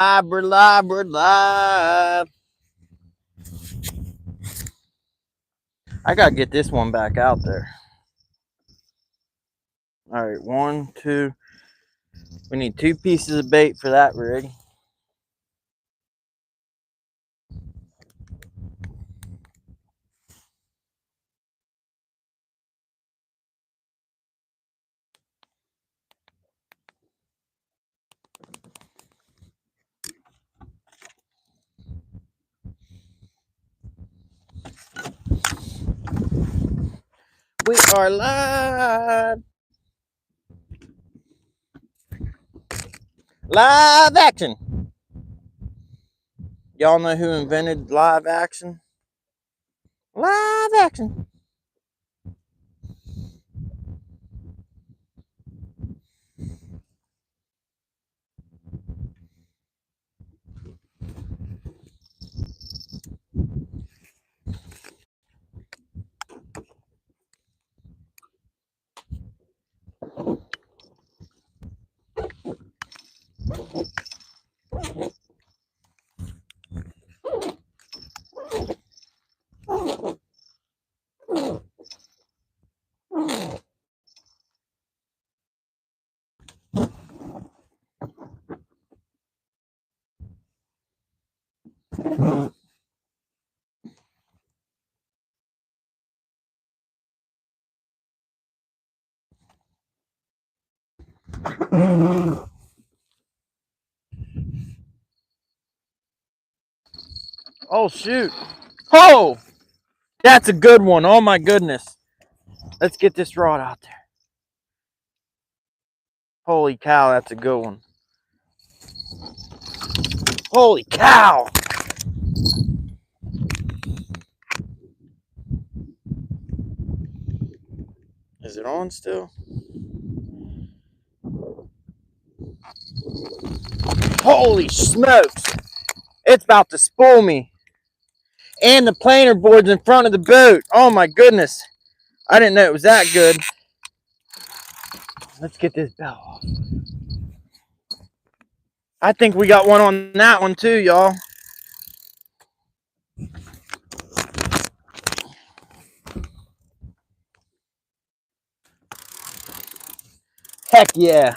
We're live, we're live. I gotta get this one back out there. All right, 1, 2. We need 2 pieces of bait for that rig. We are live. Live action. Y'all know who invented live action? Live action. Oh, shoot. Oh, that's a good one. Oh, my goodness. Let's get this rod out there. Holy cow, that's a good one. Holy cow. Is it on still? Holy smokes. It's about to spool me. And the planer board's in front of the boat. Oh my goodness. I didn't know it was that good. Let's get this bell off. I think we got one on that one too, y'all. Heck yeah.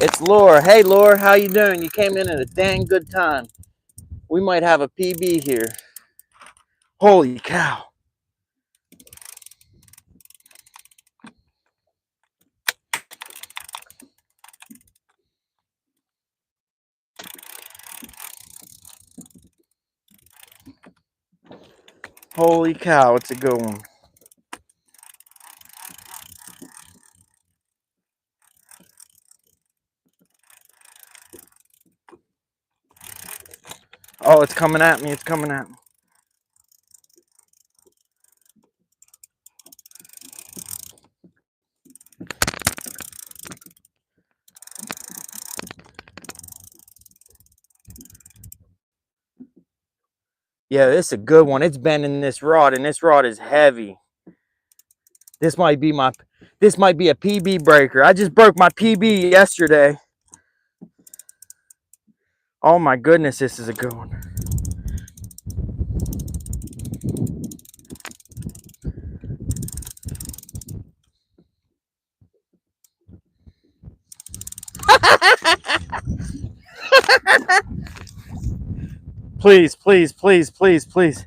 It's Laura. Hey Laura, how you doing? You came in at a dang good time. We might have a PB here. Holy cow. Holy cow, it's a good one. Oh, it's coming at me. It's coming at me. Yeah, this is a good one. It's bending this rod, and this rod is heavy. This might be a PB breaker. I just broke my PB yesterday. Oh my goodness, this is a good one. Please, please, please, please, please.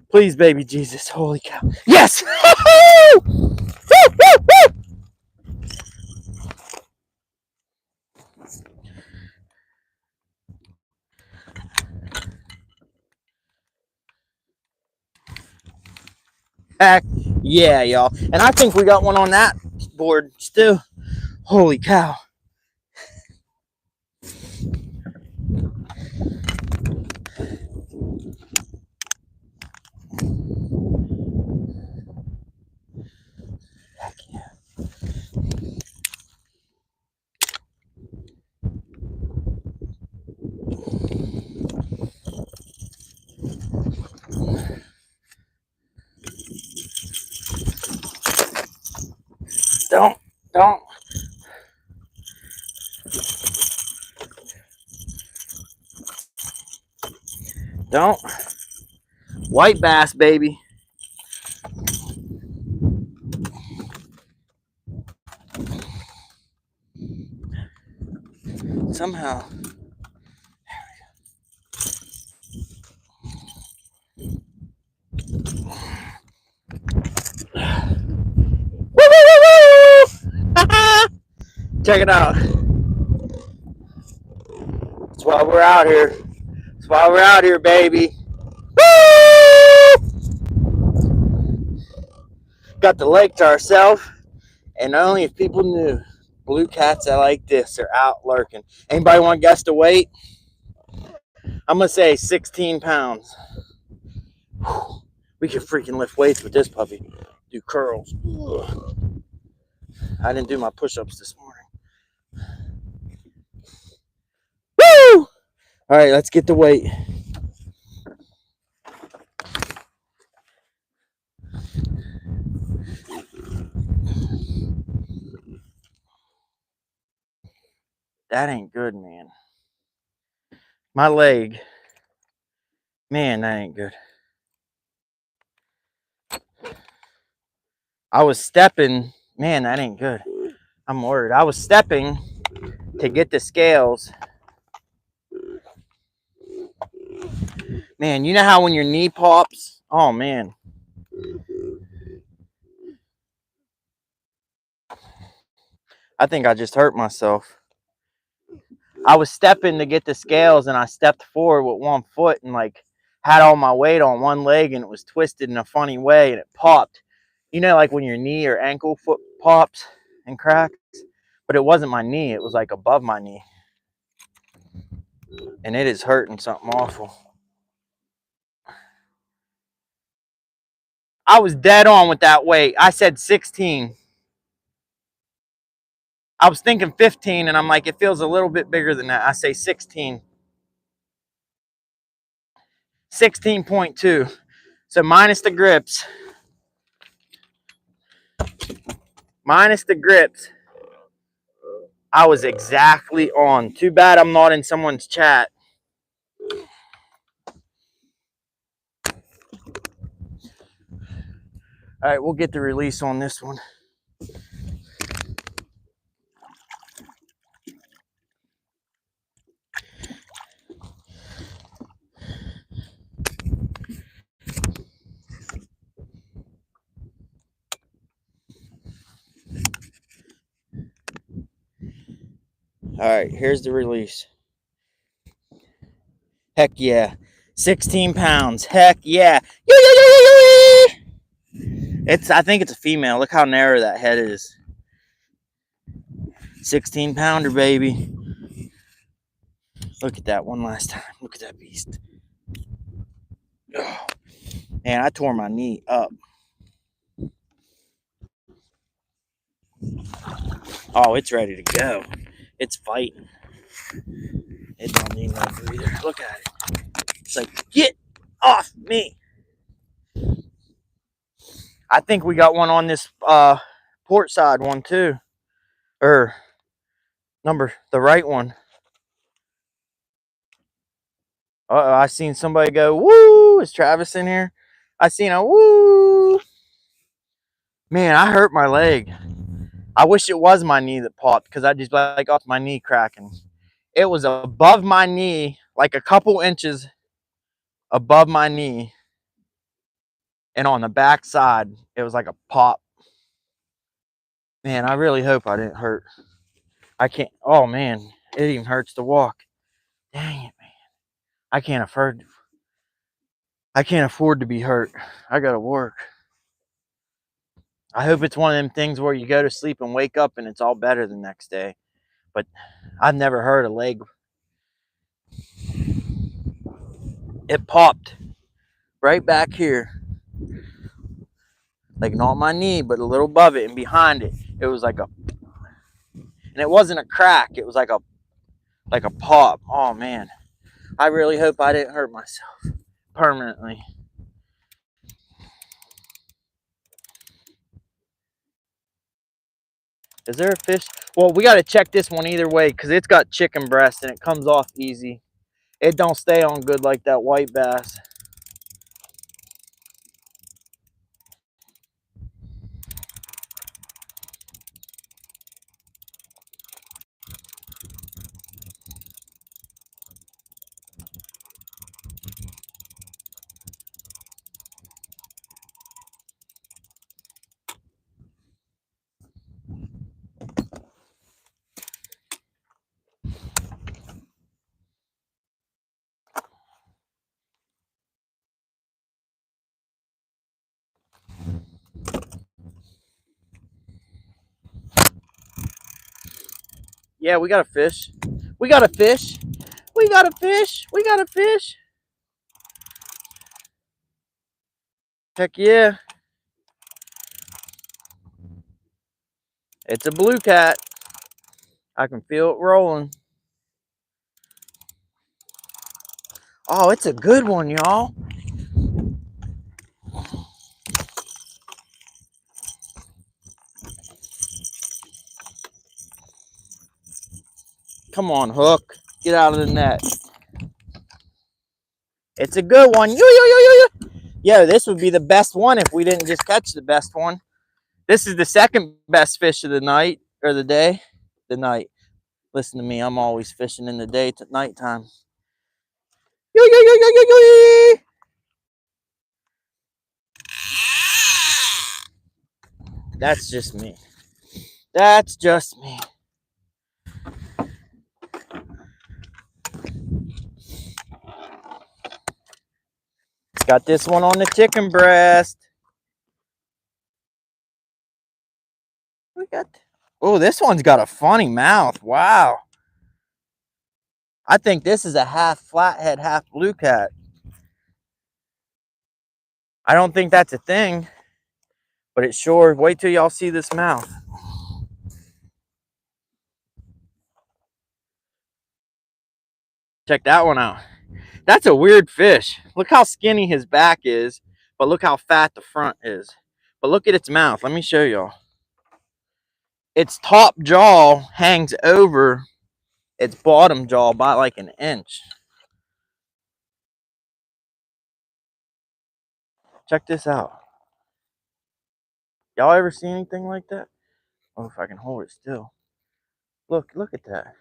Please, baby Jesus. Holy cow. Yes! Heck yeah, y'all. And I think we got one on that board still. Holy cow. Heck yeah. Don't. Don't. White bass, baby. Somehow. Woo, woo, woo, woo! Check it out. That's why we're out here. That's why we're out here, baby. Woo! Got the lake to ourselves, and only if people knew, blue cats that like this are out lurking. Anybody want to guess the weight? I'm gonna say 16 pounds. Whew. We can freaking lift weights with this puppy. Do curls. Ugh. I didn't do my push-ups this morning. Woo! All right, let's get the weight. That ain't good, man. My leg. Man, that ain't good. I was stepping. Man, that ain't good. I'm worried. I was stepping to get the scales. Man, you know how when your knee pops? Oh, man. I think I just hurt myself. I was stepping to get the scales, and I stepped forward with one foot and like had all my weight on one leg, and it was twisted in a funny way, and it popped. You know, like when your knee or ankle foot pops and cracks? But it wasn't my knee. It was like above my knee. And it is hurting something awful. I was dead on with that weight. I said 16. I was thinking 15, and I'm like, it feels a little bit bigger than that. I say 16. 16.2. So minus the grips. Minus the grips. I was exactly on. Too bad I'm not in someone's chat. All right, we'll get the release on this one. All right, here's the release. Heck yeah. 16 pounds. Heck yeah. I think it's a female. Look how narrow that head is. 16 pounder, baby. Look at that one last time. Look at that beast. Oh, man, I tore my knee up. Oh, it's ready to go. It's fighting. It don't need no breather. Look at it. It's like, get off me. I think we got one on this port side one too. Or the right one. Uh-oh, I seen somebody go, woo! Is Travis in here? I seen a woo! Man, I hurt my leg. I wish it was my knee that popped, because I just like off my knee cracking. It was above my knee, like a couple inches above my knee. And on the back side, it was like a pop. Man, I really hope I didn't hurt. I can't, oh man, it even hurts to walk. Dang it, man. I can't afford to be hurt. I gotta work. I hope it's one of them things where you go to sleep and wake up and it's all better the next day. But I've never heard a leg. It popped right back here. Like not my knee, but a little above it and behind it. It was like a, and it wasn't a crack. It was like a pop. Oh man. I really hope I didn't hurt myself permanently. Is there a fish? Well, we got to check this one either way because it's got chicken breast and it comes off easy. It don't stay on good like that white bass. Yeah, we got a fish. We got a fish. We got a fish. We got a fish. Heck yeah. It's a blue cat. I can feel it rolling. Oh, it's a good one, y'all. Come on, hook. Get out of the net. It's a good one. Yo, yo, yo, yo, yo. Yo, this would be the best one if we didn't just catch the best one. This is the second best fish of the night, or the day. The night. Listen to me, I'm always fishing in the day to nighttime. Yo, yo, yo, yo, yo, yo. That's just me. That's just me. Got this one on the chicken breast. We got. Oh, this one's got a funny mouth. Wow. I think this is a half flathead, half blue cat. I don't think that's a thing, but it's sure. Wait till y'all see this mouth. Check that one out. That's a weird fish. Look how skinny his back is, but look how fat the front is. But look at its mouth. Let me show y'all. Its top jaw hangs over its bottom jaw by like an inch. Check this out. Y'all ever seen anything like that? Oh, if I can hold it still. Look at that.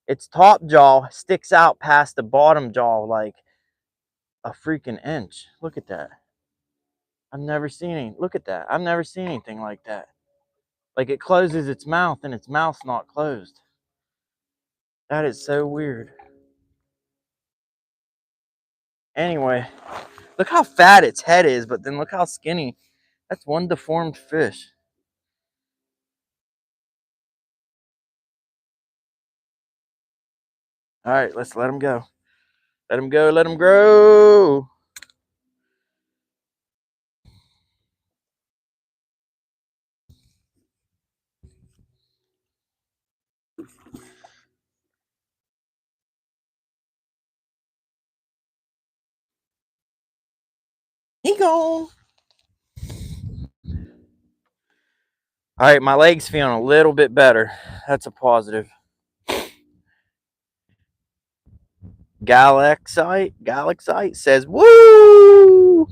Its top jaw sticks out past the bottom jaw like a freaking inch. Look at that. I've never seen any. Look at that. I've never seen anything like that. Like it closes its mouth and its mouth's not closed. That is so weird. Anyway, look how fat its head is, but then look how skinny. That's one deformed fish. All right, let's let him go. Let him go. Let him grow. He gone. All right, my leg's feeling a little bit better. That's a positive. Galaxite says, woo!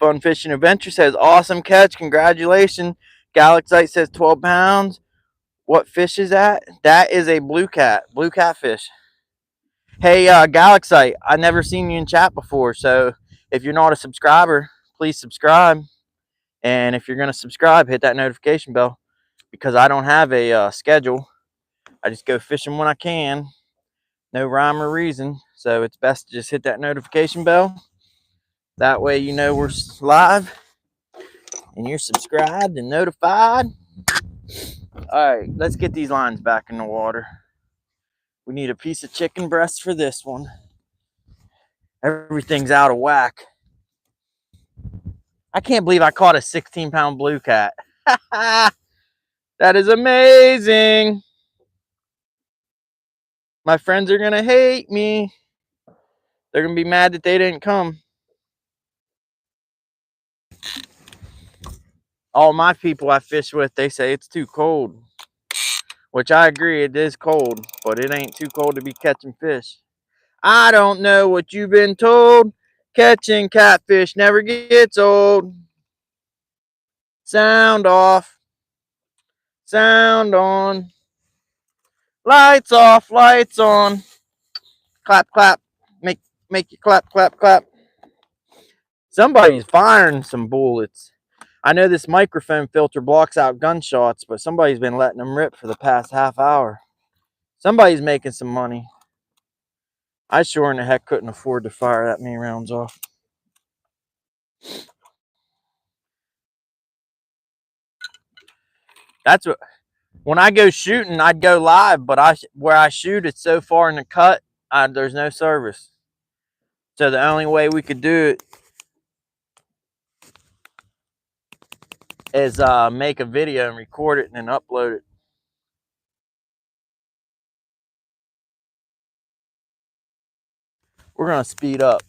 Fun Fishing Adventure says, awesome catch. Congratulations. Galaxite says 12 pounds. What fish is that? That is a blue catfish. Hey, Galaxite, I've never seen you in chat before. So if you're not a subscriber, please subscribe. And if you're going to subscribe, hit that notification bell because I don't have a schedule. I just go fishing when I can. No rhyme or reason. So it's best to just hit that notification bell. That way you know we're live and you're subscribed and notified. All right, let's get these lines back in the water. We need a piece of chicken breast for this one. Everything's out of whack. I can't believe I caught a 16-pound blue cat. That is amazing. My friends are going to hate me. They're going to be mad that they didn't come. All my people I fish with, they say it's too cold. Which I agree, it is cold, but it ain't too cold to be catching fish. I don't know what you've been told. Catching catfish never gets old. Sound off. Sound on. Lights off. Lights on. Clap, clap. Make you clap, clap, clap. Somebody's firing some bullets. I know this microphone filter blocks out gunshots, but somebody's been letting them rip for the past half hour. Somebody's making some money. I sure in the heck couldn't afford to fire that many rounds off. That's what, when I go shooting, I'd go live, but where I shoot, it's so far in the cut, there's no service. So the only way we could do it is make a video and record it and then upload it. We're gonna speed up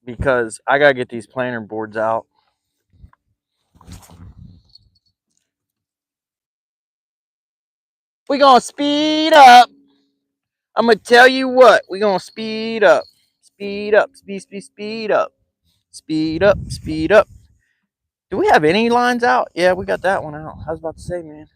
because I gotta get these planer boards out. We're gonna speed up. I'm gonna tell you what, we're gonna speed up. Speed up, speed up. Speed up, speed up. Do we have any lines out? Yeah, we got that one out. I was about to say, man.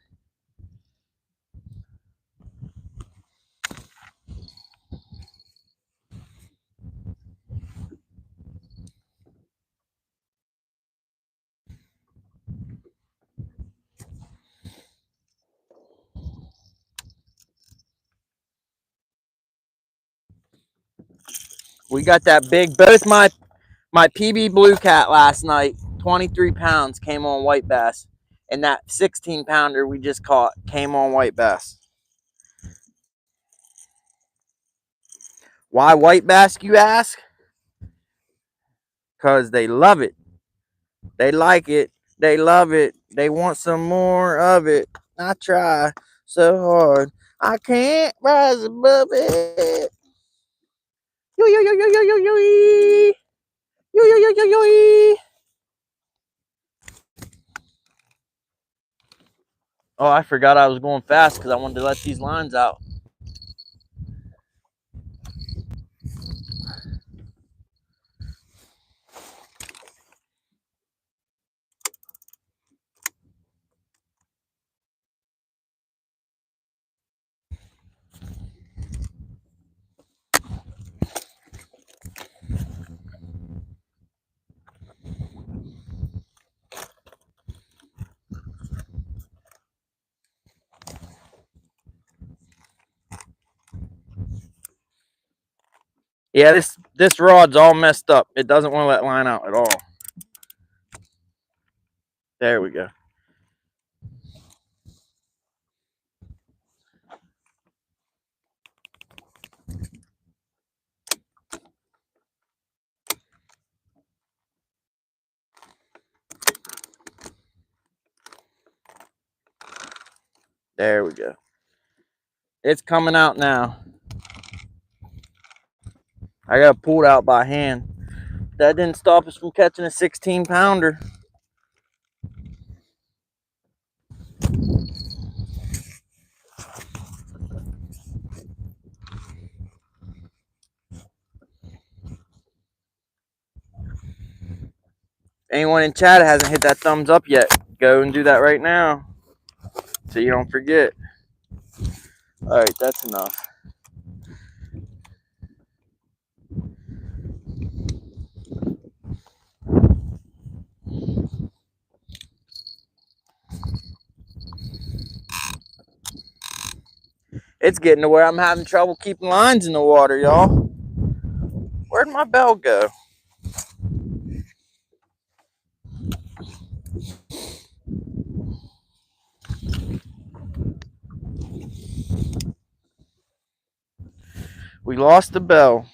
We got that big, both my PB Blue Cat last night, 23 pounds, came on white bass. And that 16 pounder we just caught came on white bass. Why white bass, you ask? Because they love it. They like it. They love it. They want some more of it. I try so hard. I can't rise above it. Yo, yo, yo, yo, yo, yo, yo, yo, yo, yo, yo, yo. Oh, I forgot I was going fast because I wanted to let these lines out. Yeah, this rod's all messed up. It doesn't want to let line out at all. There we go. There we go. It's coming out now. I got pulled out by hand. That didn't stop us from catching a 16 pounder. Anyone in chat hasn't hit that thumbs up yet, go and do that right now so you don't forget. All right, that's enough. It's getting to where I'm having trouble keeping lines in the water, y'all. Where'd my bell go? We lost the bell.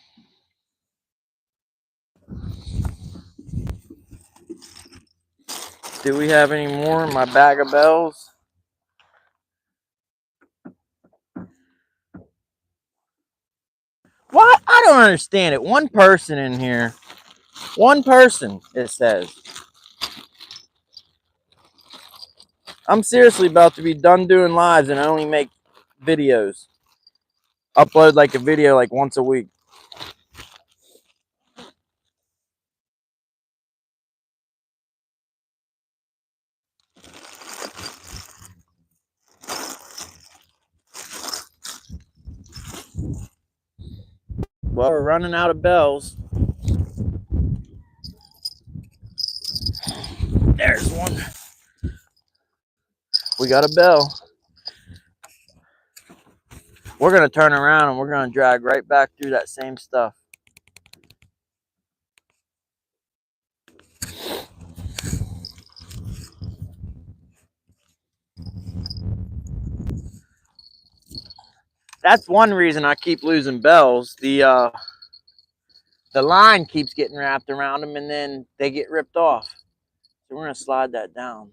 Do we have any more in my bag of bells? What? I don't understand it. One person in here. One person, it says. I'm seriously about to be done doing lives and only make videos. Upload like a video like once a week. Well, we're running out of bells. There's one. We got a bell. We're going to turn around and we're going to drag right back through that same stuff. That's one reason I keep losing bells. The line keeps getting wrapped around them and then they get ripped off. So we're going to slide that down.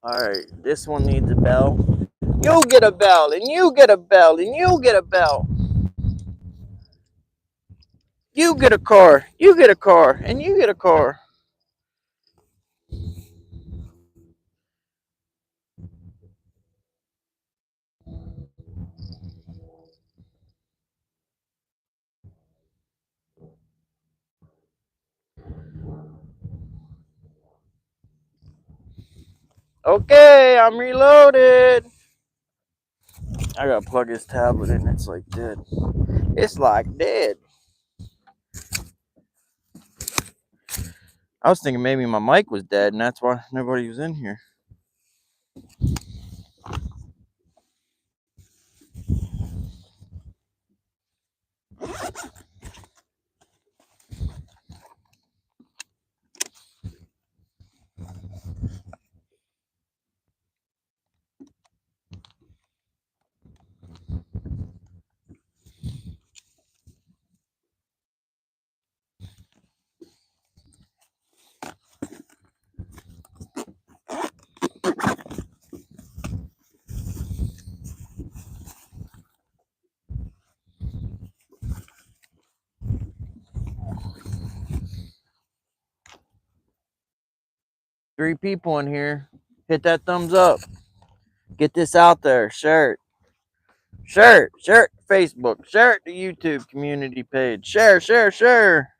All right, this one needs a bell. You'll get a bell, and you get a bell, and you'll get a bell. You get a car, you get a car, and you get a car. Okay, I'm reloaded. I gotta plug his tablet in. It's like dead. It's like dead. I was thinking maybe my mic was dead, and that's why nobody was in here. Three people in here. Hit that thumbs up. Get this out there. Share it. Share it. Share it to Facebook. Share it to YouTube community page. Share, share, share.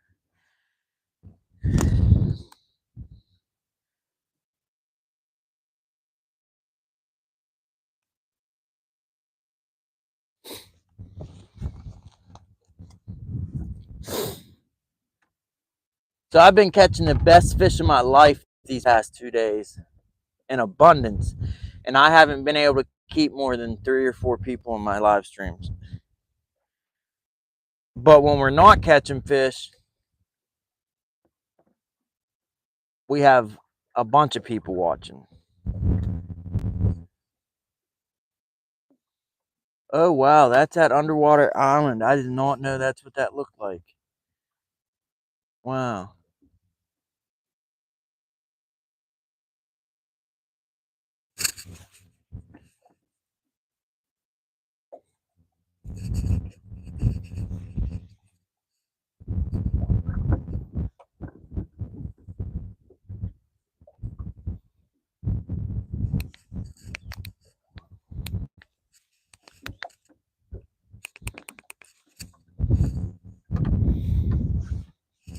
So I've been catching the best fish of my life these past 2 days in abundance. And I haven't been able to keep more than 3 or 4 people in my live streams. But when we're not catching fish, we have a bunch of people watching. Oh, wow, that's that underwater island. I did not know that's what that looked like. Wow.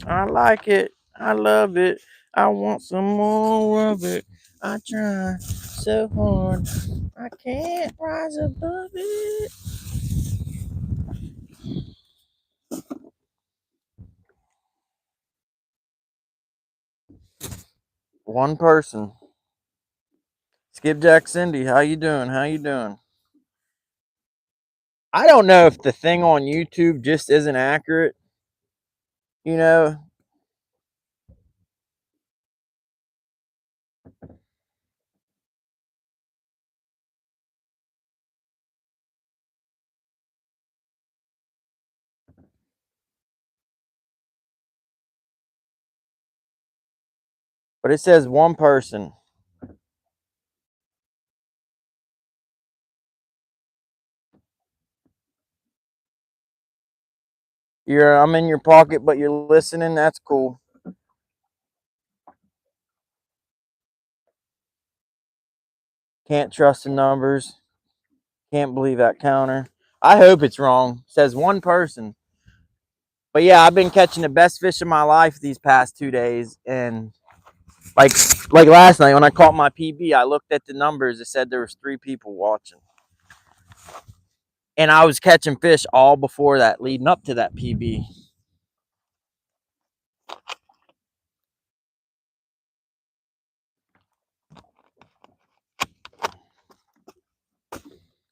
I like it. I love it. I want some more of it. I try so hard. I can't rise above it. One person. Skipjack Cindy, how you doing? How you doing? I don't know if the thing on YouTube just isn't accurate, you know, but it says one person. I'm in your pocket, but you're listening. That's cool. Can't trust the numbers. Can't believe that counter. I hope it's wrong. Says one person. But yeah, I've been catching the best fish of my life these past 2 days, and like like last night when I caught my PB, I looked at the numbers. It said there was 3 people watching, and I was catching fish all before that, leading up to that PB.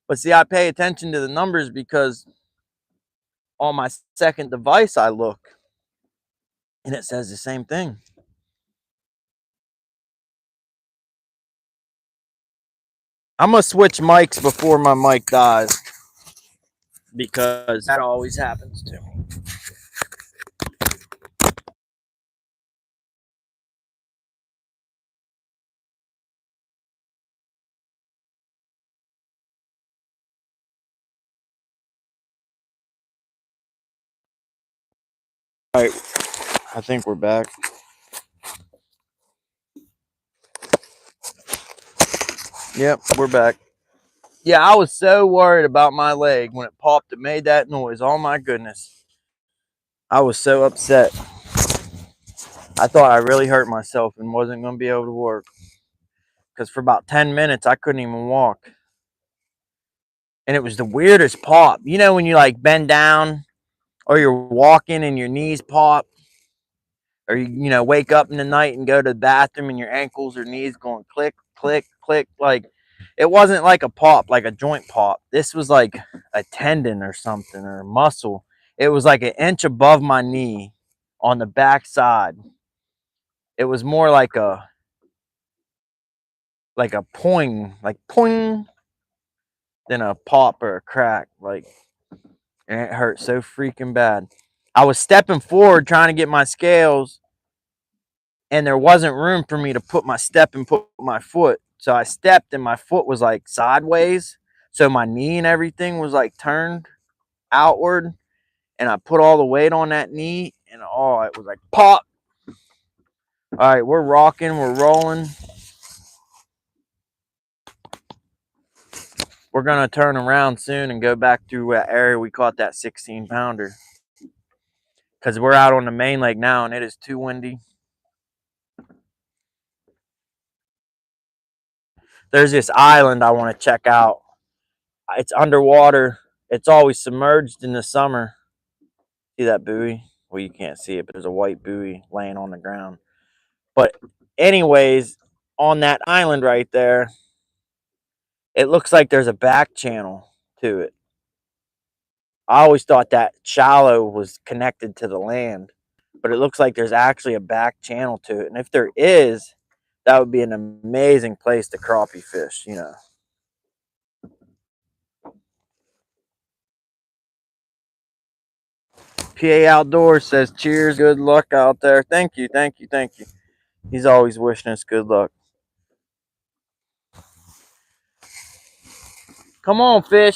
But see, I pay attention to the numbers because on my second device I look, and it says the same thing. I'm gonna switch mics before my mic dies because that always happens to me. All right, I think we're back. Yep, we're back. Yeah, I was so worried about my leg when it popped. It made that noise. Oh my goodness. I was so upset. I thought I really hurt myself and wasn't going to be able to work. Because for about 10 minutes, I couldn't even walk. And it was the weirdest pop. You know, when you like bend down or you're walking and your knees pop, or you know, wake up in the night and go to the bathroom and your ankles or knees going click, click, click. Like, it wasn't like a pop, like a joint pop. This was like a tendon or something, or a muscle. It was like an inch above my knee on the back side. It was more like a poing, like poing, than a pop or a crack. Like, and it hurt so freaking bad. I was stepping forward trying to get my scales, and there wasn't room for me to put my step and put my foot. So I stepped, and my foot was like sideways. So my knee and everything was like turned outward, and I put all the weight on that knee, and oh, it was like pop. All right, we're rocking, we're rolling. We're gonna turn around soon and go back through that area we caught that 16-pounder. Because we're out on the main lake now, and it is too windy. There's this island I want to check out. It's underwater. It's always submerged in the summer. See that buoy? Well, you can't see it, but there's a white buoy laying on the ground. But anyways, on that island right there, it looks like there's a back channel to it. I always thought that shallow was connected to the land, but it looks like there's actually a back channel to it. And if there is, that would be an amazing place to crappie fish, you know. PA Outdoors says, cheers, good luck out there. Thank you, thank you, thank you. He's always wishing us good luck. Come on, fish.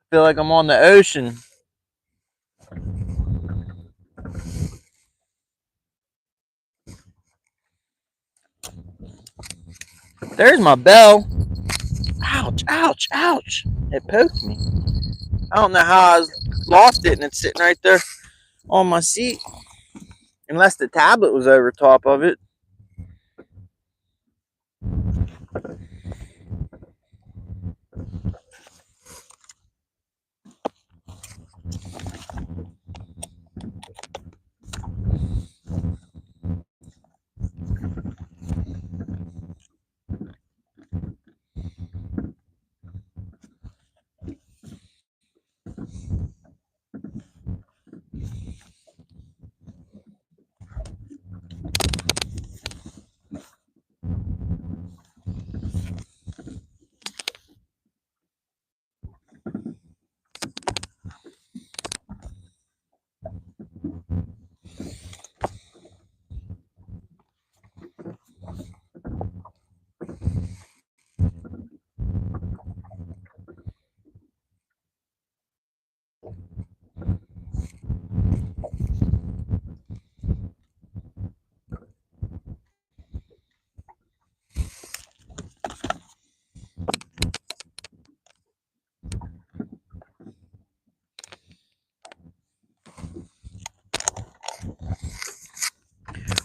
Feel like I'm on the ocean. There's my bell. Ouch, ouch, ouch. It poked me. I don't know how I lost it, and it's sitting right there on my seat. Unless the tablet was over top of it.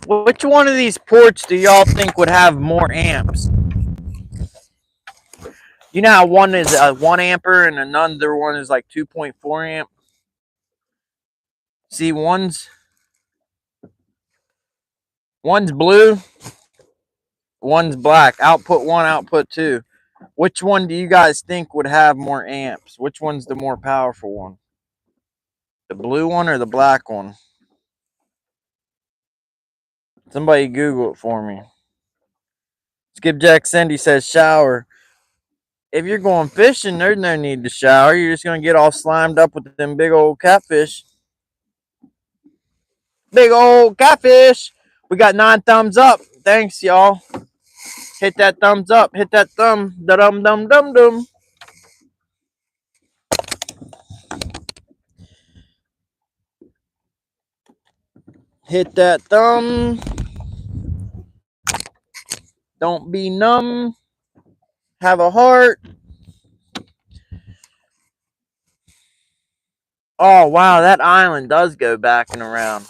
Which one of these ports do y'all think would have more amps? You know how one is a 1 ampere and another one is like 2.4 amp? See, one's blue, one's black. Output 1, output 2. Which one do you guys think would have more amps? Which one's the more powerful one? The blue one or the black one? Somebody Google it for me. Skipjack Cindy says shower. If you're going fishing, there's no need to shower. You're just going to get all slimed up with them big old catfish. Big old catfish. We got 9 thumbs up. Thanks, y'all. Hit that thumbs up. Hit that thumb. Da-dum dum dum dum. Hit that thumb. Don't be numb. Have a heart. Oh, wow. That island does go back and around.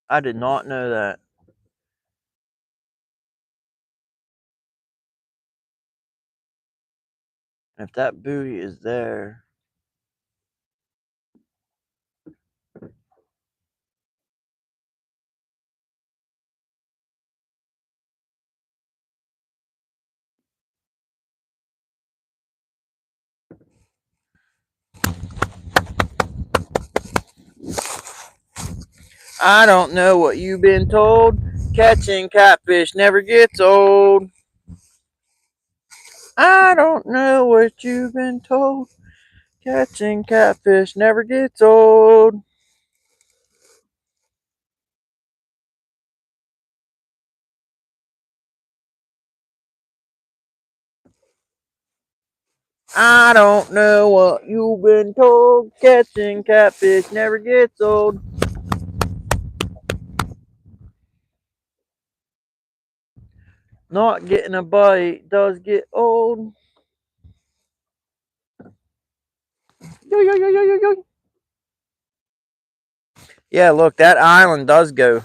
I did not know that. If that buoy is there. I don't know what you've been told. Catching catfish never gets old. I don't know what you've been told. Catching catfish never gets old. I don't know what you've been told. Catching catfish never gets old. Not getting a bite does get old. Yo, yo, yo, yo, yo, yo. Yeah, look, that island does go.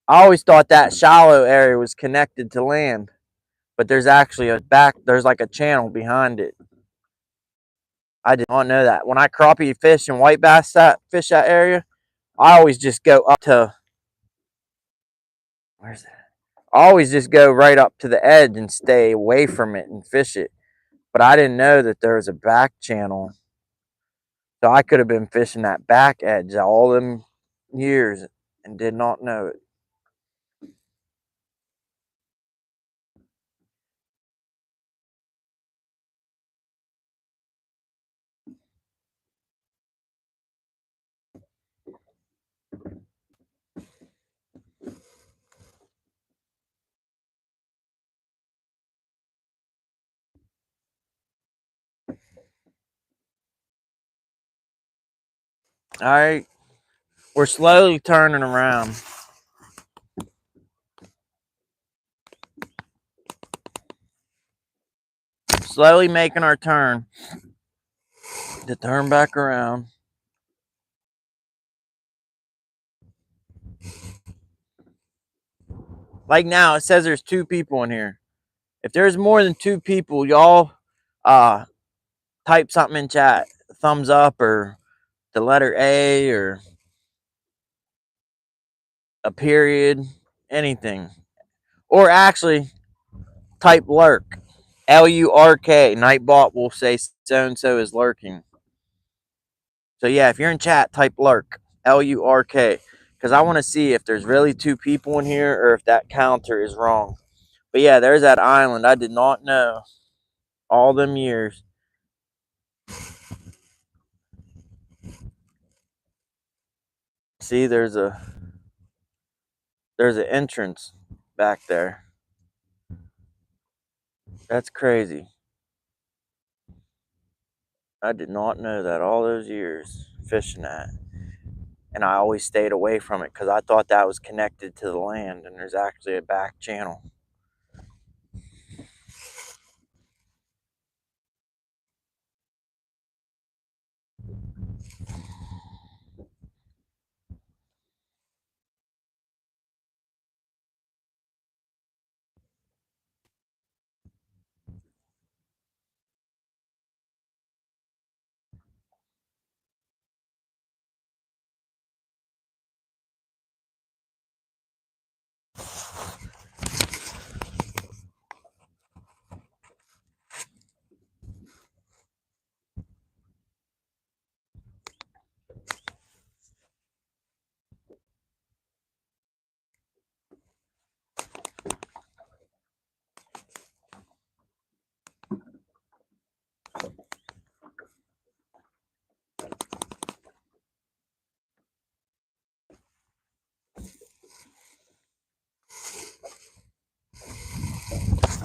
I always thought that shallow area was connected to land, but there's actually there's like a channel behind it. I did not know that. When I crappie fish and white bass fish that area, I always just go up to, where's that? I always just go right up to the edge and stay away from it and fish it. But I didn't know that there was a back channel. So I could have been fishing that back edge all them years and did not know it. All right, we're slowly turning around. Slowly making our turn to turn back around. Like now, it says there's 2 people in here. If there's more than 2 people, y'all type something in chat. Thumbs up or the letter A or a period, anything. Or actually, type lurk. L-U-R-K. Nightbot will say so-and-so is lurking. So yeah, if you're in chat, type lurk. L-U-R-K. Because I want to see if there's really 2 people in here or if that counter is wrong. But yeah, there's that island. I did not know all them years. See, there's an entrance back there. That's crazy. I did not know that all those years fishing that. And I always stayed away from it because I thought that was connected to the land and there's actually a back channel.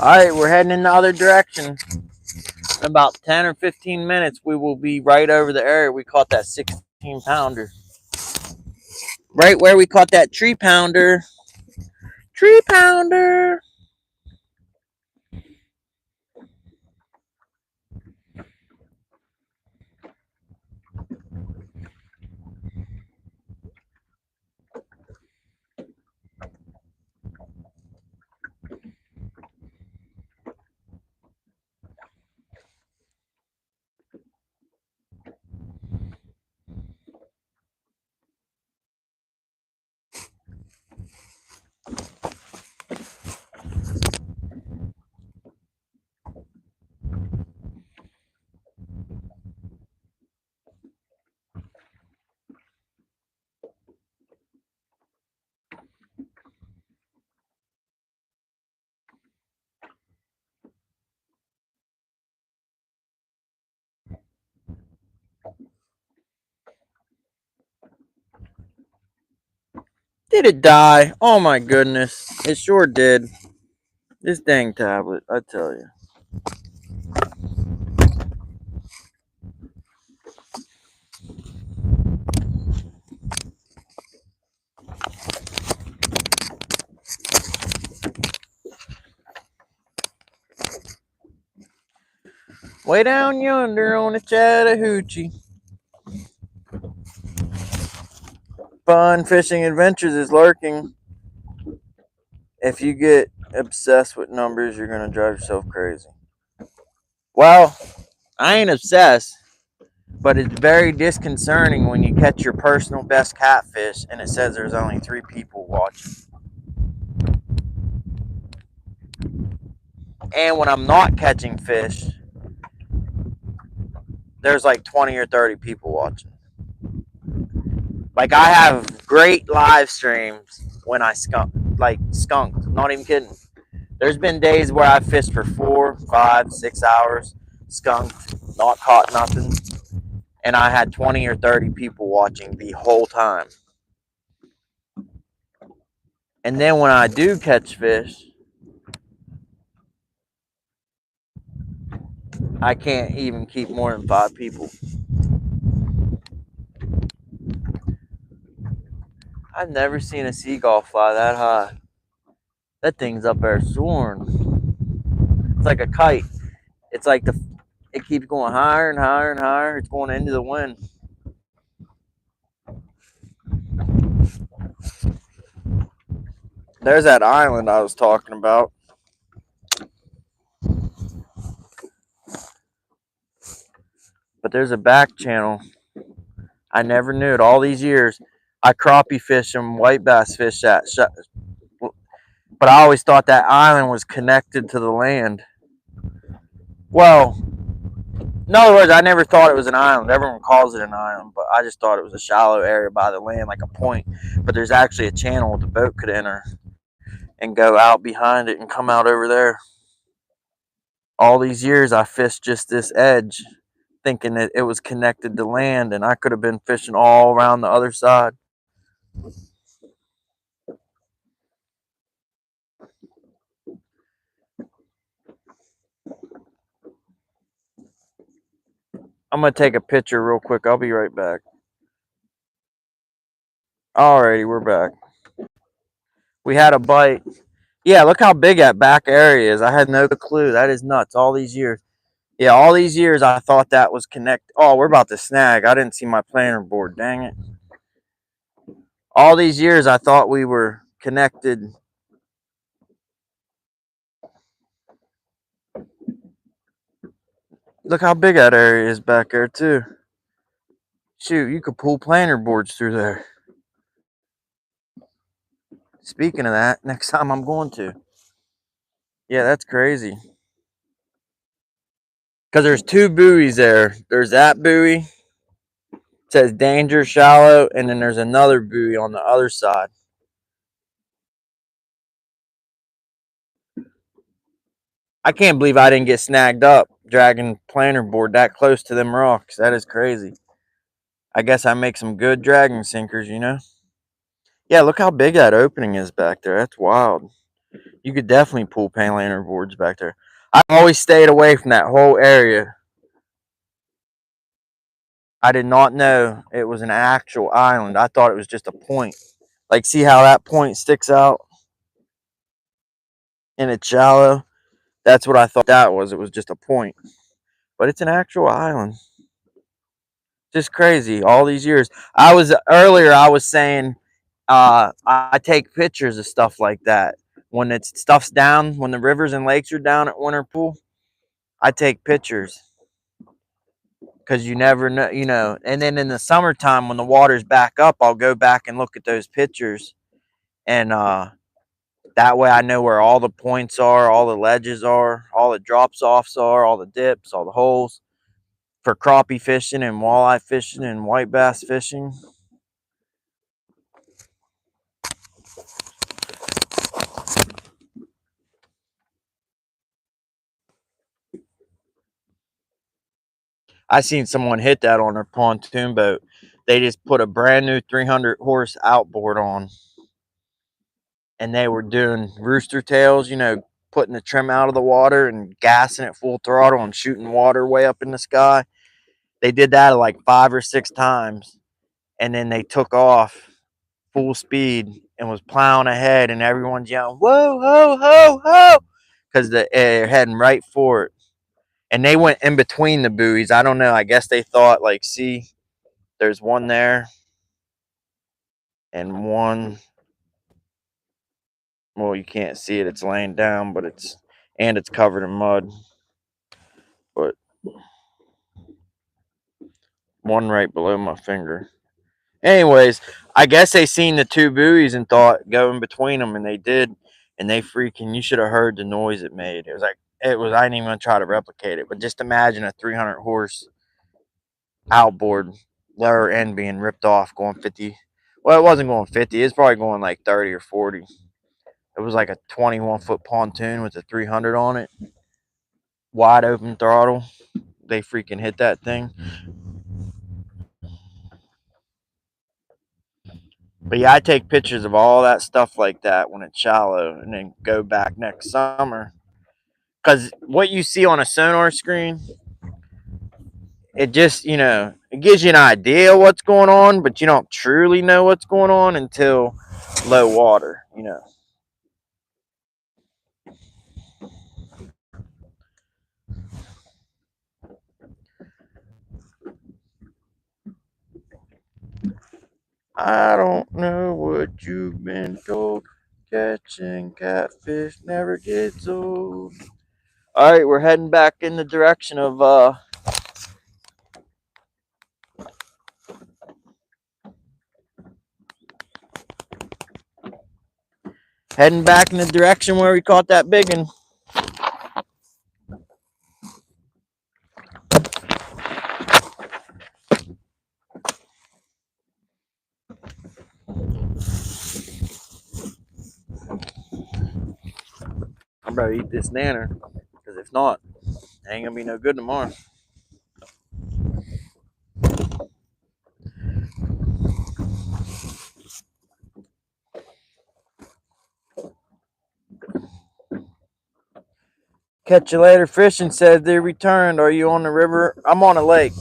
All right, we're heading in the other direction. In about 10 or 15 minutes, we will be right over the area we caught that 16 pounder. Right where we caught that tree pounder. Tree pounder. Did it die? Oh my goodness. It sure did. This dang tablet, I tell you. Way down yonder on the Chattahoochee. Fun fishing adventures is lurking. If you get obsessed with numbers, you're going to drive yourself crazy. Well, I ain't obsessed, but it's very disconcerting when you catch your personal best catfish and it says there's only 3 people watching. And when I'm not catching fish, there's like 20 or 30 people watching. Like, I have great live streams when I skunked. Not even kidding. There's been days where I fished for 4, 5, 6 hours, skunked, not caught nothing, and I had 20 or 30 people watching the whole time. And then when I do catch fish, I can't even keep more than 5 people. I've never seen a seagull fly that high. That thing's up there soaring. It's like a kite. It's like it keeps going higher and higher and higher. It's going into the wind. There's that island I was talking about. But there's a back channel. I never knew it all these years. I crappie fish and white bass fish that, but I always thought that island was connected to the land. Well, in other words, I never thought it was an island. Everyone calls it an island, but I just thought it was a shallow area by the land, like a point. But there's actually a channel the boat could enter and go out behind it and come out over there. All these years, I fished just this edge, thinking that it was connected to land, and I could have been fishing all around the other side. I'm going to take a picture real quick. I'll be right back. Alrighty, we're back. We had a bite. Yeah, look how big that back area is. I had no clue. That is nuts all these years. Yeah, all these years I thought that was connect. Oh, we're about to snag. I didn't see my planter board. Dang it. All these years I thought we were connected. Look how big that area is back there, too. Shoot, you could pull planter boards through there. Speaking of that, next time I'm going to. Yeah, that's crazy. Because there's two buoys there. There's that buoy. It says danger shallow, and then there's another buoy on the other side. I can't believe I didn't get snagged up dragging planter board that close to them rocks. That is crazy. I guess I make some good dragging sinkers, you know? Yeah, look how big that opening is back there. That's wild. You could definitely pull planter boards back there. I always stayed away from that whole area. I did not know it was an actual island. I thought it was just a point. Like, see how that point sticks out and it's shallow? That's what I thought that was. It was just a point. But it's an actual island. Just crazy. All these years. I was saying I take pictures of stuff like that. When it's stuff's down, when the rivers and lakes are down at Winter Pool, I take pictures. Because you never know, you know. And then in the summertime, when the water's back up, I'll go back and look at those pictures, and that way I know where all the points are, all the ledges are, all the drops offs are, all the dips, all the holes for crappie fishing and walleye fishing and white bass fishing. I seen someone hit that on their pontoon boat. They just put a brand new 300 horse outboard on, and they were doing rooster tails, you know, putting the trim out of the water and gassing it full throttle and shooting water way up in the sky. They did that like 5 or 6 times, and then they took off full speed and was plowing ahead, and everyone's yelling, "Whoa, ho, ho, ho!" Because they're heading right for it. And they went in between the buoys. I don't know. I guess they thought, like, see, there's one there and one. Well, you can't see it. It's laying down, but it's covered in mud. But one right below my finger. Anyways, I guess they seen the two buoys and thought go in between them, and they did. And they freaking, you should have heard the noise it made. It was like, I ain't even gonna try to replicate it, but just imagine a 300 horse outboard lower end being ripped off going 50. Well, it wasn't going 50. It's probably going like 30 or 40. It was like a 21-foot pontoon with a 300 on it, wide open throttle. They freaking hit that thing. But yeah, I take pictures of all that stuff like that when it's shallow and then go back next summer. Because what you see on a sonar screen, it just, you know, it gives you an idea of what's going on, but you don't truly know what's going on until low water, you know. I don't know what you've been told. Catching catfish never gets old. All right, we're heading back in the direction of heading back in the direction where we caught that big one. I'm about to eat this nanner, because if not, it ain't gonna be no good tomorrow. Catch you later. Fishing said they returned. Are you on the river? I'm on a lake.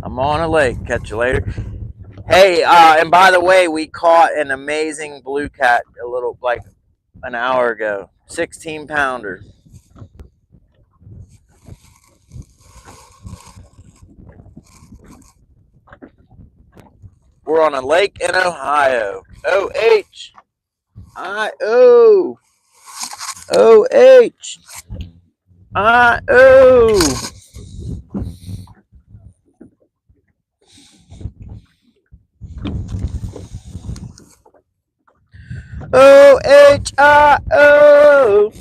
I'm on a lake. Catch you later. Hey, and by the way, we caught an amazing blue cat a little like an hour ago. 16-pounder. We're on a lake in Ohio. OHIO. OHIO. OHIO.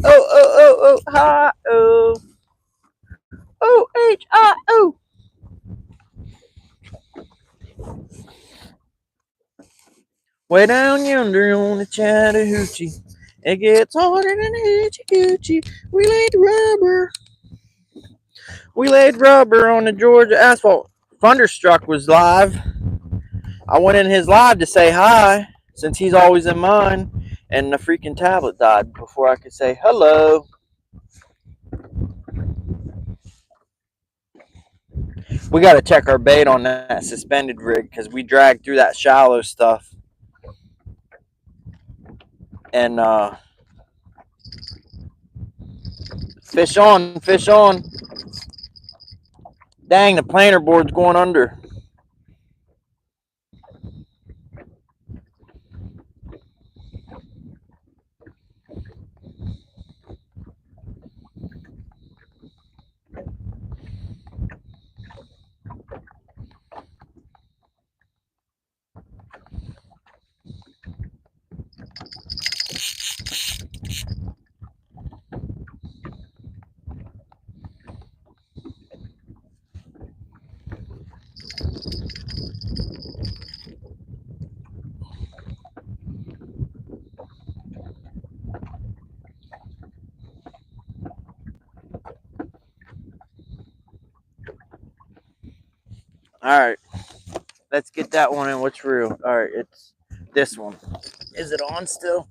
OHIO. OHIO. Way down yonder on the Chattahoochee, it gets harder than a hoochie coochie. We laid rubber on the Georgia asphalt. Thunderstruck was live. I went in his live to say hi, since he's always in mine, and the freaking tablet died before I could say hello. We got to check our bait on that suspended rig because we dragged through that shallow stuff. And fish on, fish on. Dang, the planer board's going under. All right, let's get that one in. What's real? All right, it's this one. Is it on still?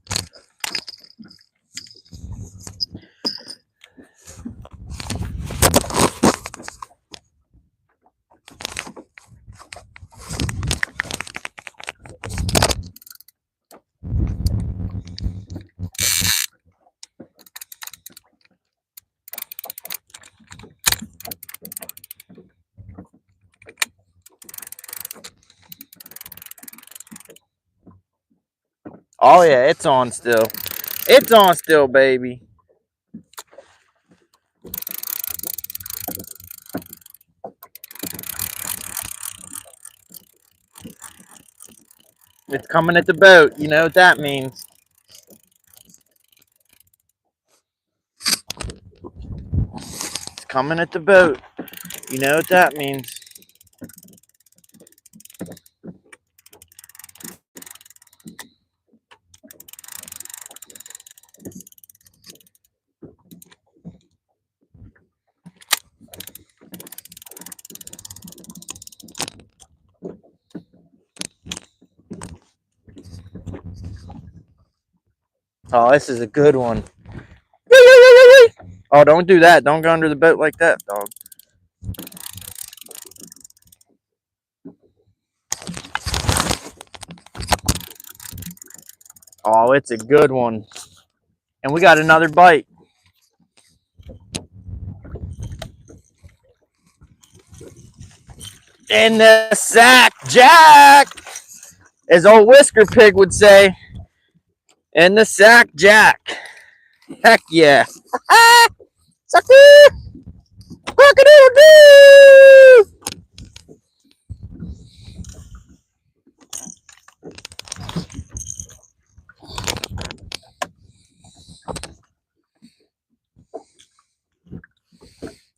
Oh yeah, it's on still. It's on still, baby. It's coming at the boat. You know what that means. It's coming at the boat. You know what that means. Oh, this is a good one. Oh, don't do that. Don't go under the boat like that, dog. Oh, it's a good one. And we got another bite. In the sack, Jack! As old Whisker Pig would say. In the sack, Jack. Heck yeah. Sucker! Crocodile-doo!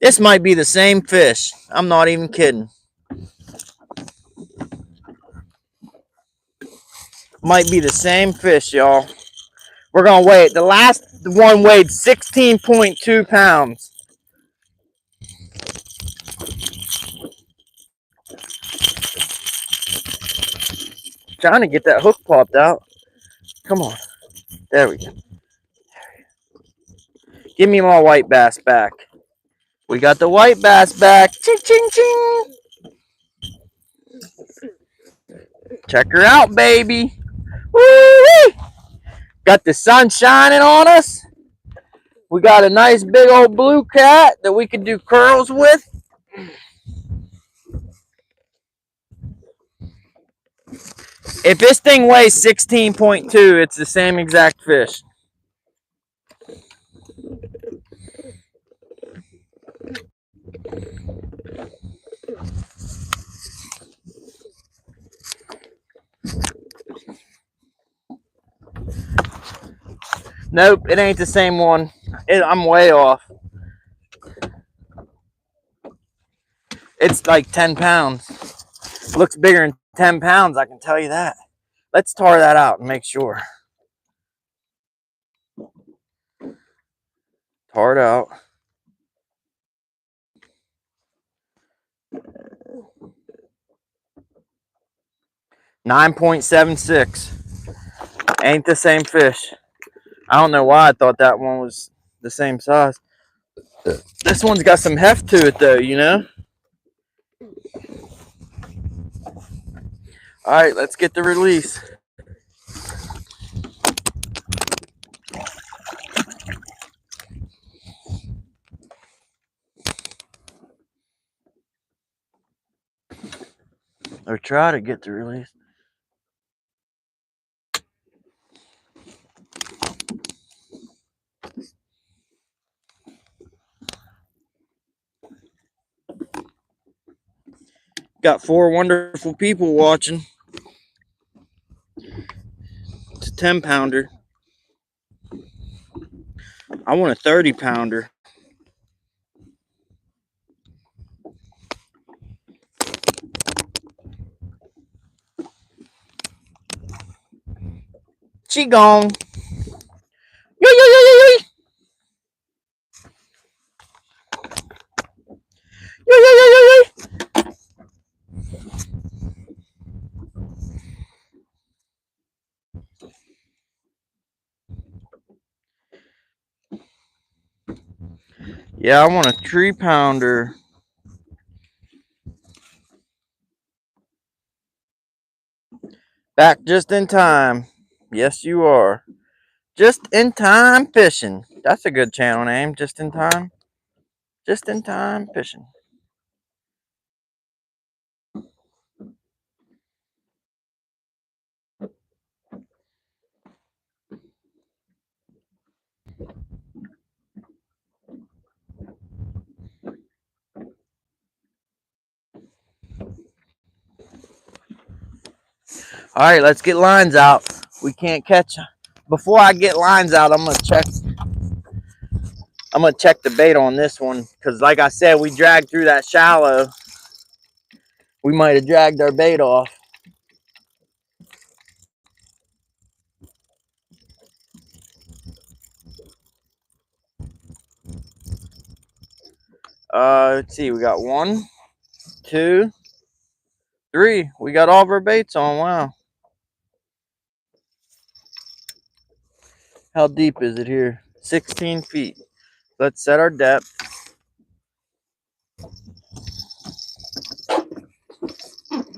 This might be the same fish. I'm not even kidding. Might be the same fish, y'all. We're going to weigh it. The last one weighed 16.2 pounds. Trying to get that hook popped out. Come on. There we go. Give me my white bass back. We got the white bass back. Ching, ching, ching. Check her out, baby. Woo-wee! Got the sun shining on us. We got a nice big old blue cat that we can do curls with. If this thing weighs 16.2, it's the same exact fish. Nope, it ain't the same one. I'm way off. It's like 10 pounds. Looks bigger than 10 pounds, I can tell you that. Let's tar that out and make sure. Tar it out. $9.76. Ain't the same fish. I don't know why I thought that one was the same size. This one's got some heft to it though, you know? Alright, let's get the release. Or try to get the release. Got 4 wonderful people watching. It's a 10-pounder. I want a 30-pounder. She gone. Yo, yo, yo, yo, yo. Yo, yo, yo, yo, yo. Yeah, I want a 3-pounder. Back just in time. Yes, you are. Just in time fishing. That's a good channel name. Just in time. Just in time fishing. All right, let's get lines out. We can't catch. Before I get lines out, I'm gonna check the bait on this one because, like I said, we dragged through that shallow. We might have dragged our bait off. Let's see. We got 1, 2, 3. We got all of our baits on. Wow. How deep is it here? 16 feet. Let's set our depth.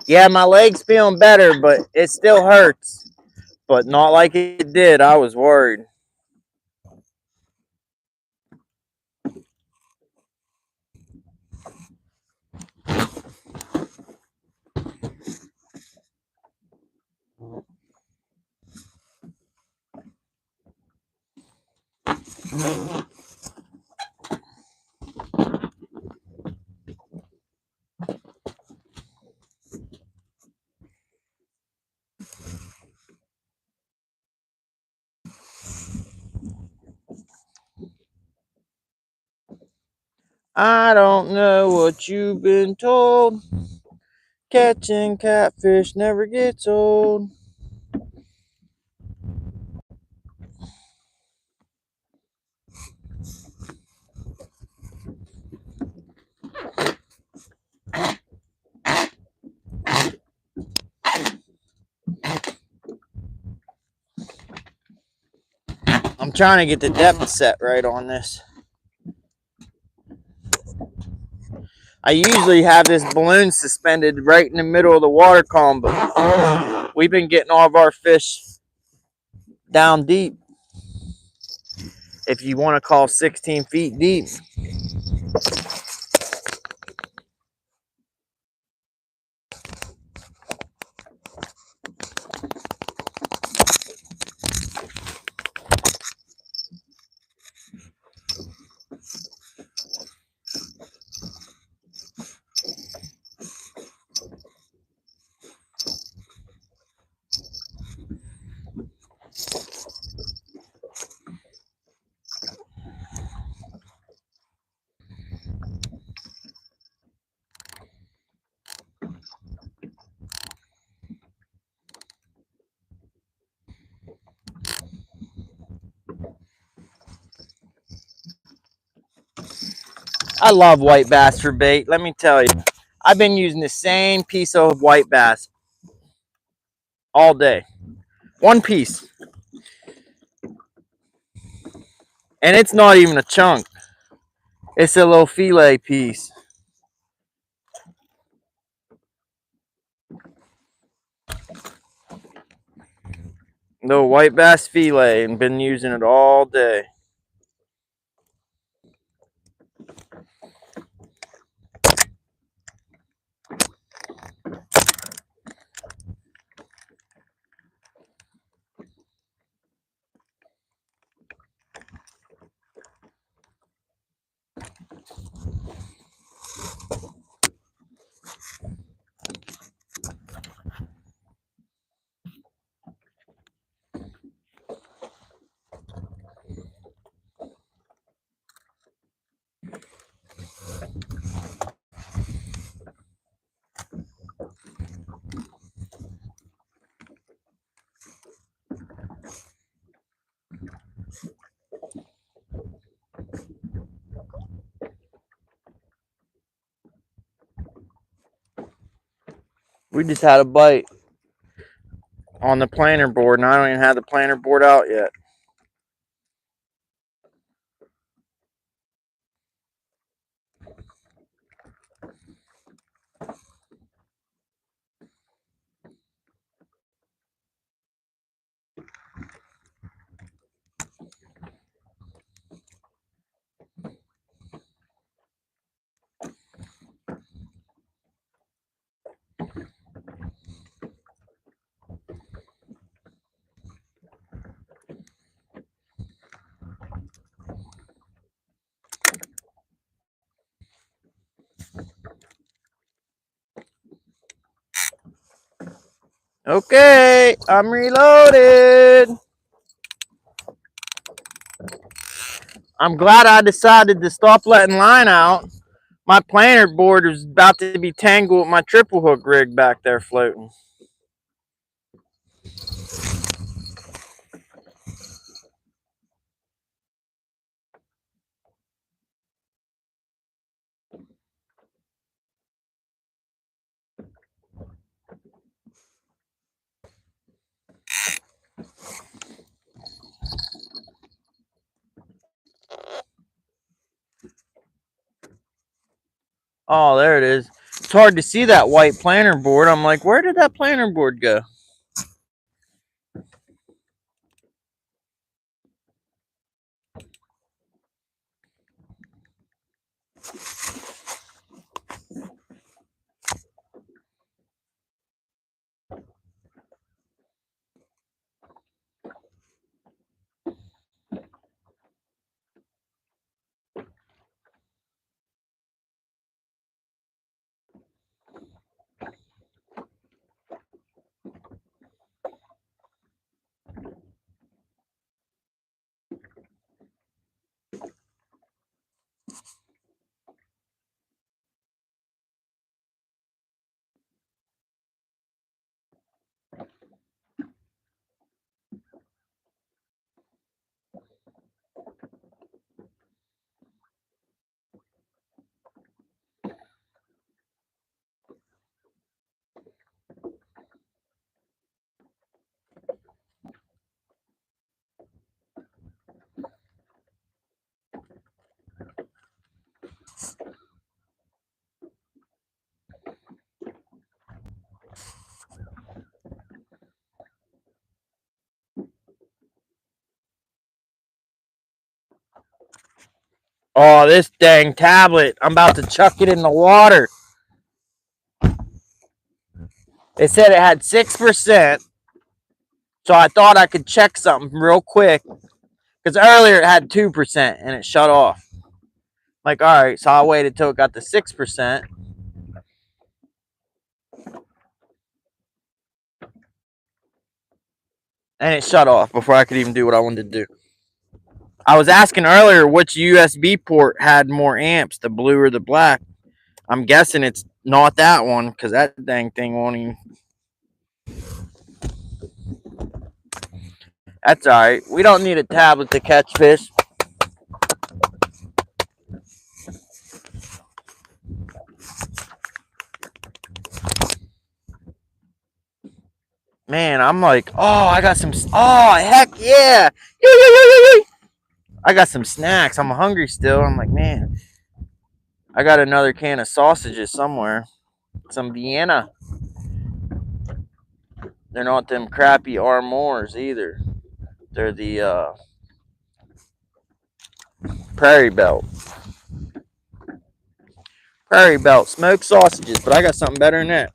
Yeah, my leg's feeling better, but it still hurts. But not like it did. I was worried. I don't know what you've been told. Catching catfish never gets old. I'm trying to get the depth set right on this. I usually have this balloon suspended right in the middle of the water column, but we've been getting all of our fish down deep. If you want to call 16 feet deep. I love white bass for bait. Let me tell you, I've been using the same piece of white bass all day. One piece. And it's not even a chunk. It's a little fillet piece. Little white bass fillet, and been using it all day. We just had a bite on the planter board, and I don't even have the planter board out yet. Okay, I'm reloaded. I'm glad I decided to stop letting line out. My planter board was about to be tangled with my triple hook rig back there floating. Oh, there it is. It's hard to see that white planter board. I'm like, where did that planter board go? Oh, this dang tablet. I'm about to chuck it in the water. It said it had 6%. So I thought I could check something real quick. Because earlier it had 2% and it shut off. Like, all right, so I waited till it got to 6%. And it shut off before I could even do what I wanted to do. I was asking earlier which USB port had more amps, the blue or the black. I'm guessing it's not that one because that dang thing won't even. That's all right. We don't need a tablet to catch fish. Man, I'm like, oh, I got some. Oh, heck yeah. I got some snacks. I'm hungry still. I'm like, man, I got another can of sausages somewhere. Some Vienna. They're not them crappy Armours either. They're the Prairie Belt. Prairie Belt smoked sausages, but I got something better than that.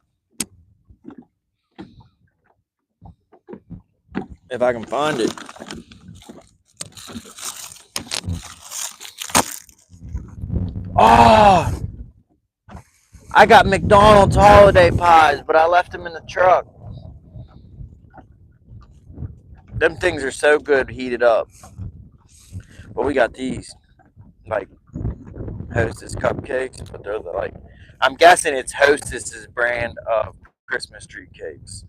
If I can find it. Oh, I got McDonald's holiday pies, but I left them in the truck. Them things are so good heated up. But we got these, like, Hostess cupcakes, but they're like, I'm guessing it's Hostess's brand of Christmas tree cakes.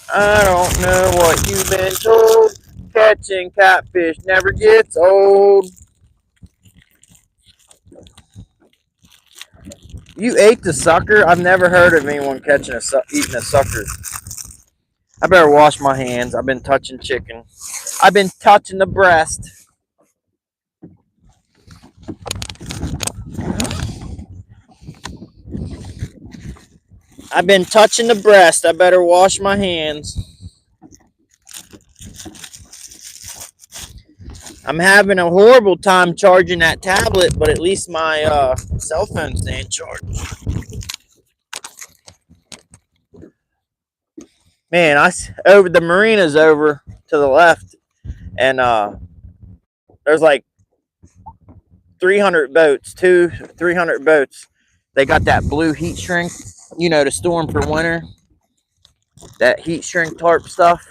I don't know what you've been told. Catching catfish never gets old. You ate the sucker? I've never heard of anyone eating a sucker. I better wash my hands. I've been touching chicken. I've been touching the breast. I've been touching the breast. I better wash my hands. I'm having a horrible time charging that tablet, but at least my cell phone's staying charged. Man, the marina's over to the left, and there's like 300 boats, 300 boats. They got that blue heat shrink, to store them for winter. That heat shrink tarp stuff.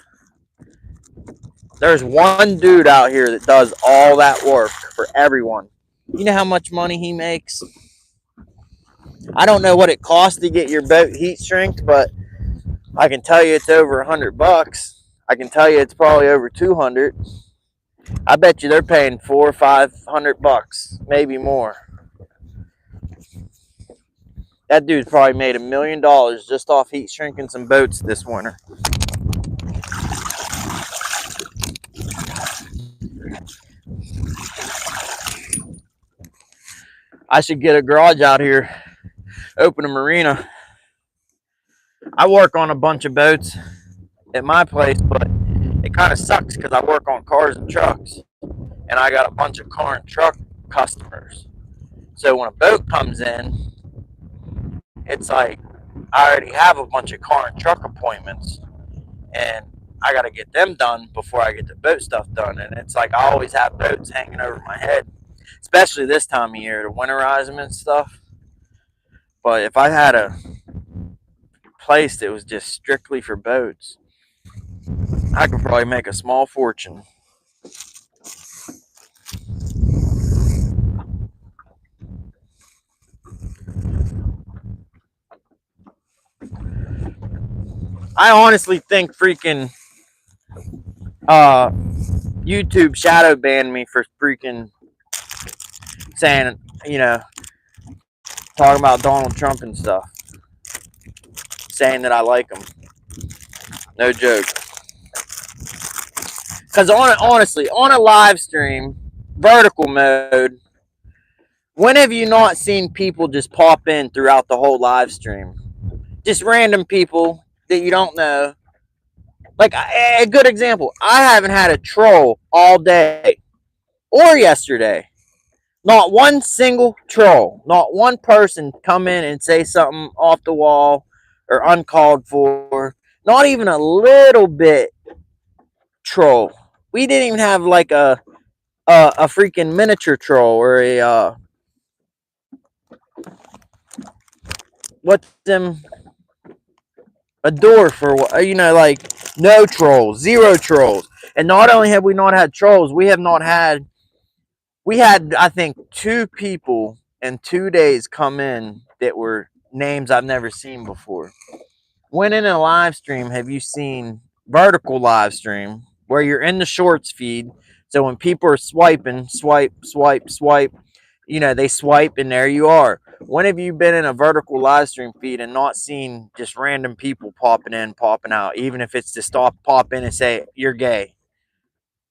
There's one dude out here that does all that work for everyone. You know how much money he makes? I don't know what it costs to get your boat heat shrinked, but I can tell you it's over $100. I can tell you it's probably over 200. I bet you they're paying $400 or $500, maybe more. That dude's probably made $1 million just off heat shrinking some boats this winter. I should get a garage out here, open a marina. I work on a bunch of boats at my place, but it kind of sucks because I work on cars and trucks, and I got a bunch of car and truck customers. So when a boat comes in, it's like I already have a bunch of car and truck appointments, and I got to get them done before I get the boat stuff done. And it's like I always have boats hanging over my head, especially this time of year to winterize them and stuff. But if I had a place that was just strictly for boats, I could probably make a small fortune. I honestly think freaking YouTube shadow banned me for freaking saying, talking about Donald Trump and stuff, saying that I like him. No joke. Because honestly, on a live stream, vertical mode, when have you not seen people just pop in throughout the whole live stream? Just random people that you don't know, Like a good example, I haven't had a troll all day or yesterday. Not one single troll, not one person come in and say something off the wall or uncalled for. Not even a little bit troll. We didn't even have like a freaking miniature troll or what's them a door for like no trolls, zero trolls. And not only have we not had trolls, we had I think two people in 2 days come in that were names I've never seen before. When in a live stream have you seen vertical live stream where you're in the shorts feed? So when people are swiping, swipe, swipe, swipe, they swipe and there you are. When have you been in a vertical live stream feed and not seen just random people popping in, popping out, even if it's to stop, pop in and say you're gay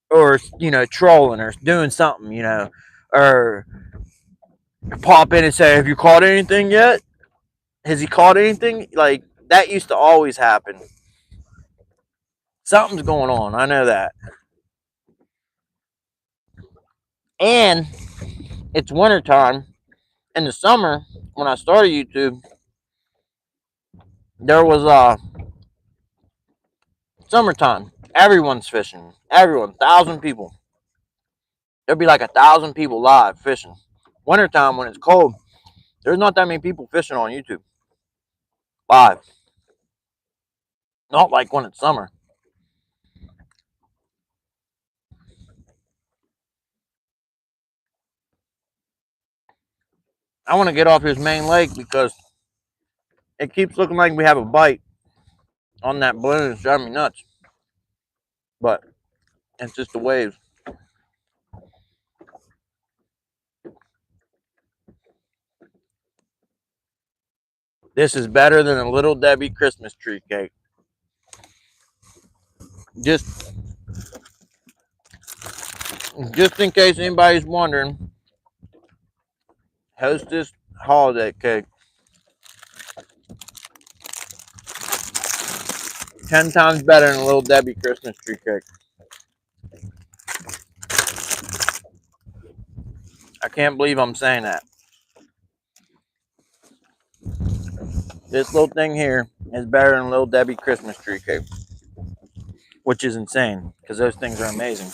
or, trolling or doing something, or pop in and say, have you caught anything yet? Has he caught anything? Like that used to always happen. Something's going on. I know that. And it's wintertime. In the summer, when I started YouTube, there was summertime. Everyone's fishing. Everyone, 1,000 people. There'd be like 1,000 people live fishing. Wintertime when it's cold, there's not that many people fishing on YouTube live. Not like when it's summer. I want to get off this main lake because it keeps looking like we have a bite on that balloon. It's driving me nuts. But it's just the waves. This is better than a Little Debbie Christmas tree cake. Just just in case anybody's wondering, Hostess holiday cake. 10 times better than a Little Debbie Christmas tree cake. I can't believe I'm saying that. This little thing here is better than a Little Debbie Christmas tree cake, which is insane because those things are amazing.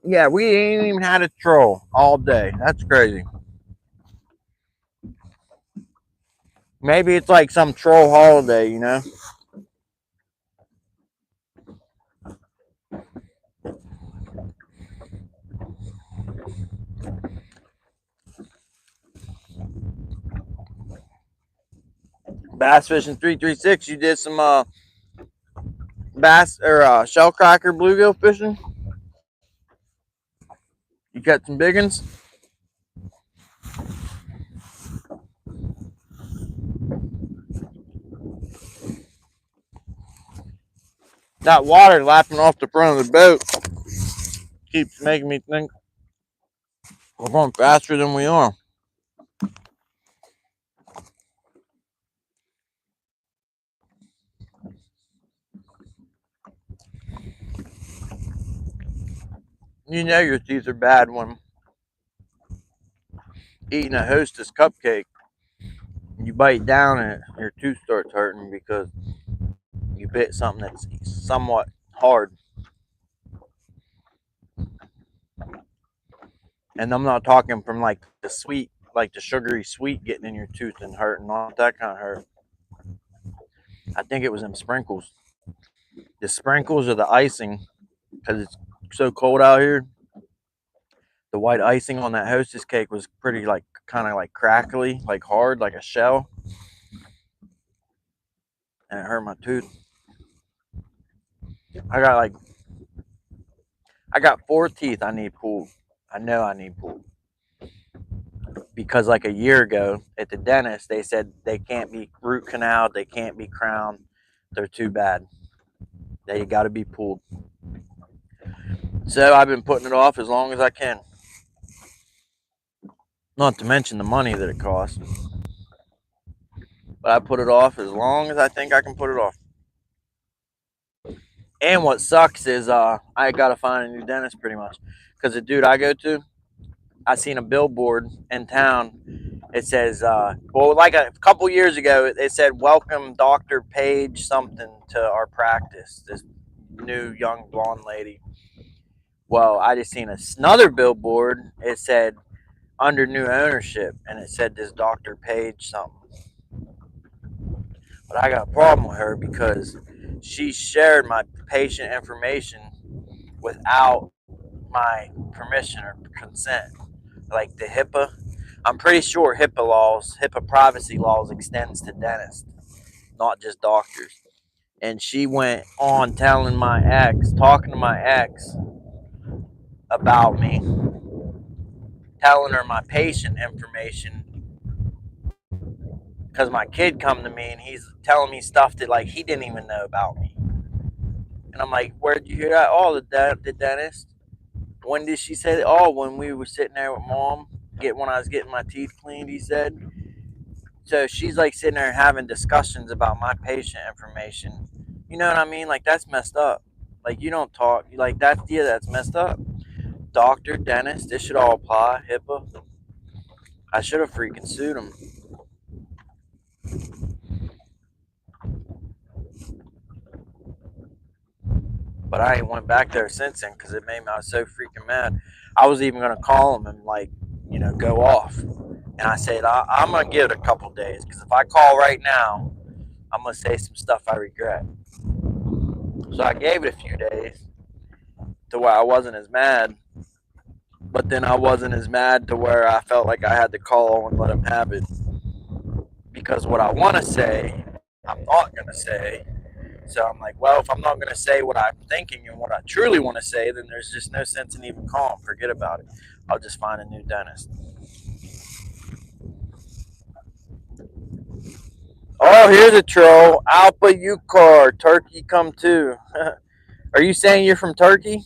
Yeah, we ain't even had a troll all day. That's crazy. Maybe it's like some troll holiday. Bass fishing 336. You did some bass or shell cracker bluegill fishing. You got some big ones. That water lapping off the front of the boat keeps making me think we're going faster than we are. You know your teeth are bad when eating a Hostess cupcake. You bite down and your tooth starts hurting because you bit something that's somewhat hard. And I'm not talking from like the sweet, like the sugary sweet getting in your tooth and hurting, not that kind of hurt. I think it was them sprinkles. The sprinkles or the icing, because it's so cold out here. The white icing on that Hostess cake was pretty like kind of like crackly, like hard, like a shell, and it hurt my tooth. I got like I got 4 teeth I need pulled. I know I need pulled. because like a year ago at the dentist, they said they can't be root canaled, they can't be crowned, they're too bad. They got to be pulled. So I've been putting it off as long as I can. Not to mention the money that it costs. But I put it off as long as I think I can put it off. And what sucks is I got to find a new dentist pretty much. Because the dude I go to, I seen a billboard in town. It says, well, like a couple years ago, it said, "Welcome Dr. Paige something to our practice." This new young blonde lady. Well, I just seen another billboard. It said, "Under new ownership," and it said this Dr. Paige something. But I got a problem with her because she shared my patient information without my permission or consent. Like the HIPAA, I'm pretty sure HIPAA privacy laws extends to dentists, not just doctors. And she went on talking to my ex about me, telling her my patient information because my kid come to me and he's telling me stuff that like he didn't even know about me. And I'm like, where'd you hear that? Oh, the dentist. When did she say that? Oh, when we were sitting there with mom, when I was getting my teeth cleaned, he said. So she's like sitting there having discussions about my patient information. You know what I mean? Like that's messed up. Like you don't talk like that. Yeah, that's messed up. Doctor, dentist, this should all apply. HIPAA. I should have freaking sued him. But I ain't went back there since then because it made me. I was so freaking mad. I was even gonna call him and like, go off. And I said I'm gonna give it a couple days because if I call right now, I'm gonna say some stuff I regret. So I gave it a few days to where I wasn't as mad. But then I wasn't as mad to where I felt like I had to call and let him have it. Because what I want to say, I'm not going to say. So I'm like, well, if I'm not going to say what I'm thinking and what I truly want to say, then there's just no sense in even calling. Forget about it. I'll just find a new dentist. Oh, here's a troll. Alpha Ucar. Turkey come too. Are you saying you're from Turkey?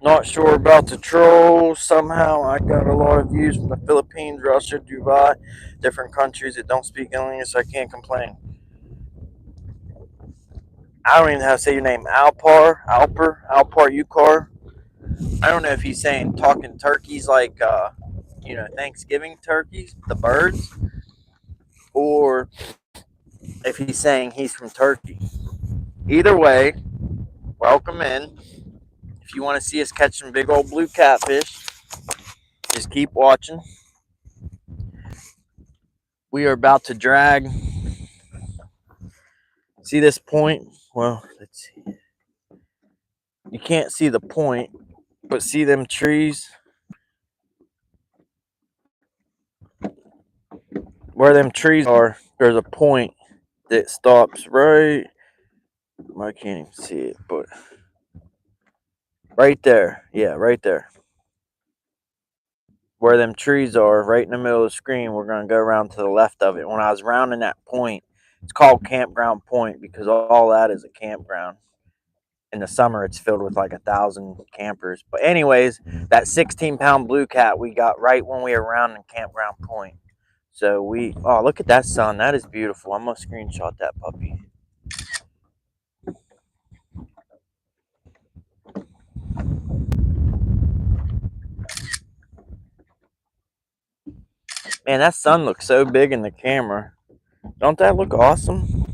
Not sure about the troll. Somehow I got a lot of views from the Philippines, Russia, Dubai, different countries that don't speak English, so I can't complain. I don't even know how to say your name. Alpar Ucar. I don't know if he's saying talking turkeys like, Thanksgiving turkeys, the birds, or if he's saying he's from Turkey. Either way, welcome in. If you want to see us catch some big old blue catfish, just keep watching. We are about to drag. See this point? Well, let's see. You can't see the point, but see them trees? Where them trees are, there's a point that stops right. I can't even see it, but right there. Yeah, right there. Where them trees are, right in the middle of the screen, we're going to go around to the left of it. When I was rounding that point, it's called Campground Point because all that is a campground. In the summer, it's filled with like 1,000 campers. But anyways, that 16-pound blue cat we got right when we were rounding Campground Point. So look at that sun. That is beautiful. I'm going to screenshot that puppy. Man, that sun looks so big in the camera. Don't that look awesome?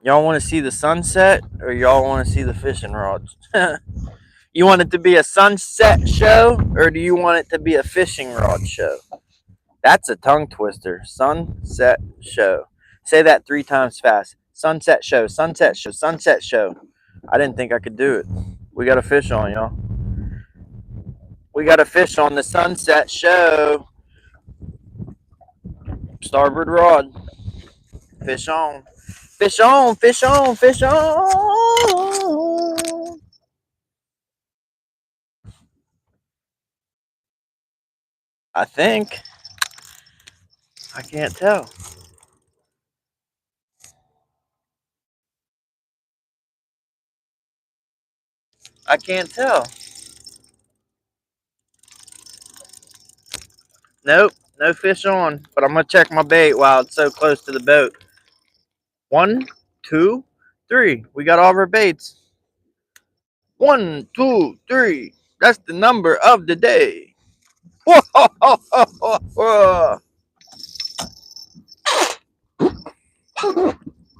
Y'all want to see the sunset or y'all want to see the fishing rods? You want it to be a sunset show or do you want it to be a fishing rod show? That's a tongue twister. Sunset show. Say that 3 times fast. Sunset show, sunset show, sunset show. I didn't think I could do it. We got a fish on, y'all. We got a fish on the sunset show. Starboard rod. Fish on. Fish on, fish on, fish on. I think. I can't tell. I can't tell. Nope, no fish on. But I'm gonna check my bait while it's so close to the boat. 1, 2, 3. We got all of our baits. 1, 2, 3. That's the number of the day. Whoa.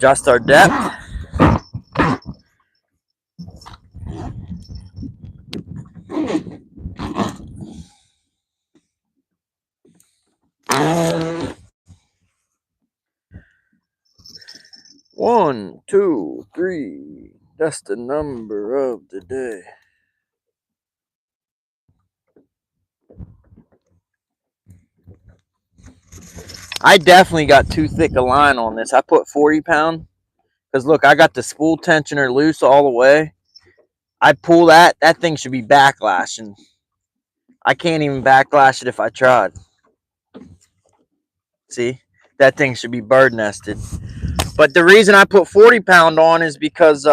Just our depth. One, two, three. That's the number of the day. I definitely got too thick a line on this. I put 40 pound because look, I got the spool tensioner loose all the way. I pull that thing should be backlashing. I can't even backlash it if I tried. See, that thing should be bird nested. But the reason I put 40 pound on is because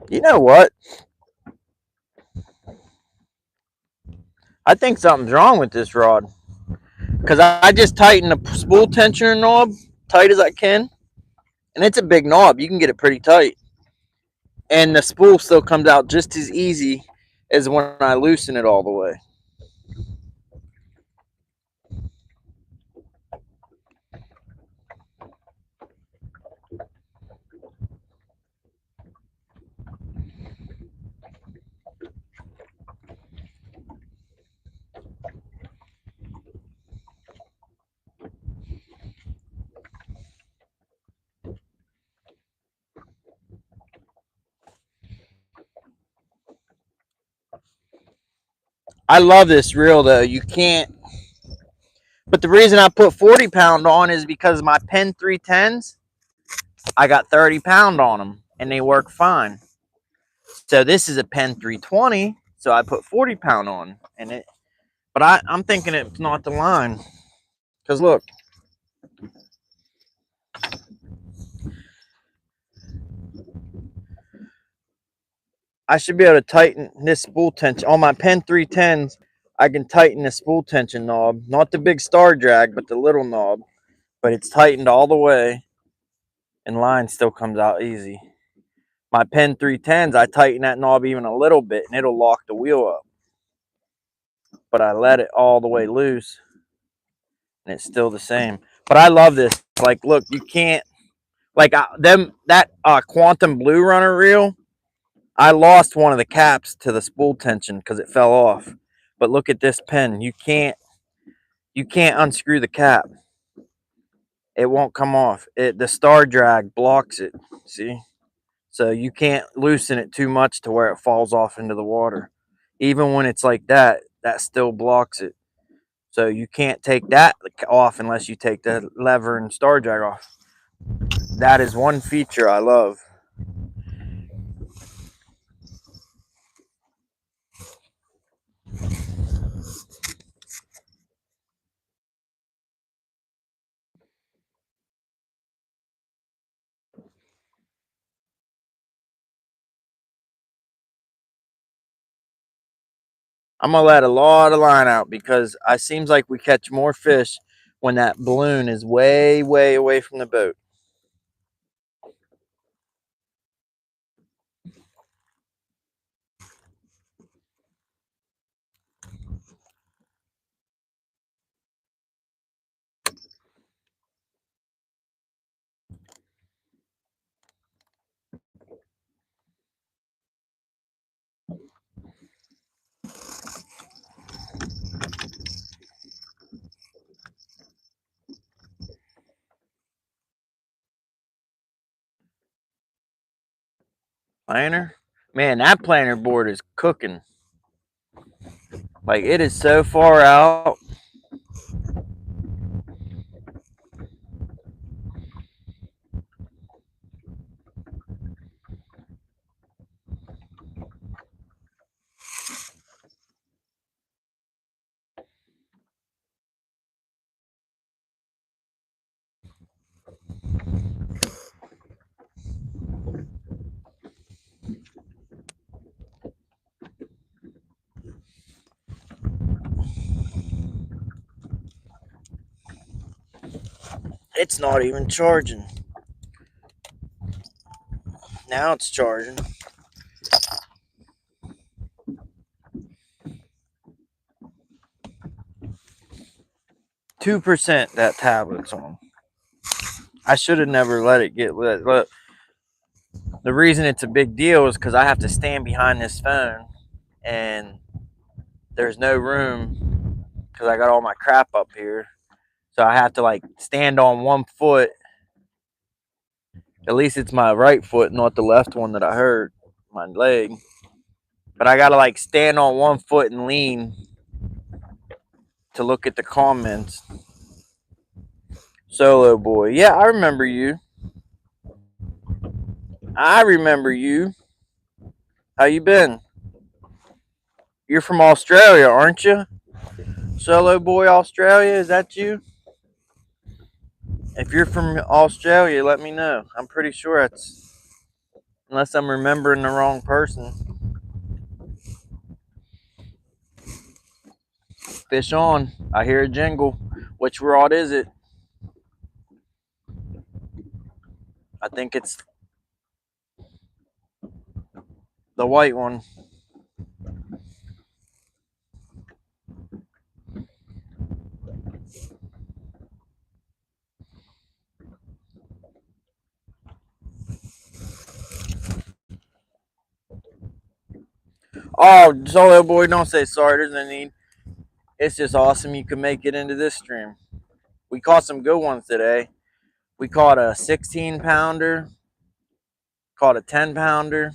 you know what? I think something's wrong with this rod. Because I just tighten the spool tensioner knob tight as I can. And it's a big knob. You can get it pretty tight. And the spool still comes out just as easy as when I loosen it all the way. I love this reel though. You can't. But the reason I put 40 pound on is because my Penn 310s, I got 30 pound on them and they work fine. So this is a Penn 320, so I put 40 pound on and it. But I'm thinking it's not the line because look, I should be able to tighten this spool tension on my Penn 310s. I can tighten the spool tension knob, not the big star drag, but the little knob. But it's tightened all the way, and line still comes out easy. My Penn 310s, I tighten that knob even a little bit, and it'll lock the wheel up. But I let it all the way loose, and it's still the same. But I love this. Like, look, you can't like that Quantum Blue Runner reel. I lost one of the caps to the spool tension because it fell off. But look at this pen. You can't unscrew the cap. It won't come off. The star drag blocks it. See? So you can't loosen it too much to where it falls off into the water. Even when it's like that, that still blocks it. So you can't take that off unless you take the lever and star drag off. That is one feature I love. I'm gonna let a lot of line out because it seems like we catch more fish when that balloon is way, way away from the boat. Planner? Man, that planner board is cooking. Like, it is so far out. It's not even charging. Now it's charging. 2% that tablet's on. I should have never let it get lit. Look, the reason it's a big deal is because I have to stand behind this phone and there's no room because I got all my crap up here. So I have to like stand on one foot. At least it's my right foot, not the left one that I hurt, my leg. But I gotta like stand on one foot and lean to look at the comments. Solo boy. Yeah, I remember you. I remember you. How you been? You're from Australia, aren't you? Solo boy Australia, is that you? If you're from Australia, let me know. I'm pretty sure it's, unless I'm remembering the wrong person. Fish on. I hear a jingle. Which rod is it? I think it's the white one. Oh, Solo boy, don't say sorry. There's no need. It's just awesome you can make it into this stream. We caught some good ones today. We caught a 16 pounder, caught a 10 pounder.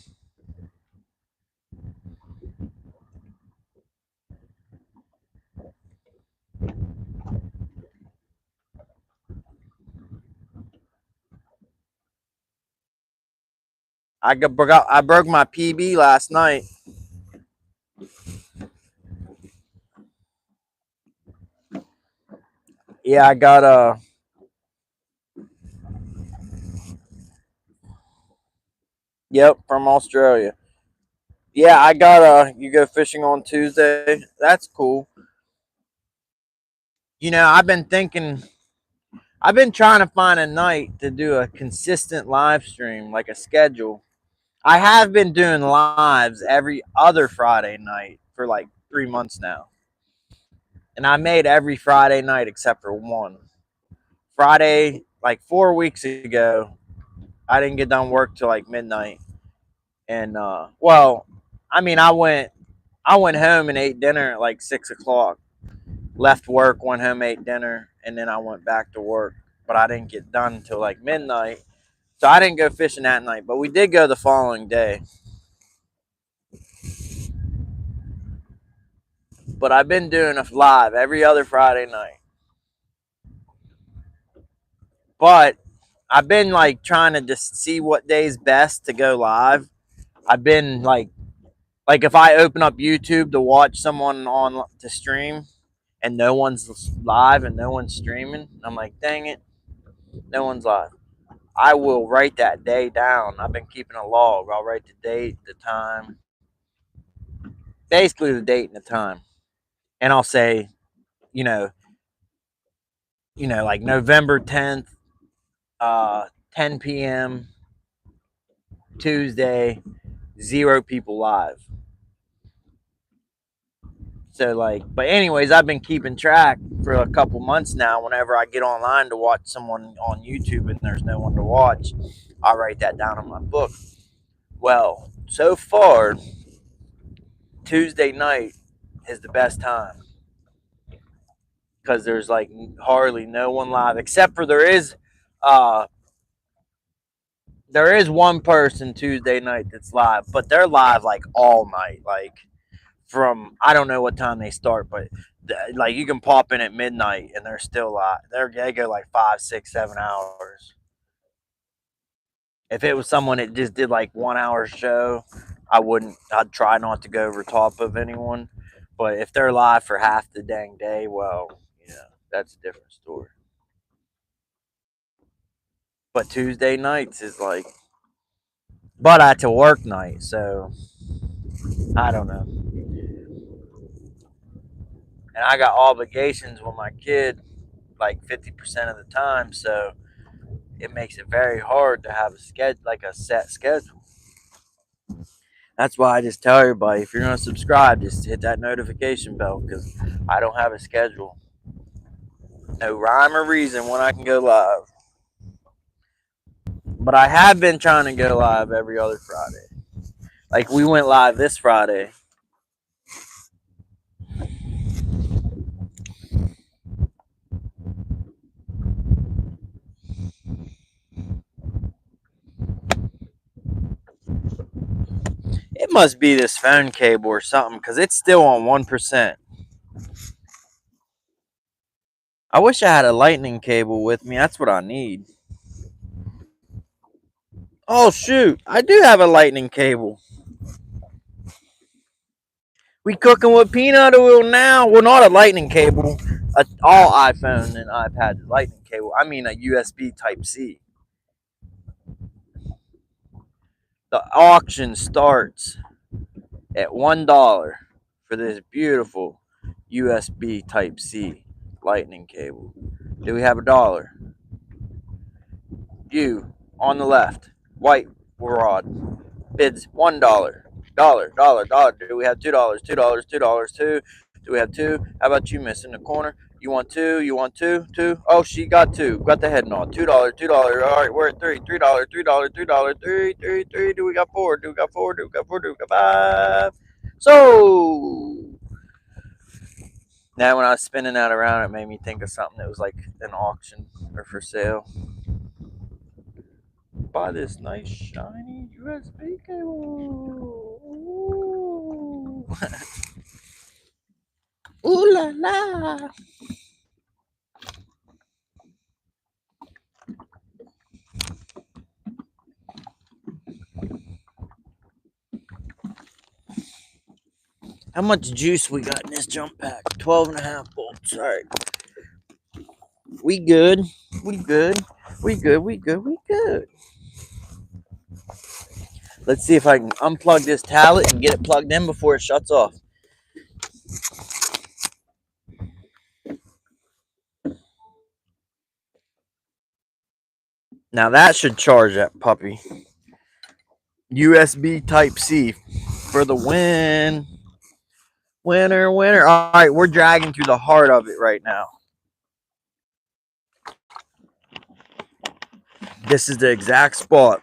I broke my PB last night. Yeah, I got yep, from Australia. Yeah, I got you go fishing on Tuesday. That's cool. You know, I've been trying to find a night to do a consistent live stream, like a schedule. I have been doing lives every other Friday night for like 3 months now. And I made every Friday night except for one. Friday, like 4 weeks ago, I didn't get done work till like midnight. And well, I mean I went home and ate dinner at like 6 o'clock. Left work, went home, ate dinner, and then I went back to work. But I didn't get done until like midnight. So I didn't go fishing that night, but we did go the following day. But I've been doing a live every other Friday night. But I've been like trying to just see what day's best to go live. I've been like if I open up YouTube to watch someone on to stream and no one's live and no one's streaming, I'm like, dang it, no one's live. I will write that day down. I've been keeping a log. I'll write the date, the time, basically the date and the time, and I'll say, you know, like November 10th, 10 p.m. Tuesday, 0 people live. So like, but anyways, I've been keeping track for a couple months now. Whenever I get online to watch someone on YouTube and there's no one to watch, I write that down in my book. Well, so far, Tuesday night is the best time because there's like hardly no one live except for There is one person Tuesday night that's live, but they're live like all night. Like from I don't know what time they start, but like you can pop in at midnight and they're still live. They go like 5, 6, 7 hours. If it was someone that just did like 1 hour show, I wouldn't. I'd try not to go over top of anyone. But if they're live for half the dang day, well, that's a different story. But Tuesday nights is like, but I had to work night, so I don't know. And I got obligations with my kid like 50% of the time, so it makes it very hard to have a set schedule. That's why I just tell everybody, if you're gonna subscribe, just hit that notification bell because I don't have a schedule. No rhyme or reason when I can go live. But I have been trying to go live every other Friday. Like we went live this Friday. It must be this phone cable or something because it's still on 1%. I wish I had a lightning cable with me. That's what I need. Oh, shoot. I do have a lightning cable. We cooking with peanut oil now. Well, not a lightning cable. All iPhone and iPad lightning cable. I mean a USB Type C. The auction starts at $1 for this beautiful USB Type C lightning cable. Do we have $1? You on the left, white rod, bids $1. Dollar. Do we have $2? $2. Two. Do we have two? How about you, miss in the corner? You want two? You want two? Two? Oh, she got two. Got the head nod. $2. $2. All right, we're at three. $3. $3. Three. Do we got four? Do we got four? Do we got four? Do we got five? So now when I was spinning that around, it made me think of something that was like an auction or for sale. Buy this nice shiny USB cable. Ooh, ooh la la. How much juice we got in this jump pack? 12.5 bolts. All right. We good. We good. We good. We good. We good. Let's see if I can unplug this tablet and get it plugged in before it shuts off. Now that should charge that puppy. USB Type C for the win. Winner. All right, we're dragging through the heart of it right now. This is the exact spot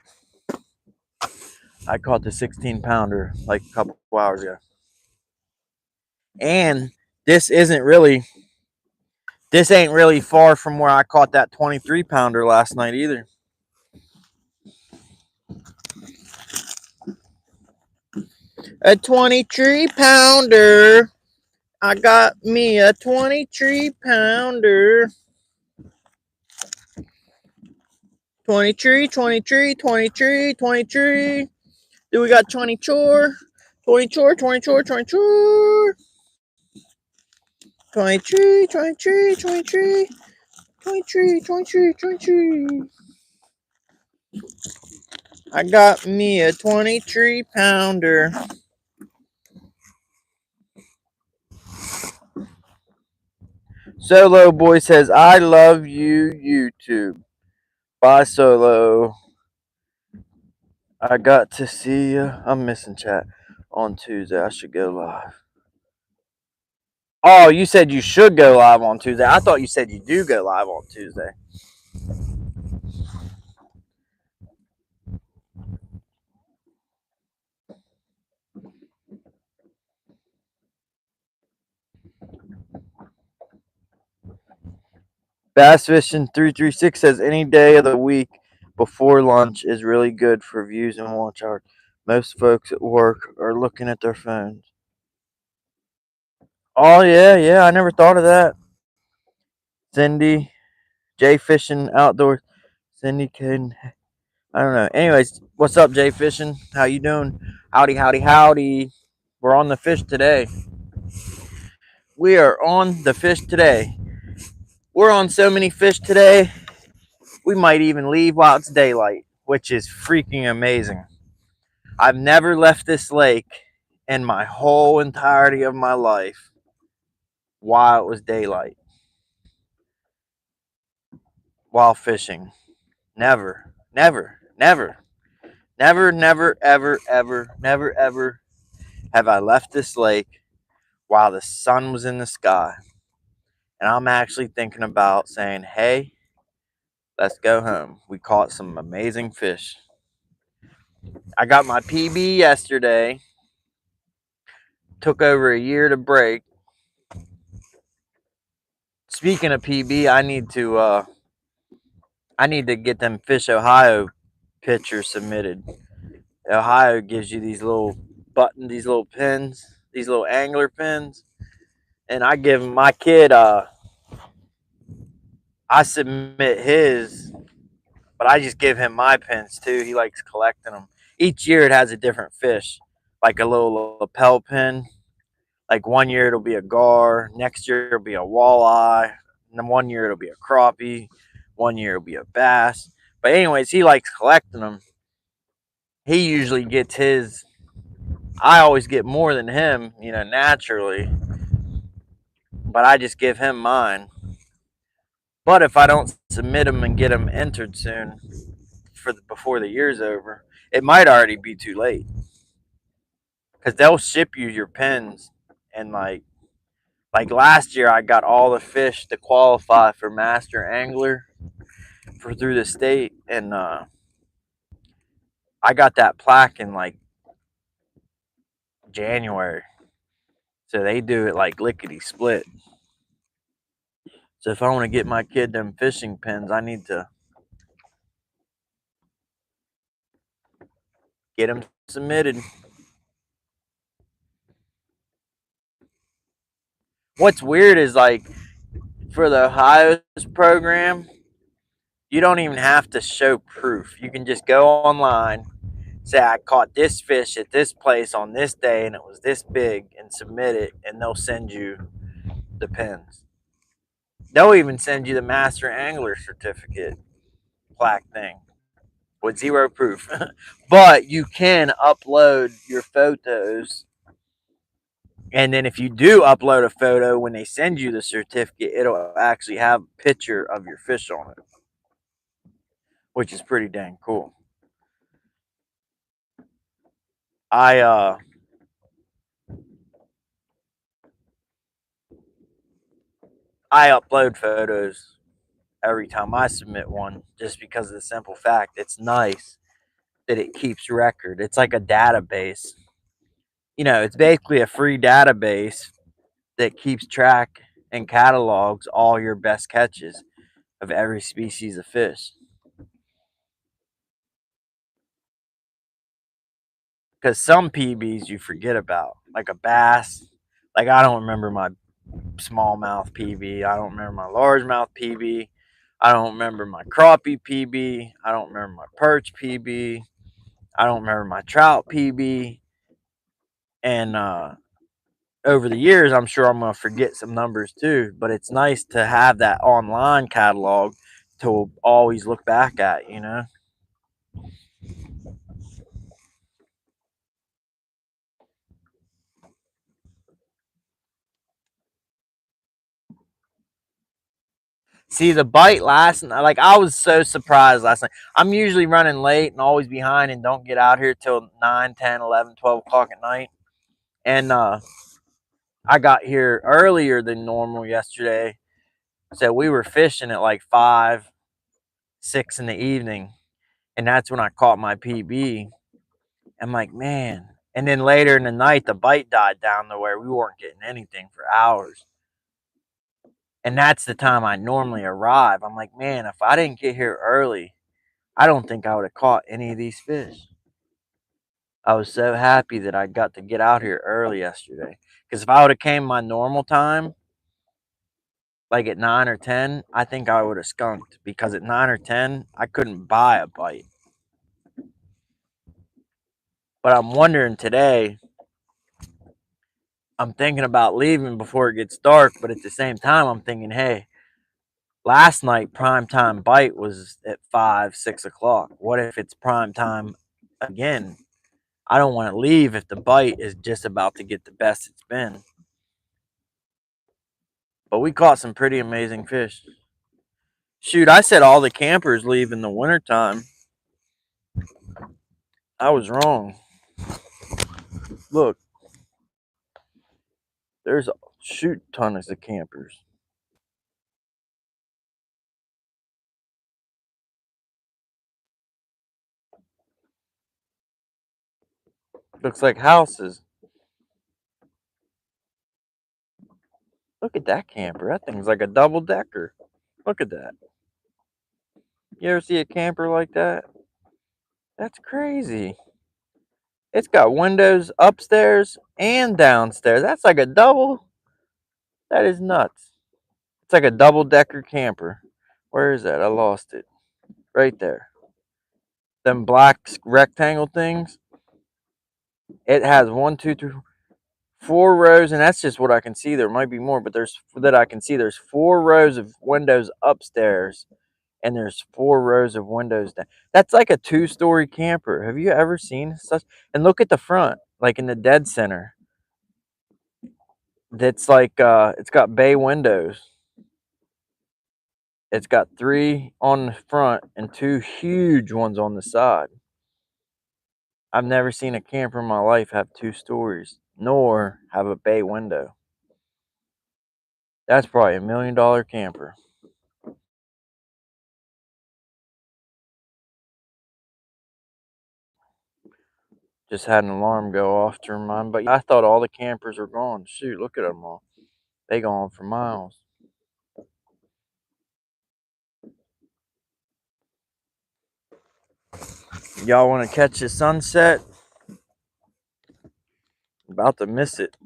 I caught the 16-pounder like a couple hours ago. And this ain't really far from where I caught that 23-pounder last night either. A 23-pounder. I got me a 23-pounder. 23. Do we got 24? 24. 23. I got me a 23-pounder. Solo Boy says, I love you, YouTube. Bye, Solo. I got to see you. I'm missing chat on Tuesday. I should go live. Oh, you said you should go live on Tuesday. I thought you said you do go live on Tuesday. Bass Fishing 336 says any day of the week, before lunch is really good for views and watch hours. Most folks at work are looking at their phones. Oh yeah, yeah, I never thought of that. Cindy, Jay Fishing Outdoors, Cindy Caden. I don't know. Anyways, what's up, Jay Fishing? How you doing? Howdy, howdy, howdy. We're on the fish today. We are on the fish today. We're on so many fish today, we might even leave while it's daylight, which is freaking amazing. I've never left this lake in my whole entirety of my life while it was daylight, while fishing. Never, never, never, never, never, ever, ever, never, ever have I left this lake while the sun was in the sky. And I'm actually thinking about saying, hey, let's go home. We caught some amazing fish. I got my PB yesterday. Took over a year to break. Speaking of PB, I need to get them Fish Ohio pictures submitted. Ohio gives you these little these little pins, these little angler pins, and I give my kid I submit his, but I just give him my pins too. He likes collecting them. Each year it has a different fish, like a little lapel pin. Like one year it'll be a gar, next year it'll be a walleye, and then one year it'll be a crappie, one year it'll be a bass. But anyways, he likes collecting them. He usually gets his. I always get more than him, naturally. But I just give him mine. But if I don't submit them and get them entered soon, before the year's over, it might already be too late. Because they'll ship you your pins, and like last year, I got all the fish to qualify for Master Angler for through the state, and I got that plaque in like January. So they do it like lickety split. So if I want to get my kid them fishing pins, I need to get them submitted. What's weird is like for the Ohio's program, you don't even have to show proof. You can just go online, say I caught this fish at this place on this day and it was this big, and submit it, and they'll send you the pins. They'll even send you the Master Angler certificate plaque thing with zero proof. But you can upload your photos, and then if you do upload a photo when they send you the certificate, it'll actually have a picture of your fish on it, which is pretty dang cool. I upload photos every time I submit one, just because of the simple fact it's nice that it keeps record. It's like a database. It's basically a free database that keeps track and catalogs all your best catches of every species of fish. Because some PBs you forget about, like a bass. Like I don't remember my smallmouth PB. I don't remember my largemouth PB. I don't remember my crappie PB. I don't remember my perch PB. I don't remember my trout PB. And over the years, I'm sure I'm going to forget some numbers too. But it's nice to have that online catalog to always look back at. See, the bite last night, like I was so surprised last night. I'm usually running late and always behind and don't get out here till 9, 10, 11, 12 o'clock at night. And I got here earlier than normal yesterday. So we were fishing at like 5, 6 in the evening. And that's when I caught my PB. I'm like, man. And then later in the night, the bite died down to where we weren't getting anything for hours. And that's the time I normally arrive. I'm like, man, if I didn't get here early, I don't think I would have caught any of these fish. I was so happy that I got to get out here early yesterday. Because if I would have came my normal time, like at 9 or 10, I think I would have skunked. Because at 9 or 10, I couldn't buy a bite. But I'm wondering today, I'm thinking about leaving before it gets dark. But at the same time, I'm thinking, hey, last night prime time bite was at 5, 6 o'clock. What if it's prime time again? I don't want to leave if the bite is just about to get the best it's been. But we caught some pretty amazing fish. Shoot, I said all the campers leave in the wintertime. I was wrong. Look, there's a shoot tons of campers. Looks like houses. Look at that camper. That thing's like a double decker. Look at that. You ever see a camper like that? That's crazy. It's got windows upstairs and downstairs. That's like a double. That is nuts. It's like a double decker camper. Where is that? I lost it. Right there. Them black rectangle things. It has 1, 2, 3, 4 rows, and that's just what I can see. There might be more, but there's that I can see. There's 4 rows of windows upstairs, and there's 4 rows of windows down. That's like a 2-story camper. Have you ever seen such? And look at the front, like in the dead center. That's like it's got bay windows. It's got 3 on the front and 2 huge ones on the side. I've never seen a camper in my life have 2 stories, nor have a bay window. That's probably $1 million camper. Just had an alarm go off to remind, but I thought all the campers were gone. Shoot, look at them all. They gone for miles. Y'all want to catch the sunset? About to miss it.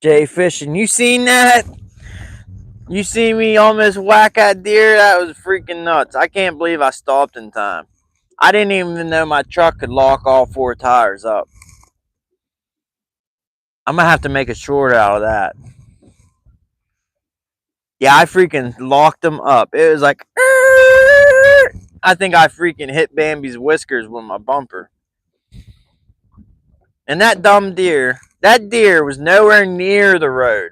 Jay fishing. You seen that? You see me almost whack that deer? That was freaking nuts. I can't believe I stopped in time. I didn't even know my truck could lock all 4 tires up. I'm gonna have to make a short out of that. Yeah, I freaking locked them up. It was like, I think I freaking hit Bambi's whiskers with my bumper. And that dumb deer, that deer was nowhere near the road.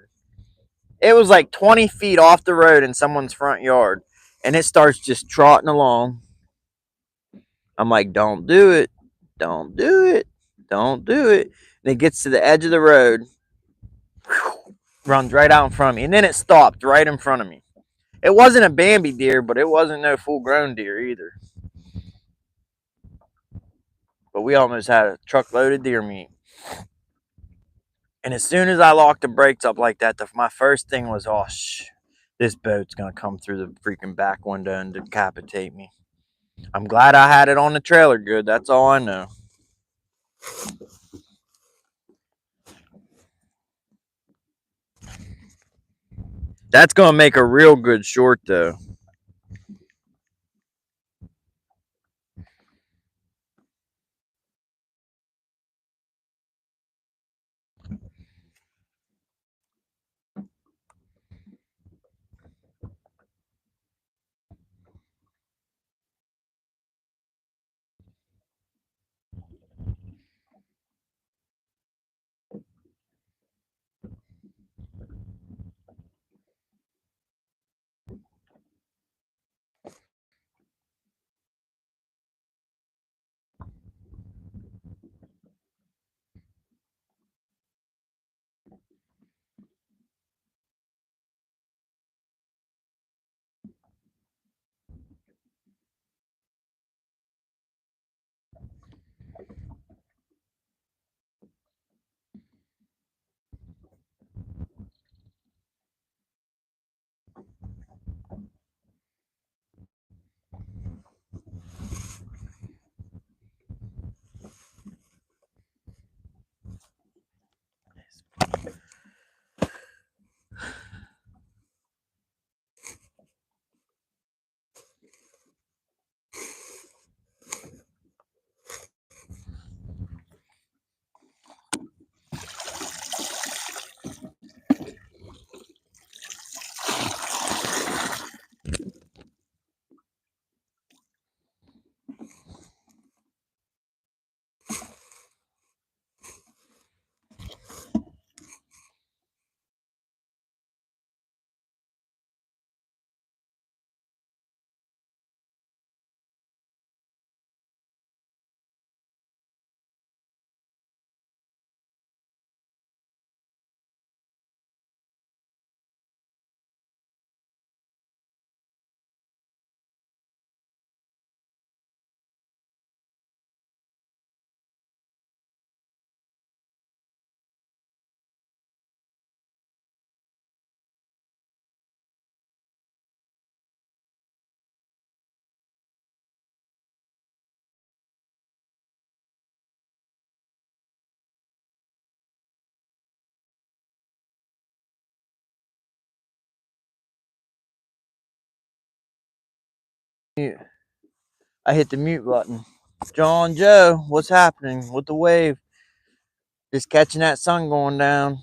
It was like 20 feet off the road in someone's front yard. And it starts just trotting along. I'm like, don't do it. Don't do it. Don't do it. And it gets to the edge of the road, runs right out in front of me. And then it stopped right in front of me. It wasn't a Bambi deer, but it wasn't no full grown deer either. But we almost had a truckload of deer meat. And as soon as I locked the brakes up like that, my first thing was, oh, this boat's going to come through the freaking back window and decapitate me. I'm glad I had it on the trailer good. That's all I know. That's going to make a real good short, though. Mute. I hit the mute button. John Joe, what's happening with the wave? Just catching that sun going down.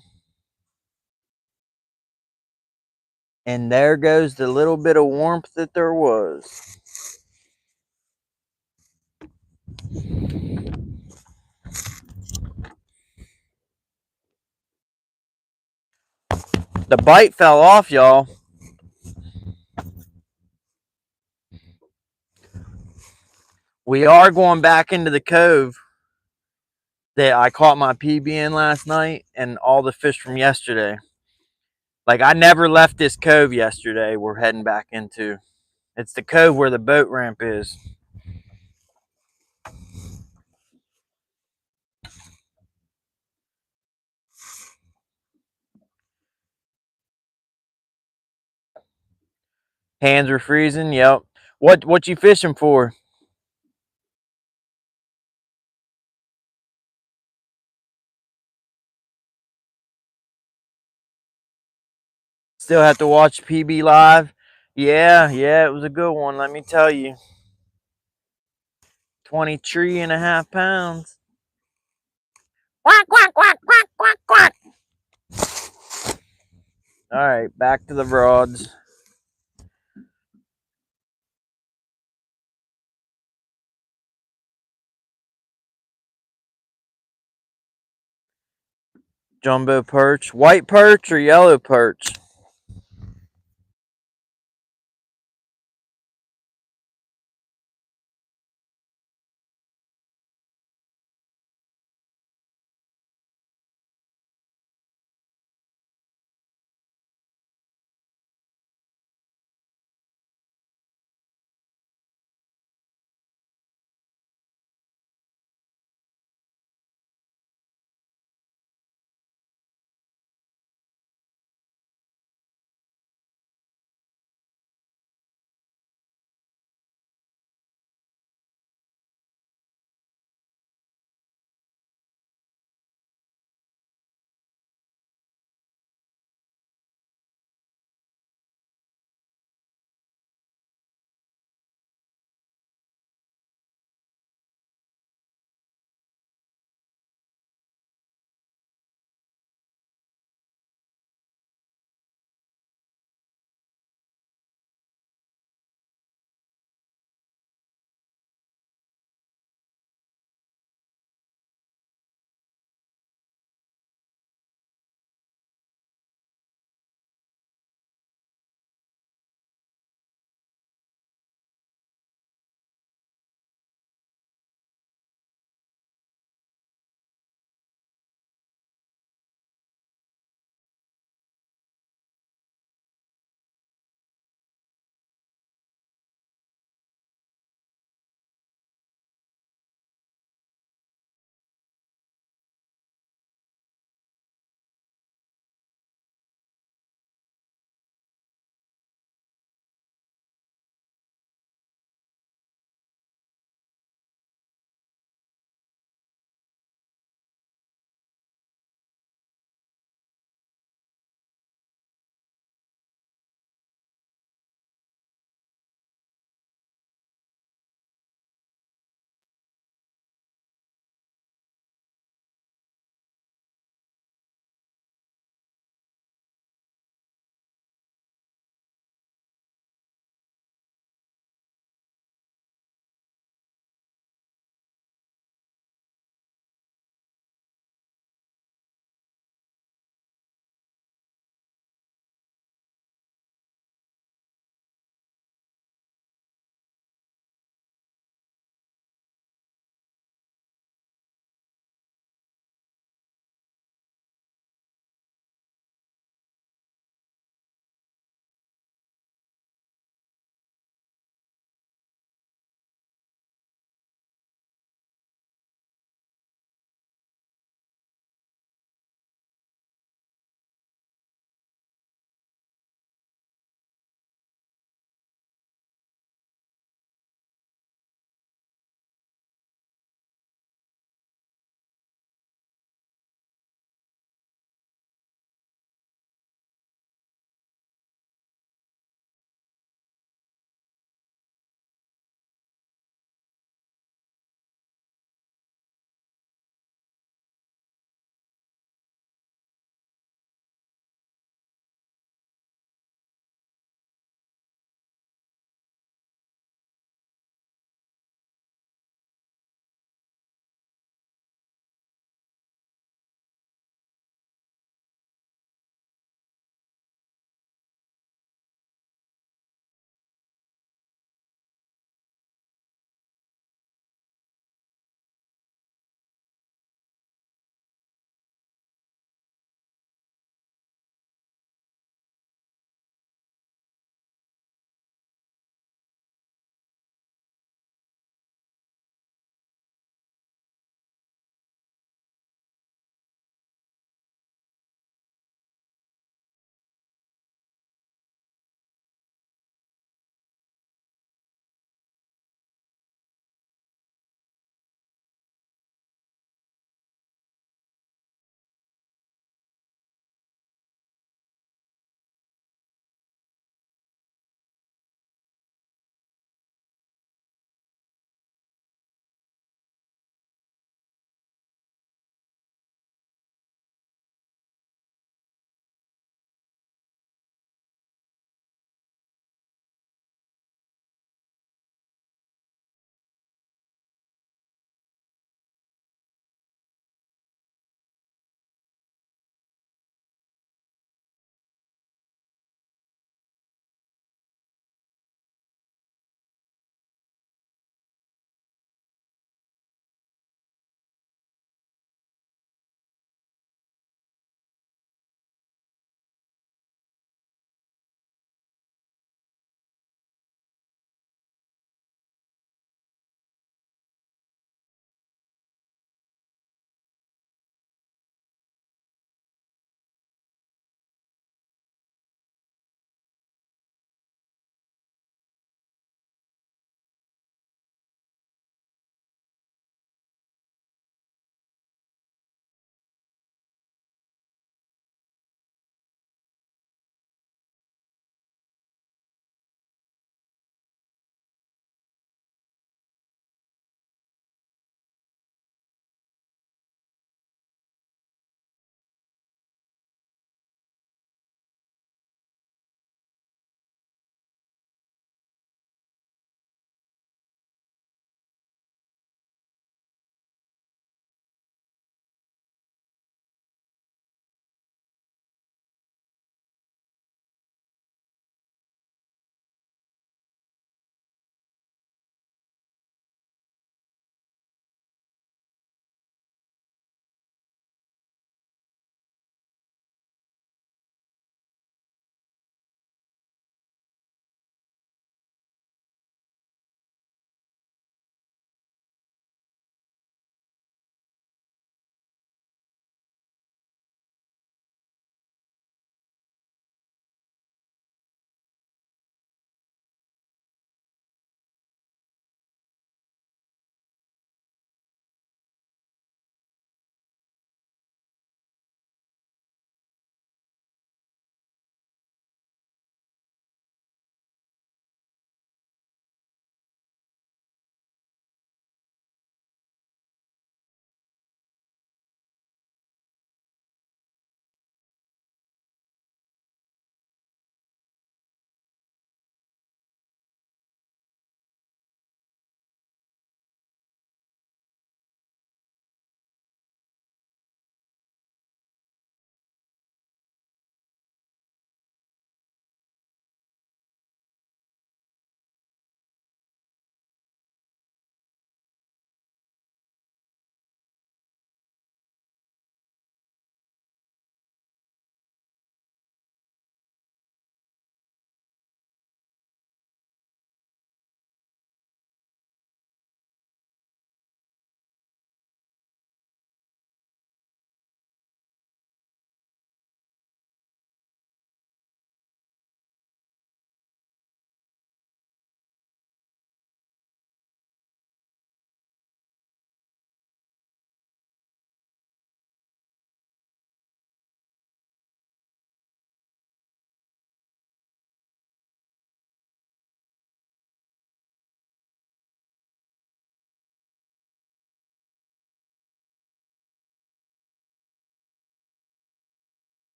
And there goes the little bit of warmth that there was. The bite fell off, y'all. We are going back into the cove that I caught my PB in last night and all the fish from yesterday. Like, I never left this cove yesterday. We're heading back into. It's the cove where the boat ramp is. Hands are freezing. Yep. What you fishing for? Still have to watch PB live. Yeah, it was a good one. Let me tell you. 23.5 pounds. Quack, quack, quack, quack, quack, quack. All right, back to the rods. Jumbo perch. White perch or yellow perch?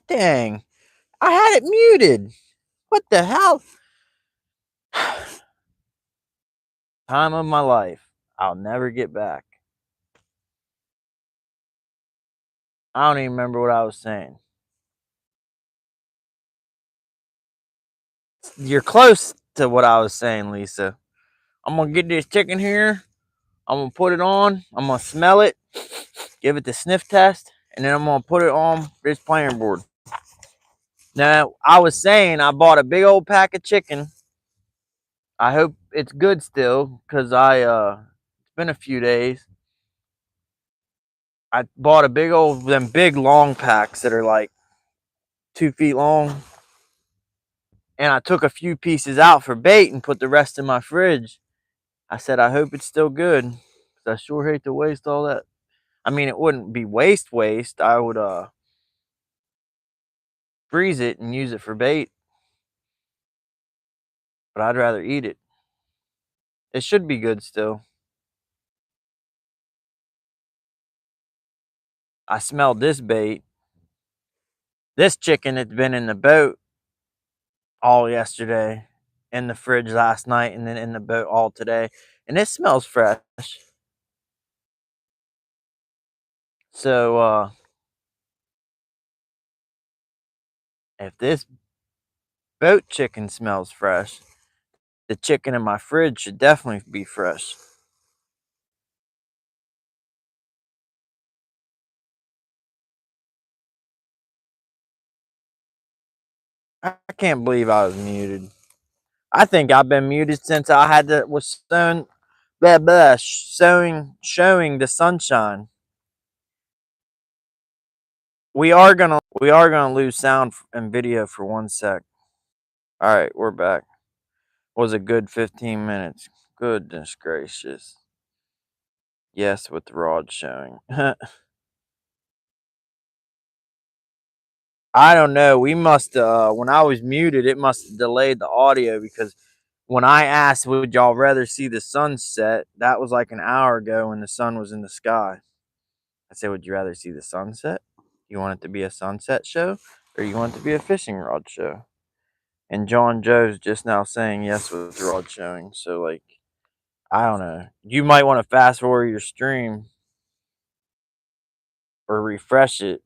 Dang. I had it muted. What the hell? Time of my life. I'll never get back. I don't even remember what I was saying. You're close to what I was saying, Lisa. I'm gonna get this chicken here. I'm gonna put it on. I'm gonna smell it, give it the sniff test, and then I'm gonna put it on this planer board. Now, I was saying I bought a big old pack of chicken. I hope it's good still, cause it's been a few days. I bought a big old them big long packs that are like 2 feet long, and I took a few pieces out for bait and put the rest in my fridge. I said I hope it's still good, cause I sure hate to waste all that. I mean, it wouldn't be waste. I would freeze it and use it for bait, but I'd rather eat it. It should be good still. I smelled this bait. This chicken that's been in the boat all yesterday, in the fridge last night, and then in the boat all today. And it smells fresh. So if this boat chicken smells fresh, the chicken in my fridge should definitely be fresh. I can't believe I was muted. I think I've been muted since I had to was showing showing the sunshine. We are gonna lose sound and video for 1 sec. All right, we're back. Was a good 15 minutes. Goodness gracious. Yes, with the rod showing. I don't know. We must when I was muted, it must have delayed the audio, because when I asked would y'all rather see the sunset, that was like an hour ago when the sun was in the sky. I said, would you rather see the sunset? You want it to be a sunset show, or you want it to be a fishing rod show? And John Joe's just now saying yes with rod showing. So like, I don't know. You might want to fast forward your stream or refresh it.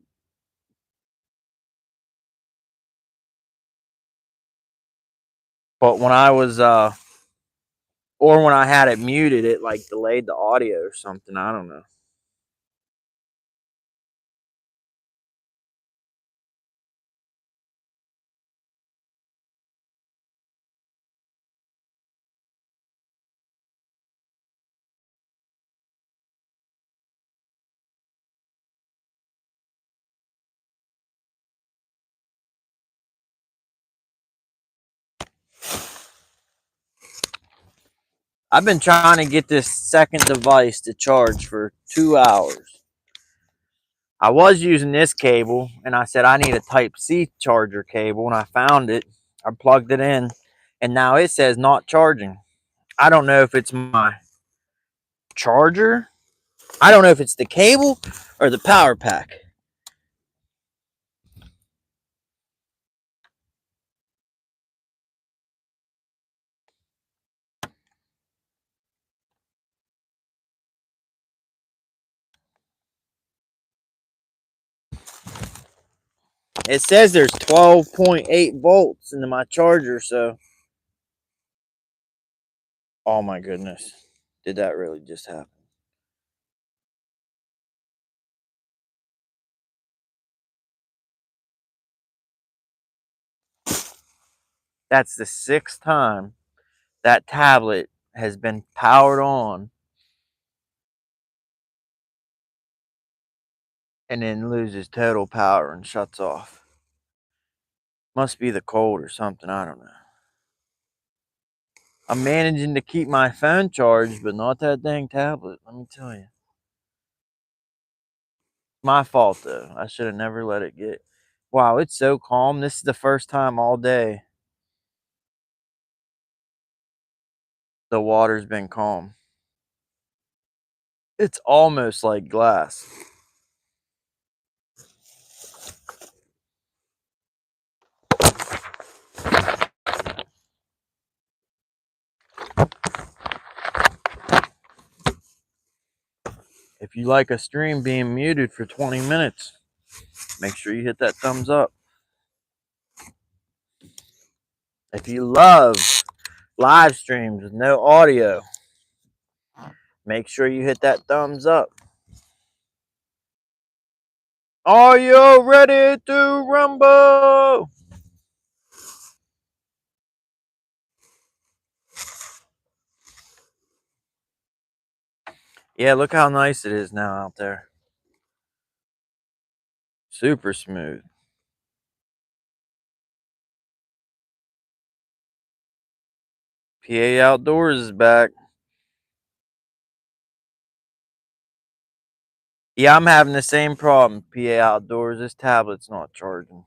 But when I was or when I had it muted, it like delayed the audio or something. I don't know. I've been trying to get this second device to charge for 2 hours. I was using this cable, and I said I need a Type C charger cable, and I found it. I plugged it in, and now it says not charging. I don't know if it's my charger. I don't know if it's the cable or the power pack. It says there's 12.8 volts into my charger, so. Oh my goodness. Did that really just happen? That's the 6th time that tablet has been powered on and then loses total power and shuts off. Must be the cold or something, I don't know. I'm managing to keep my phone charged, but not that dang tablet, let me tell you. My fault though. I should have never let it get. Wow, it's so calm. This is the first time all day the water's been calm. It's almost like glass. If you like a stream being muted for 20 minutes, make sure you hit that thumbs up. If you love live streams with no audio, make sure you hit that thumbs up. Are you ready to rumble? Yeah, look how nice it is now out there. Super smooth. PA Outdoors is back. Yeah, I'm having the same problem. PA Outdoors, this tablet's not charging.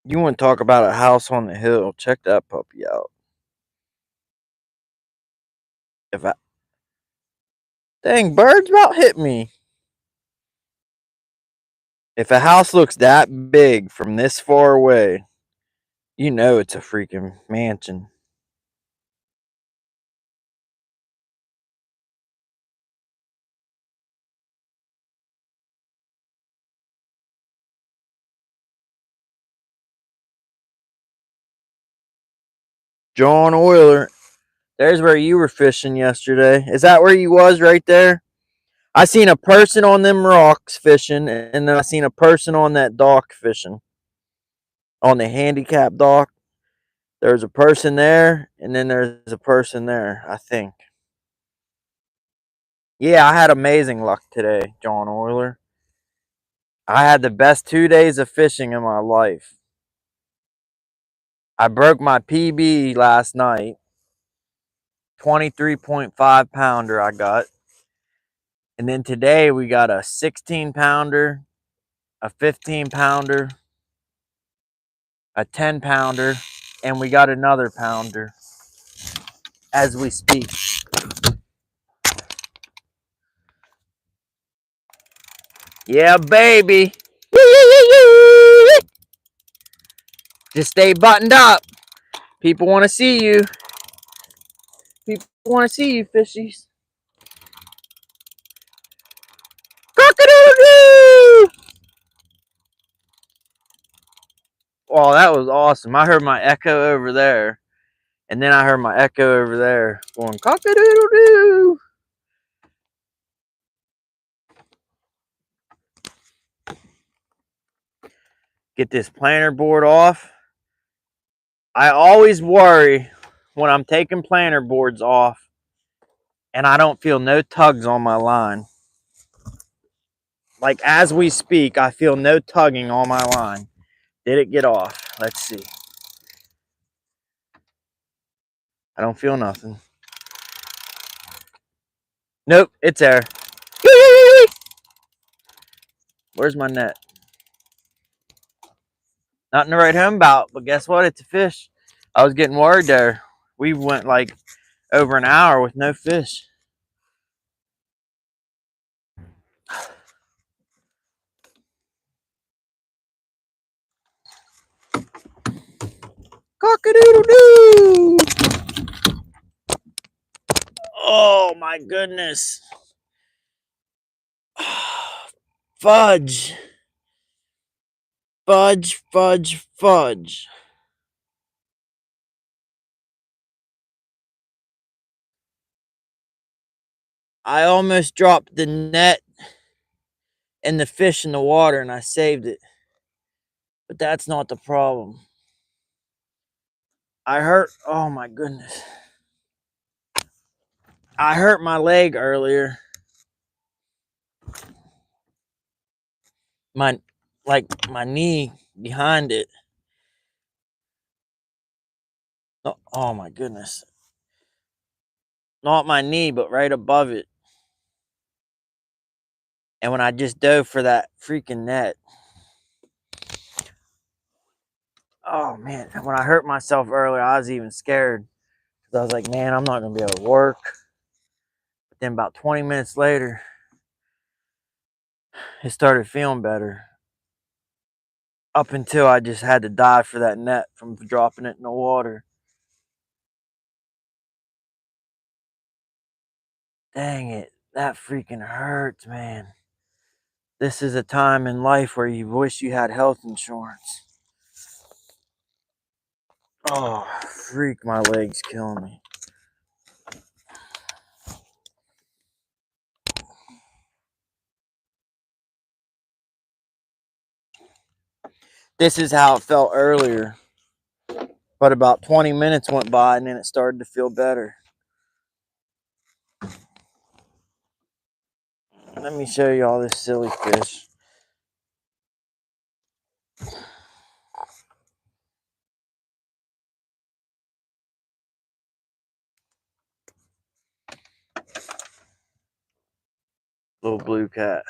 You want to talk about a house on the hill? Check that puppy out. Dang, birds about hit me. If a house looks that big from this far away, you know it's a freaking mansion. John Oyler, there's where you were fishing yesterday. Is that where you was right there? I seen a person on them rocks fishing, and then I seen a person on that dock fishing. On the handicap dock. There's a person there, and then there's a person there, I think. Yeah, I had amazing luck today, John Oyler. I had the best 2 days of fishing in my life. I broke my PB last night. 23.5 pounder I got. And then today we got a 16 pounder, a 15 pounder, a 10 pounder, and we got another pounder as we speak. Yeah, baby. Just stay buttoned up. People want to see you. People want to see you, fishies. Cock-a-doodle-doo! Oh, that was awesome. I heard my echo over there. And then I heard my echo over there going cock-a-doodle-doo. Get this planter board off. I always worry when I'm taking planter boards off and I don't feel no tugs on my line. Like as we speak, I feel no tugging on my line. Did it get off? Let's see. I don't feel nothing. Nope, it's there. Where's my net? Nothing to write home about, but guess what? It's a fish. I was getting worried there. We went like over an hour with no fish. Cock-a-doodle-doo! Oh my goodness. Fudge. Fudge, fudge, fudge. I almost dropped the net and the fish in the water and I saved it. But that's not the problem. Oh my goodness. I hurt my leg earlier. My knee behind it. Oh my goodness. Not my knee, but right above it. And when I just dove for that freaking net. Oh man, when I hurt myself earlier, I was even scared. Because I was like, man, I'm not going to be able to work. But then about 20 minutes later, it started feeling better. Up until I just had to dive for that net from dropping it in the water. Dang it. That freaking hurts, man. This is a time in life where you wish you had health insurance. Oh, freak, my leg's killing me. This is how it felt earlier. But about 20 minutes went by and then it started to feel better. Let me show you all this silly fish. Little blue cat.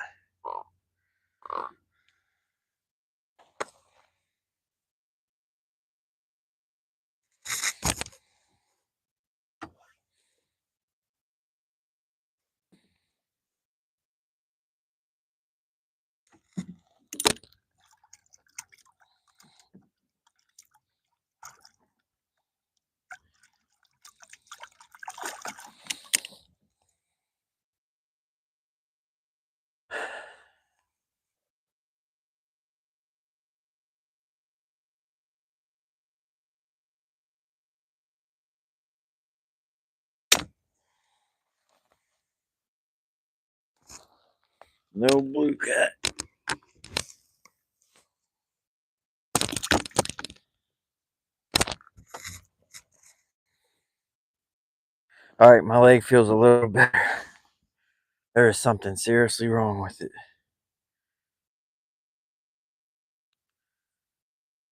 Little blue cat. All right, my leg feels a little better. There is something seriously wrong with it.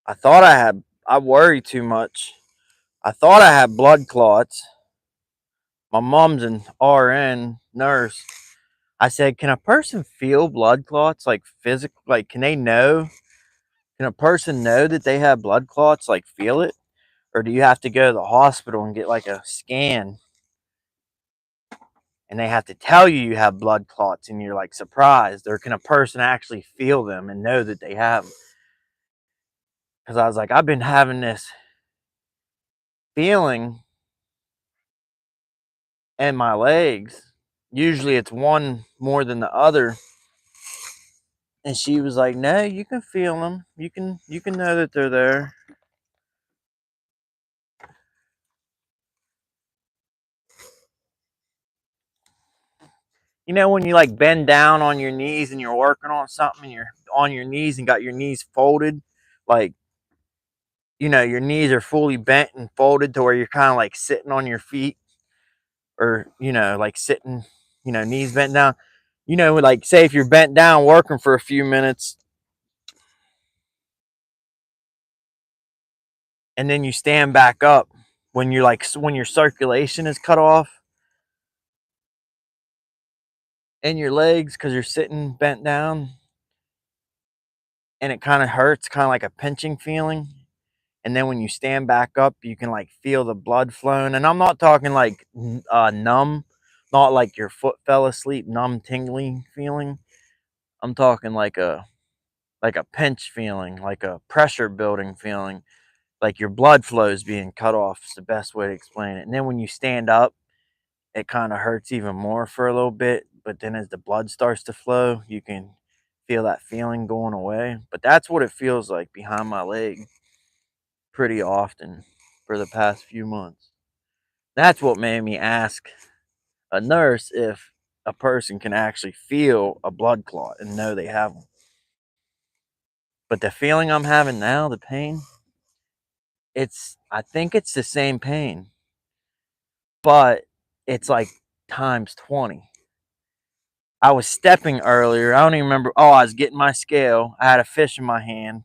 I worry too much. I thought I had blood clots. My mom's an RN nurse. I said, can a person feel blood clots? Like physical, like can they know? Can a person know that they have blood clots, like feel it? Or do you have to go to the hospital and get like a scan and they have to tell you you have blood clots and you're like surprised? Or can a person actually feel them and know that they have them? Because I was like, I've been having this feeling in my legs. Usually it's one more than the other. And she was like, no, you can feel them. You can know that they're there. You know when you like bend down on your knees and you're working on something and you're on your knees and got your knees folded, like your knees are fully bent and folded to where you're kind of like sitting on your feet, or like sitting, knees bent down. Like say if you're bent down working for a few minutes and then you stand back up when you're like when your circulation is cut off in your legs because you're sitting bent down and it kind of hurts, kind of like a pinching feeling. And then when you stand back up, you can like feel the blood flowing. And I'm not talking like numb, not like your foot fell asleep, numb, tingling feeling. I'm talking like a pinch feeling, like a pressure building feeling, like your blood flow is being cut off. Is the best way to explain it. And then when you stand up, it kind of hurts even more for a little bit. But then as the blood starts to flow, you can feel that feeling going away. But that's what it feels like behind my leg pretty often for the past few months. That's what made me ask a nurse if a person can actually feel a blood clot and know they have one. But the feeling I'm having now, the pain, I think it's the same pain, but it's like times 20. I was stepping earlier. I don't even remember. Oh, I was getting my scale. I had a fish in my hand.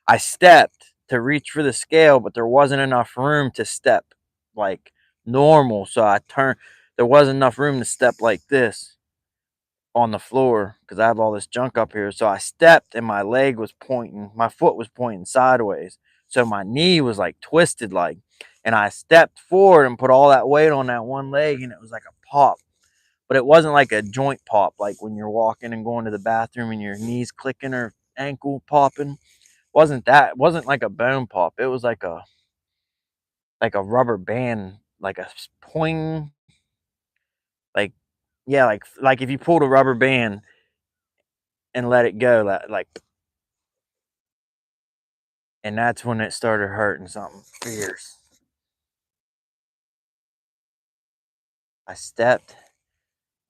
I stepped to reach for the scale, but there wasn't enough room to step like normal. So I turned. There wasn't enough room to step like this on the floor because I have all this junk up here. So I stepped and my leg was pointing. My foot was pointing sideways. So my knee was like twisted, like, and I stepped forward and put all that weight on that one leg, and it was like a pop. But it wasn't like a joint pop, like when you're walking and going to the bathroom and your knees clicking or ankle popping. Wasn't that? It wasn't like a bone pop. It was like a rubber band, like a poing, like Yeah, like if you pulled a rubber band and let it go, like, and that's when it started hurting something fierce. I stepped,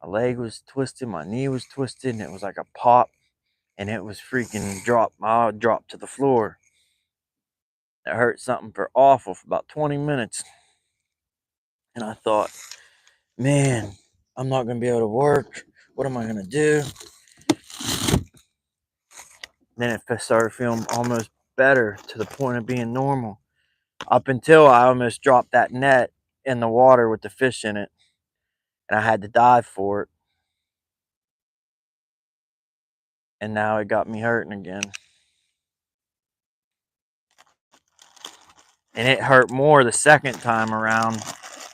my leg was twisted, my knee was twisted, and it was like a pop, and it was freaking I dropped to the floor. It hurt something for awful for about 20 minutes. And I thought, man, I'm not going to be able to work. What am I going to do? Then it started feeling almost better to the point of being normal. Up until I almost dropped that net in the water with the fish in it. And I had to dive for it. And now it got me hurting again. And it hurt more the second time around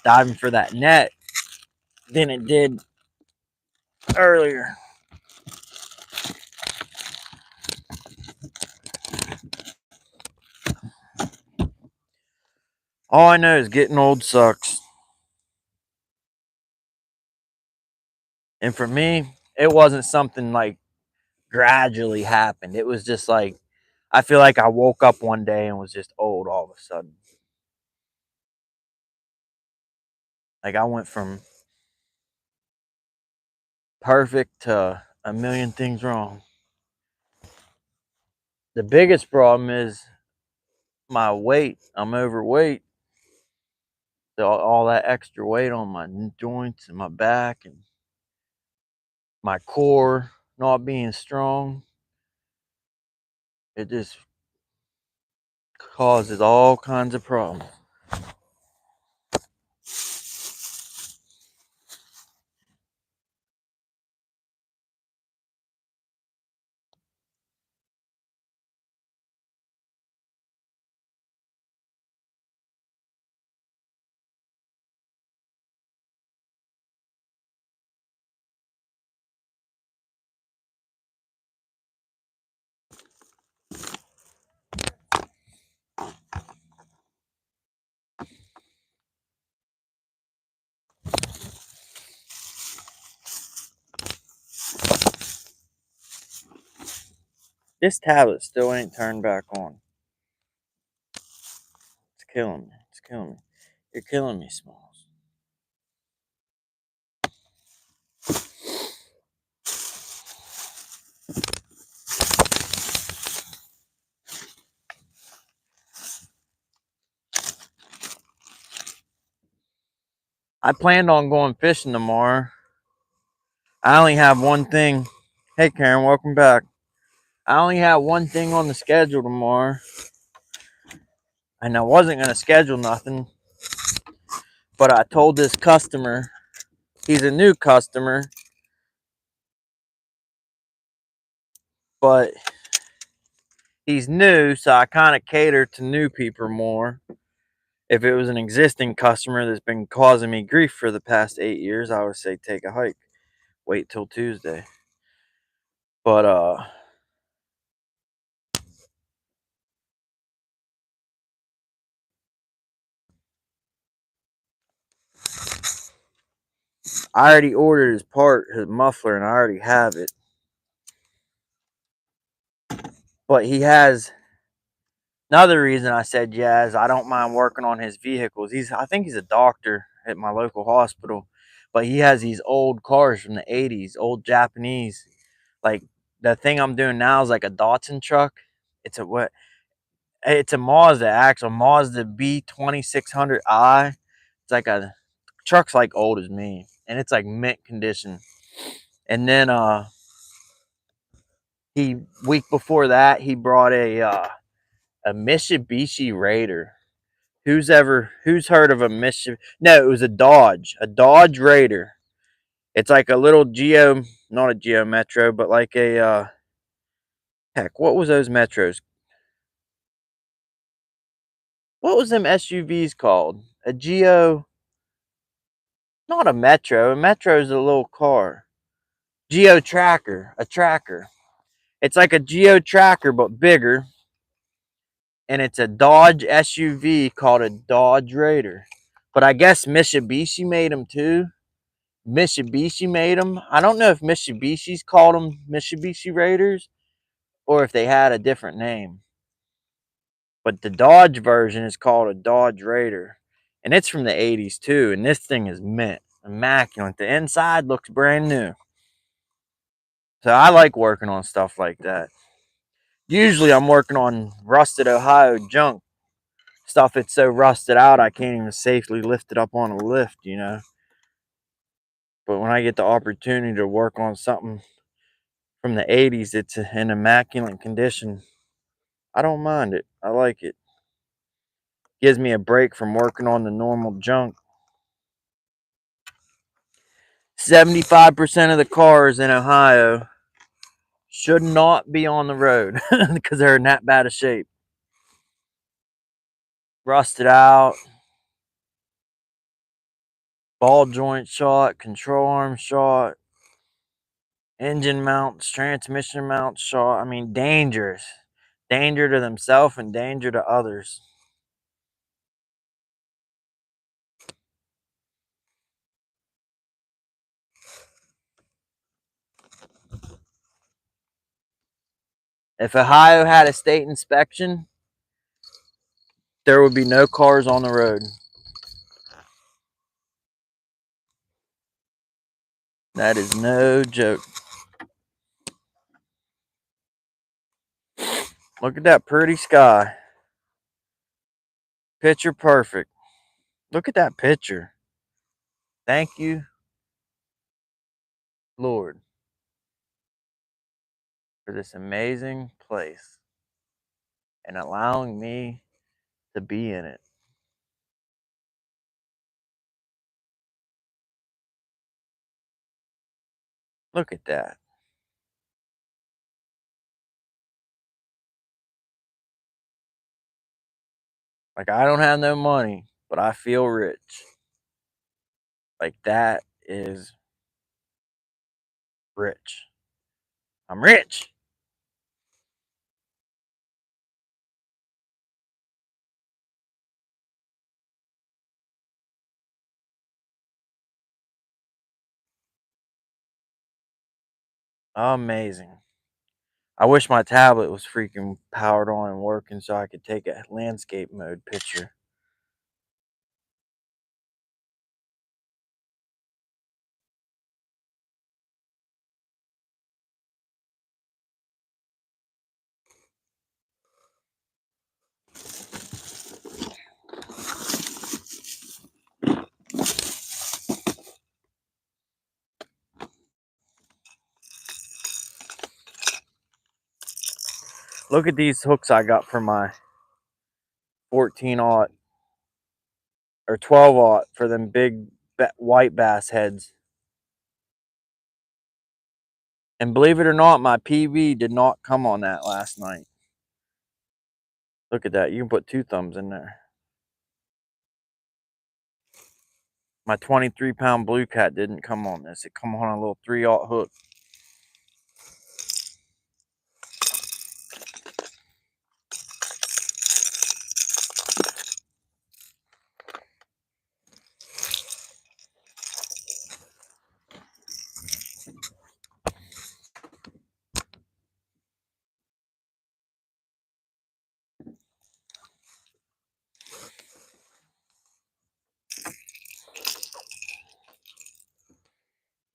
diving for that net than it did earlier. All I know is getting old sucks. And for me, it wasn't something like gradually happened. It was just like, I feel like I woke up one day and was just old all of a sudden. Like I went from perfect to a million things wrong. The biggest problem is my weight. I'm overweight. So all that extra weight on my joints and my back and my core not being strong, it just causes all kinds of problems. This tablet still ain't turned back on. It's killing me. It's killing me. You're killing me, Smalls. I planned on going fishing tomorrow. I only have one thing. Hey, Karen, welcome back. I only have one thing on the schedule tomorrow. And I wasn't going to schedule nothing. But I told this customer, he's a new customer, but he's new, so I kind of cater to new people more. If it was an existing customer that's been causing me grief for the past 8 years, I would say take a hike. Wait till Tuesday. But I already ordered his part, his muffler, and I already have it. But he has another reason I said yes. I don't mind working on his vehicles. I think he's a doctor at my local hospital, but he has these old cars from the 80s, old Japanese. Like the thing I'm doing now is like a Datsun truck. It's a what? It's a Mazda, actual Mazda B2600i. It's like a truck's like old as me, and it's like mint condition. And then he week before that he brought a Mitsubishi Raider. Who's heard of a Mitsubishi? No, it was a Dodge Raider. It's like a little not a Geo Metro, but like a heck, what was those Metros? What was them SUVs called? A Geo, not a Metro. A Metro is a little car. Geo Tracker, a tracker. It's like a Geo Tracker but bigger, and it's a Dodge SUV called a Dodge Raider. But I guess Mitsubishi made them too. Mitsubishi made them. I don't know if Mitsubishi's called them Mitsubishi Raiders or if they had a different name. But the Dodge version is called a Dodge Raider. And it's from the 80s too. And this thing is mint. Immaculate. The inside looks brand new. So I like working on stuff like that. Usually I'm working on rusted Ohio junk. Stuff that's so rusted out I can't even safely lift it up on a lift, you know. But when I get the opportunity to work on something from the 80s it's in immaculate condition, I don't mind it. I like it. Gives me a break from working on the normal junk. 75% of the cars in Ohio should not be on the road because they're in that bad of shape. Rusted out, ball joint shot, control arm shot, engine mounts, transmission mounts shot. I mean, dangerous. Danger to themselves and danger to others. If Ohio had a state inspection, there would be no cars on the road. That is no joke. Look at that pretty sky. Picture perfect. Look at that picture. Thank you, Lord, for this amazing place and allowing me to be in it. Look at that. Like, I don't have no money, but I feel rich. Like, that is rich. I'm rich. Amazing. I wish my tablet was freaking powered on and working so I could take a landscape mode picture. Look at these hooks I got for my 14-aught or 12-aught for them big white bass heads. And believe it or not, my PV did not come on that last night. Look at that. You can put 2 thumbs in there. My 23-pound blue cat didn't come on this. It come on a little 3-aught hook.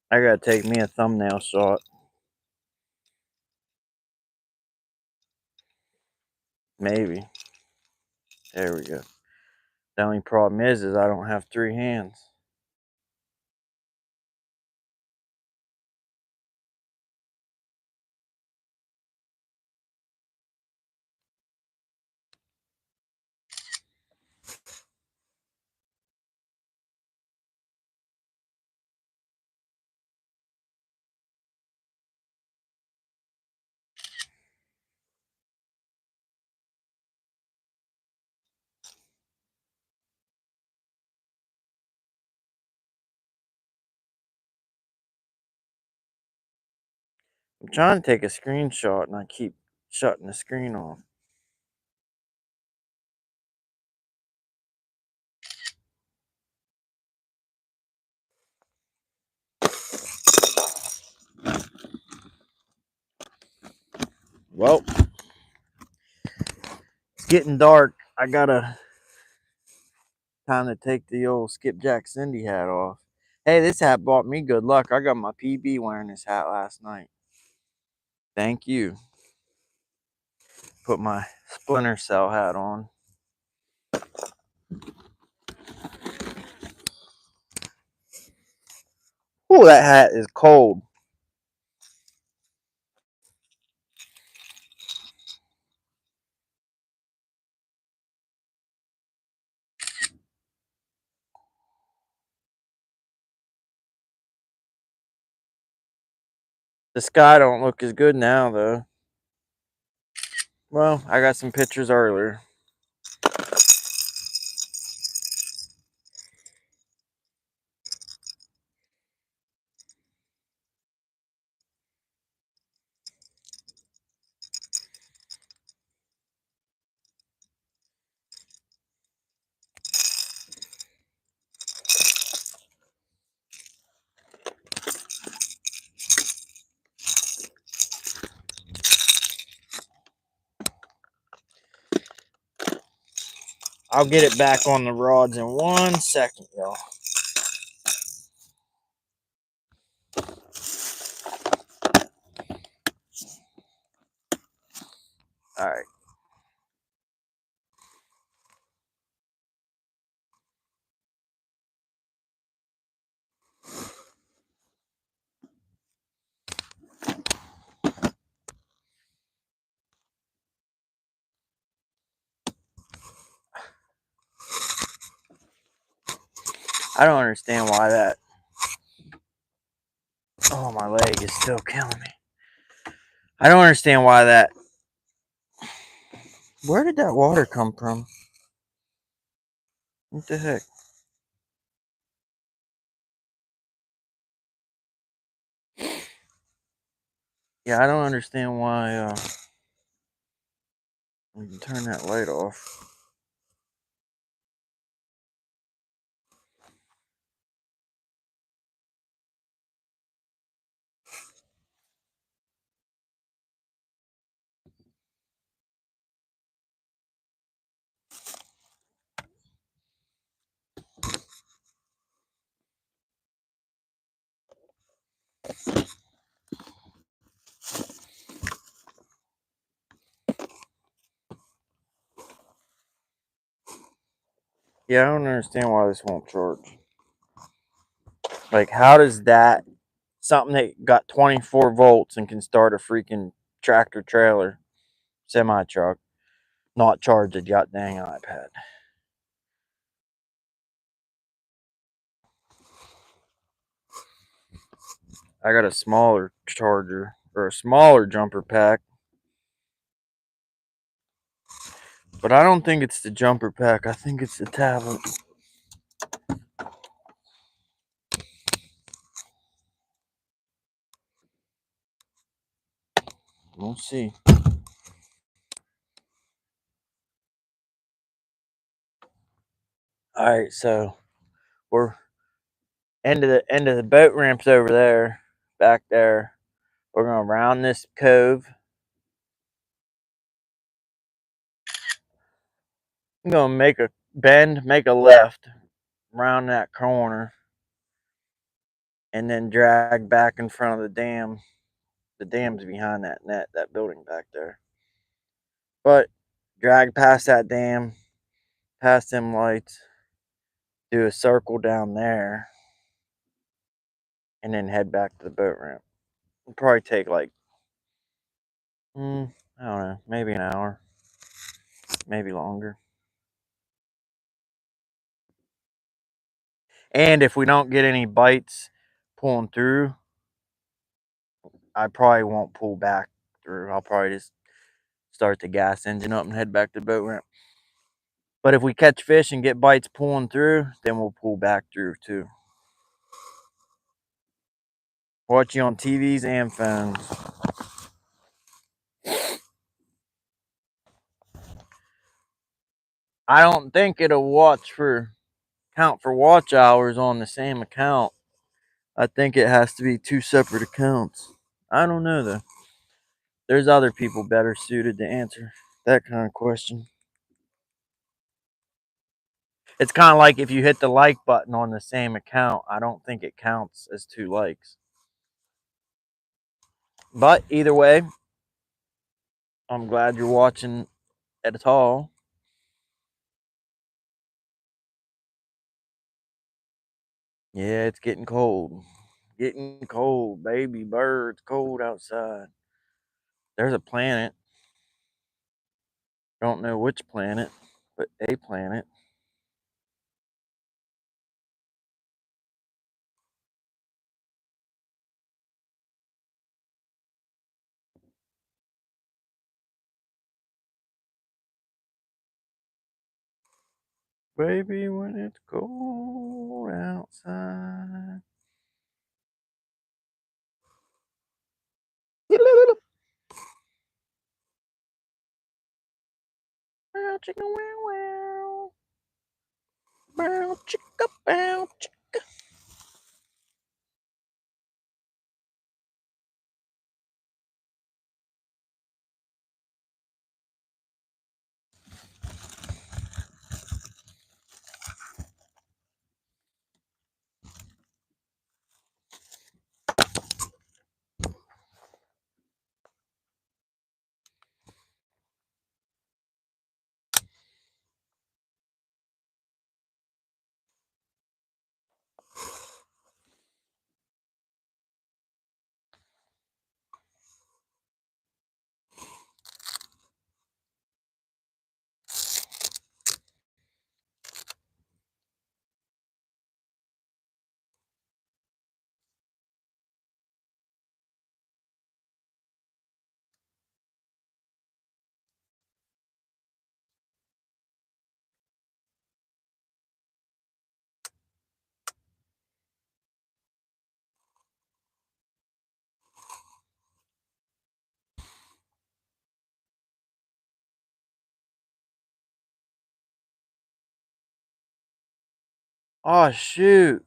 I gotta take me a thumbnail shot. Maybe. There we go. The only problem is I don't have 3 hands. I'm trying to take a screenshot and I keep shutting the screen off. Well, it's getting dark. I gotta time to take the old Skipjack Cindy hat off. Hey, this hat brought me good luck. I got my PB wearing this hat last night. Thank you. Put my Splinter Cell hat on. Oh, that hat is cold. The sky don't look as good now, though. Well, I got some pictures earlier. I'll get it back on the rods in 1 second, y'all. All right. I don't understand why that. Oh, my leg is still killing me. I don't understand why that. Where did that water come from? What the heck? Yeah, I don't understand why. We can turn that light off. Yeah, I don't understand why this won't charge. Like, how does that something that got 24 volts and can start a freaking tractor trailer, semi truck, not charge a goddamn iPad? I got a smaller charger or a smaller jumper pack, but I don't think it's the jumper pack. I think it's the tablet. We'll see. All right, so we're end of the boat ramps over there, back there. We're gonna round this cove. I'm gonna make a bend, make a left, round that corner, and then drag back in front of the dam. The dam's behind that net, that building back there. But drag past that dam, past them lights, do a circle down there, and then head back to the boat ramp. It'll probably take like, I don't know, maybe an hour, maybe longer. And if we don't get any bites pulling through, I probably won't pull back through. I'll probably just start the gas engine up and head back to the boat ramp. But if we catch fish and get bites pulling through, then we'll pull back through too. Watch you on TVs and phones. I don't think it'll count for watch hours on the same account. I think it has to be 2 separate accounts. I don't know though. There's other people better suited to answer that kind of question. It's kind of like if you hit the like button on the same account, I don't think it counts as 2 likes. But either way, I'm glad you're watching at all. Yeah, it's getting cold. Getting cold, baby birds, cold outside. There's a planet. Don't know which planet, but a planet. Baby, when it's cold outside. Bow chicka wow wow. Bow chicka bow chicka. Oh shoot.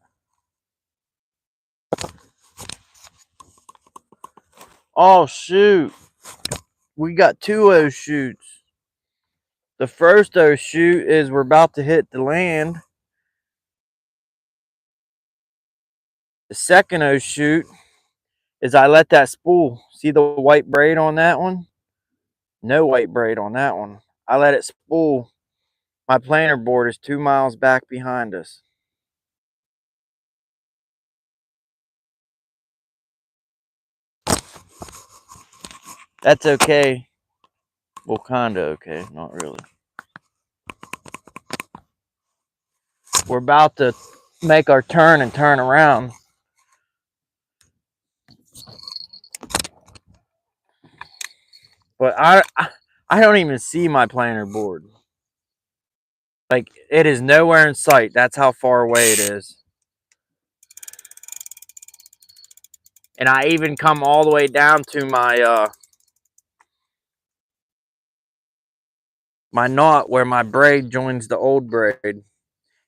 Oh shoot. We got 2 O shoots. The first O shoot is we're about to hit the land. The second O shoot is I let that spool. See the white braid on that one? No white braid on that one. I let it spool. My planer board is 2 miles back behind us. That's okay. Well, kinda okay, not really. We're about to make our turn and turn around. But I don't even see my planer board. Like, it is nowhere in sight. That's how far away it is. And I even come all the way down to my knot where my braid joins the old braid.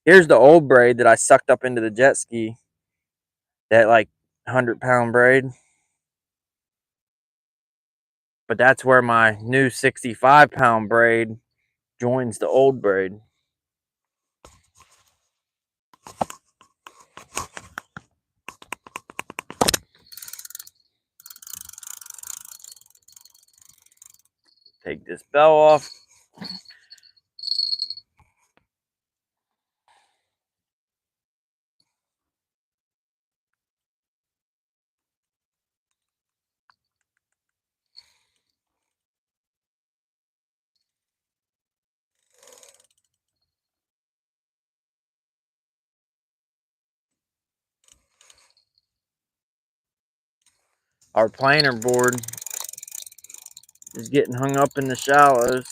Here's the old braid that I sucked up into the jet ski. That like 100-pound braid. But that's where my new 65-pound braid joins the old braid. Take this bell off. Our planer board is getting hung up in the shallows.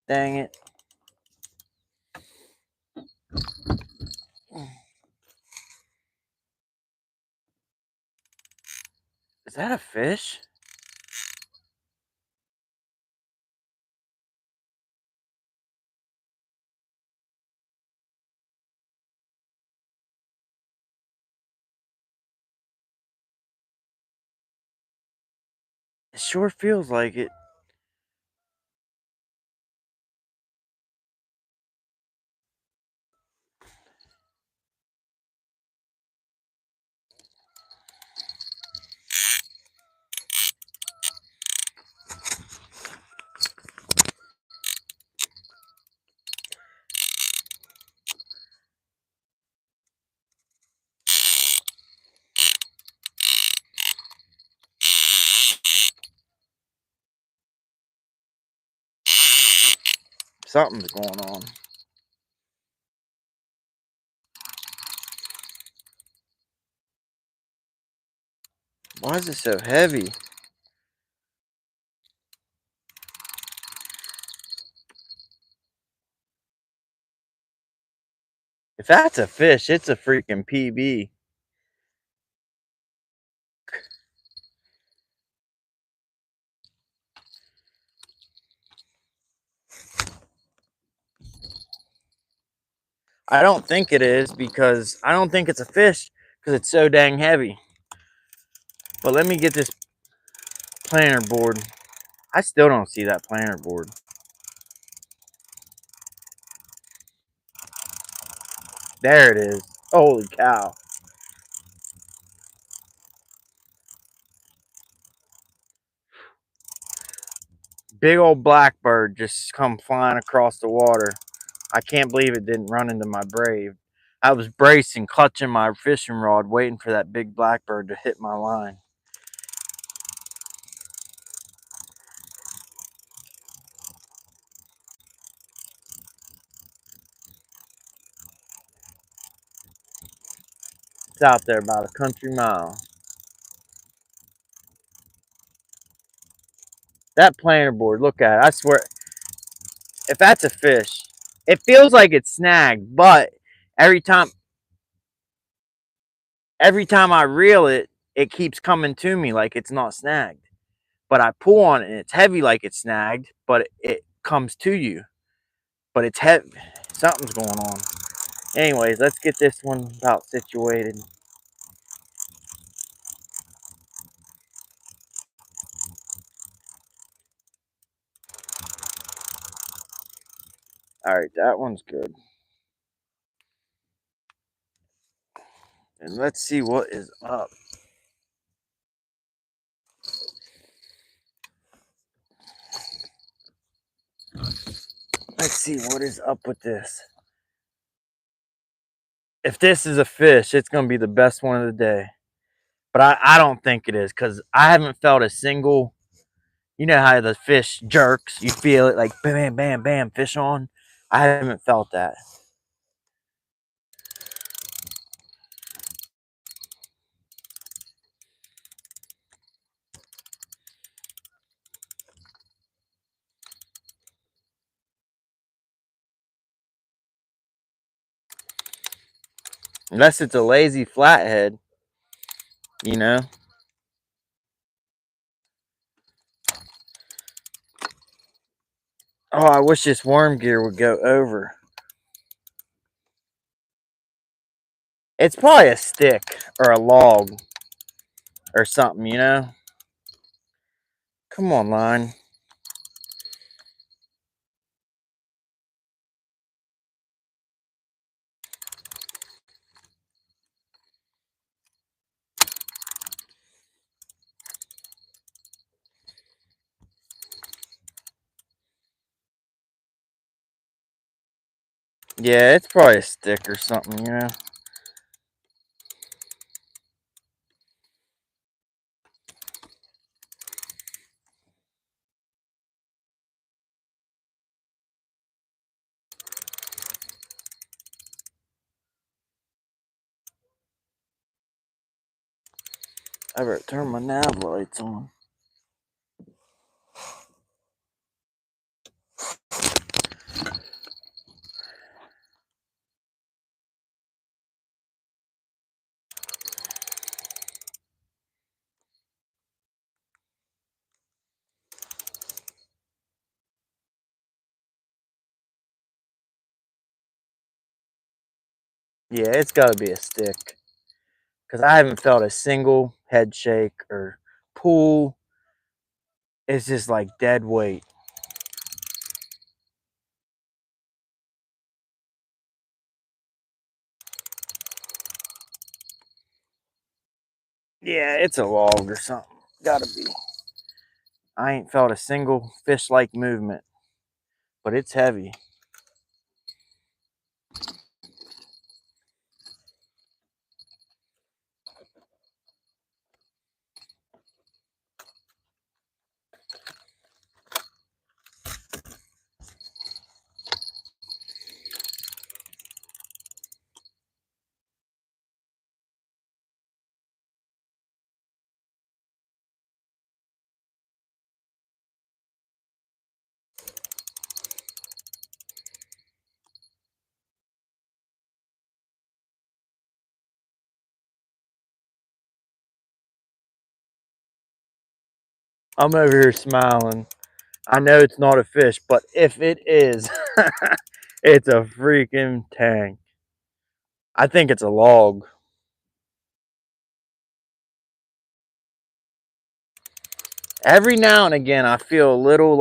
Dang it. Is that a fish? It sure feels like it. Something's going on. Why is it so heavy? If that's a fish, it's a freaking PB. I don't think it is because I don't think it's a fish because it's so dang heavy. But let me get this planter board. I still don't see that planter board. There it is. Holy cow. Big old blackbird just come flying across the water. I can't believe it didn't run into my brave. I was bracing, clutching my fishing rod, waiting for that big blackbird to hit my line. It's out there about a country mile. That planter board, look at it. I swear, if that's a fish, it feels like it's snagged, but every time every time I reel it, it keeps coming to me like it's not snagged. But I pull on it and it's heavy like it's snagged, but it comes to you. But it's heavy. Something's going on. Anyways, let's get this one about situated. All right, that one's good. And let's see what is up. Let's see what is up with this. If this is a fish, it's going to be the best one of the day. But I don't think it is because I haven't felt a single. You know how the fish jerks? You feel it like bam, bam, bam, bam, fish on. I haven't felt that. Unless it's a lazy flathead, you know. Oh, I wish this worm gear would go over. It's probably a stick or a log or something, you know. Come on, line. Yeah, it's probably a stick or something, you know. I better turn my nav lights on. Yeah, it's got to be a stick because I haven't felt a single head shake or pull. It's just like dead weight. Yeah, it's a log or something. Gotta be. I ain't felt a single fish-like movement, but it's heavy. I'm over here smiling. I know it's not a fish, but if it is, it's a freaking tank. I think it's a log. Every now and again, I feel a little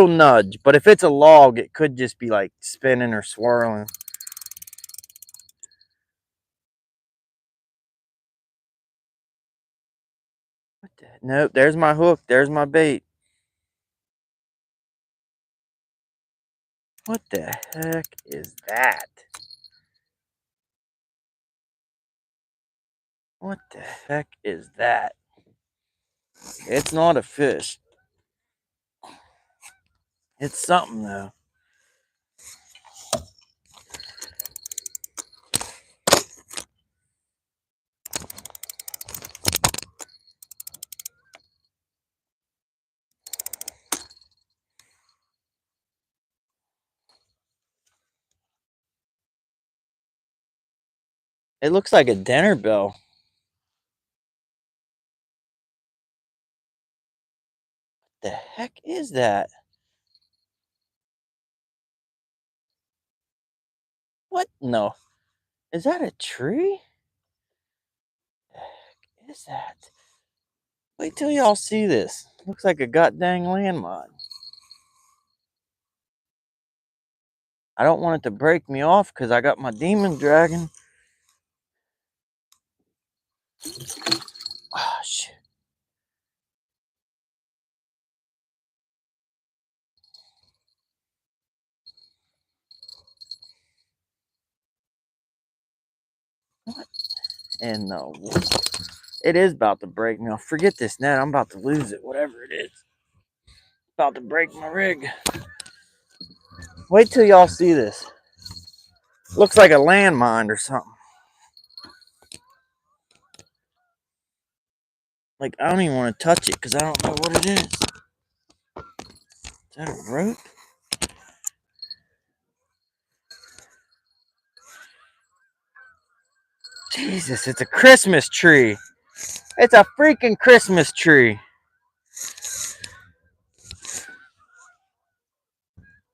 nudge, but if it's a log, it could just be like spinning or swirling. What the? Nope, there's my hook. There's my bait. What the heck is that? What the heck is that? It's not a fish. It's something though. It looks like a dinner bell. The heck is that? What? No. Is that a tree? The heck is that? Wait till y'all see this. Looks like a goddamn landmine. I don't want it to break me off because I got my demon dragon. Oh, shit. What in the world? It is about to break me off. Forget this net. I'm about to lose it, whatever it is. About to break my rig. Wait till y'all see this. Looks like a landmine or something. Like, I don't even want to touch it because I don't know what it is. Is that a rope? Jesus, it's a Christmas tree. It's a freaking Christmas tree.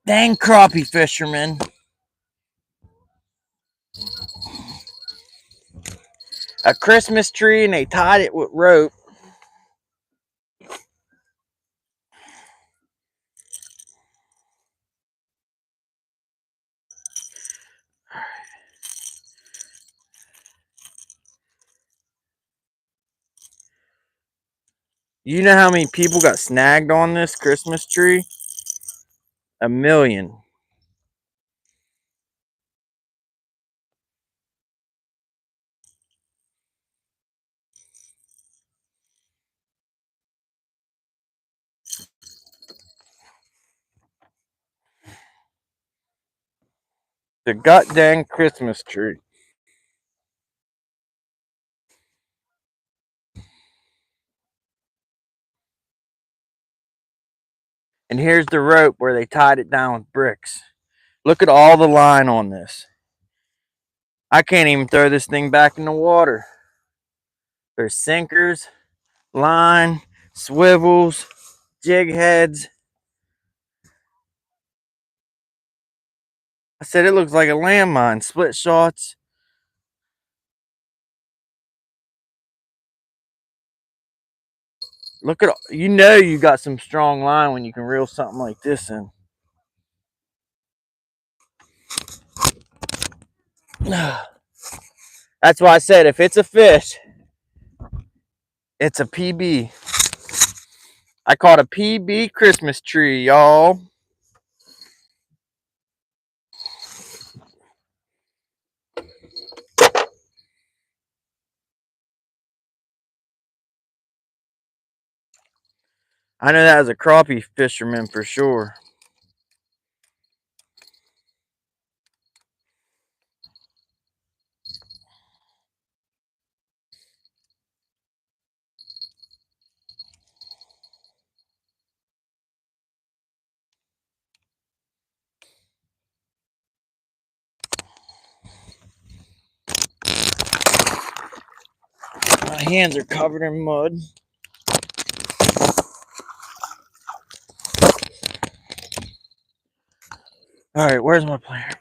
Dang crappie fisherman. A Christmas tree, and they tied it with rope. You know how many people got snagged on this Christmas tree? 1,000,000. The goddamn Christmas tree. And here's the rope where they tied it down with bricks. Look at all the line on this. I can't even throw this thing back in the water. There's sinkers, line, swivels, jig heads. I said it looks like a landmine. Split shots. Look at, you know, you got some strong line when you can reel something like this in. That's why I said if it's a fish, it's a PB. I caught a PB Christmas tree, y'all. I know that as a crappie fisherman for sure. My hands are covered in mud. All right, where's my planer board?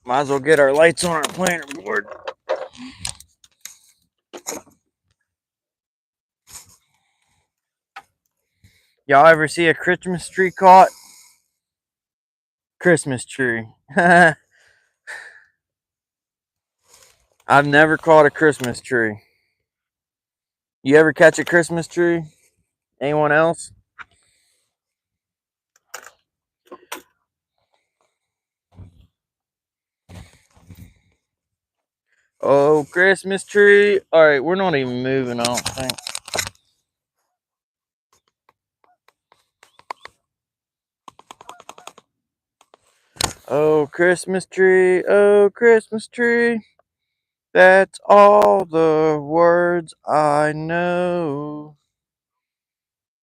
Might as well get our lights on our planer board. Y'all ever see a Christmas tree caught? Christmas tree. I've never caught a Christmas tree. You ever catch a Christmas tree? Anyone else? Oh, Christmas tree. All right, we're not even moving, I don't think. Oh, Christmas tree. Oh, Christmas tree. That's all the words I know.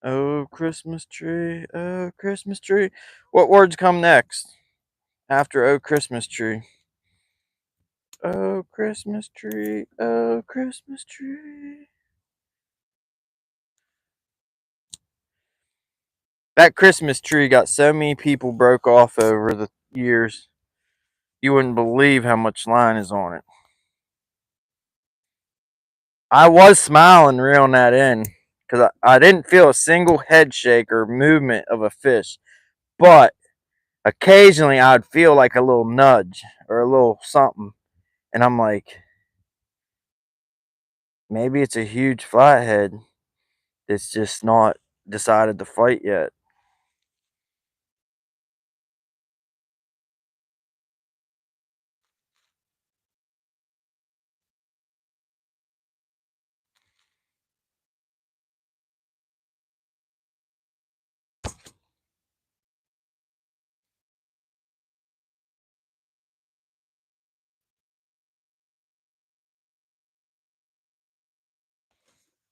Oh, Christmas tree. Oh, Christmas tree. What words come next after Oh, Christmas tree? Oh, Christmas tree. Oh, Christmas tree. That Christmas tree got so many people broke off over the years. You wouldn't believe how much line is on it. I was smiling reeling that in because I didn't feel a single head shake or movement of a fish, but occasionally I'd feel like a little nudge or a little something, and I'm like, maybe it's a huge flathead that's just not decided to fight yet.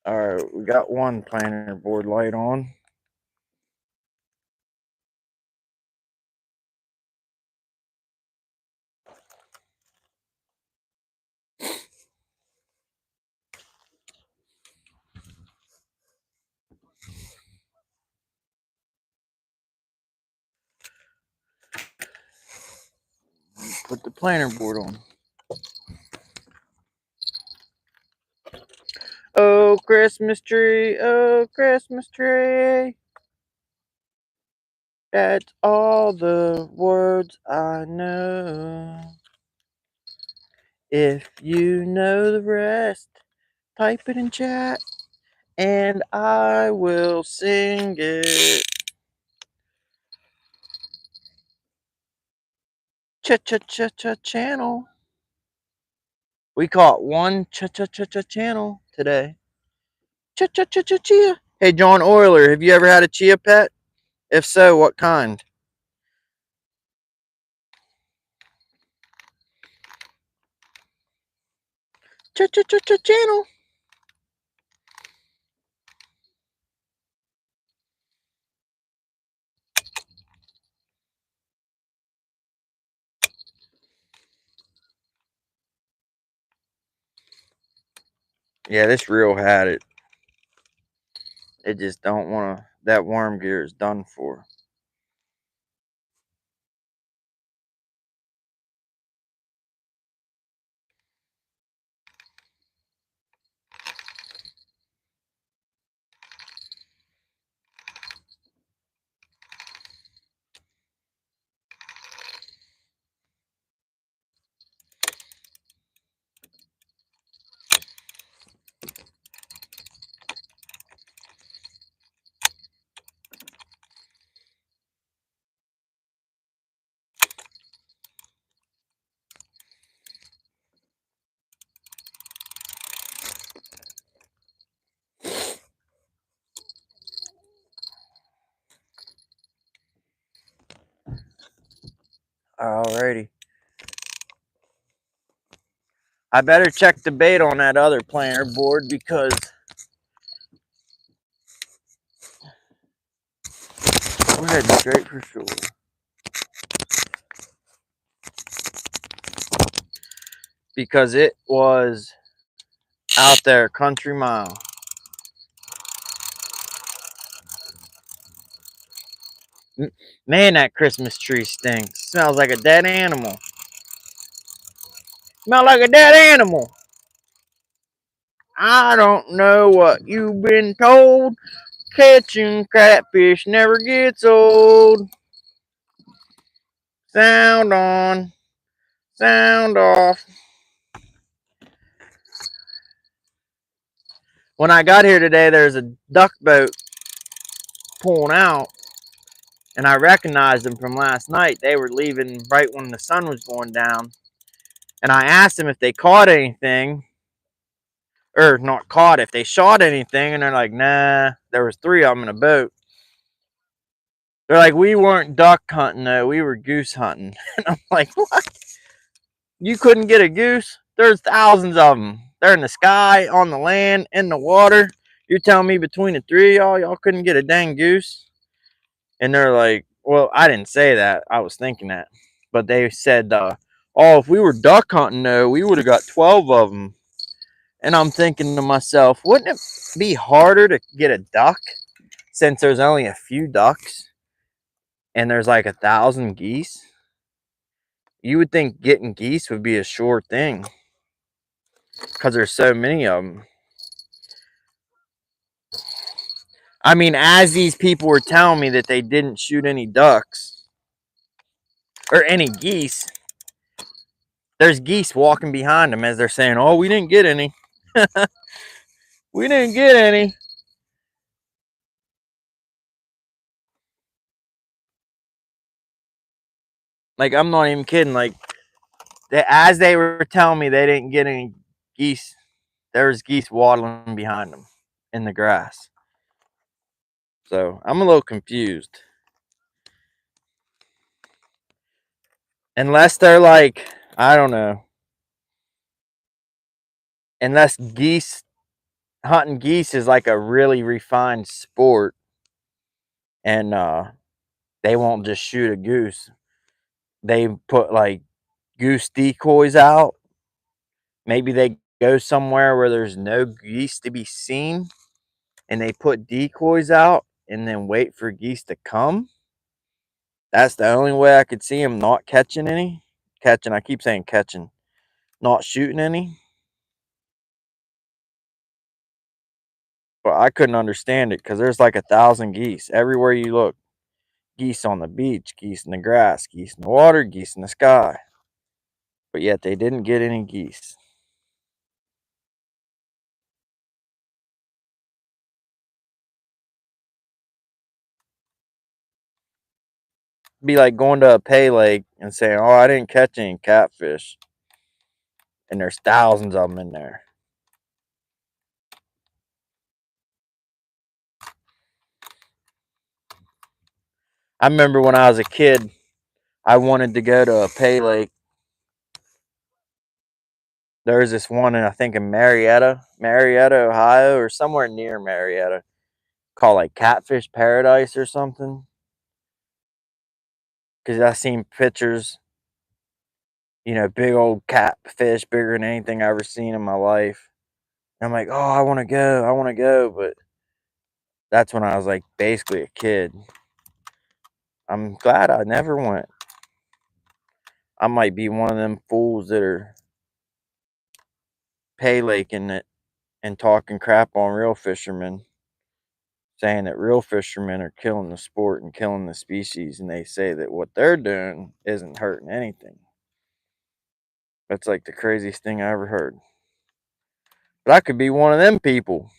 All right, we got one planer board light on. Put the planer board on. Oh, Christmas tree, oh, Christmas tree. That's all the words I know. If you know the rest, type it in chat and I will sing it. Cha-cha-cha-cha channel. We caught one cha-cha-cha-cha channel today. Cha-cha-cha-cha-chia. Hey, John Euler, have you ever had a chia pet? If so, what kind? Cha-cha-cha-cha channel. Yeah, this reel had it. It just don't want to. That worm gear is done for. Alrighty. I better check the bait on that other planer board because we're heading straight for shore. Because it was out there country mile. Man, that Christmas tree stinks. Smells like a dead animal. Smell like a dead animal. I don't know what you've been told. Catching catfish never gets old. Sound on, sound off. When I got here today, there's a duck boat pulling out, and I recognized them from last night. They were leaving right when the sun was going down. And I asked them if they caught anything, or not caught, if they shot anything, and they're like, nah, there was 3 of them in a boat. They're like, we weren't duck hunting though, we were goose hunting. And I'm like, what? You couldn't get a goose? There's thousands of them. They're in the sky, on the land, in the water. You're telling me between the 3 of y'all couldn't get a dang goose? And they're like, well, I didn't say that. I was thinking that. But they said, oh, if we were duck hunting though, we would have got 12 of them. And I'm thinking to myself, wouldn't it be harder to get a duck since there's only a few ducks and there's like 1,000 geese? You would think getting geese would be a sure thing because there's so many of them. I mean, as these people were telling me that they didn't shoot any ducks or any geese, there's geese walking behind them as they're saying, oh, we didn't get any. We didn't get any. Like, I'm not even kidding. Like, as they were telling me they didn't get any geese, there was geese waddling behind them in the grass. So I'm a little confused. Unless they're like, I don't know. Unless hunting geese is like a really refined sport and they won't just shoot a goose. They put like goose decoys out. Maybe they go somewhere where there's no geese to be seen and they put decoys out and then wait for geese to come. That's the only way I could see them not catching any. Catching, I keep saying catching, not shooting any. But I couldn't understand it because there's like 1,000 geese everywhere you look. Geese on the beach, geese in the grass, geese in the water, geese in the sky. But yet they didn't get any geese. Be like going to a pay lake and saying, oh, I didn't catch any catfish. And there's thousands of them in there. I remember when I was a kid, I wanted to go to a pay lake. There's this one in, I think, in Marietta, Ohio, or somewhere near Marietta, called like Catfish Paradise or something. Because I seen pictures, big old catfish, bigger than anything I've ever seen in my life. I'm like, oh, I want to go. But that's when I was like basically a kid. I'm glad I never went. I might be one of them fools that are pay laking it and talking crap on real fishermen, saying that real fishermen are killing the sport and killing the species, and they say that what they're doing isn't hurting anything. That's like the craziest thing I ever heard. But I could be one of them people.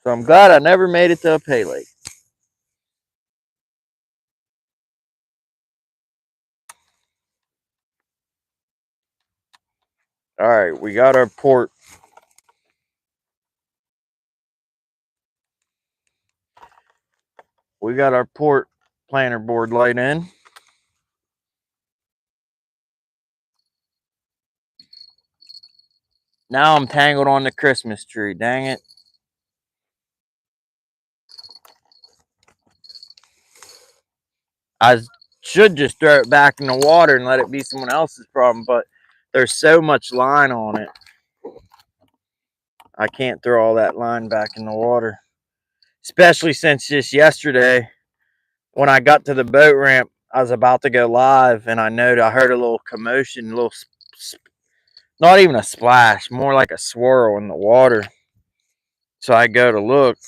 So I'm glad I never made it to a pay lake. All right, we got our port. We got our port planter board light in. Now I'm tangled on the Christmas tree. Dang it. I should just throw it back in the water and let it be someone else's problem, but there's so much line on it. I can't throw all that line back in the water. Especially since just yesterday, when I got to the boat ramp, I was about to go live, and I heard a little commotion, a little, not even a splash, more like a swirl in the water. So I go to look,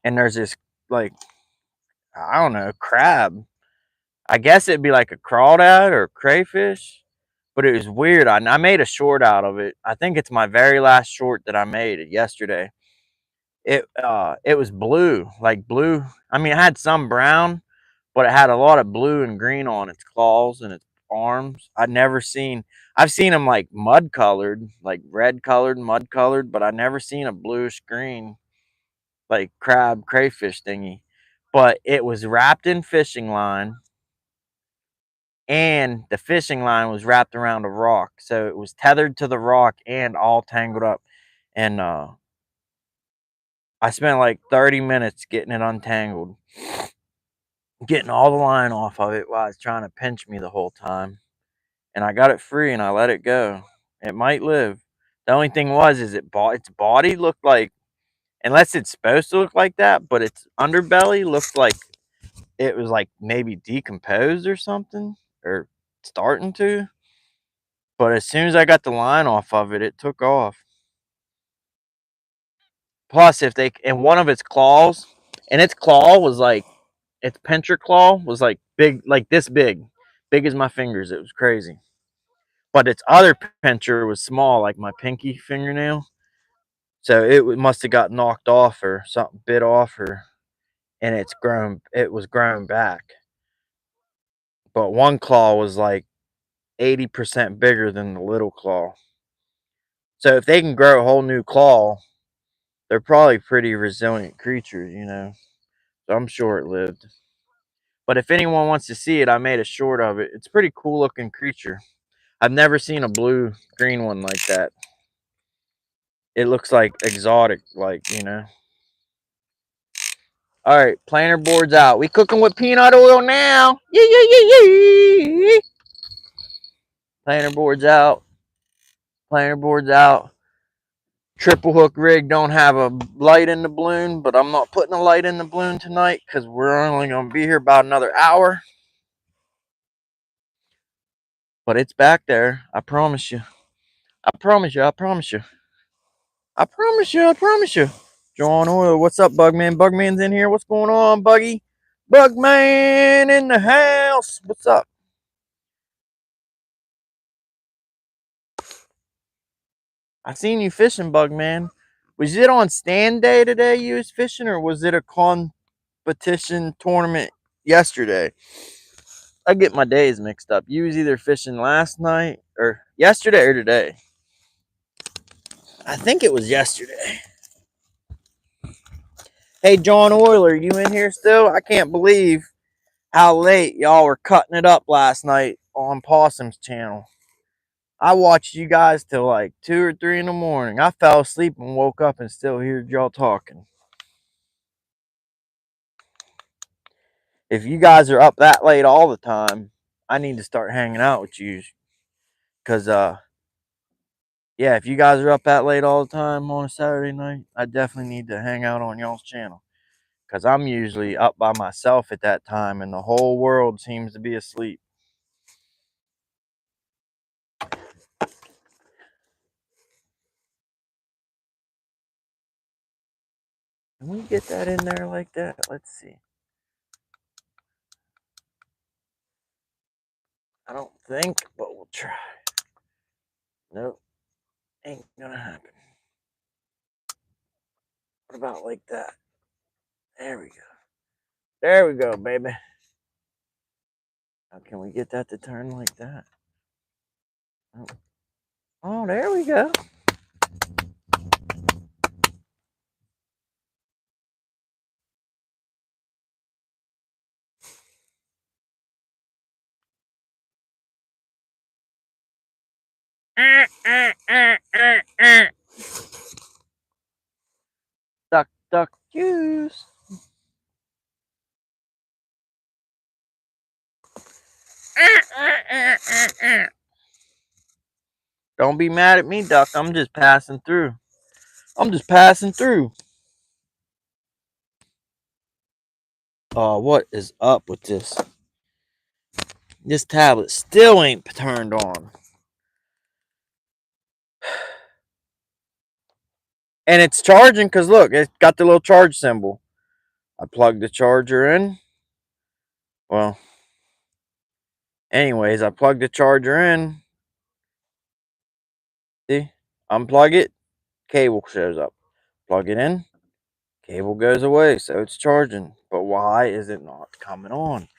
and there's this, like, I don't know, crab. I guess it'd be like a crawdad or a crayfish, but it was weird. I made a short out of it. I think it's my very last short that I made yesterday. It was blue, like blue. I mean, it had some brown, but it had a lot of blue and green on its claws and its arms. I've seen them like mud colored, like red colored, mud colored, but I never seen a bluish green like crab crayfish thingy. But it was wrapped in fishing line, and the fishing line was wrapped around a rock, so it was tethered to the rock and all tangled up. And I spent like 30 minutes getting it untangled, getting all the line off of it while it's trying to pinch me the whole time. And I got it free and I let it go. It might live. The only thing is its body looked like, unless it's supposed to look like that, but its underbelly looked like it was like maybe decomposed or something, or starting to. But as soon as I got the line off of it, it took off. Plus, if they and one of its claws, and its claw was like, its pincher claw was like big, like this big, big as my fingers. It was crazy. But its other pincher was small, like my pinky fingernail. So it must have got knocked off or something bit off her, and it was grown back. But one claw was like 80% bigger than the little claw. So if they can grow a whole new claw, they're probably pretty resilient creatures, you know. So I'm sure it lived. But if anyone wants to see it, I made a short of it. It's a pretty cool looking creature. I've never seen a blue green one like that. It looks like exotic, like, you know. All right, planter board's out. We cooking with peanut oil now. Yeah, yeah, yeah, yeah. Planter board's out. Planter board's out. Triple hook rig don't have a light in the balloon, but I'm not putting a light in the balloon tonight because we're only going to be here about another hour. But it's back there. I promise you. I promise you. I promise you. I promise you. I promise you. John Oil. What's up, Bugman? Bugman's in here. What's going on, Buggy? Bugman in the house. What's up? I seen you fishing, Bugman. Was it on stand day today you was fishing, or was it a competition tournament yesterday? I get my days mixed up. You was either fishing last night or yesterday or today. I think it was yesterday. Hey, John Oyler, you in here still? I can't believe how late y'all were cutting it up last night on Possum's channel. I watched you guys till like 2 or 3 in the morning. I fell asleep and woke up and still heard y'all talking. If you guys are up that late all the time, I need to start hanging out with you. Cause yeah, if you guys are up that late all the time on a Saturday night, I definitely need to hang out on y'all's channel. Because I'm usually up by myself at that time and the whole world seems to be asleep. Can we get that in there like that? Let's see. I don't think, but we'll try. Nope, ain't gonna happen. What about like that? There we go. There we go, baby. How can we get that to turn like that? Oh, there we go. Duck, duck, juice. Don't be mad at me, duck. I'm just passing through. I'm just passing through. What is up with this? This tablet still ain't turned on. And it's charging because look, it's got the little charge symbol. I plugged the charger in. Well, anyways, I plugged the charger in. See? Unplug it, cable shows up. Plug it in, cable goes away, so it's charging. But why is it not coming on?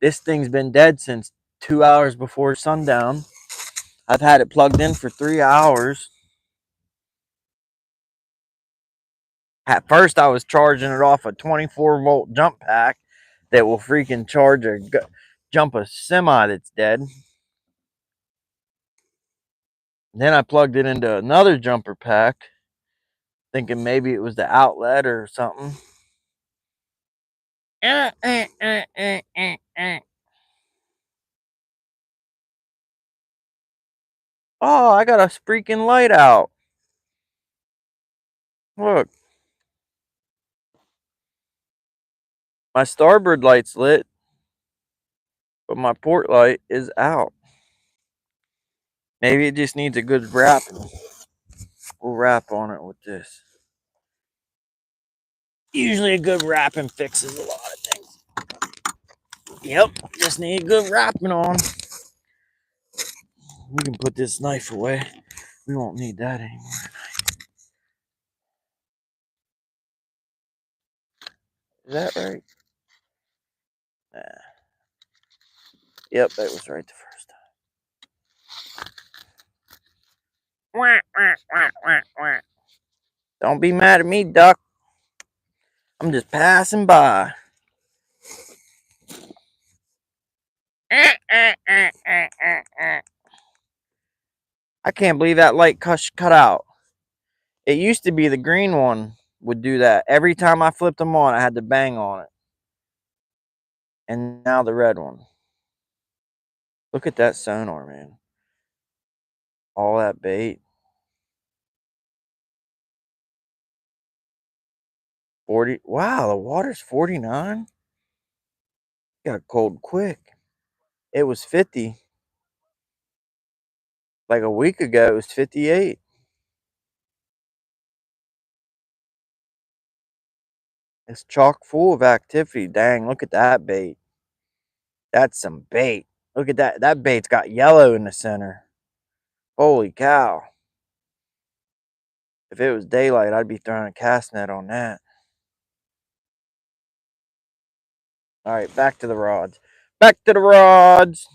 This thing's been dead since 2 hours before sundown. I've had it plugged in for 3 hours. At first, I was charging it off a 24-volt jump pack that will freaking charge jump a semi that's dead. Then I plugged it into another jumper pack, thinking maybe it was the outlet or something. Oh, I got a freaking light out. Look. My starboard light's lit, but my port light is out. Maybe it just needs a good wrapping. We'll wrap on it with this. Usually a good wrapping fixes a lot of things. Yep, just need a good wrapping on. We can put this knife away. We won't need that anymore. Is that right? Nah. Yep, that was right the first time. Don't be mad at me, duck. I'm just passing by. I can't believe that light cut out. It used to be the green one would do that. Every time I flipped them on, I had to bang on it. And now the red one. Look at that sonar, man. All that bait. 40. Wow, the water's 49. Got cold quick. It was 50. Like a week ago, it was 58. It's chock full of activity. Dang, look at that bait. That's some bait. Look at that. That bait's got yellow in the center. Holy cow. If it was daylight, I'd be throwing a cast net on that. All right, back to the rods. Back to the rods.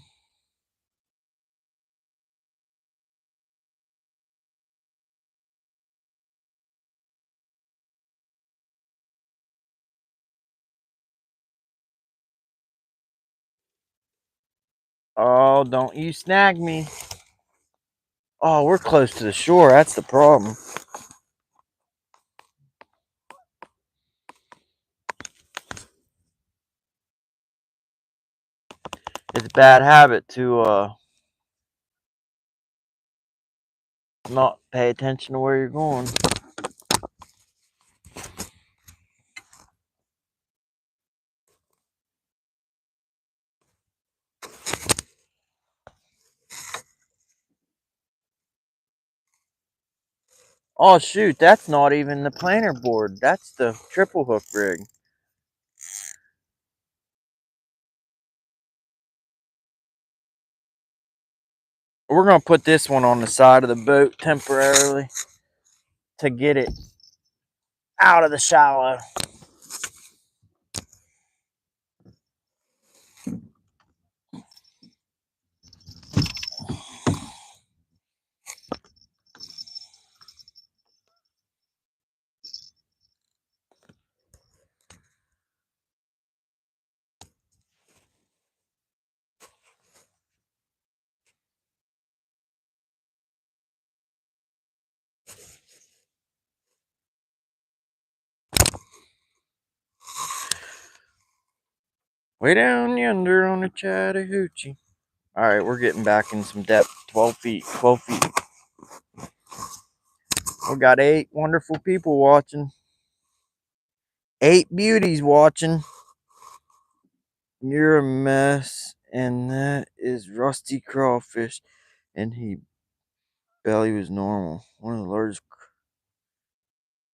Oh, don't you snag me. Oh, we're close to the shore. That's the problem. It's a bad habit to not pay attention to where you're going. Oh shoot, that's not even the planer board. That's the triple hook rig. We're gonna put this one on the side of the boat temporarily to get it out of the shallow. Way down yonder on the Chattahoochee. All right, we're getting back in some depth. 12 feet, 12 feet. We got 8 wonderful people watching. 8 beauties watching. You're a mess, and that is rusty crawfish, and he belly was normal. One of the largest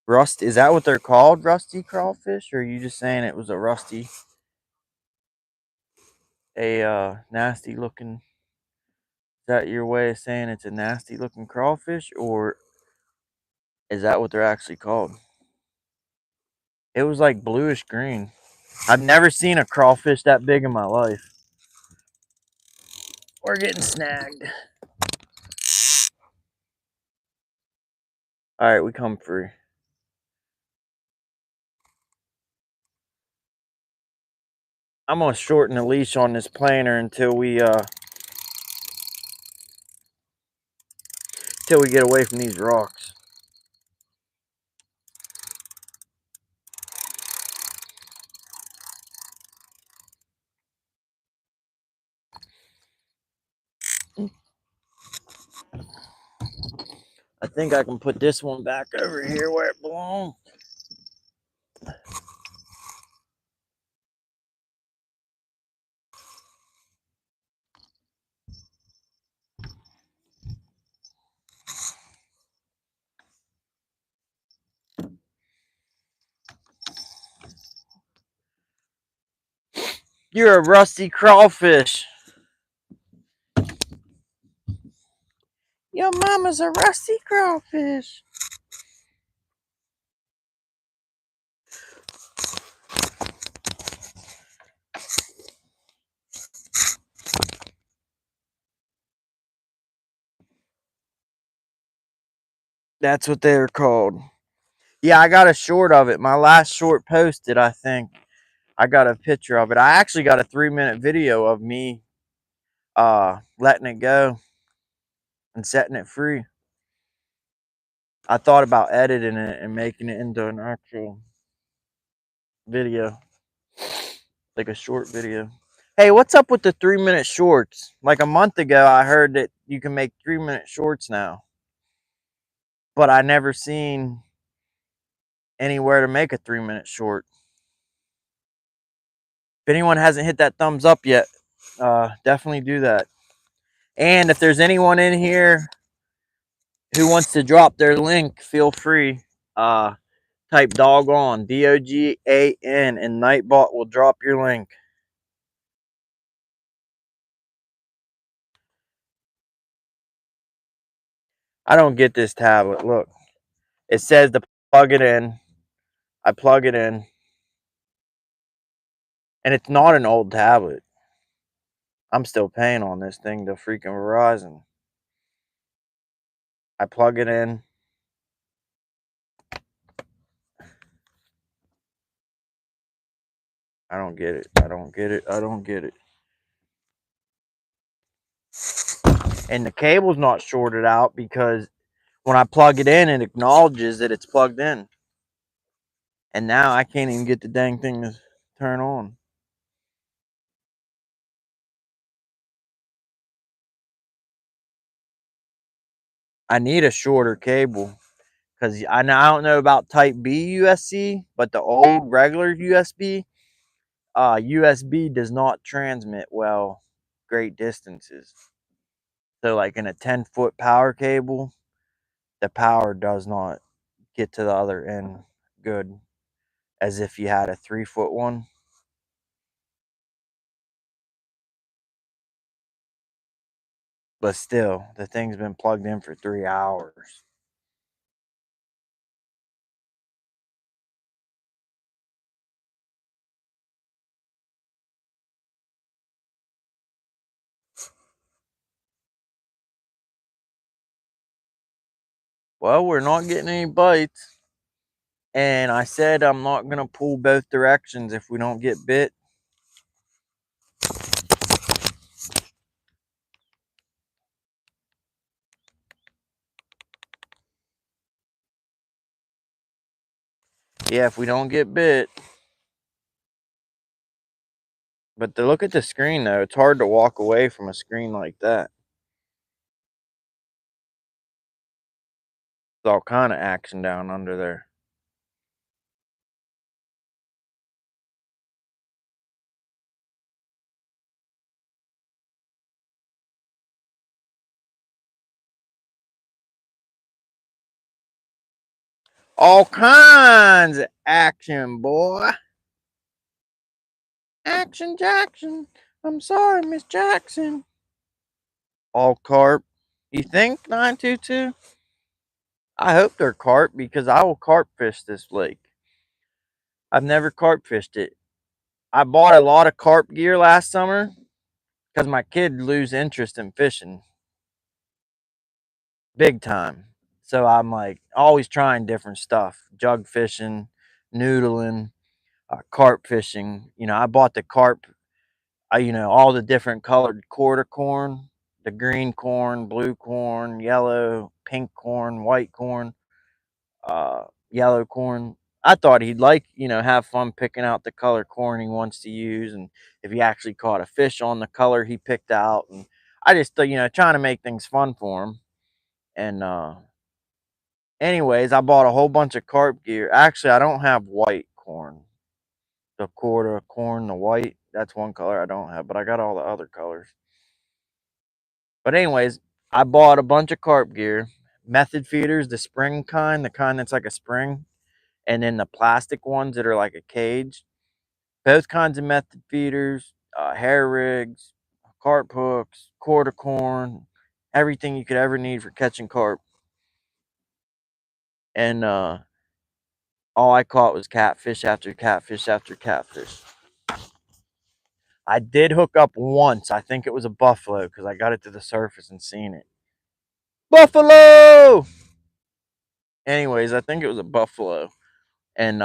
rust. Is that what they're called, rusty crawfish, or are you just saying it was a rusty, nasty looking? Is that your way of saying it's a nasty looking crawfish, or is that what they're actually called? It was like bluish green. I've never seen a crawfish that big in my life. We're getting snagged. All right, we come free. I'm gonna shorten the leash on this planer until we get away from these rocks. I think I can put this one back over here where it belongs. You're a rusty crawfish. Your mama's a rusty crawfish. That's what they're called. Yeah, I got a short of it. My last short posted, I think. I got a picture of it. I actually got a 3-minute video of me letting it go and setting it free. I thought about editing it and making it into an actual video, like a short video. Hey, what's up with the 3-minute shorts? Like a month ago, I heard that you can make 3-minute shorts now, but I never seen anywhere to make a 3-minute short. If anyone hasn't hit that thumbs up yet, definitely do that. And if there's anyone in here who wants to drop their link, feel free. Type DOGAN, DOGAN, and Nightbot will drop your link. I don't get this tablet. Look, it says to plug it in. I plug it in, and it's not an old tablet. I'm still paying on this thing to freaking Verizon. I plug it in. I don't get it. I don't get it. I don't get it. And the cable's not shorted out because when I plug it in, it acknowledges that it's plugged in. And now I can't even get the dang thing to turn on. I need a shorter cable because I don't know about Type B USB, but the old regular USB does not transmit well great distances. So, like in a 10-foot power cable, the power does not get to the other end good as if you had a 3-foot one. But still, the thing's been plugged in for 3 hours. Well, we're not getting any bites. And I said I'm not going to pull both directions if we don't get bit. Yeah, if we don't get bit. But to look at the screen, though, it's hard to walk away from a screen like that. There's all kind of action down under there. All kinds of action, boy. Action Jackson. I'm sorry, Miss Jackson. All carp. You think 922? I hope they're carp because I will carp fish this lake. I've never carp fished it. I bought a lot of carp gear last summer because my kid lose interest in fishing big time. So I'm like always trying different stuff, jug fishing, noodling, carp fishing. I bought the carp, all the different colored quarter corn, the green corn, blue corn, yellow, pink corn, white corn, yellow corn. I thought he'd have fun picking out the color corn he wants to use, and if he actually caught a fish on the color he picked out. And I just, trying to make things fun for him. And anyways, I bought a whole bunch of carp gear. Actually, I don't have white corn. The quarter corn, the white, that's one color I don't have, but I got all the other colors. But anyways, I bought a bunch of carp gear, method feeders, the spring kind, the kind that's like a spring, and then the plastic ones that are like a cage. Both kinds of method feeders, hair rigs, carp hooks, quarter corn, everything you could ever need for catching carp. And all I caught was catfish after catfish after catfish. I did hook up once. I think it was a buffalo because I got it to the surface and seen it. Buffalo! Anyways, I think it was a buffalo. And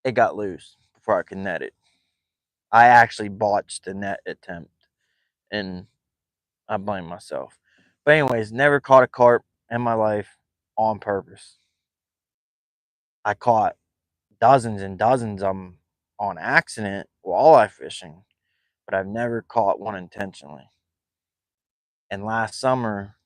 it got loose before I could net it. I actually botched the net attempt and I blame myself. But anyways, never caught a carp in my life on purpose. I caught dozens and dozens of them on accident walleye fishing, but I've never caught one intentionally. And last summer,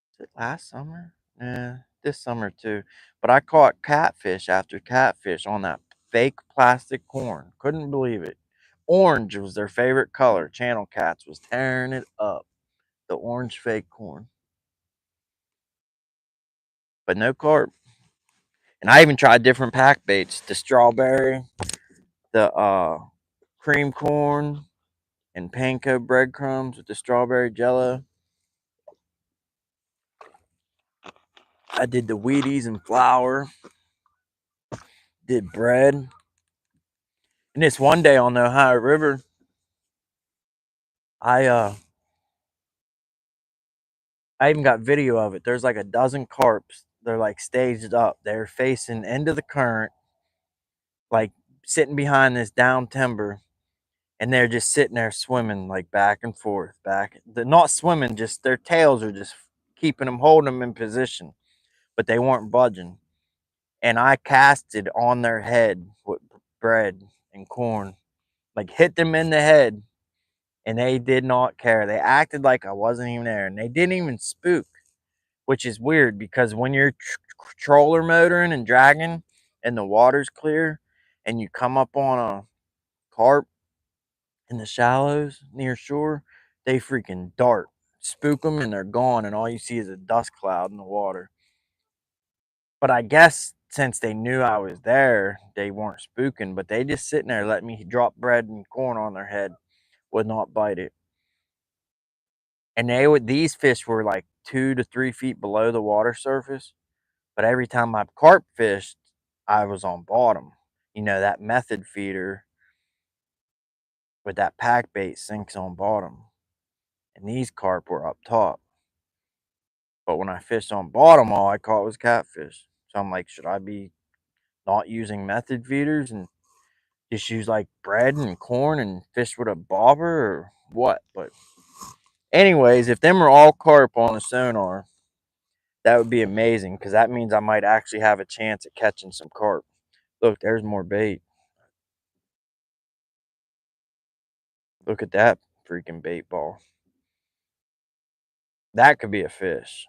was it last summer? Yeah, this summer too. But I caught catfish after catfish on that fake plastic corn. Couldn't believe it. Orange was their favorite color. Channel Cats was tearing it up. The orange fake corn. But no carp. And I even tried different pack baits. The strawberry, the cream corn, and panko breadcrumbs with the strawberry jello. I did the Wheaties and flour. Did bread. And this one day on the Ohio River, I even got video of it. There's like a dozen carps. They're like staged up. They're facing into the current, like sitting behind this down timber, and they're just sitting there swimming like back and forth, back. They're not swimming, just their tails are just keeping them, holding them in position, but they weren't budging. And I casted on their head with bread and corn, like hit them in the head and they did not care. They acted like I wasn't even there, and they didn't even spook, which is weird because when you're troller motoring and dragging and the water's clear and you come up on a carp in the shallows near shore, they freaking dart, spook them, and they're gone, and all you see is a dust cloud in the water. But I guess since they knew I was there, they weren't spooking, but they just sitting there letting me drop bread and corn on their head, would not bite it. And these fish were like 2 to 3 feet below the water surface. But every time I carp fished, I was on bottom. You know, that method feeder with that pack bait sinks on bottom. And these carp were up top. But when I fished on bottom, all I caught was catfish. So I'm like, should I be not using method feeders and just use like bread and corn and fish with a bobber or what? But anyways, if them are all carp on a sonar, that would be amazing because that means I might actually have a chance at catching some carp. Look, there's more bait. Look at that freaking bait ball. That could be a fish.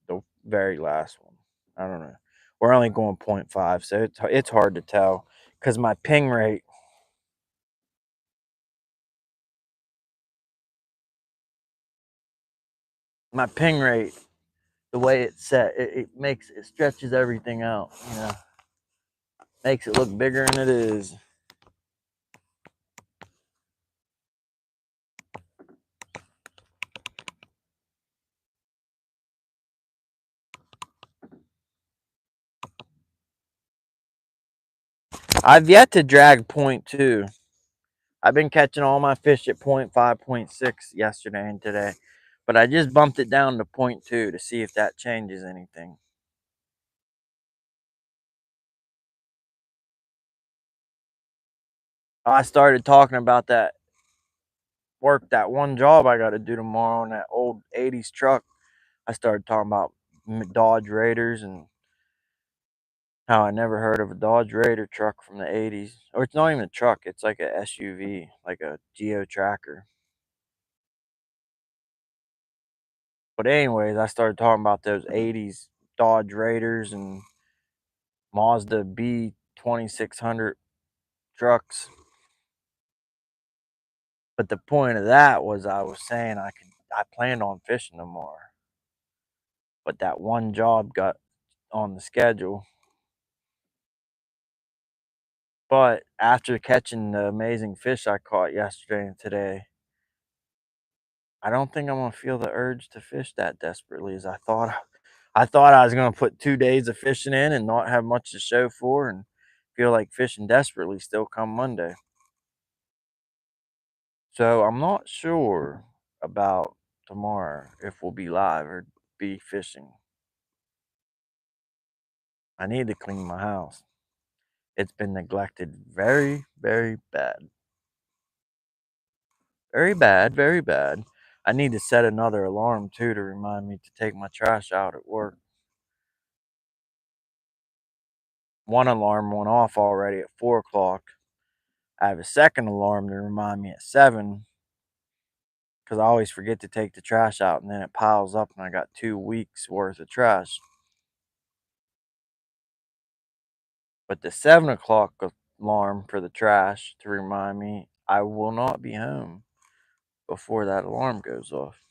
The very last one. I don't know. We're only going 0.5, so it's hard to tell because my ping rate. My ping rate, the way it's set, it stretches everything out. You know, makes it look bigger than it is. I've yet to drag 0.2. I've been catching all my fish at 0.5, 0.6 yesterday and today, but I just bumped it down to 0.2 to see if that changes anything. I started talking about that that one job I got to do tomorrow on that old 80s truck. I started talking about Dodge Raiders and how I never heard of a Dodge Raider truck from the 80s. Or it's not even a truck, it's like a SUV, like a Geo Tracker. But anyways, I started talking about those 80s Dodge Raiders and Mazda B2600 trucks. But the point of that was I was saying I planned on fishing tomorrow. But that one job got on the schedule. But after catching the amazing fish I caught yesterday and today, I don't think I'm gonna feel the urge to fish that desperately as I thought. I thought I was gonna put 2 days of fishing in and not have much to show for and feel like fishing desperately still come Monday. So I'm not sure about tomorrow if we'll be live or be fishing. I need to clean my house. It's been neglected very, very bad. Very bad, very bad. I need to set another alarm too to remind me to take my trash out at work. One alarm went off already at 4 o'clock. I have a second alarm to remind me at 7 because I always forget to take the trash out and then it piles up and I got 2 weeks worth of trash. But the 7 o'clock alarm for the trash to remind me I will not be home before that alarm goes off.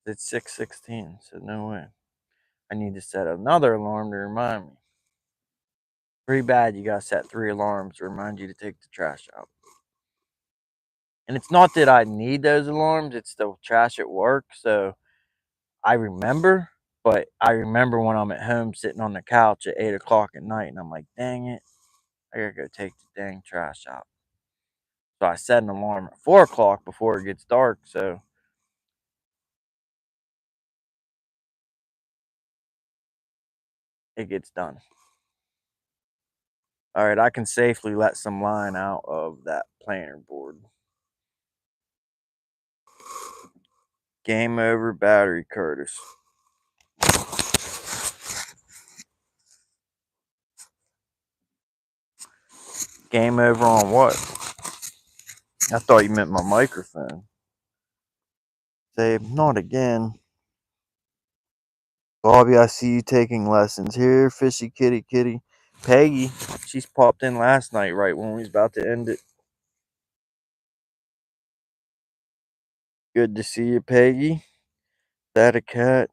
It's 6:16, so no way. I need to set another alarm to remind me. Pretty bad you gotta set 3 alarms to remind you to take the trash out. And it's not that I need those alarms, it's the trash at work, so I remember, but I remember when I'm at home sitting on the couch at 8 o'clock at night and I'm like, dang it, I gotta go take the dang trash out. So I set an alarm at 4 o'clock before it gets dark, so it gets done. Alright, I can safely let some line out of that planer board. Game over battery, Curtis. Game over on what? I thought you meant my microphone. Say, not again. Bobby, I see you taking lessons. Here, fishy kitty kitty. Peggy, she's popped in last night right when we was about to end it. Good to see you, Peggy. That a cat?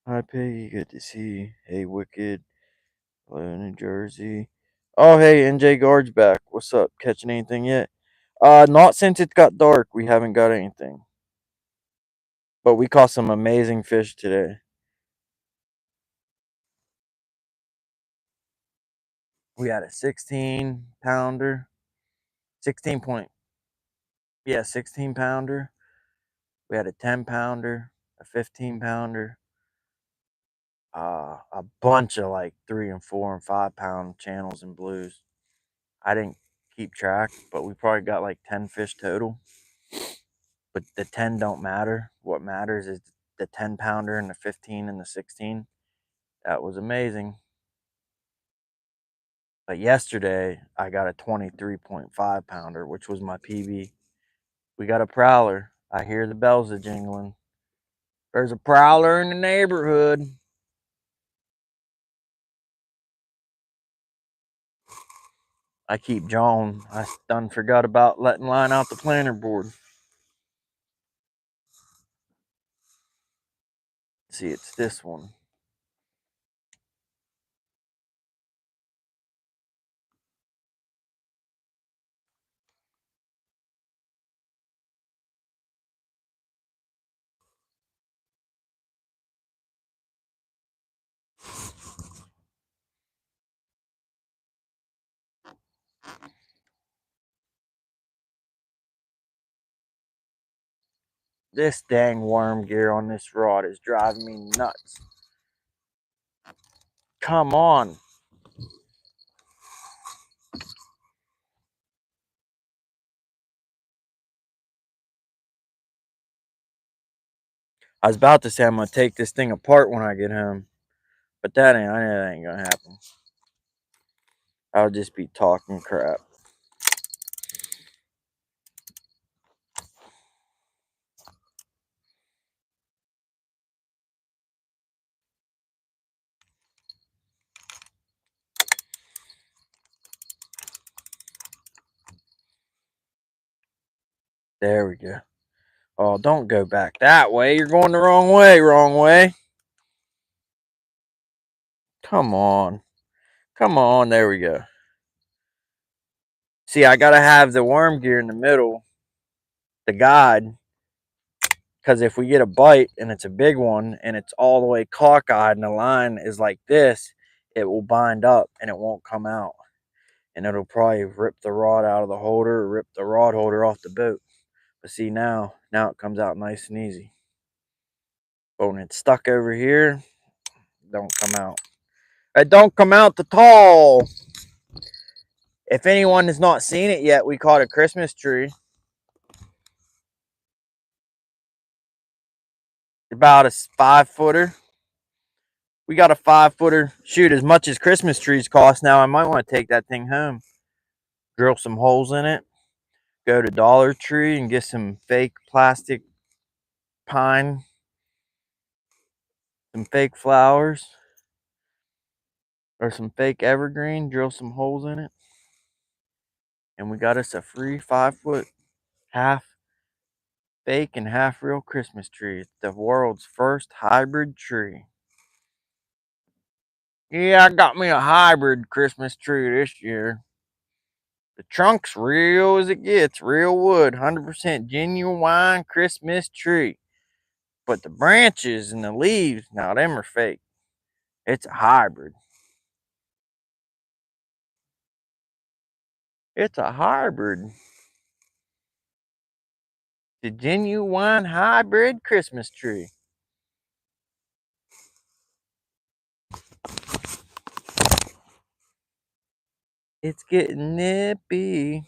Hi, Peggy. Good to see you. Hey, Wicked. Hello, New Jersey. Oh, hey, NJ Guard's back. What's up? Catching anything yet? Not since it got dark. We haven't got anything. But we caught some amazing fish today. We had a 16 pounder. 16 point. Yeah, 16 pounder. We had a 10 pounder, a 15 pounder, a bunch of like 3 and 4 and 5 pound channels and blues. I didn't keep track, but we probably got like 10 fish total. But the 10 don't matter. What matters is the 10 pounder and the 15 and the 16. That was amazing. But yesterday, I got a 23.5 pounder, which was my PB. We got a prowler. I hear the bells a jingling. There's a prowler in the neighborhood. I keep jawing. I done forgot about letting line out the planter board. See, it's this one. This dang worm gear on this rod is driving me nuts. Come on. I was about to say I'm going to take this thing apart when I get home. But that ain't going to happen. I'll just be talking crap. There we go. Oh, don't go back that way. You're going the wrong way. Wrong way. Come on. Come on. There we go. See, I got to have the worm gear in the middle, the guide, because if we get a bite and it's a big one and it's all the way cockeyed and the line is like this, it will bind up and it won't come out. And it'll probably rip the rod out of the holder or rip the rod holder off the boat. But see, now it comes out nice and easy. But when it's stuck over here, don't come out. It don't come out at all. If anyone has not seen it yet, we caught a Christmas tree. About a 5-footer. We got a 5-footer. Shoot, as much as Christmas trees cost now, I might want to take that thing home. Drill some holes in it. Go to Dollar Tree and get some fake plastic pine. Some fake flowers. Or some fake evergreen. Drill some holes in it. And we got us a free 5-foot, half fake and half real Christmas tree. It's the world's first hybrid tree. Yeah, I got me a hybrid Christmas tree this year. The trunk's real as it gets, real wood, 100% genuine Christmas tree. But the branches and the leaves, now them are fake. It's a hybrid. It's a hybrid. The genuine hybrid Christmas tree. It's getting nippy.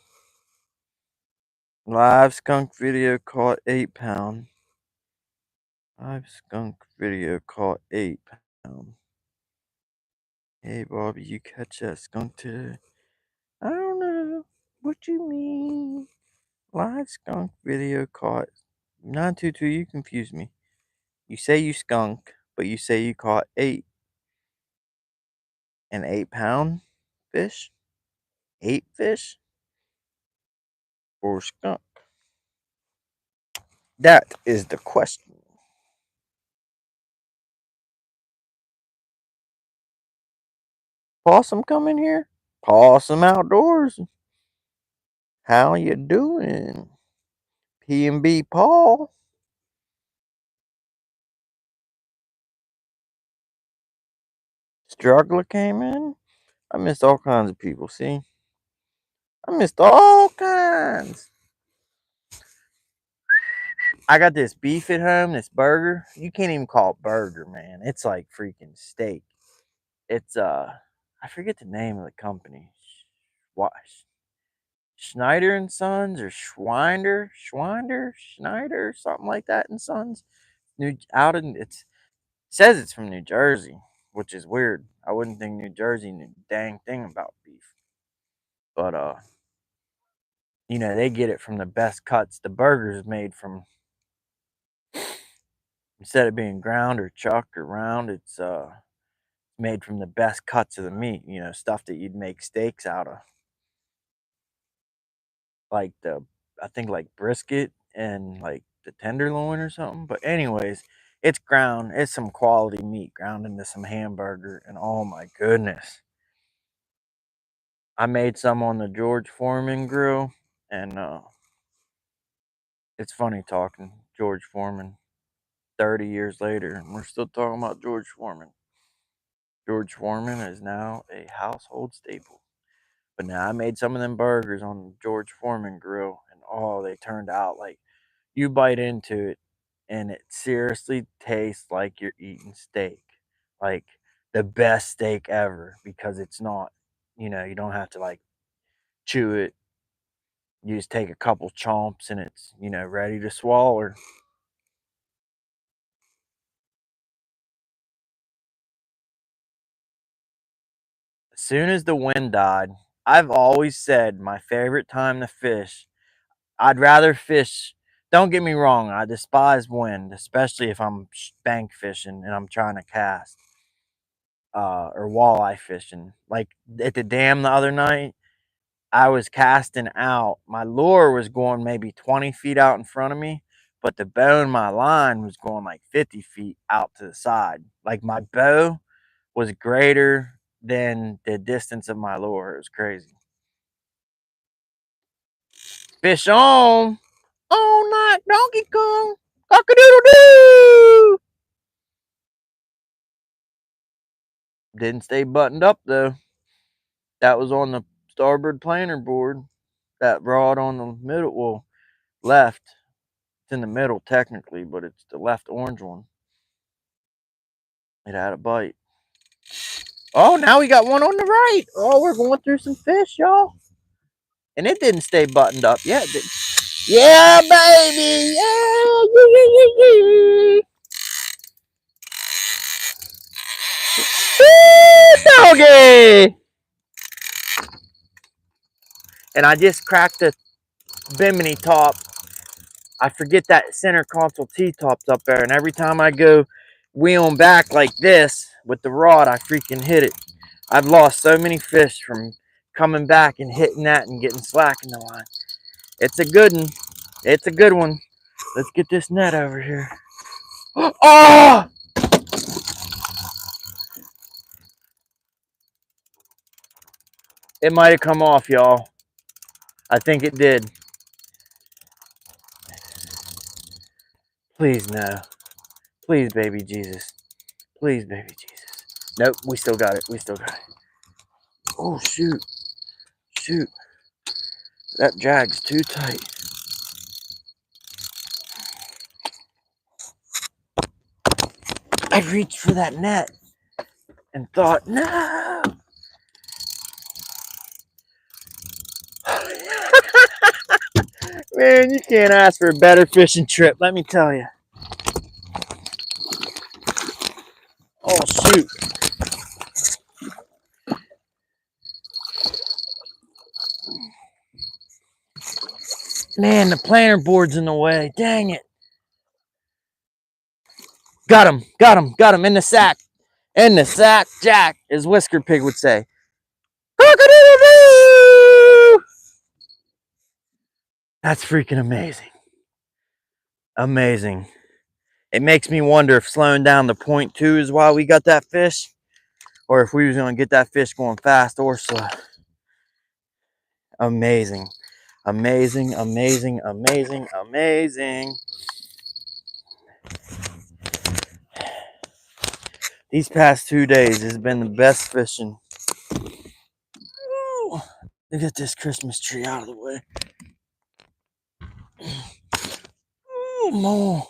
Live skunk video caught 8 pound. Live skunk video caught 8 pound. Hey Bobby, you catch that skunk today? I don't know what you mean. Live skunk video caught. 922, you confuse me. You say you skunk, but you say you caught an 8-pound fish? 8 fish? Or skunk? That is the question. Possum come in here? Possum Outdoors. How you doing? P&B Paul. Struggler came in. I missed all kinds of people, see? I missed all kinds. I got this beef at home, this burger. You can't even call it burger, man. It's like freaking steak. It's I forget the name of the company. What? Schneider and Sons or Schneider, something like that and Sons. It says it's from New Jersey, which is weird. I wouldn't think New Jersey knew a dang thing about beef. But they get it from the best cuts. The burger's made from, instead of being ground or chucked or round, it's made from the best cuts of the meat, stuff that you'd make steaks out of. Like I think like brisket and like the tenderloin or something. But anyways, it's ground. It's some quality meat ground into some hamburger, and oh my goodness, I made some on the George Foreman grill, and it's funny talking George Foreman 30 years later, and we're still talking about George Foreman. George Foreman is now a household staple. But now I made some of them burgers on the George Foreman grill, and oh, they turned out like, you bite into it and it seriously tastes like you're eating steak. Like the best steak ever, because it's not, you don't have to like chew it. You just take a couple chomps and it's, ready to swallow. As soon as the wind died, I've always said my favorite time to fish, I'd rather fish. Don't get me wrong, I despise wind, especially if I'm bank fishing and I'm trying to cast or walleye fishing. Like at the dam the other night, I was casting out. My lure was going maybe 20 feet out in front of me, but the bow in my line was going like 50 feet out to the side. Like my bow was greater than the distance of my lure. It was crazy. Fish on all night, Donkey Kong, cock-a-doodle-doo. Didn't stay buttoned up though. That was on the starboard planer board. That rod on the middle, well, left. It's in the middle technically, but it's the left orange one. It had a bite. Oh, now we got one on the right. Oh, we're going through some fish, y'all. And it didn't stay buttoned up. Yeah, it did. Yeah, baby. Yeah. Woo, doggy. And I just cracked the bimini top. I forget that center console T-top's up there. And every time I go wheeling back like this with the rod, I freaking hit it. I've lost so many fish from coming back and hitting that and getting slack in the line. It's a good one. It's a good one. Let's get this net over here. Oh! It might have come off, y'all. I think it did. Please, no. Please, baby Jesus. Please, baby Jesus. Nope, we still got it. We still got it. Oh, shoot. Shoot. That drag's too tight. I reached for that net and thought, no. Man, you can't ask for a better fishing trip, let me tell you. Oh, shoot. Man, the planter board's in the way. Dang it. Got him. Got him. Got him in the sack. In the sack, Jack, as Whisker Pig would say. Cock-a-doodle-doo! That's freaking amazing. Amazing. It makes me wonder if slowing down to 0.2 is why we got that fish, or if we was going to get that fish going fast or slow. Amazing. Amazing, amazing, amazing, amazing. These past 2 days has been the best fishing. Ooh, let me get this Christmas tree out of the way. Ooh, more.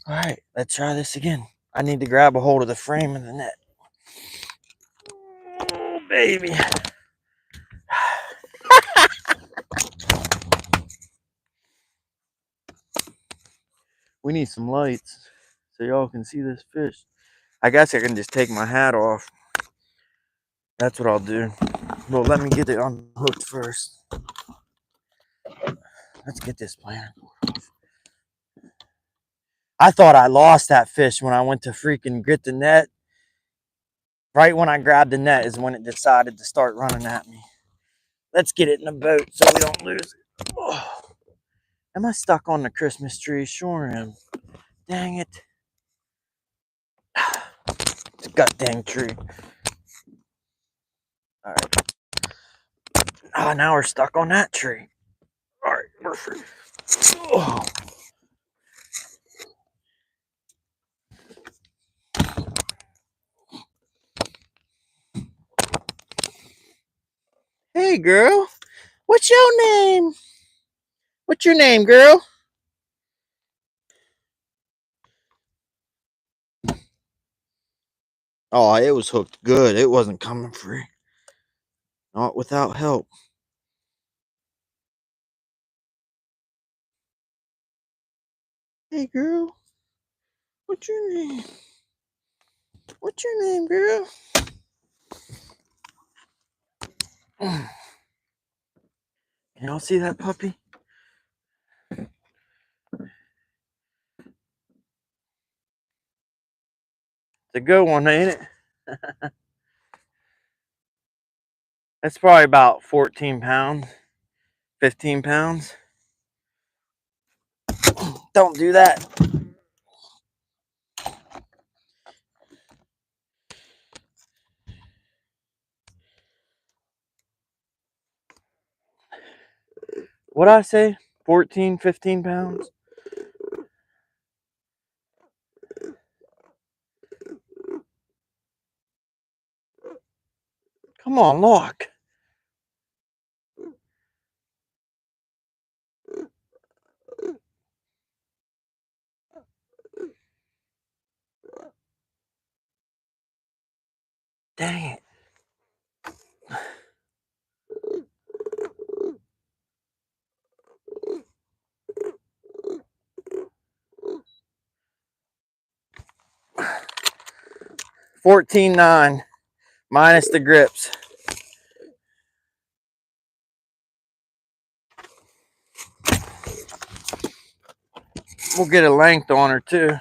All right, let's try this again. I need to grab a hold of the frame of the net. Oh, baby. We need some lights so y'all can see this fish. I guess I can just take my hat off. That's what I'll do. Well, let me get it unhooked first. Let's get this planter off. I thought I lost that fish when I went to freaking get the net. Right when I grabbed the net is when it decided to start running at me. Let's get it in the boat so we don't lose it. Oh. Am I stuck on the Christmas tree? Sure am. Dang it. It's a gut dang tree. All right. Oh, now we're stuck on that tree. All right, we're free. Oh. Hey, girl. What's your name? What's your name, girl? Oh, it was hooked good. It wasn't coming free. Not without help. Hey, girl. What's your name? What's your name, girl? Can y'all see that puppy? It's a good one, ain't it? That's probably about 14 pounds, 15 pounds. Don't do that. What'd I say? 14, 15 pounds? Come on, look. Dang it. $14.9 minus the grips. We'll get a length on her too.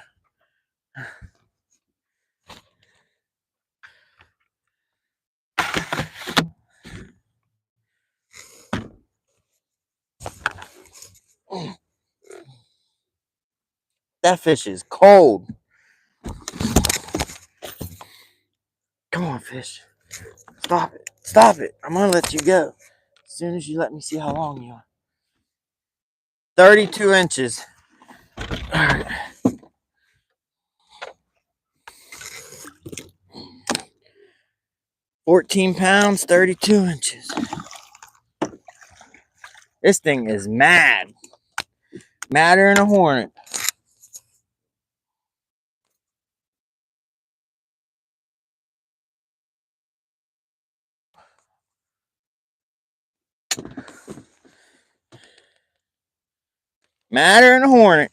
That fish is cold. Come on, fish. Stop it. Stop it. I'm going to let you go as soon as you let me see how long you are. 32 inches. All right. 14 pounds, 32 inches. This thing is mad. Madder than a hornet. Madder than a hornet.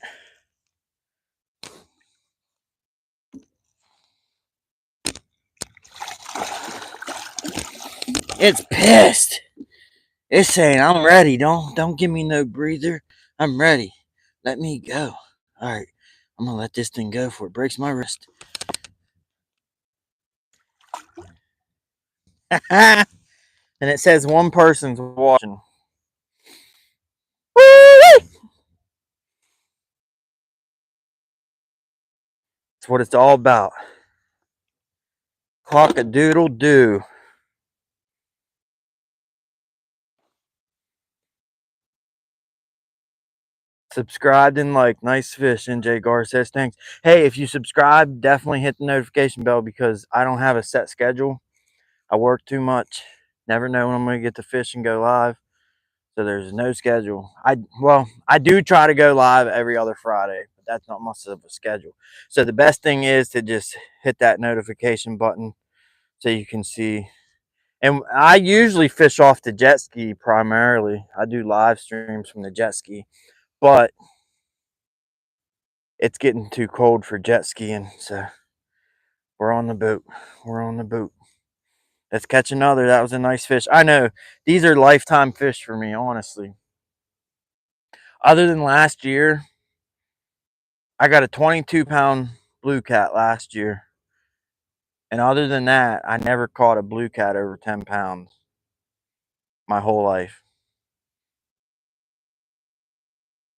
It's pissed. It's saying I'm ready. Don't give me no breather. I'm ready. Let me go. All right. I'm gonna let this thing go before it breaks my wrist. And it says one person's watching. That's what it's all about. Cock-a-doodle-doo. Subscribed and like. Nice fish. NJ Gar says thanks. Hey, if you subscribe, definitely hit the notification bell because I don't have a set schedule. I work too much. Never know when I'm gonna get to fish and go live. So there's no schedule. I do try to go live every other Friday, but that's not much of a schedule. So the best thing is to just hit that notification button so you can see. And I usually fish off the jet ski primarily. I do live streams from the jet ski, but it's getting too cold for jet skiing, so we're on the boat. We're on the boat. Let's catch another. That was a nice fish. I know these are lifetime fish for me, honestly. Other than last year, I got a 22-pound blue cat last year. And other than that, I never caught a blue cat over 10 pounds my whole life.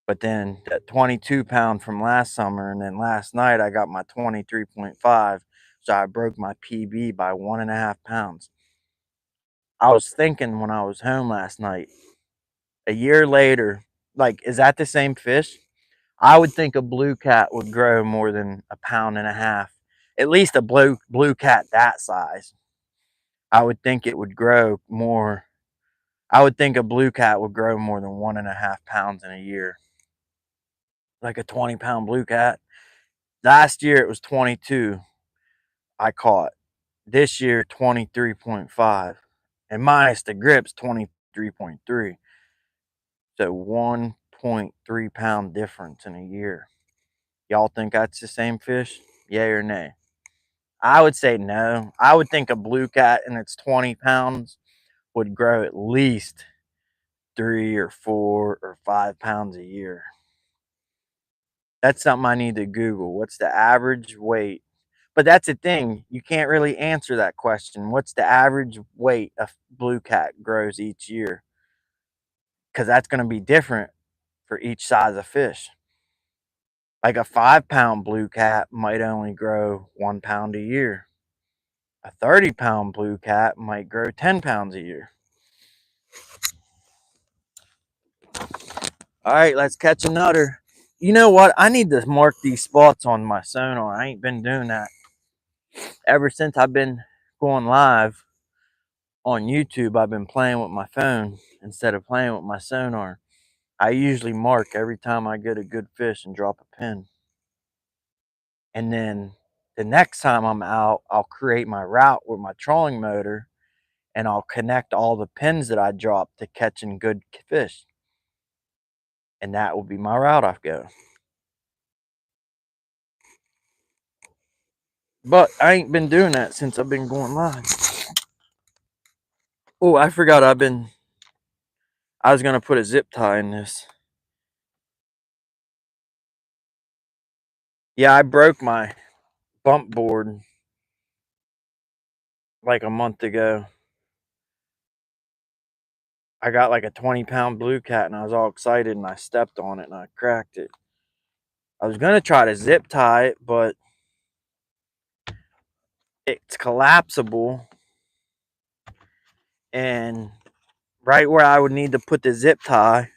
But then that 22-pound from last summer, and then last night I got my 23.5. So I broke my PB by 1.5 pounds. I was thinking when I was home last night, a year later, like, is that the same fish? I would think a blue cat would grow more than 1.5 pounds. At least a blue cat that size. I would think it would grow more. I would think a blue cat would grow more than 1.5 pounds in a year. Like a 20-pound blue cat. Last year it was 22 I caught. This year 23.5. And minus the grips 23.3. So 1.3 pound difference in a year. Y'all think that's the same fish? Yay or nay? I would say no. I would think a blue cat in its 20 pounds would grow at least 3 or 4 or 5 pounds a year. That's something I need to Google. What's the average weight? But that's the thing. You can't really answer that question. What's the average weight a blue cat grows each year? Because that's going to be different for each size of fish. Like a 5-pound blue cat might only grow 1 pound a year. A 30-pound blue cat might grow 10 pounds a year. All right, let's catch another. You know what? I need to mark these spots on my sonar. I ain't been doing that ever since I've been going live on YouTube. I've been playing with my phone instead of playing with my sonar. I usually mark every time I get a good fish and drop a pin. And then the next time I'm out, I'll create my route with my trolling motor and I'll connect all the pins that I drop to catching good fish. And that will be my route I go. But I ain't been doing that since I've been going live. Oh, I forgot I was going to put a zip tie in this. Yeah, I broke my bump board like a month ago. I got like a 20-pound blue cat and I was all excited and I stepped on it and I cracked it. I was going to try to zip tie it, but it's collapsible. And right where I would need to put the zip tie,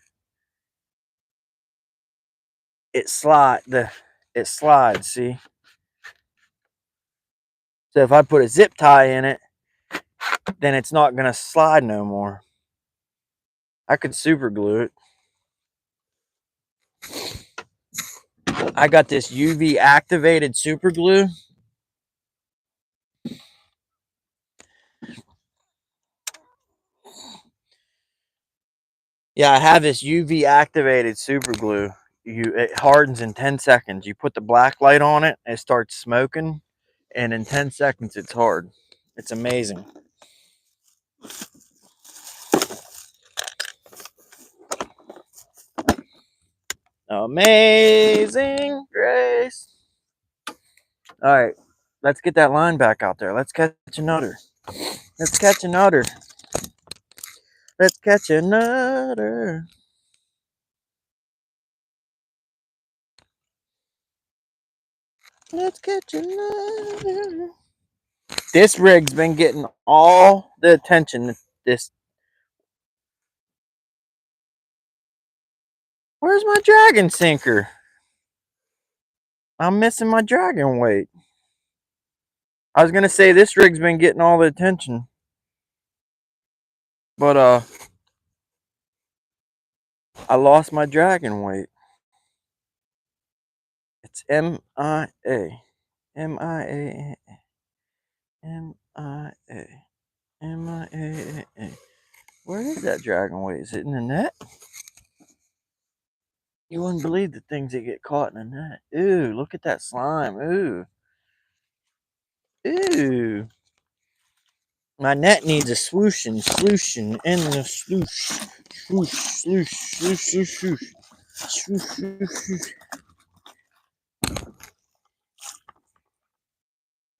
it slides, see? So if I put a zip tie in it, then it's not going to slide no more. I could super glue it. I got this UV activated super glue. Yeah, I have this UV activated super glue. It hardens in 10 seconds. You put the black light on it, it starts smoking, and in 10 seconds it's hard. It's amazing. Amazing Grace. All right, let's get that line back out there. Let's catch another. Let's catch another. Let's catch another. Let's catch another. This rig's been getting all the attention. This. Where's my dragon sinker? I'm missing my dragon weight. I was gonna say this rig's been getting all the attention, but I lost my dragon weight. It's MIA, MIA, MIA, MIA. Where is that dragon weight? Is it in the net? You wouldn't believe the things that get caught in the net. Ooh, look at that slime. Ooh, ooh. My net needs a swooshing, and a swoosh, swoosh, swoosh, swoosh, swoosh, swoosh, swoosh, swoosh, swoosh.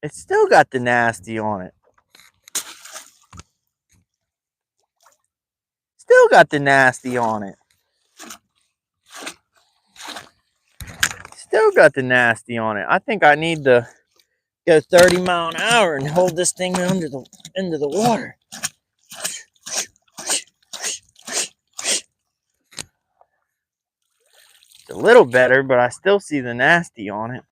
It's still got the nasty on it. Still got the nasty on it. Still got the nasty on it. I think I need to go 30 miles an hour and hold this thing into the water. It's a little better, but I still see the nasty on it.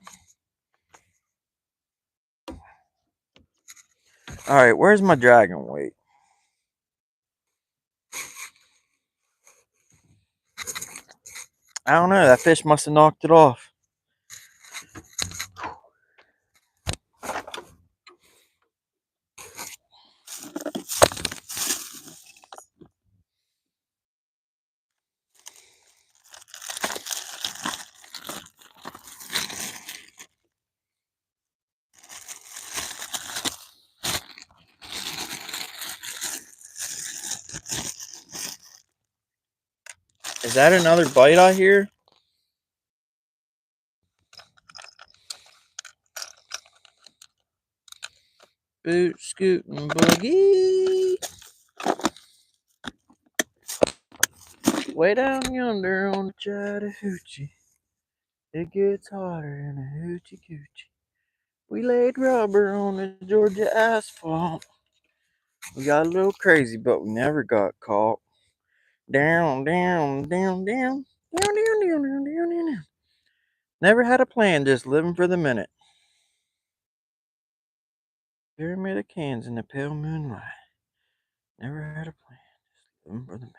All right, where's my dragon weight? I don't know. That fish must have knocked it off. Is that another bite I hear? Boot scooting boogie. Way down yonder on the Chattahoochee. It gets hotter than a hoochie coochie. We laid rubber on the Georgia asphalt. We got a little crazy, but we never got caught. Down, down, down, down, down, down, down, down, down, down. Never had a plan, just living for the minute. Pyramid of cans in the pale moonlight. Never had a plan, just living for the minute.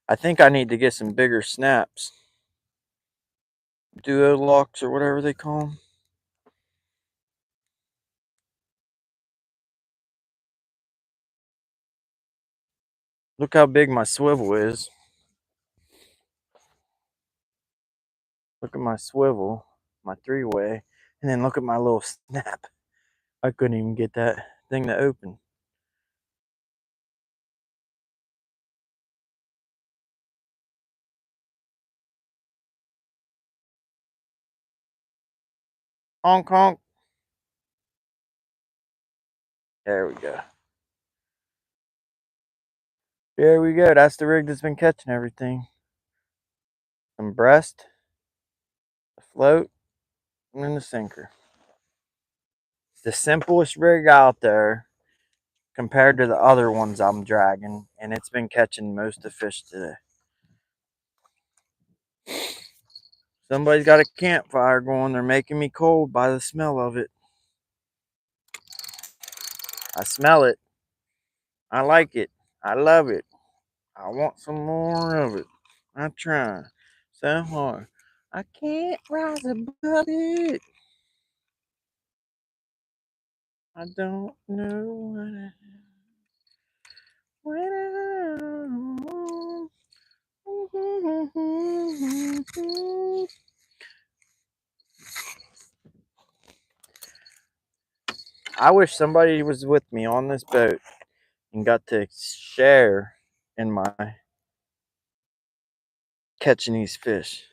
I think I need to get some bigger snaps. Duo locks or whatever they call them. Look how big my swivel is. Look at my swivel, my three-way, and then look at my little snap. I couldn't even get that thing to open. Honk honk. There we go. There we go. That's the rig that's been catching everything. Some breast, a float, and then the sinker. It's the simplest rig out there compared to the other ones I'm dragging, and it's been catching most of the fish today. Somebody's got a campfire going. They're making me cold by the smell of it. I smell it. I like it. I love it. I want some more of it. I try so hard. I can't rise above it. I don't know what I wish somebody was with me on this boat and got to share in my catching these fish.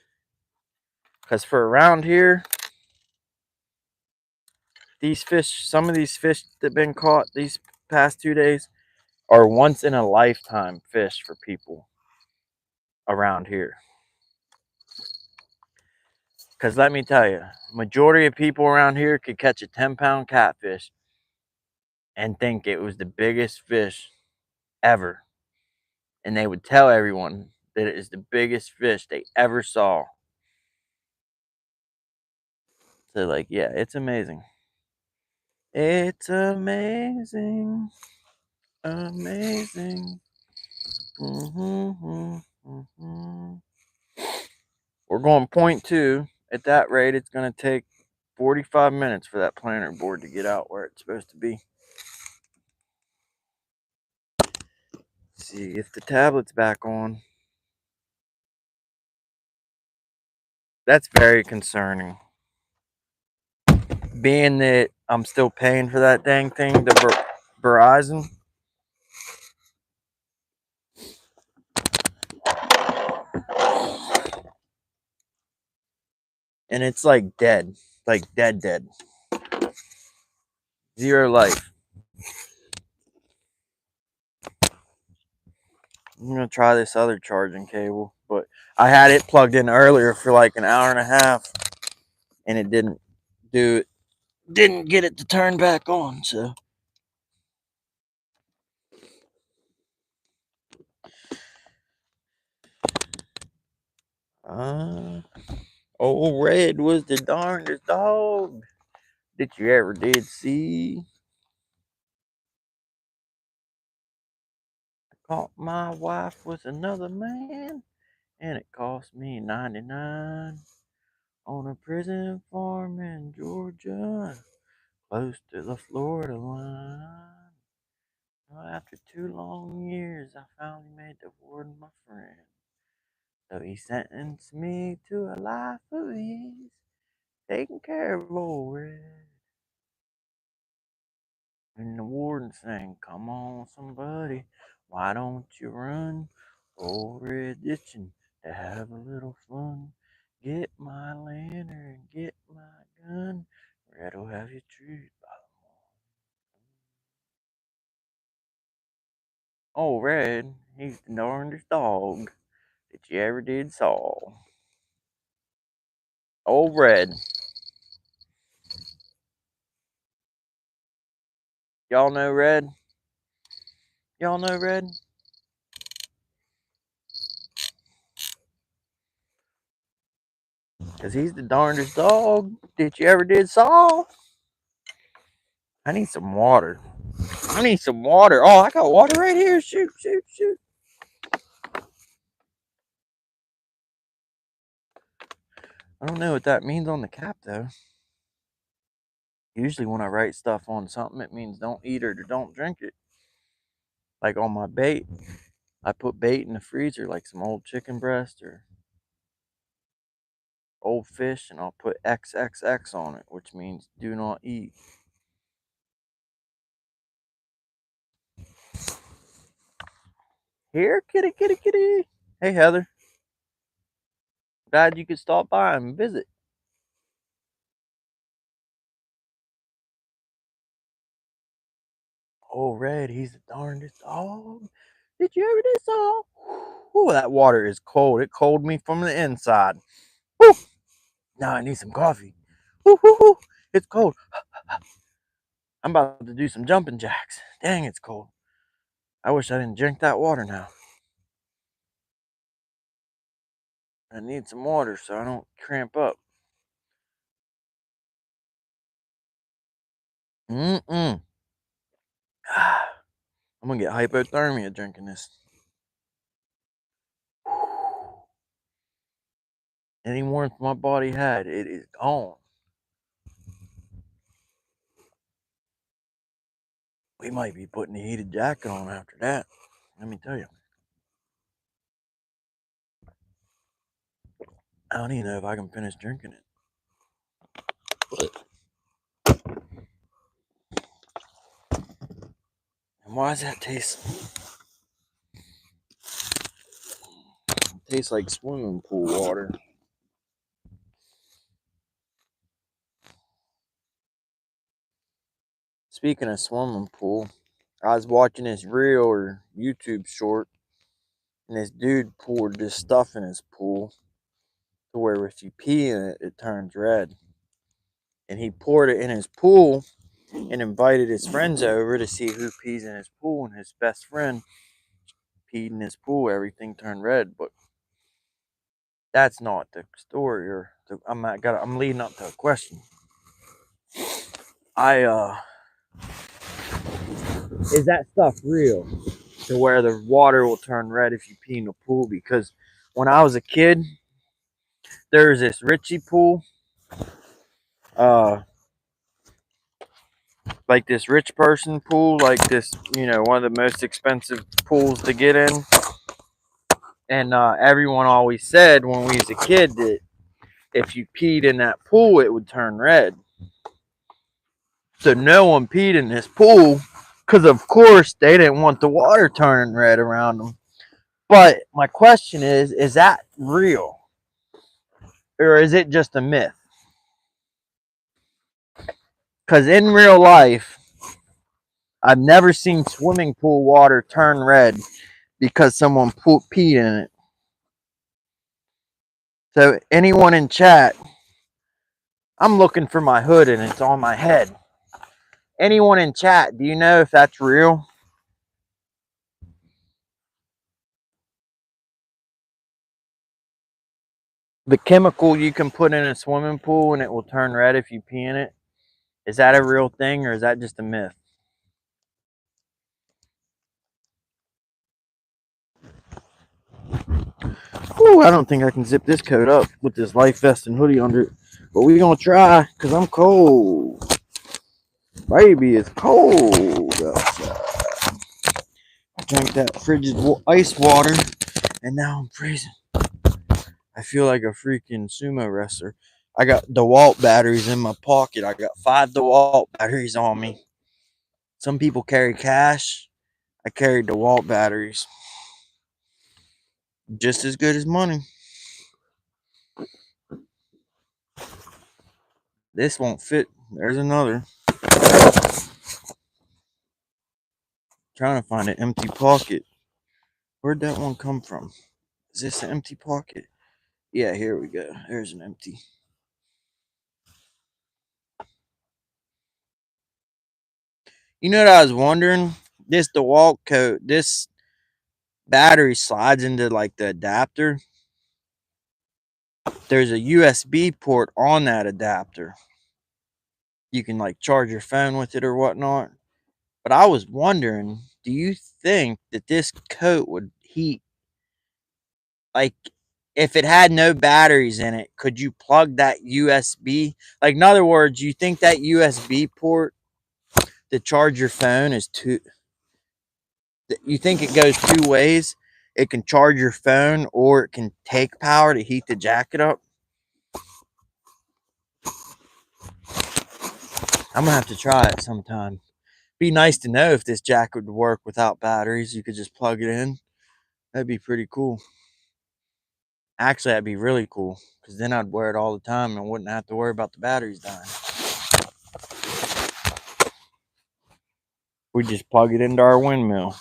Because for around here, these fish, some of these fish that have been caught these past 2 days are once in a lifetime fish for people around here. Because let me tell you, majority of people around here could catch a 10-pound catfish and think it was the biggest fish ever. And they would tell everyone that it is the biggest fish they ever saw. So, like, yeah, it's amazing. It's amazing. Amazing. Mm-hmm, mm-hmm. We're going 0.2. At that rate, it's going to take 45 minutes for that planter board to get out where it's supposed to be. Let's see if the tablet's back on. That's very concerning. Being that I'm still paying for that dang thing, the Verizon. And it's like dead. Like dead. Zero life. I'm going to try this other charging cable. But I had it plugged in earlier for like an hour and a half. And it didn't do it. Didn't get it to turn back on, so. Old Red was the darndest dog that you ever did see. I caught my wife with another man, and it cost me 99 on a prison farm in Georgia, close to the Florida line. After 2 long years, I finally made the warden my friend. So he sentenced me to a life of ease, taking care of old Red. And the warden sang, "Come on, somebody, why don't you run? Old Red ditching to have a little fun. Get my lantern, get my gun. Red'll have you treated by the morning." Old Red, he's the darndest dog that you ever did saw. Old Red. Y'all know Red? Y'all know Red? Because he's the darndest dog that you ever did saw. I need some water. I need some water. Oh, I got water right here. Shoot. I don't know what that means on the cap, though. Usually when I write stuff on something, it means don't eat it or don't drink it. Like on my bait, I put bait in the freezer, like some old chicken breast or old fish, and I'll put XXX on it, which means do not eat. Here, kitty. Hey, Heather. Glad you could stop by and visit. Oh, Red, he's the darndest dog. Did you ever do so? Ooh, that water is cold. It cold me from the inside. Woo! Now I need some coffee. Woo! It's cold. I'm about to do some jumping jacks. Dang, it's cold. I wish I didn't drink that water now. I need some water so I don't cramp up. I'm gonna get hypothermia drinking this. Any warmth my body had, it is gone. We might be putting a heated jacket on after that. Let me tell you. I don't even know if I can finish drinking it. And why does that taste? Tastes like swimming pool water. Speaking of swimming pool, I was watching this reel or YouTube short, and this dude poured this stuff in his pool to where if you pee in it, it turns red. And he poured it in his pool and invited his friends over to see who pees in his pool. And his best friend peed in his pool. Everything turned red, but that's not the story. I'm leading up to a question. Is that stuff real? To where the water will turn red if you pee in the pool? Because when I was a kid, there was this Richie pool, uh, like this rich person pool, like this, one of the most expensive pools to get in. And everyone always said when we was a kid that if you peed in that pool, it would turn red. So no one peed in this pool because, of course, they didn't want the water turning red around them. But my question is that real? Or is it just a myth? Because in real life, I've never seen swimming pool water turn red because someone peed in it. So anyone in chat, I'm looking for my hood and it's on my head. Anyone in chat, do you know if that's real? The chemical you can put in a swimming pool and it will turn red if you pee in it. Is that a real thing or is that just a myth? Ooh, I don't think I can zip this coat up with this life vest and hoodie under it. But we're going to try because I'm cold. Baby, it's cold outside. I drank that frigid ice water and now I'm freezing. I feel like a freaking sumo wrestler. I got DeWalt batteries in my pocket. I got 5 DeWalt batteries on me. Some people carry cash. I carry DeWalt batteries. Just as good as money. This won't fit. There's another. Trying to find an empty pocket. Where'd that one come from? Is this an empty pocket? Yeah, here we go. There's an empty. You know what I was wondering? This DeWalt coat, this battery slides into like the adapter. There's a USB port on that adapter. You can like charge your phone with it or whatnot. But I was wondering, do you think that this coat would heat? Like, if it had no batteries in it, could you plug that USB? Like, in other words, you think that USB port to charge your phone is you think it goes 2 ways? It can charge your phone or it can take power to heat the jacket up? I'm gonna have to try it sometime. Be nice to know if this jacket would work without batteries. You could just plug it in. That'd be pretty cool. Actually, that'd be really cool because then I'd wear it all the time and wouldn't have to worry about the batteries dying. We just plug it into our windmill.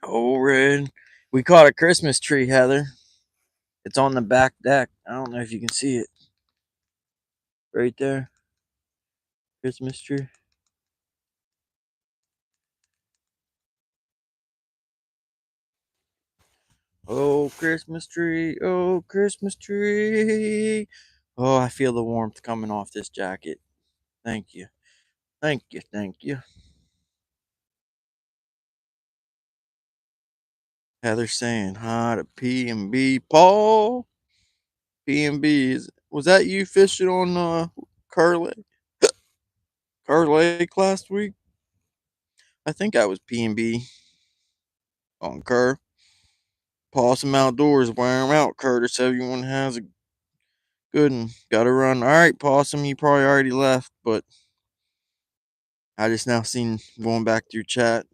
Oh, red. We caught a Christmas tree, Heather. It's on the back deck. I don't know if you can see it. Right there. Christmas tree. Oh, Christmas tree. Oh, Christmas tree. Oh, I feel the warmth coming off this jacket. Thank you. Thank you. Thank you. Heather saying hi to P&B. Paul. P&B. Was that you fishing on Kerr Lake last week? I think I was P&B on Kerr. Possum Outdoors, wear 'em out, Curtis. Everyone has a good one. Gotta run. All right, Possum, you probably already left, but I just now seen going back through chat.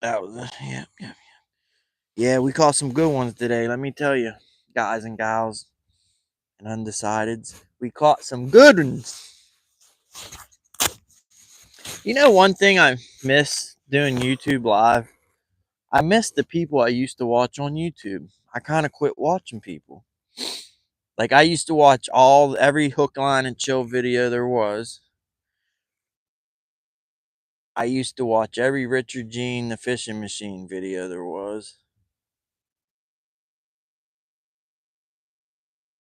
That was yeah. Yeah, we caught some good ones today. Let me tell you, guys and gals and undecideds, we caught some good ones. You know, one thing I miss doing YouTube live. I miss the people I used to watch on YouTube. I kind of quit watching people. Like I used to watch every hook, line, and chill video there was. I used to watch every Richard Gene the Fishing Machine video there was.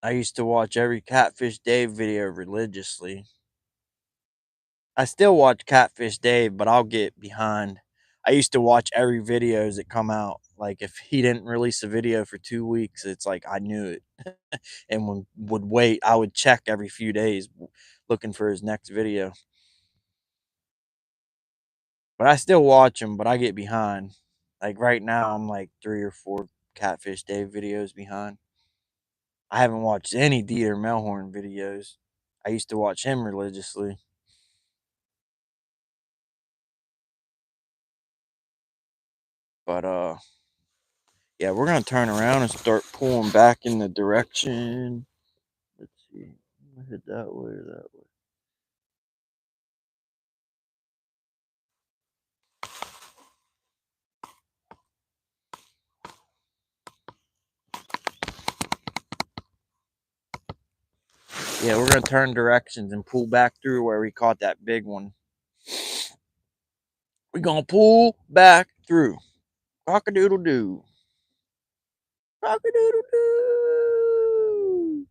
I used to watch every Catfish Dave video religiously. I still watch Catfish Dave, but I'll get behind. I used to watch every videos that come out. Like if he didn't release a video for 2 weeks, it's like I knew it, and would wait. I would check every few days, looking for his next video. But I still watch him, but I get behind. Like right now, I'm like 3 or 4 Catfish Dave videos behind. I haven't watched any Dieter Melhorn videos. I used to watch him religiously. But yeah, we're gonna turn around and start pulling back in the direction. Let's see. I'm gonna head that way or that way. Yeah, we're gonna turn directions and pull back through where we caught that big one. We're gonna pull back through. Cock-a-doodle doo. Cock-a-doodle doo.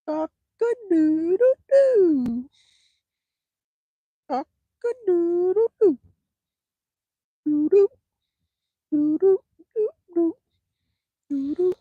Cock-a-doodle doo. Cock-a-doodle doo. Doo doo doo doo doo doo doo.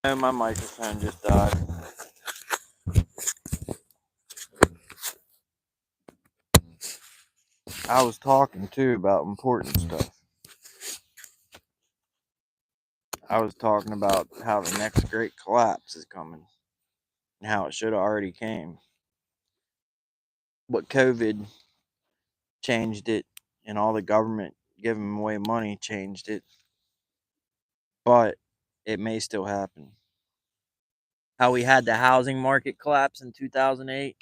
No, my microphone just died. I was talking too about important stuff. I was talking about how the next great collapse is coming and how it should have already came. But COVID changed it, and all the government giving away money changed it. But it may still happen. How we had the housing market collapse in 2008.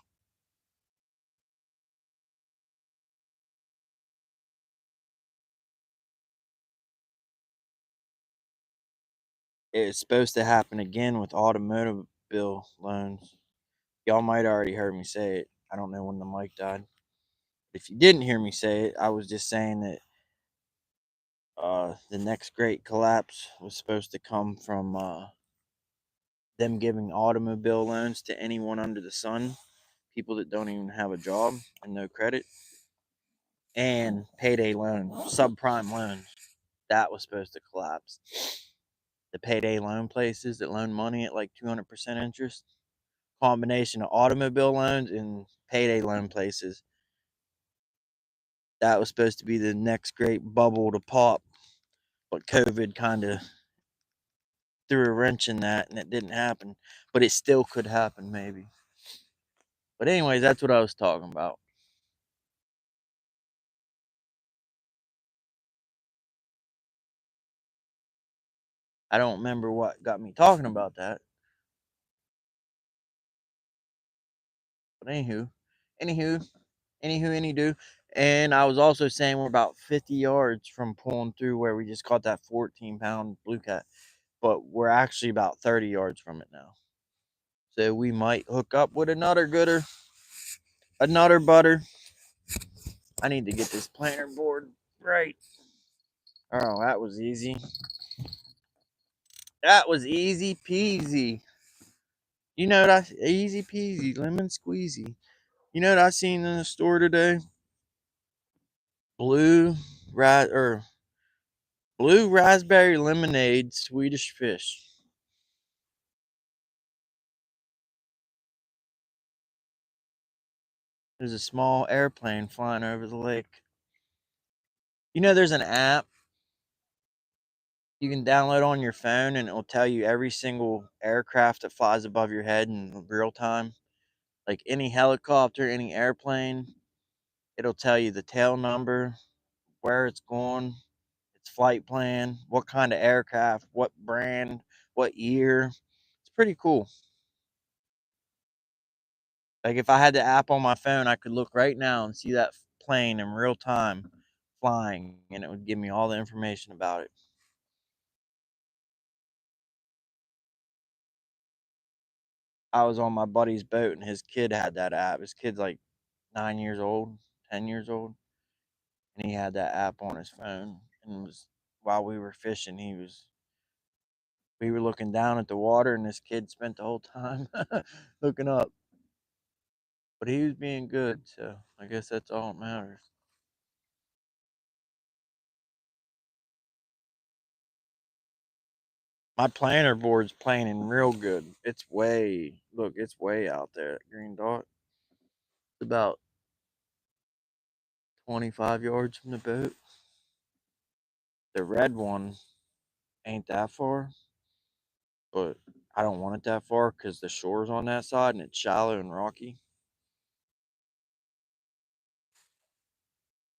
It's supposed to happen again with automobile loans. Y'all might already heard me say it. I don't know when the mic died. If you didn't hear me say it, I was just saying that the next great collapse was supposed to come from them giving automobile loans to anyone under the sun, people that don't even have a job and no credit, and payday loans, subprime loans. That was supposed to collapse. The payday loan places that loan money at like 200% interest, combination of automobile loans and payday loan places. That was supposed to be the next great bubble to pop, but COVID kind of threw a wrench in that and it didn't happen. But it still could happen, maybe. But, anyways, that's what I was talking about. I don't remember what got me talking about that. But, anywho, any do. And I was also saying we're about 50 yards from pulling through where we just caught that 14-pound blue cat. But we're actually about 30 yards from it now. So we might hook up with another gooder, another butter. I need to get this planter board right. Oh, that was easy. That was easy peasy. You know what easy peasy, lemon squeezy. You know what I seen in the store today? Blue or blue raspberry lemonade Swedish fish. There's a small airplane flying over the lake. You know there's an app you can download on your phone and it'll tell you every single aircraft that flies above your head in real time. Like any helicopter, any airplane, it'll tell you the tail number, where it's going, its flight plan, what kind of aircraft, what brand, what year. It's pretty cool. Like if I had the app on my phone, I could look right now and see that plane in real time flying and it would give me all the information about it. I was on my buddy's boat and his kid had that app. His kid's like 9 years old, 10 years old, and he had that app on his phone. And was while we were fishing, we were looking down at the water, and this kid spent the whole time looking up. But he was being good, so I guess that's all that matters. My planter board's planing real good. It's way out there, that green dot. It's about 25 yards from the boat. The red one ain't that far, but I don't want it that far because the shore's on that side and it's shallow and rocky.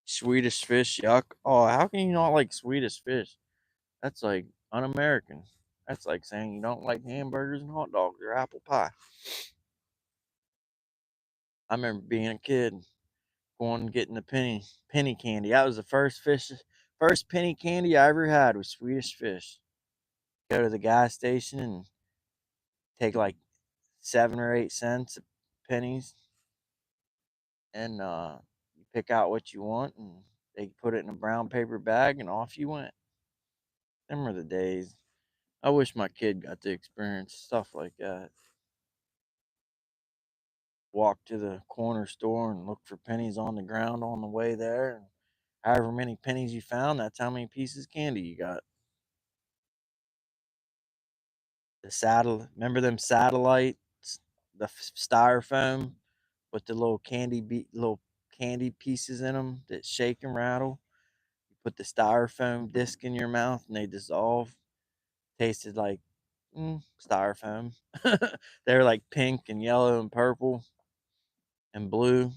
Swedish fish, yuck. Oh, how can you not like Swedish fish? That's like un-American. That's like saying you don't like hamburgers and hot dogs or apple pie. I remember being a kid going and getting the penny candy. That was the first penny candy I ever had was Swedish fish. Go to the gas station and take like 7 or 8 cents of pennies, and you pick out what you want, and they put it in a brown paper bag, and off you went. Them were the days. I wish my kid got to experience stuff like that. Walk to the corner store and look for pennies on the ground on the way there. And however many pennies you found, that's how many pieces of candy you got. Remember them satellites, the styrofoam with the little candy pieces in them that shake and rattle. You put the styrofoam disc in your mouth and they dissolve. Tasted like styrofoam. They were like pink and yellow and purple and blue.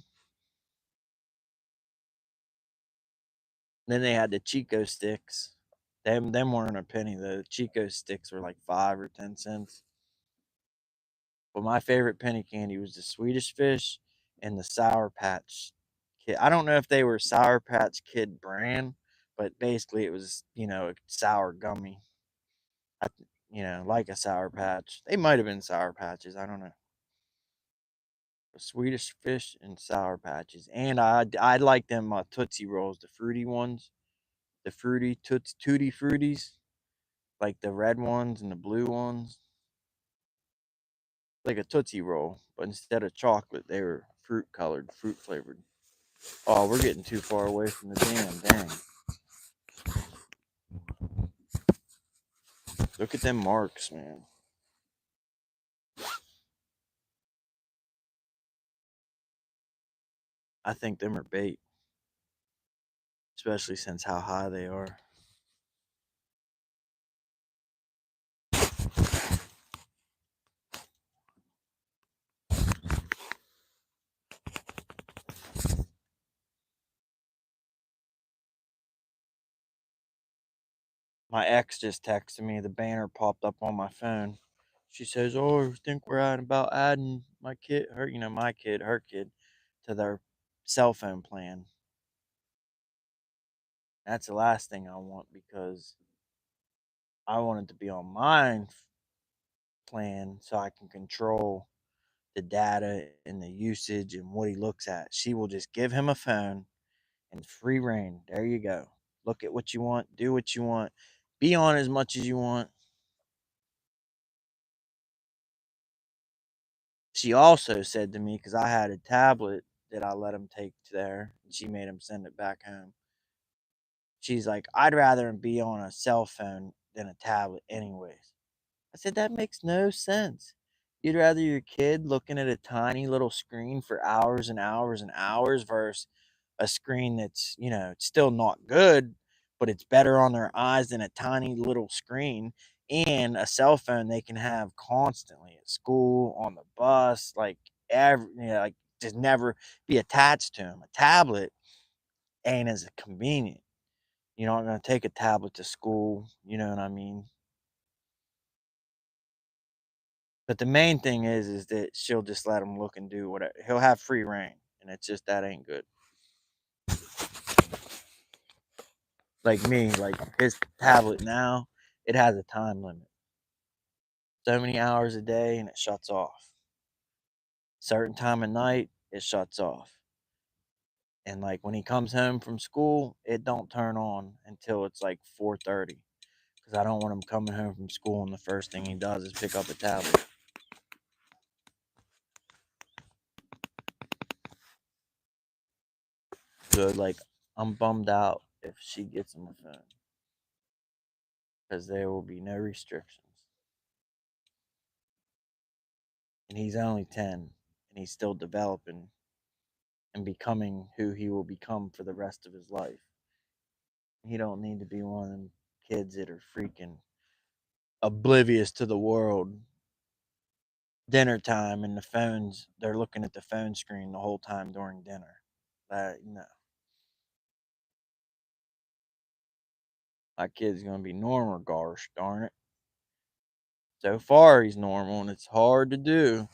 Then they had the Chico sticks. Them weren't a penny. The Chico sticks were like 5 or 10 cents. But my favorite penny candy was the Swedish Fish and the Sour Patch Kid. I don't know if they were Sour Patch Kid brand, but basically it was a sour gummy. I, like a Sour Patch. They might have been Sour Patches. I don't know. The Swedish Fish and Sour Patches, and I like them Tootsie Rolls, the fruity ones, the fruity tutti fruities, like the red ones and the blue ones, like a Tootsie Roll, but instead of chocolate, they were fruit colored, fruit flavored. Oh, we're getting too far away from the dam. Dang. Look at them marks, man. I think them are bait, especially since how high they are. My ex just texted me. The banner popped up on my phone. She says, "Oh, I think we're at about adding my kid, her kid, to their cell phone plan." That's the last thing I want because I want it to be on my plan so I can control the data and the usage and what he looks at. She will just give him a phone and free reign. There you go. Look at what you want, do what you want, be on as much as you want. She also said to me, because I had a tablet that I let him take to there, and she made him send it back home. She's like, I'd rather him be on a cell phone than a tablet, anyways. I said, that makes no sense. You'd rather your kid looking at a tiny little screen for hours and hours and hours versus a screen that's, it's still not good, but it's better on their eyes than a tiny little screen and a cell phone they can have constantly at school, on the bus, like like just never be attached to them. A tablet ain't as convenient. You're not going to take a tablet to school. You know what I mean? But the main thing is that she'll just let him look and do whatever. He'll have free reign, and it's just that ain't good. Like me, like his tablet now, it has a time limit. So many hours a day, and it shuts off. Certain time of night, it shuts off. And like when he comes home from school, it don't turn on until it's like 4:30. Because I don't want him coming home from school and the first thing he does is pick up a tablet. So like I'm bummed out if she gets him a phone because there will be no restrictions. And he's only 10 and he's still developing and becoming who he will become for the rest of his life. He don't need to be one of them kids that are freaking oblivious to the world. Dinner time and the phones, they're looking at the phone screen the whole time during dinner. No, my kid's gonna be normal, gosh darn it. So far he's normal and it's hard to do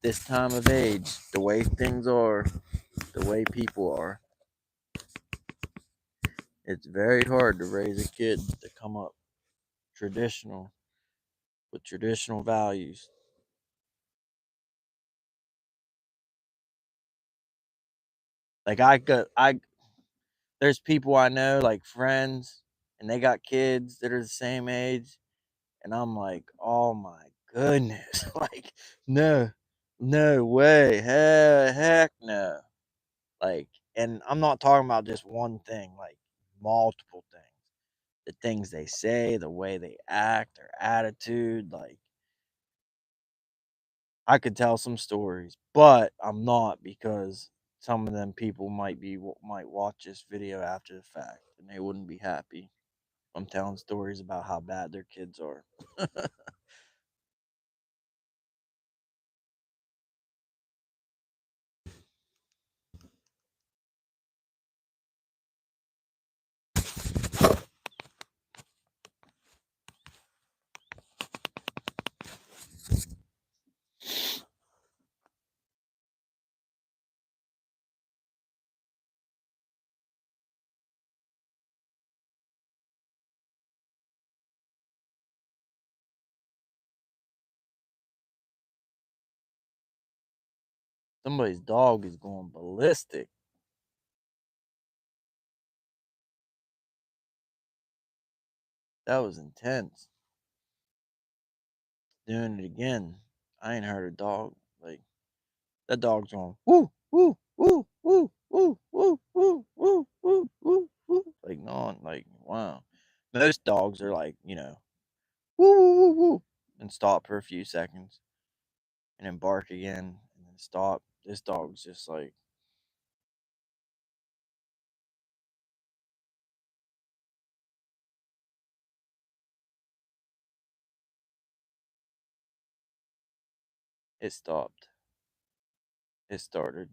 this time of age, the way things are, the way people are. It's very hard to raise a kid to come up traditional with traditional values. Like there's people I know, like friends, and they got kids that are the same age, and I'm like, oh my goodness, like no, no way, heck no. Like, and I'm not talking about just one thing, like multiple things. The things they say, the way they act, their attitude, like I could tell some stories, but I'm not because some of them people might watch this video after the fact and they wouldn't be happy. I'm telling stories about how bad their kids are. Somebody's dog is going ballistic. That was intense. Doing it again. I ain't heard a dog like that. Dog's going woo woo woo woo woo woo woo woo woo woo woo, like non, like wow. Most dogs are like, woo woo woo woo and stop for a few seconds and then bark again and then stop. This dog's just like it stopped. It started.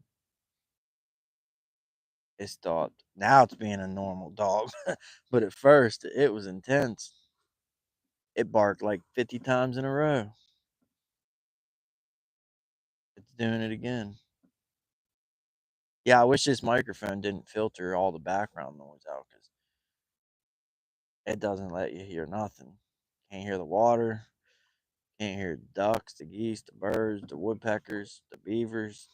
It stopped. Now it's being a normal dog, but at first it was intense. It barked like 50 times in a row. It's doing it again. Yeah, I wish this microphone didn't filter all the background noise out because it doesn't let you hear nothing. Can't hear the water. Can't hear the ducks, the geese, the birds, the woodpeckers, the beavers,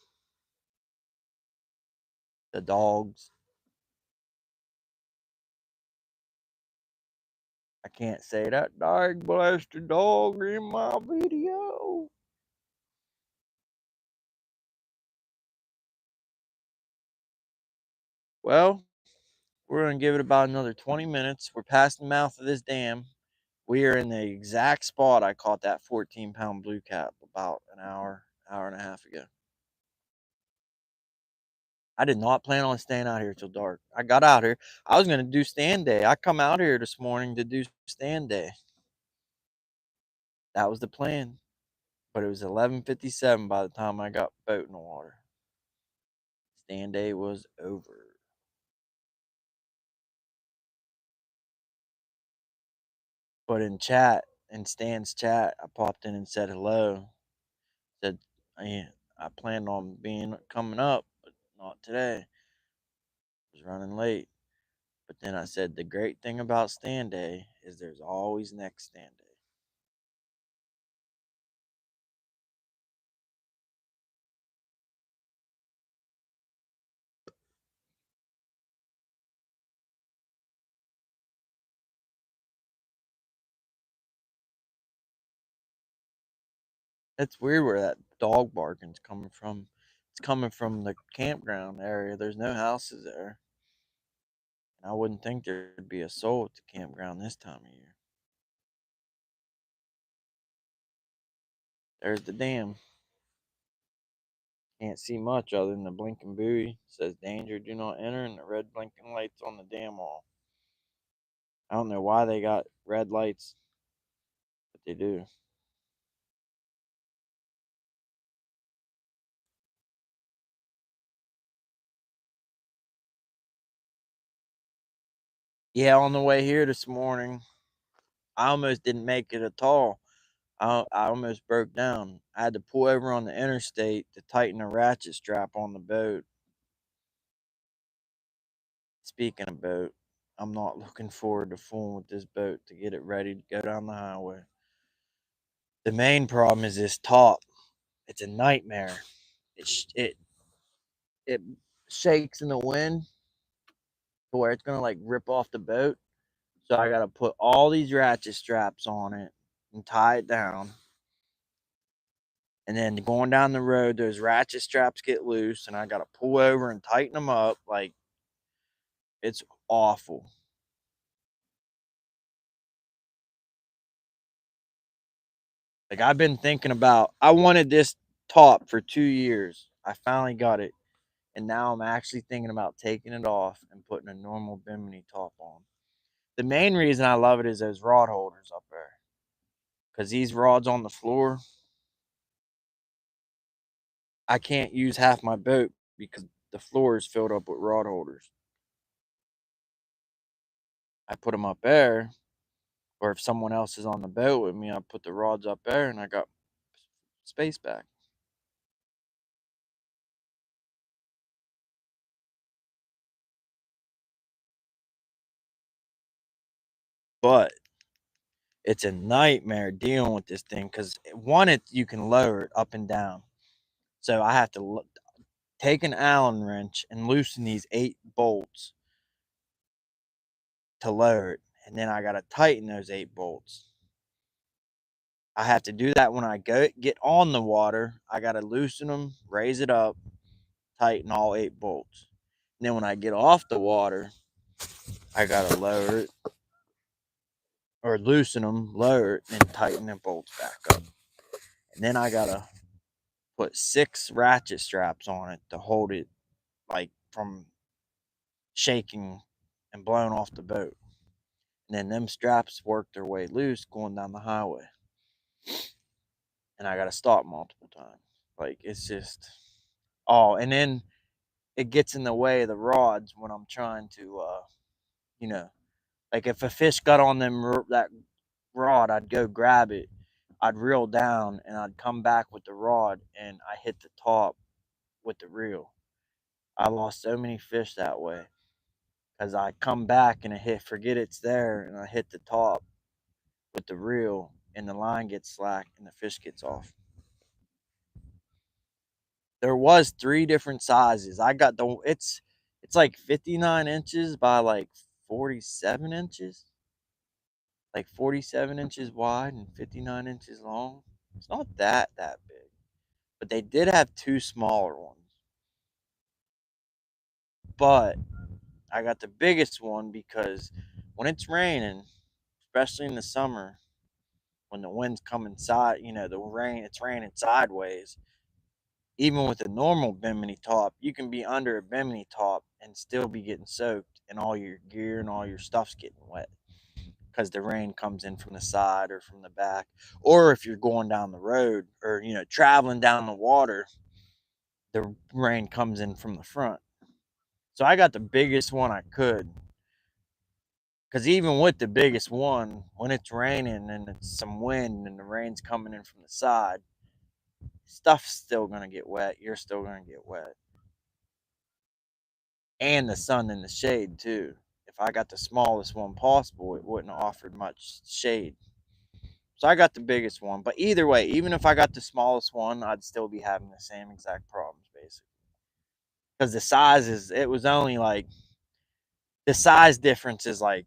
the dogs. I can't say that dog blasted dog in my video. Well, we're going to give it about another 20 minutes. We're past the mouth of this dam. We are in the exact spot I caught that 14-pound blue cap about an hour and a half ago. I did not plan on staying out here till dark. I got out here. I was going to do stand day. I come out here this morning to do stand day. That was the plan. But it was 11:57 by the time I got boat in the water. Stand day was over. But in Stan's chat, I popped in and said hello. Said I planned on being coming up, but not today. I was running late. But then I said the great thing about stand day is there's always next stand day. It's weird where that dog barking's coming from. It's coming from the campground area. There's no houses there. And I wouldn't think there'd be a soul at the campground this time of year. There's the dam. Can't see much other than the blinking buoy. It says danger, do not enter, and the red blinking lights on the dam wall. I don't know why they got red lights, but they do. Yeah, on the way here this morning, I almost didn't make it at all. I almost broke down. I had to pull over on the interstate to tighten a ratchet strap on the boat. Speaking of boat, I'm not looking forward to fooling with this boat to get it ready to go down the highway. The main problem is this top. It's a nightmare. It shakes in the wind to where it's gonna like rip off the boat. So I gotta put all these ratchet straps on it and tie it down. And then going down the road, those ratchet straps get loose, and I gotta pull over and tighten them up. Like it's awful. Like I've been thinking about. I wanted this top for 2 years. I finally got it, and now I'm actually thinking about taking it off and putting a normal Bimini top on. The main reason I love it is those rod holders up there, because these rods on the floor, I can't use half my boat because the floor is filled up with rod holders. I put them up there, or if someone else is on the boat with me, I put the rods up there and I got space back. But it's a nightmare dealing with this thing because one, you can lower it up and down. So I have to take an Allen wrench and loosen these 8 bolts to lower it, and then I gotta tighten those 8 bolts. I have to do that when I get on the water. I gotta loosen them, raise it up, tighten all 8 bolts. And then when I get off the water, I gotta lower it or loosen them, lower it, and tighten the bolts back up. And then I gotta put 6 ratchet straps on it to hold it like from shaking and blowing off the boat. And then them straps work their way loose going down the highway. And I gotta stop multiple times. Like it's just and then it gets in the way of the rods when I'm trying to you know, like if a fish got on that rod, I'd go grab it, I'd reel down, and I'd come back with the rod, and I hit the top with the reel. I lost so many fish that way because I come back and forget it's there, and I hit the top with the reel, and the line gets slack, and the fish gets off. There was 3 different sizes. I got it's like 59 inches by like 47 inches. Like 47 inches wide and 59 inches long. It's not that big. But they did have 2 smaller ones. But I got the biggest one because when it's raining, especially in the summer, when the wind's coming it's raining sideways. Even with a normal Bimini top, you can be under a Bimini top and still be getting soaked, and all your gear and all your stuff's getting wet because the rain comes in from the side or from the back. Or if you're going down the road or traveling down the water, the rain comes in from the front. So I got the biggest one I could, because even with the biggest one, when it's raining and it's some wind and the rain's coming in from the side, stuff's still going to get wet. You're still going to get wet. And the sun and the shade, too. If I got the smallest one possible, it wouldn't have offered much shade. So I got the biggest one. But either way, even if I got the smallest one, I'd still be having the same exact problems, basically. Because it was only like, the size difference is like,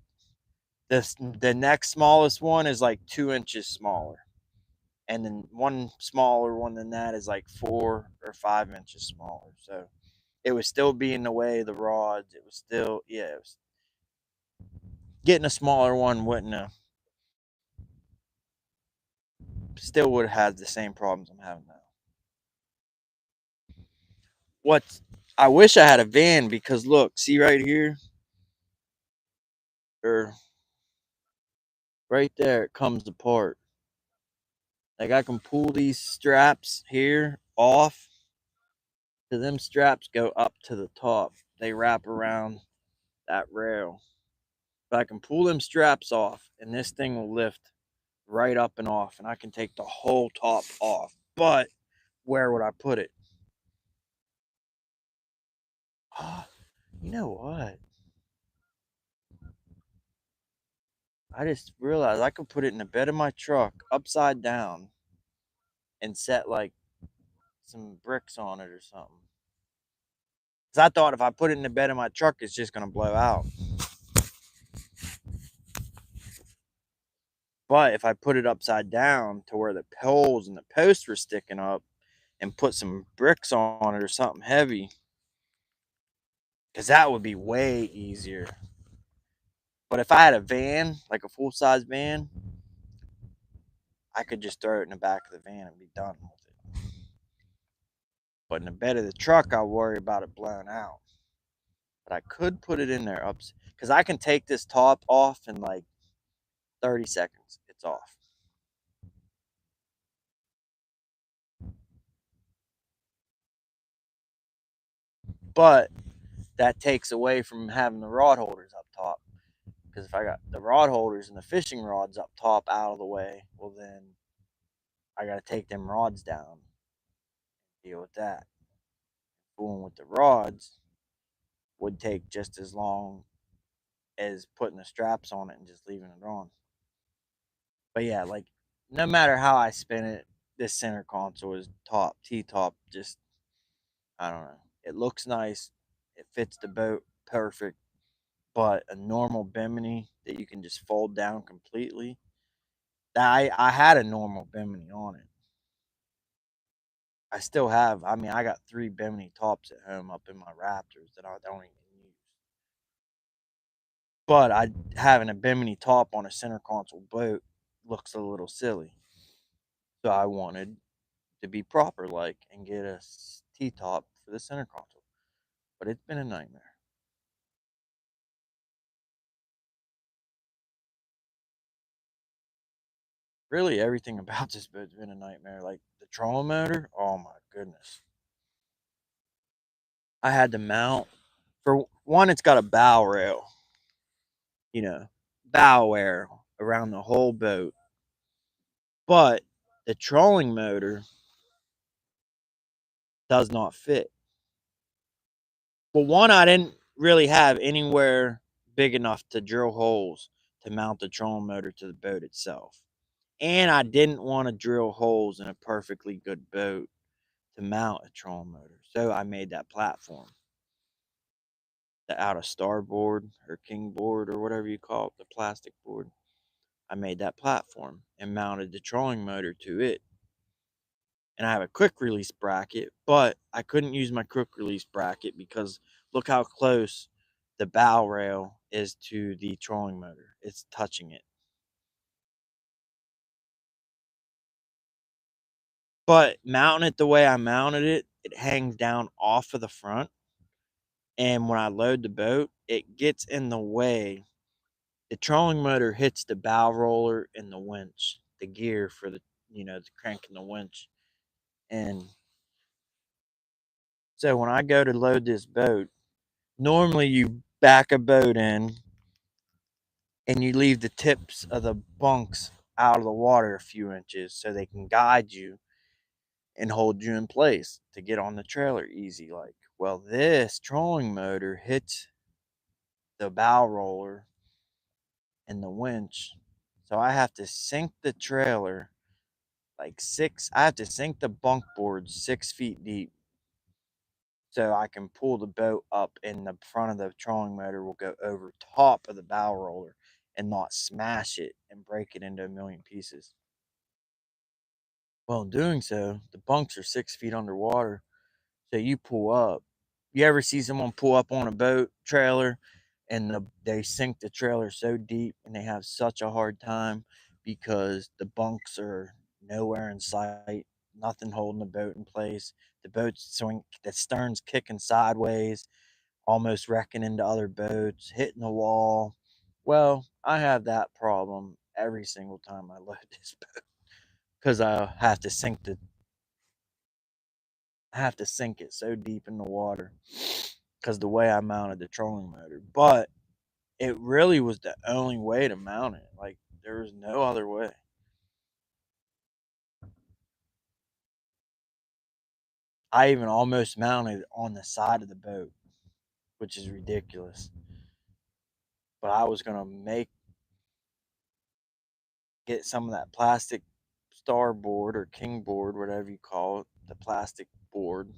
the next smallest one is like 2 inches smaller. And then one smaller one than that is like 4 or 5 inches smaller. So it was still be in the way of the rods. It was still, getting a smaller one wouldn't have, still would have had the same problems I'm having now. What I wish I had a van, because look, see right here, or right there, it comes apart. Like I can pull these straps here off, so them straps go up to the top. They wrap around that rail. But I can pull them straps off, and this thing will lift right up and off, and I can take the whole top off. But where would I put it? You know what? I just realized I could put it in the bed of my truck upside down and set like some bricks on it or something. Because I thought if I put it in the bed of my truck, it's just going to blow out. But if I put it upside down to where the poles and the posts were sticking up and put some bricks on it or something heavy, because that would be way easier. But if I had a van, like a full-size van, I could just throw it in the back of the van and be done with it. But in the bed of the truck, I worry about it blowing out. But I could put it in there because I can take this top off in like 30 seconds. It's off. But that takes away from having the rod holders up top. Because if I got the rod holders and the fishing rods up top out of the way, well, then I got to take them rods down, deal with that. Fooling with the rods would take just as long as putting the straps on it and just leaving it on. But yeah, like no matter how I spin it, this center console is top, T top. Just I don't know. It looks nice. It fits the boat perfect. But a normal Bimini that you can just fold down completely. I had a normal Bimini on it. I still have. I mean, I got 3 Bimini tops at home up in my Raptors that I don't even use. But I having a Bimini top on a center console boat looks a little silly. So I wanted to be proper like and get a T top for the center console. But it's been a nightmare. Really, everything about this boat's been a nightmare. Like the trolling motor, oh my goodness. I had to mount for one, it's got a bow rail, you know, bow rail around the whole boat. But the trolling motor does not fit. Well, one, I didn't really have anywhere big enough to drill holes to mount the trolling motor to the boat itself. And I didn't want to drill holes in a perfectly good boat to mount a trolling motor. So I made that platform, the out of starboard or king board or whatever you call it, the plastic board. I made that platform and mounted the trolling motor to it. And I have a quick release bracket, but I couldn't use my quick release bracket because look how close the bow rail is to the trolling motor. It's touching it. But mounting it the way I mounted it, it hangs down off of the front. And when I load the boat, it gets in the way. The trolling motor hits the bow roller and the winch, the gear for the cranking the winch. And so when I go to load this boat, normally you back a boat in and you leave the tips of the bunks out of the water a few inches so they can guide you and hold you in place to get on the trailer easy like. Well, this trolling motor hits the bow roller and the winch. So I have to sink the trailer I have to sink the bunk board 6 feet deep so I can pull the boat up and the front of the trolling motor will go over top of the bow roller and not smash it and break it into a million pieces. Well, in doing so, the bunks are 6 feet underwater. So you pull up. You ever see someone pull up on a boat trailer and they sink the trailer so deep and they have such a hard time because the bunks are nowhere in sight, nothing holding the boat in place. The stern's kicking sideways, almost wrecking into other boats, hitting the wall. Well, I have that problem every single time I load this boat because I have to sink it so deep in the water because the way I mounted the trolling motor. But it really was the only way to mount it. Like there was no other way. I even almost mounted it on the side of the boat, which is ridiculous. But I was gonna get some of that plastic starboard or king board, whatever you call it, the plastic board.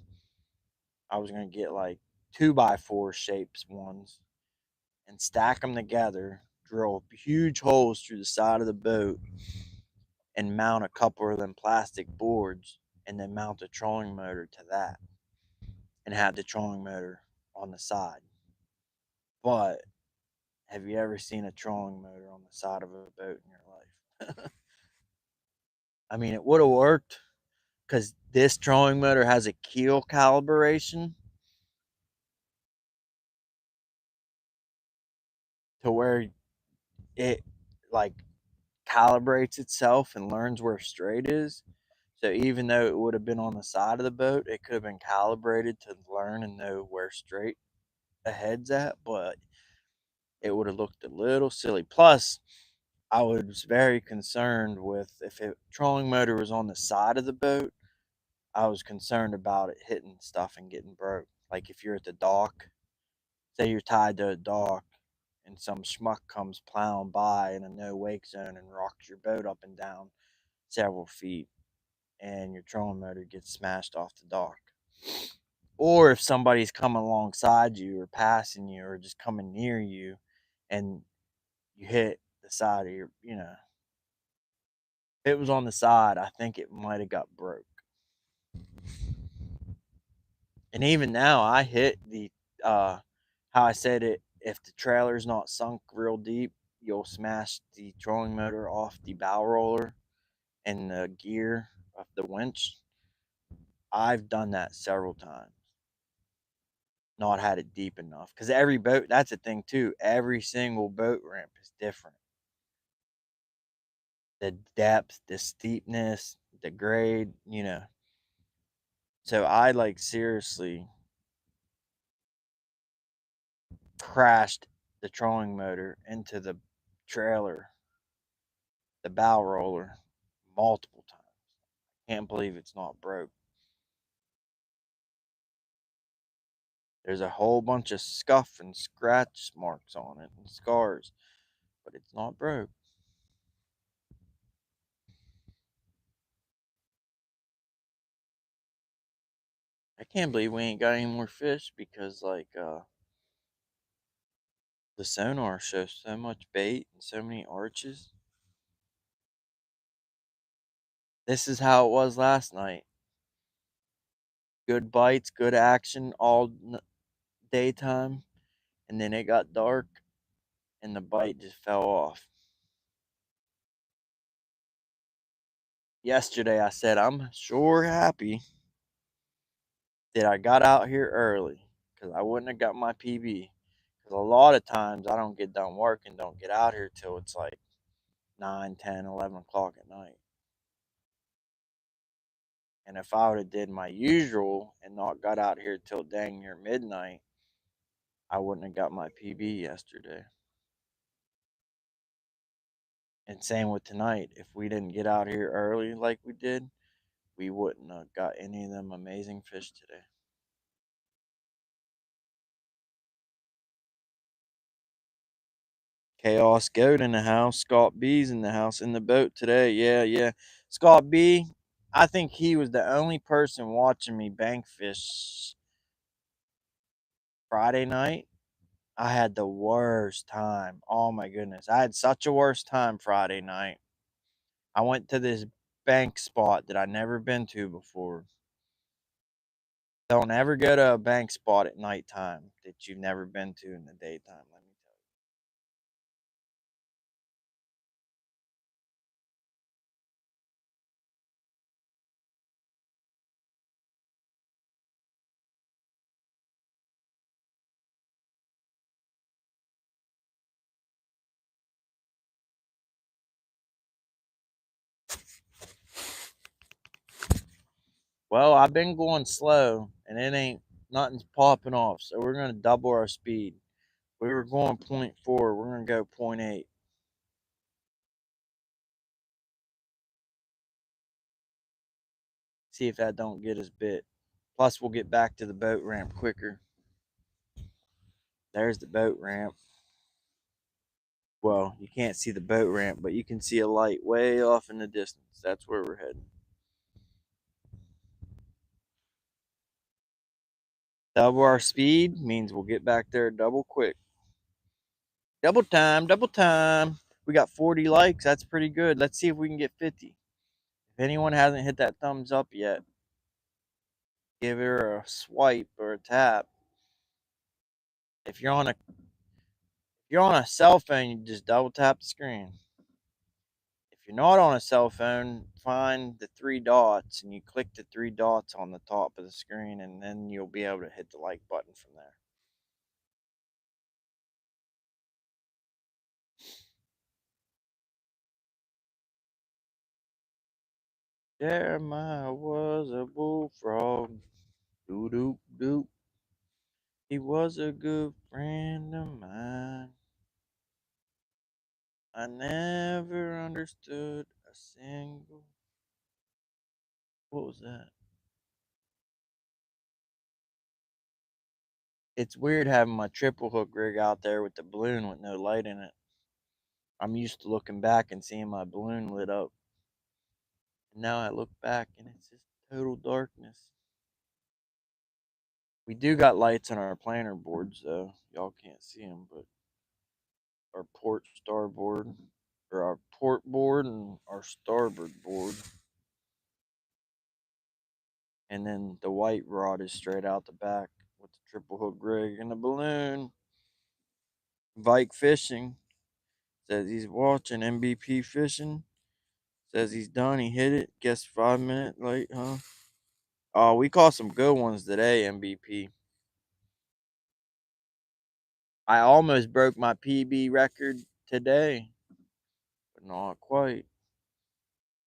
I was gonna get like 2x4 shapes ones and stack them together, drill huge holes through the side of the boat, and mount a couple of them plastic boards, and then mount the trolling motor to that, and have the trolling motor on the side. But have you ever seen a trolling motor on the side of a boat in your life? I mean, it would have worked, because this trolling motor has a keel calibration to where it like calibrates itself and learns where straight is. So even though it would have been on the side of the boat, it could have been calibrated to learn and know where straight ahead's at, but it would have looked a little silly. Plus, I was very concerned with if a trolling motor was on the side of the boat, I was concerned about it hitting stuff and getting broke. Like if you're at the dock, say you're tied to a dock and some schmuck comes plowing by in a no wake zone and rocks your boat up and down several feet and your trolling motor gets smashed off the dock. Or if somebody's coming alongside you or passing you or just coming near you and you hit the side of your. If it was on the side, I think it might have got broke. And even now, I hit the how I said it. If the trailer's not sunk real deep, you'll smash the trolling motor off the bow roller and the gear of the winch. I've done that several times. Not had it deep enough because every boat. That's a thing too. Every single boat ramp is different. The depth, the steepness, the grade. So I like seriously crashed the trolling motor into the trailer, the bow roller, multiple times. Can't believe it's not broke. There's a whole bunch of scuff and scratch marks on it and scars, but it's not broke. I can't believe we ain't got any more fish because the sonar shows so much bait and so many arches. This is how it was last night. Good bites, good action all daytime, and then it got dark and the bite just fell off. Yesterday I said I'm sure happy that I got out here early because I wouldn't have got my PB. Because a lot of times I don't get done work and don't get out here till it's like 9, 10, 11 o'clock at night. And if I would have did my usual and not got out here till dang near midnight, I wouldn't have got my PB yesterday. And same with tonight. If we didn't get out here early like we did, we wouldn't have got any of them amazing fish today. Chaos Goat in the house. Scott B's in the house in the boat today. Yeah, yeah. Scott B, I think he was the only person watching me bank fish Friday night. I had the worst time. Oh my goodness. I had such a worst time Friday night. I went to this bank spot that I never been to before. Don't ever go to a bank spot at nighttime that you've never been to in the daytime, let me tell you. Well, I've been going slow and it ain't nothing's popping off, so we're gonna double our speed. We were going 0.4, we're gonna go 0.8. See if that don't get us bit. Plus we'll get back to the boat ramp quicker. There's the boat ramp. Well, you can't see the boat ramp, but you can see a light way off in the distance. That's where we're heading. Double our speed means we'll get back there double quick. Double time, double time. We got 40 likes. That's pretty good. Let's see if we can get 50. If anyone hasn't hit that thumbs up yet, give her a swipe or a tap. If you're on a cell phone, you just double tap the screen. If you're not on a cell phone, find the three dots and you click the three dots on the top of the screen, and then you'll be able to hit the like button from there. Jeremiah was a bullfrog. Doo doo doo. He was a good friend of mine. I never understood a single. What was that? It's weird having my triple hook rig out there with the balloon with no light in it. I'm used to looking back and seeing my balloon lit up. And now I look back and it's just total darkness. We do got lights on our planter boards though. Y'all can't see them, but our port starboard or our port board and our starboard board. And then the white rod is straight out the back with the triple hook rig and the balloon. Vike Fishing says he's watching MBP fishing. Says he's done. He hit it. Guess 5 minutes late, huh? Oh, we caught some good ones today, MBP. I almost broke my PB record today, but not quite.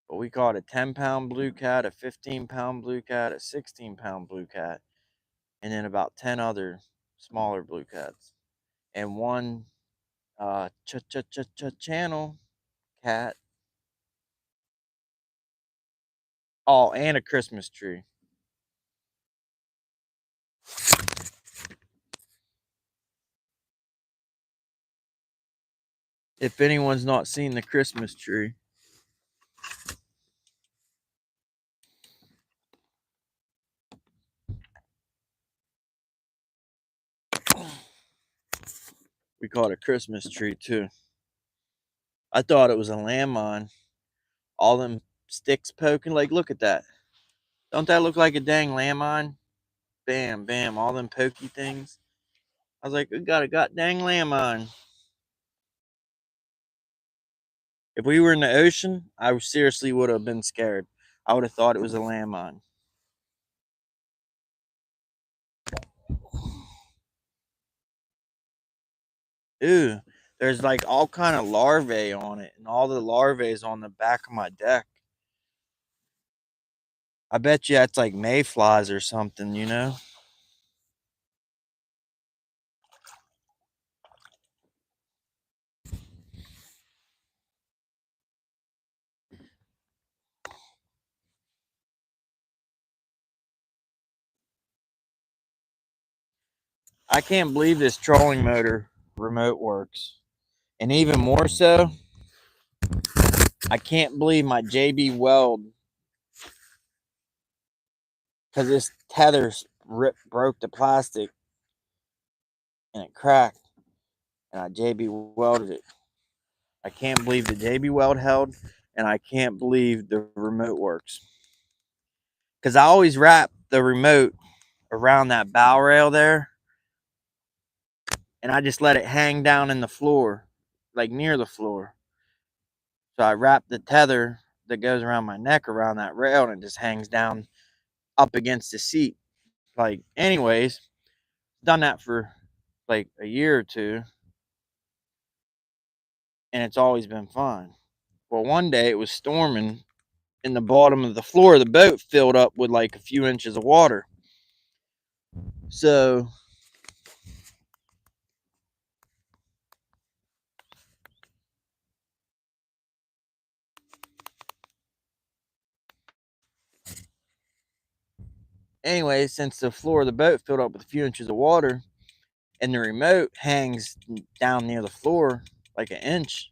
But we caught a 10-pound blue cat, a 15-pound blue cat, a 16-pound blue cat, and then about 10 other smaller blue cats, and one channel cat. Oh, and a Christmas tree. If anyone's not seen the Christmas tree, we caught a Christmas tree too. I thought it was a landmine. All them sticks poking. Like, look at that. Don't that look like a dang landmine? Bam, bam, all them pokey things. I was like, we got a goddamn landmine. If we were in the ocean, I seriously would have been scared. I would have thought it was a landmine. Ew, there's like all kind of larvae on it, and all the larvae is on the back of my deck. I bet you that's like mayflies or something, you know? I can't believe this trolling motor remote works. And even more so, I can't believe my JB Weld, because this tether broke the plastic and it cracked, and I JB welded it. I can't believe the JB Weld held, and I can't believe the remote works. Because I always wrap the remote around that bow rail there, and I just let it hang down in the floor, like near the floor. So I wrap the tether that goes around my neck around that rail, and it just hangs down up against the seat. Like, anyways, done that for like a year or two, and it's always been fine. Well, one day it was storming, and the bottom of the floor of the boat filled up with like a few inches of water. So anyway, since the floor of the boat filled up with a few inches of water and the remote hangs down near the floor like an inch,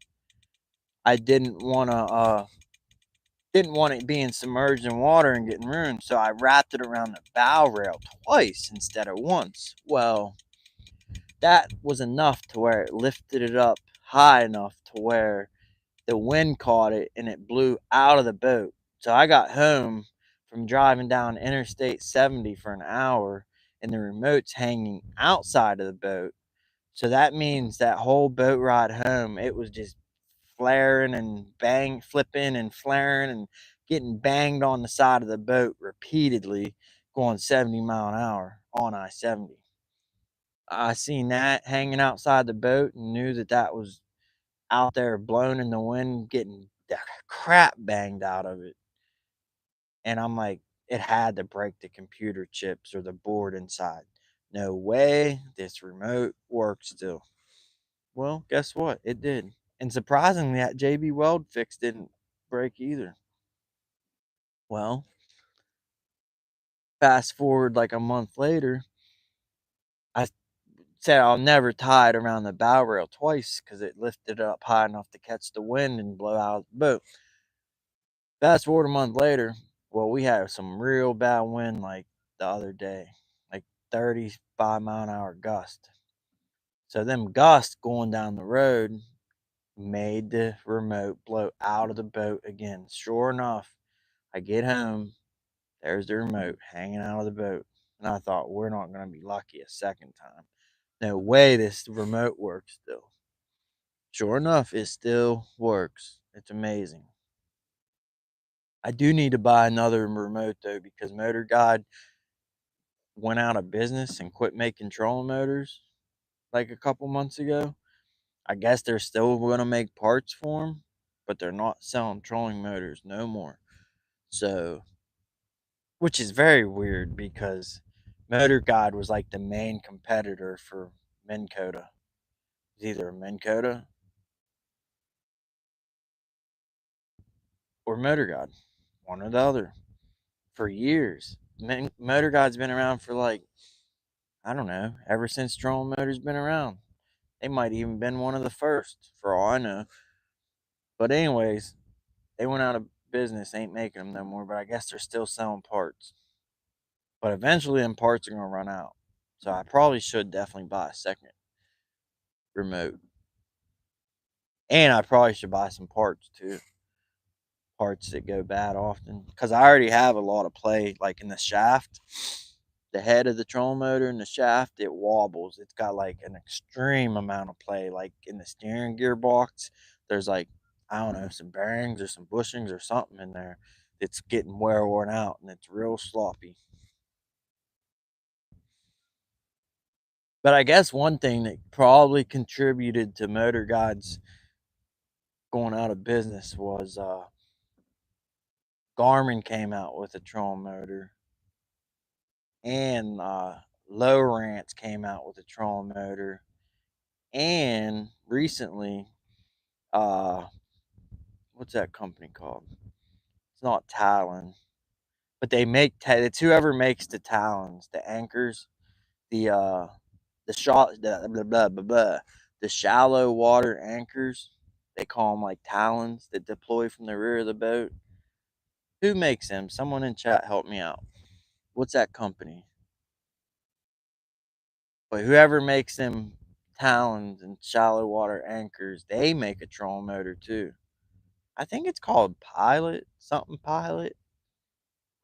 I didn't want it being submerged in water and getting ruined, so I wrapped it around the bow rail twice instead of once. Well, that was enough to where it lifted it up high enough to where the wind caught it and it blew out of the boat. So I got home from driving down Interstate 70 for an hour, and the remote's hanging outside of the boat. So that means that whole boat ride home, it was just flaring and flipping and flaring and getting banged on the side of the boat repeatedly, going 70 mph on I-70. I seen that hanging outside the boat and knew that that was out there blown in the wind, getting the crap banged out of it. And I'm like, it had to break the computer chips or the board inside. No way, this remote works still. Well, guess what? It did. And surprisingly, that JB Weld fix didn't break either. Well, fast forward like a month later, I said I'll never tie it around the bow rail twice because it lifted up high enough to catch the wind and blow out the boat. Fast forward a month later, well, we had some real bad wind like the other day, like 35 mph gust. So them gusts going down the road made the remote blow out of the boat again. Sure enough, I get home, there's the remote hanging out of the boat. And I thought, we're not going to be lucky a second time. No way this remote works still. Sure enough, it still works. It's amazing. I do need to buy another remote though, because Motor Guide went out of business and quit making trolling motors like a couple months ago. I guess they're still going to make parts for them, but they're not selling trolling motors no more. So, which is very weird because Motor Guide was like the main competitor for Minn Kota. It's either Minn Kota or Motor Guide, one or the other, for years. Motor Guide's been around for like, I don't know, ever since trolling motors been around. They might even been one of the first, for all I know. But anyways, they went out of business, ain't making them no more. But I guess they're still selling parts. But eventually, them parts are gonna run out. So I probably should definitely buy a second remote, and I probably should buy some parts too. Parts that go bad often, because I already have a lot of play, like in the shaft. The head of the trolling motor and the shaft, it wobbles. It's got like an extreme amount of play. Like in the steering gearbox, there's like, I don't know, some bearings or some bushings or something in there that's getting wear worn out and it's real sloppy. But I guess one thing that probably contributed to Motor Guides going out of business was Garmin came out with a trolling motor, and Lowrance came out with a trolling motor, and recently, uh, what's that company called? It's not Talon, but they make it's whoever makes the Talons, the anchors, the the shot, the blah, blah, blah, blah, the shallow water anchors. They call them like Talons that deploy from the rear of the boat. Who makes them? Someone in chat help me out. What's that company? But whoever makes them Talons and shallow water anchors, they make a trolling motor too. I think it's called Pilot, something Pilot,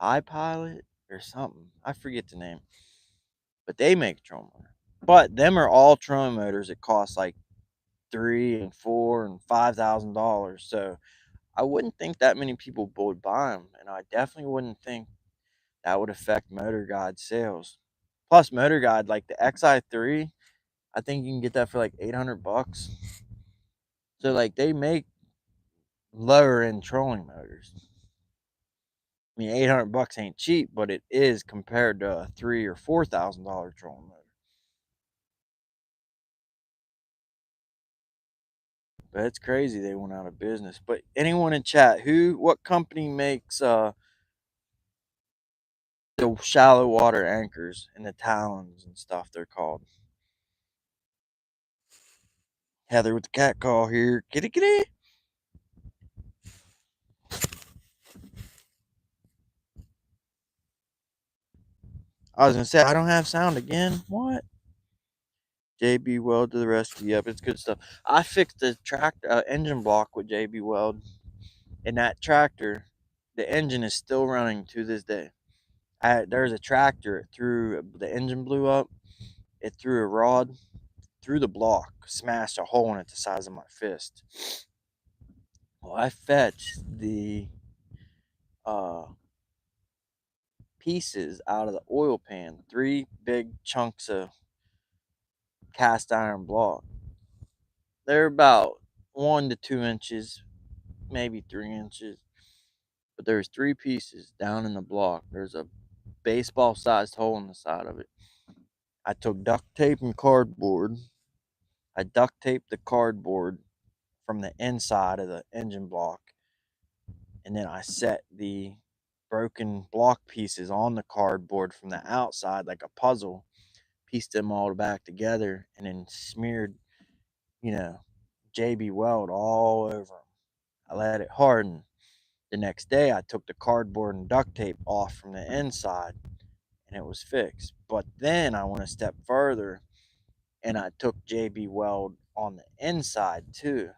iPilot, or something. I forget the name. But they make a trolling motor. But them are all trolling motors that cost like $3 and $4 and $5,000. So I wouldn't think that many people would buy them, and I definitely wouldn't think that would affect Motor Guide sales. Plus, Motor Guide, like the XI3, I think you can get that for like $800. So like they make lower end trolling motors. I mean, $800 ain't cheap, but it is compared to a $3,000 or $4,000 trolling motor. But it's crazy they went out of business. But anyone in chat, what company makes the shallow water anchors and the talons and stuff they're called? Heather with the cat call here. Kitty kitty. I was gonna say I don't have sound again. What? JB Weld to the rescue. Yep, it's good stuff. I fixed the tractor engine block with JB Weld, and that tractor, the engine is still running to this day. There's a tractor. It threw the engine blew up. It threw a rod through the block, smashed a hole in it the size of my fist. Well, I fetched the uh, pieces out of the oil pan, 3 big chunks of cast iron block. They're about 1 to 2 inches, maybe 3 inches. But there's 3 pieces down in the block. There's a baseball sized hole in the side of it. I took duct tape and cardboard. I duct taped the cardboard from the inside of the engine block, and then I set the broken block pieces on the cardboard from the outside like a puzzle, pieced them all back together, and then smeared, you know, JB Weld all over them. I let it harden. The next day, I took the cardboard and duct tape off from the inside, and it was fixed. But then I went a step further, and I took JB Weld on the inside too,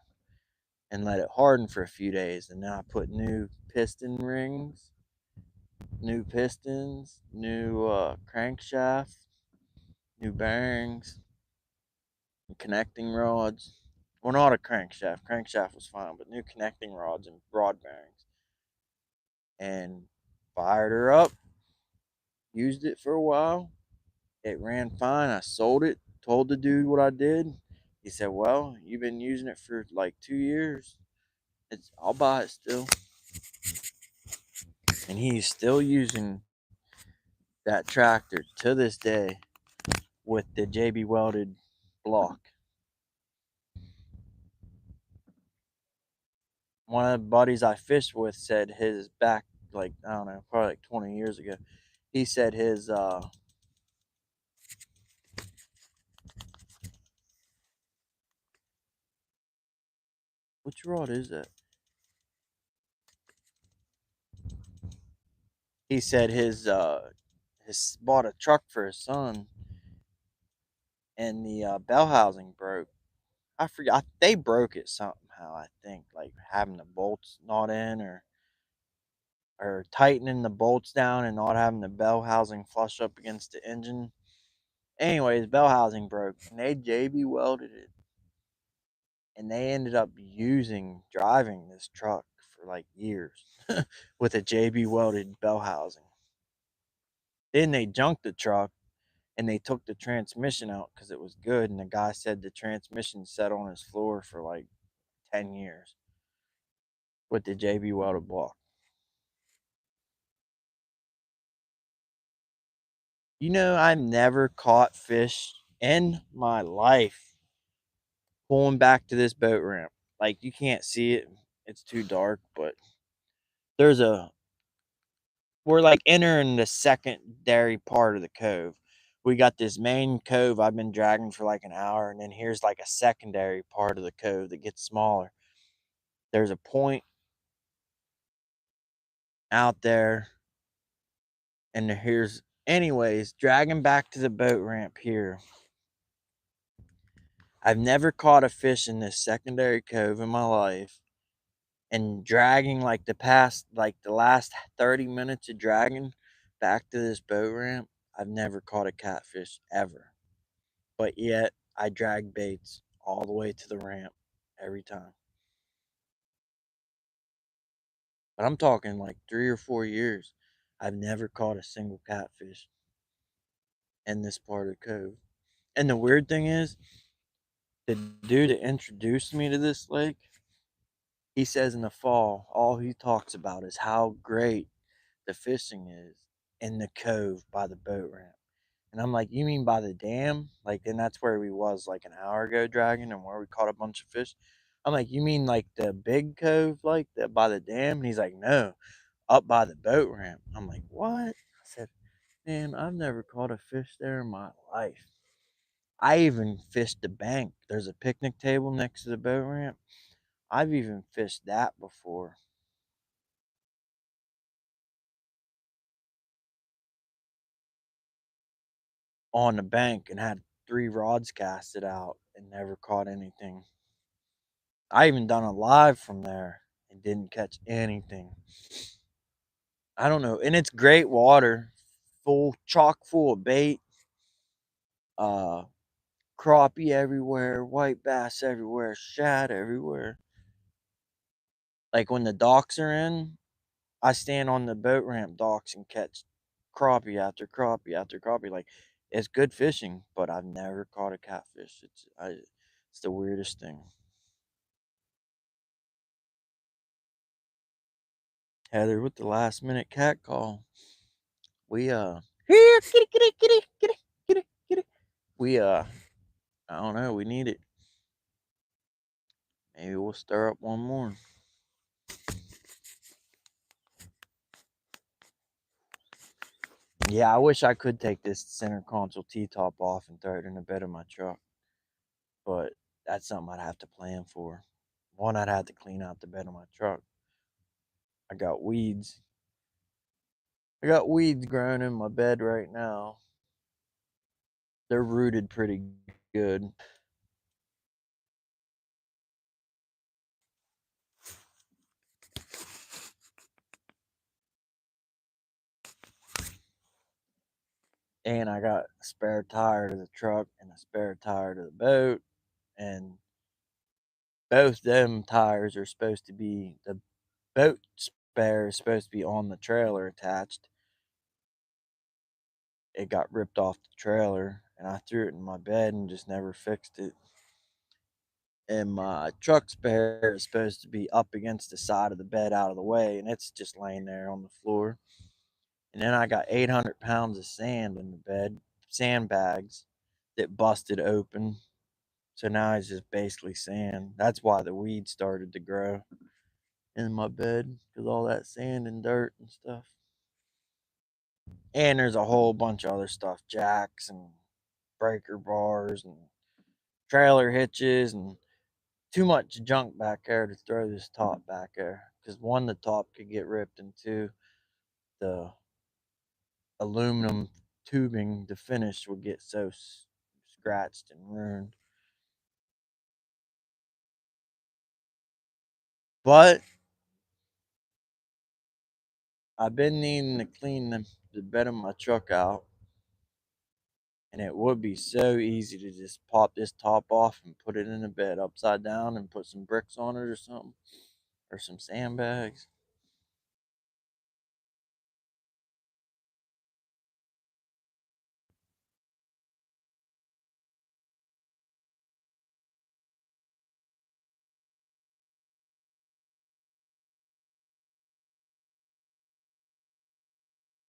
and let it harden for a few days. And then I put new piston rings, new pistons, new crankshaft, new bearings, and connecting rods. Well, not a crankshaft. Crankshaft was fine, but new connecting rods and rod bearings. And fired her up. Used it for a while. It ran fine. I sold it. Told the dude what I did. He said, "Well, you've been using it for like 2 years. I'll buy it still." And he's still using that tractor to this day with the JB welded block. One of the buddies I fished with said his back, like, I don't know, probably like 20 years ago. He said his which rod is that? He said his bought a truck for his son, and the bell housing broke. I forgot, they broke it somehow. I think like having the bolts not in, or tightening the bolts down and not having the bell housing flush up against the engine. Anyways, bell housing broke, and they JB welded it, and they ended up driving this truck for like years with a JB welded bell housing. Then they junked the truck, and they took the transmission out because it was good, and the guy said the transmission sat on his floor for like 10 years with the JB welded block. I've never caught fish in my life pulling back to this boat ramp. Like, you can't see it, it's too dark, but there's a we're like entering the secondary part of the cove. We got this main cove I've been dragging for like an hour, and then here's like a secondary part of the cove that gets smaller. There's a point out there, and here's, anyways, dragging back to the boat ramp here. I've never caught a fish in this secondary cove in my life, and dragging like the last 30 minutes of dragging back to this boat ramp, I've never caught a catfish ever. But yet I drag baits all the way to the ramp every time. But I'm talking like 3 or 4 years. I've never caught a single catfish in this part of the cove. And the weird thing is, the dude that introduced me to this lake, he says in the fall, all he talks about is how great the fishing is in the cove by the boat ramp. And I'm like, "You mean by the dam?" Like, and that's where we was like an hour ago dragging, and where we caught a bunch of fish. I'm like, "You mean like the big cove, like that by the dam?" And he's like, "No, up by the boat ramp." I'm like, "What?" I said, "Man, I've never caught a fish there in my life." I even fished the bank. There's a picnic table next to the boat ramp. I've even fished that before on the bank, and had 3 rods casted out and never caught anything. I even done a live from there and didn't catch anything. I don't know, and it's great water, full chock full of bait, uh, crappie everywhere, white bass everywhere, shad everywhere. Like when the docks are in, I stand on the boat ramp docks and catch crappie after crappie after crappie. Like it's good fishing, but I've never caught a catfish. It's the weirdest thing. Heather with the last minute cat call. We here kitty kitty kitty kitty kitty kitty. We I don't know. We need it. Maybe we'll stir up one more. Yeah, I wish I could take this center console T-top off and throw it in the bed of my truck, but that's something I'd have to plan for. One, I'd have to clean out the bed of my truck. I got weeds. I got weeds growing in my bed right now. They're rooted pretty good. And I got a spare tire to the truck and a spare tire to the boat. And both them tires are supposed to be, the boat spare is supposed to be on the trailer attached. It got ripped off the trailer and I threw it in my bed and just never fixed it. And my truck spare is supposed to be up against the side of the bed out of the way, and it's just laying there on the floor. And then I got 800 pounds of sand in the bed, sandbags that busted open. So now it's just basically sand. That's why the weeds started to grow in my bed, because all that sand and dirt and stuff. And there's a whole bunch of other stuff, jacks and breaker bars and trailer hitches and too much junk back there to throw this top back there. Because one, the top could get ripped, and two, the aluminum tubing, the finish would get so scratched and ruined. But I've been needing to clean the bed of my truck out, and it would be so easy to just pop this top off and put it in the bed upside down and put some bricks on it or something, or some sandbags.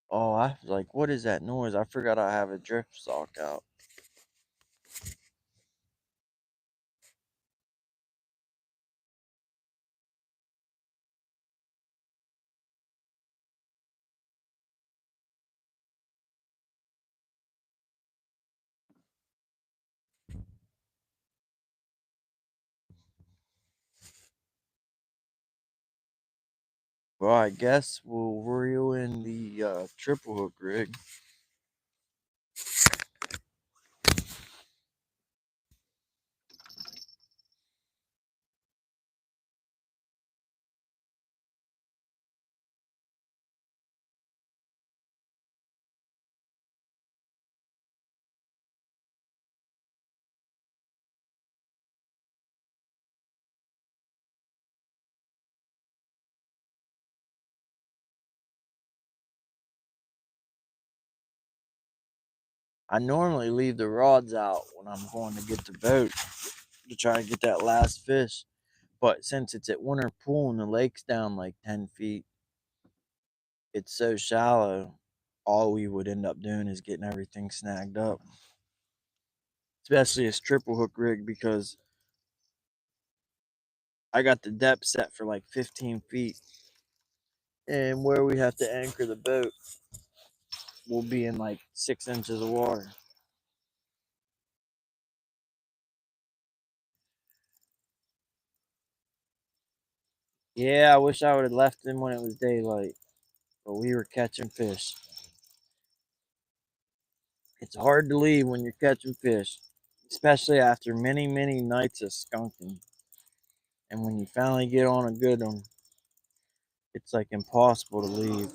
Oh, I was like, what is that noise? I forgot I have a drift sock out. Well, I guess we'll reel in the triple hook rig. I normally leave the rods out when I'm going to get the boat to try to get that last fish. But since it's at winter pool and the lake's down like 10 feet, it's so shallow, all we would end up doing is getting everything snagged up. Especially this triple hook rig, because I got the depth set for like 15 feet. And where we have to anchor the boat will be in like 6 inches of water. Yeah, I wish I would have left them when it was daylight, but we were catching fish. It's hard to leave when you're catching fish, especially after many, many nights of skunking. And when you finally get on a good one, it's like impossible to leave.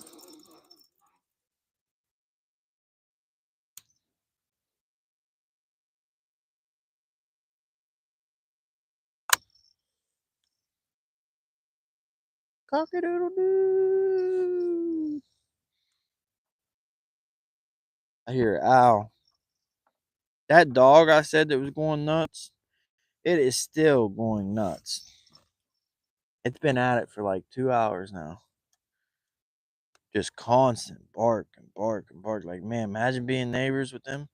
Cock-a-doodle-doo. I hear an owl. That dog I said that was going nuts, it is still going nuts. It's been at it for like 2 hours now. Just constant bark and bark and bark. Like, man, imagine being neighbors with them.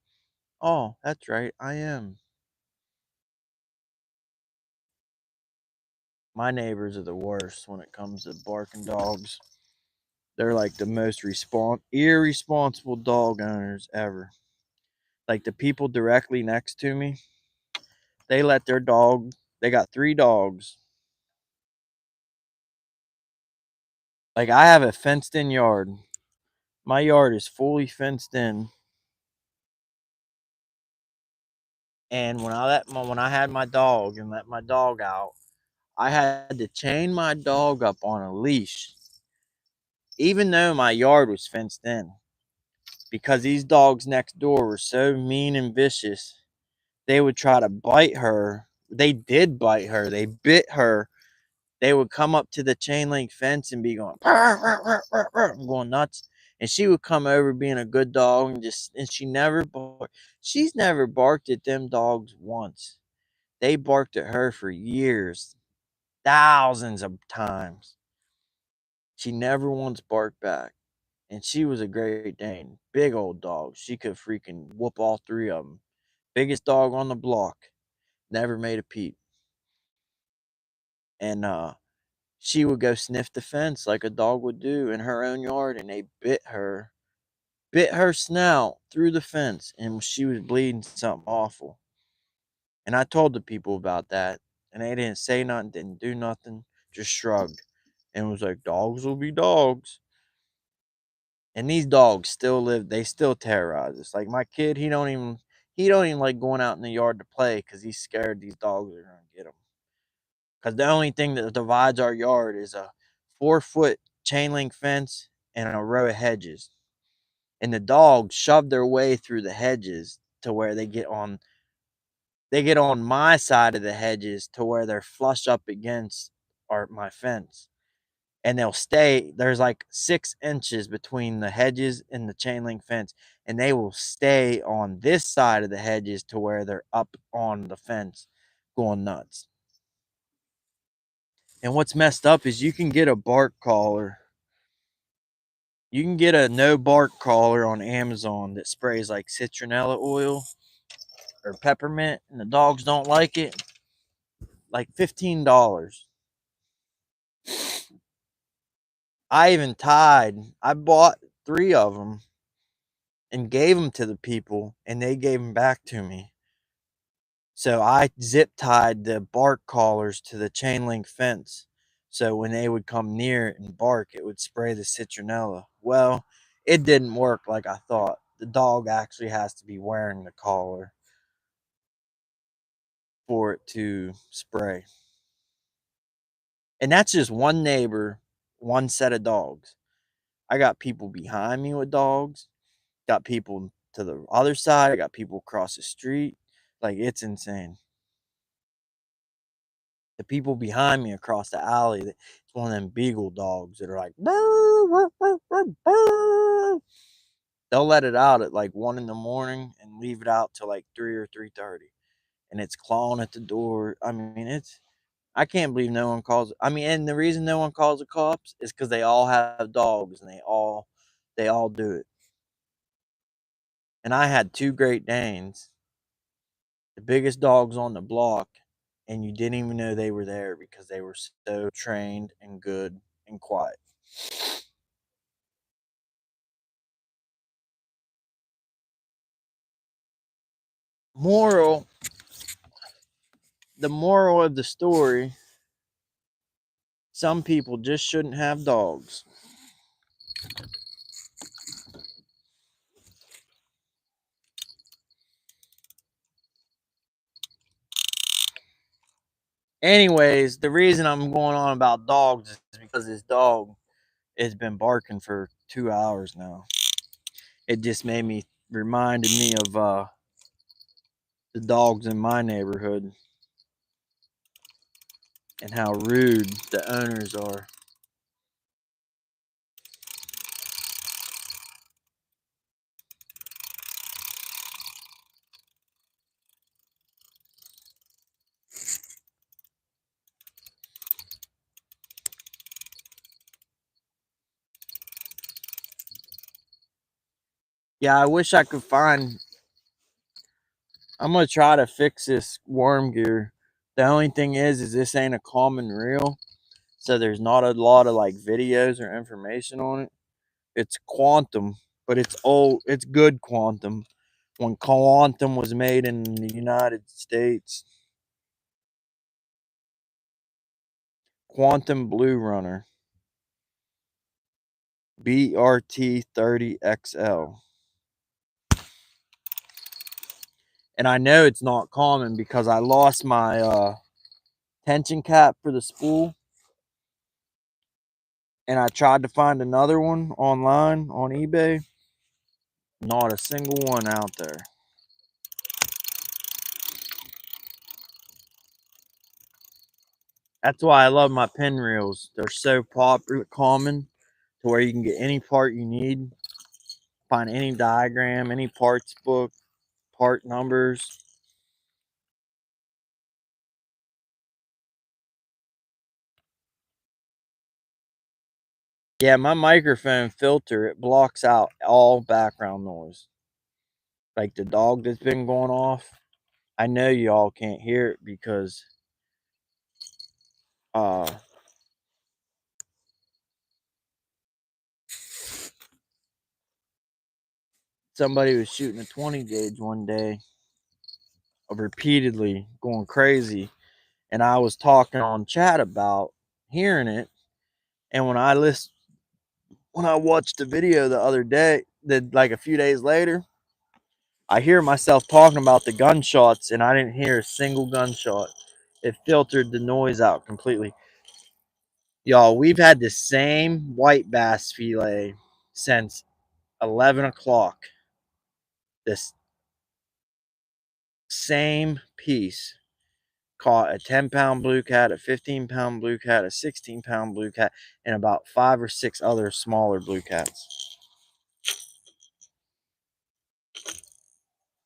Oh, that's right, I am. My neighbors are the worst when it comes to barking dogs. They're like the most irresponsible dog owners ever. Like the people directly next to me, they let their dog, they got 3 dogs. Like I have a fenced in yard. My yard is fully fenced in. And when I had my dog and let my dog out, I had to chain my dog up on a leash, even though my yard was fenced in, because these dogs next door were so mean and vicious. They would try to bite her. They did bite her. They bit her. They would come up to the chain link fence and be going, "Rrr, rrr, rrr, rrr," going nuts. And she would come over being a good dog and she never barked. She's never barked at them dogs once. They barked at her for years, thousands of times. She never once barked back. And she was a Great Dane. Big old dog. She could freaking whoop all 3 of them. Biggest dog on the block. Never made a peep. And she would go sniff the fence like a dog would do in her own yard, and they bit her snout through the fence, and she was bleeding something awful. And I told the people about that, and they didn't say nothing, didn't do nothing, just shrugged and was like, dogs will be dogs. And these dogs still live, they still terrorize us. Like my kid, he don't even like going out in the yard to play because he's scared these dogs are gonna get him. Because the only thing that divides our yard is a 4-foot chain link fence and a row of hedges. And the dogs shove their way through the hedges to where they get on my side of the hedges to where they're flush up against my fence. And they'll stay, there's like 6 inches between the hedges and the chain link fence, and they will stay on this side of the hedges to where they're up on the fence going nuts. And what's messed up is you can get a bark collar. You can get a no bark collar on Amazon that sprays like citronella oil or peppermint, and the dogs don't like it. Like $15. I bought 3 of them and gave them to the people, and they gave them back to me. So I zip tied the bark collars to the chain link fence. So when they would come near it and bark, it would spray the citronella. Well, it didn't work like I thought. The dog actually has to be wearing the collar for it to spray. And that's just one neighbor, one set of dogs. I got people behind me with dogs, got people to the other side, I got people across the street. Like, it's insane. The people behind me across the alley, it's one of them beagle dogs that are like, "Boo, boo, boo, boo, boo." They'll let it out at like 1 in the morning and leave it out till like 3 or 3:30. And it's clawing at the door. I mean, I can't believe no one calls. I mean, and the reason no one calls the cops is because they all have dogs and they all do it. And I had 2 Great Danes, the biggest dogs on the block, and you didn't even know they were there because they were so trained and good and quiet. Moral, the moral of the story, some people just shouldn't have dogs. Anyways, the reason I'm going on about dogs is because this dog has been barking for 2 hours now. It just reminded me of the dogs in my neighborhood and how rude the owners are. Yeah, I wish I could find. I'm gonna try to fix this worm gear. The only thing is this ain't a common reel, so there's not a lot of like videos or information on it. It's quantum, but it's old. It's good quantum. When quantum was made in the United States, Quantum Blue Runner BRT 30XL. And I know it's not common because I lost my tension cap for the spool, and I tried to find another one online on eBay. Not a single one out there. That's why I love my pin reels. They're so popular, common, to where you can get any part you need, find any diagram, any parts book, part numbers. Yeah, my microphone filter, it blocks out all background noise. Like the dog that's been going off. I know y'all can't hear it because uh somebody was shooting a 20 gauge one day repeatedly going crazy, and I was talking on chat about hearing it. And when I watched the video the other day, that like a few days later, I hear myself talking about the gunshots, and I didn't hear a single gunshot. It filtered the noise out completely. Y'all, we've had the same white bass fillet since 11 o'clock. This same piece caught a 10-pound blue cat, a 15-pound blue cat, a 16-pound blue cat, and about 5 or 6 other smaller blue cats.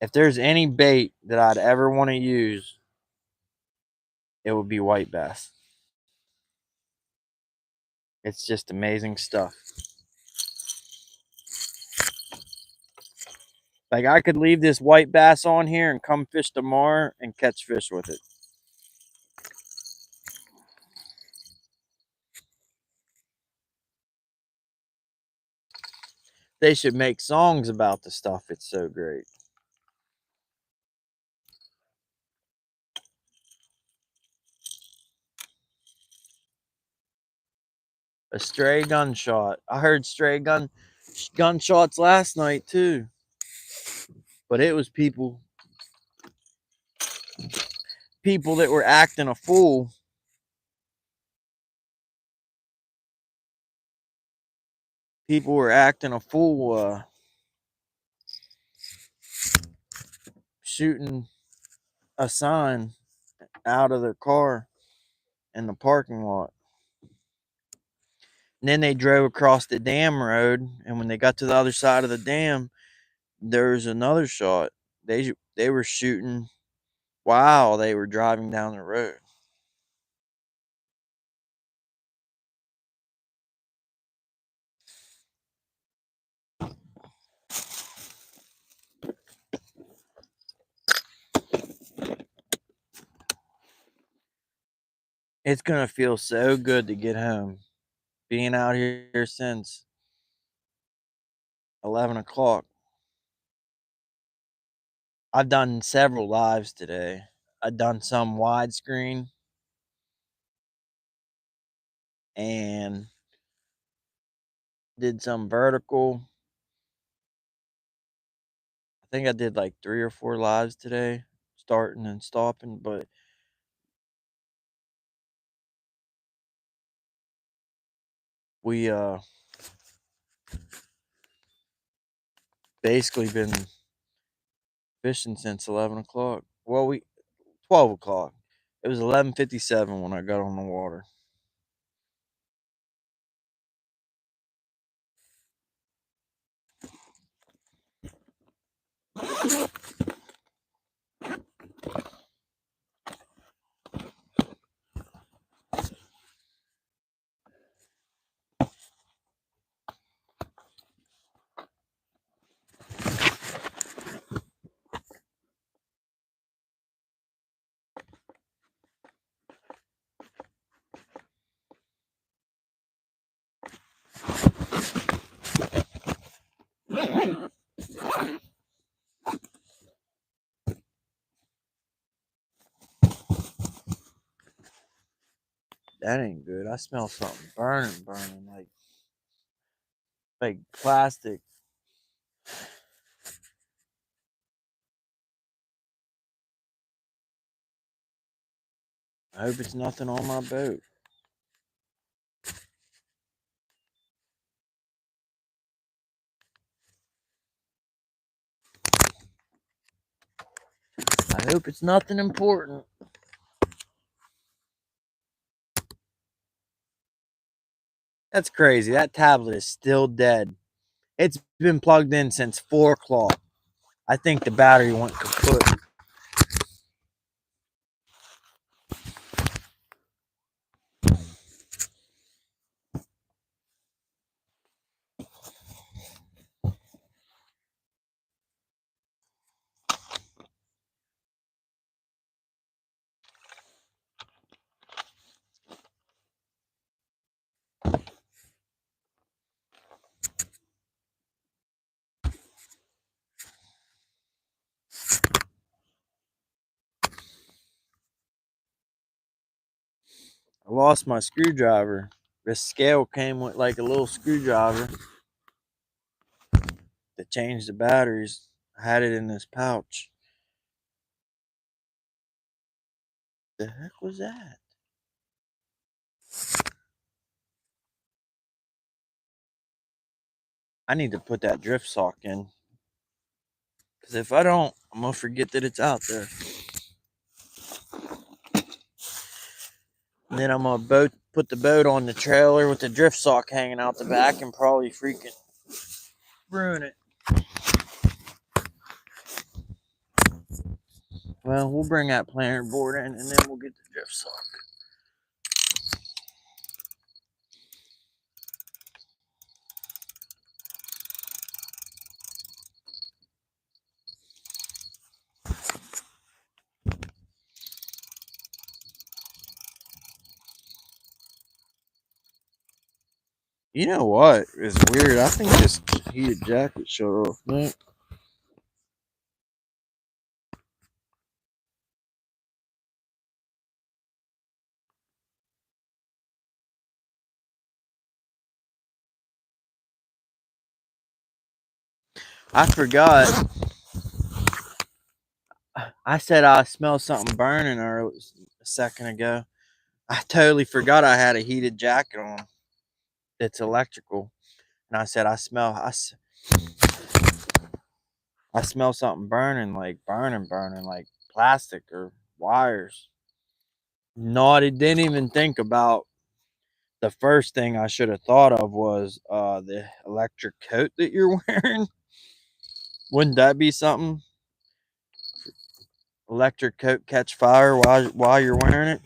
If there's any bait that I'd ever want to use, it would be white bass. It's just amazing stuff. Like, I could leave this white bass on here and come fish tomorrow and catch fish with it. They should make songs about the stuff. It's so great. A stray gunshot. I heard stray gunshots last night too. But it was people that were acting a fool. People were acting a fool, shooting a sign out of their car in the parking lot. And then they drove across the dam road, and when they got to the other side of the dam, there was another shot. They were shooting while they were driving down the road. It's gonna feel so good to get home. Being out here since 11 o'clock. I've done several lives today. I've done some widescreen and did some vertical. I think I did like 3 or 4 lives today, starting and stopping, but we basically been fishing since 11 o'clock. Well, we 12 o'clock. It was 11:57 when I got on the water. That ain't good. I smell something burning, like plastic. I hope it's nothing on my boat. I hope it's nothing important. That's crazy. That tablet is still dead. It's been plugged in since 4 o'clock. I think the battery went kaput. I lost my screwdriver. This scale came with like a little screwdriver to change the batteries. I had it in this pouch. The heck was that? I need to put that drift sock in. Because if I don't, I'm going to forget that it's out there. And then I'm going to put the boat on the trailer with the drift sock hanging out the back and probably freaking ruin it. Well, we'll bring that planer board in and then we'll get the drift sock. You know what is weird? I think this heated jacket shut off, man. I forgot. I said I smelled something burning a second ago. I totally forgot I had a heated jacket on that's electrical. And I said I smell something burning, like burning, like plastic or wires. No, I didn't even think about the first thing I should have thought of was the electric coat that you're wearing. Wouldn't that be something? Electric coat catch fire while you're wearing it.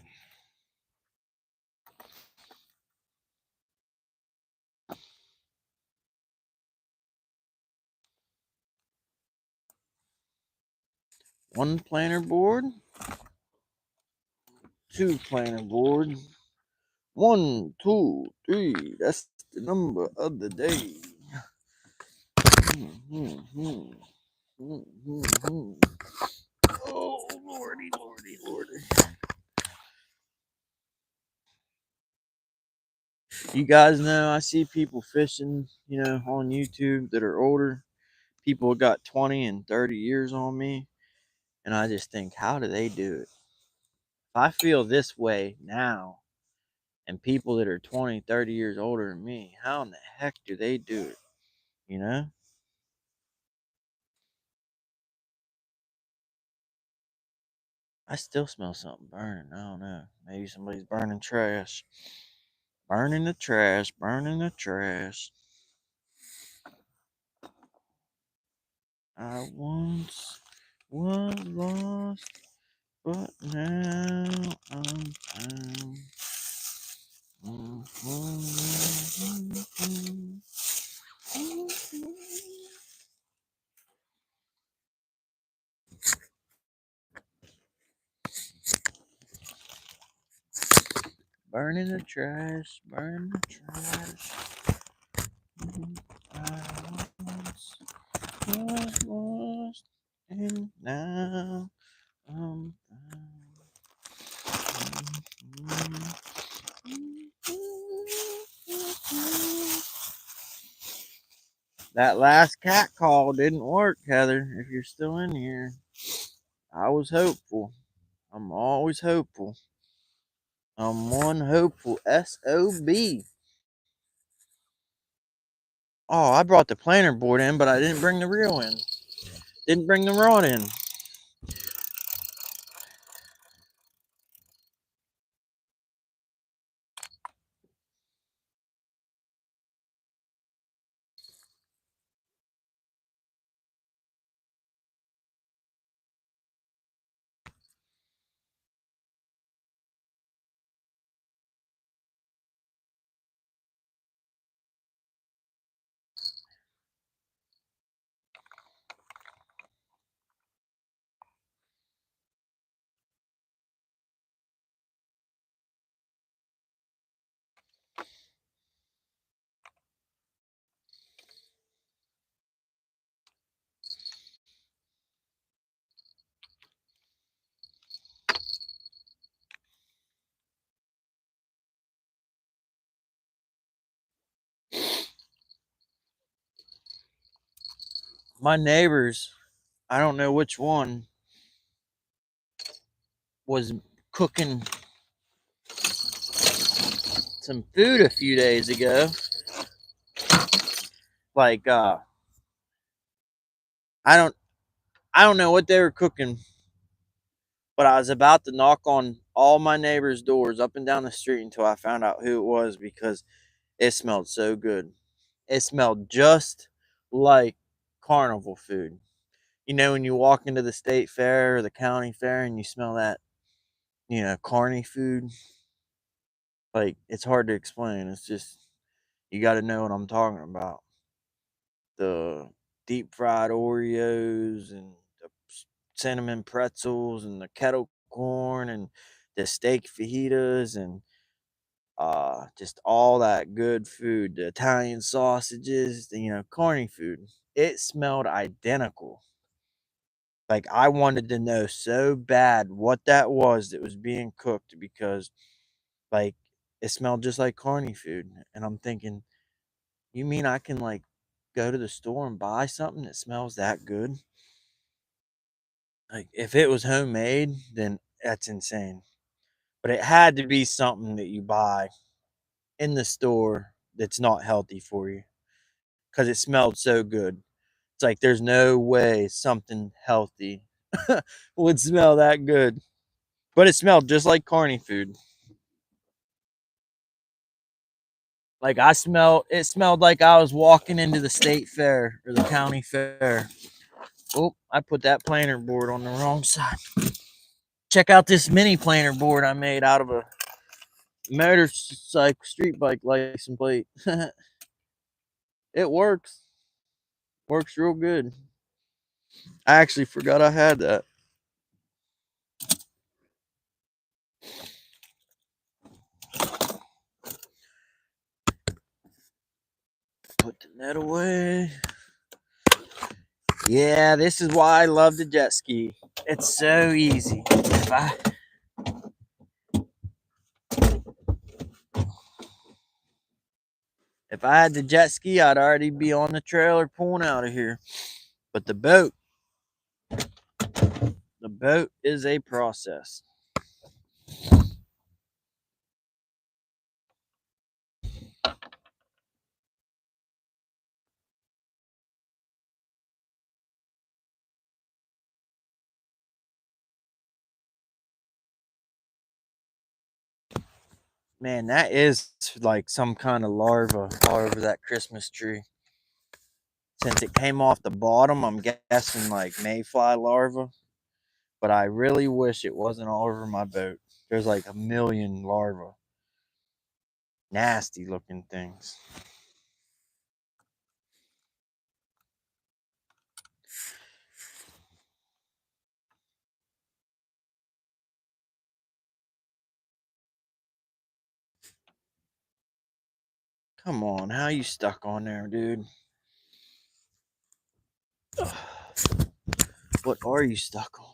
One planer board, two planer board. 1, 2, 3. That's the number of the day. Oh, lordy, lordy, lordy. You guys know I see people fishing, on YouTube that are older. People got 20 and 30 years on me. And I just think, how do they do it? If I feel this way now, and people that are 20, 30 years older than me, how in the heck do they do it? You know? I still smell something burning. I don't know. Maybe somebody's burning trash. Burning the trash, burning the trash. I once was lost, but now I'm found. Burning the trash, burning the trash. I once was lost, and now I'm found. That last cat call didn't work, Heather. If you're still in here, I was hopeful. I'm always hopeful. I'm one hopeful SOB. Oh, I brought the planer board in, but I didn't bring the reel in. Didn't bring the rod in. My neighbors, I don't know which one, was cooking some food a few days ago. Like I don't I don't know what they were cooking, but I was about to knock on all my neighbors' doors up and down the street until I found out who it was because it smelled so good. It smelled just like carnival food. You know, when you walk into the state fair or the county fair and you smell that, carny food, like it's hard to explain. It's just, you got to know what I'm talking about. The deep fried Oreos and the cinnamon pretzels and the kettle corn and the steak fajitas and just all that good food, the Italian sausages, corny food. It smelled identical. Like I wanted to know so bad what that was that was being cooked because like it smelled just like carny food. And I'm thinking, you mean I can like go to the store and buy something that smells that good? Like if it was homemade, then that's insane. But it had to be something that you buy in the store that's not healthy for you because it smelled so good. It's like there's no way something healthy would smell that good. But it smelled just like carny food. Like it smelled like I was walking into the state fair or the county fair. Oh, I put that planer board on the wrong side. Check out this mini planer board I made out of a motorcycle street bike license plate. It works. Works real good. I actually forgot I had that. Put the net away. Yeah, this is why I love the jet ski. It's so easy. If I had the jet ski, I'd already be on the trailer pulling out of here. But the boat is a process. Man, that is like some kind of larva all over that Christmas tree. Since it came off the bottom, I'm guessing like mayfly larva. But I really wish it wasn't all over my boat. There's like a million larvae. Nasty looking things. Come on, how you stuck on there, dude? What are you stuck on?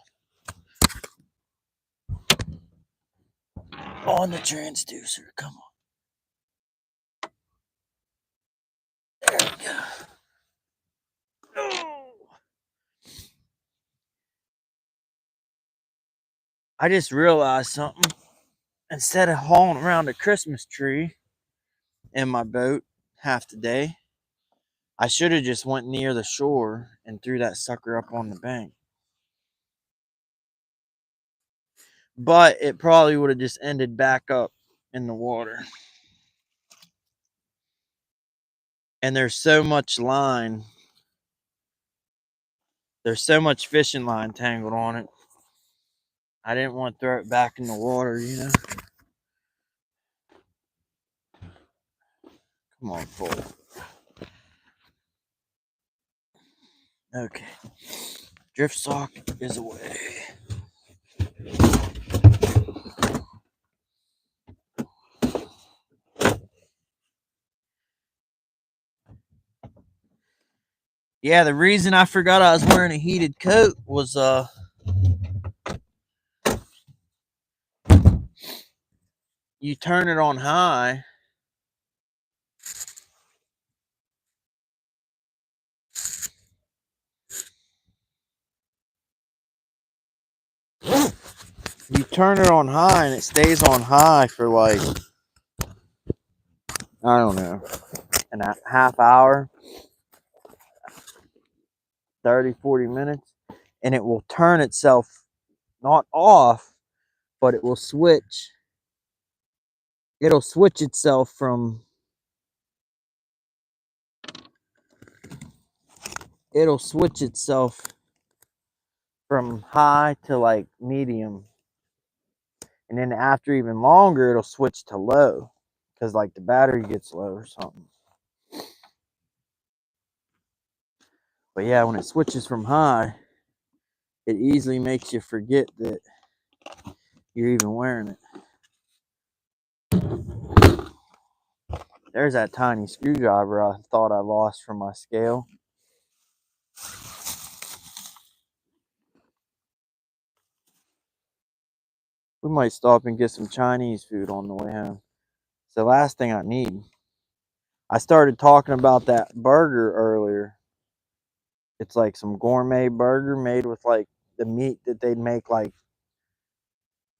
On the transducer, come on. There we go. Oh. I just realized something. Instead of hauling around a Christmas tree in my boat half the day, I should have just went near the shore and threw that sucker up on the bank. But it probably would have just ended back up in the water. And there's so much line. There's so much fishing line tangled on it. I didn't want to throw it back in the water, you know. Come on, full. Okay. Drift sock is away. Yeah, the reason I forgot I was wearing a heated coat was you turn it on high. You turn it on high and it stays on high for like, I don't know, a half hour, 30, 40 minutes, and it will turn itself not off, but it will switch. It'll switch itself from high to like medium. And then after even longer, it'll switch to low because like the battery gets low or something. But yeah, when it switches from high, it easily makes you forget that you're even wearing it. There's that tiny screwdriver I thought I lost from my scale. We might stop and get some Chinese food on the way home. It's the last thing I need. I started talking about that burger earlier. It's like some gourmet burger made with like the meat that they'd make like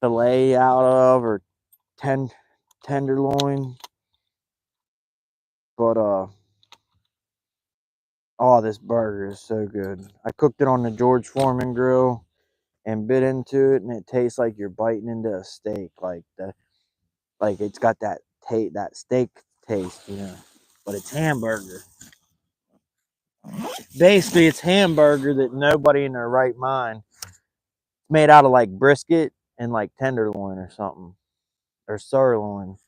filet out of or tenderloin. But oh, this burger is so good. I cooked it on the George Foreman grill and bit into it, and it tastes like you're biting into a steak. Like it's got that steak taste, you know. But it's hamburger. Basically, it's hamburger that nobody in their right mind. It's made out of like brisket and like tenderloin or something, or sirloin.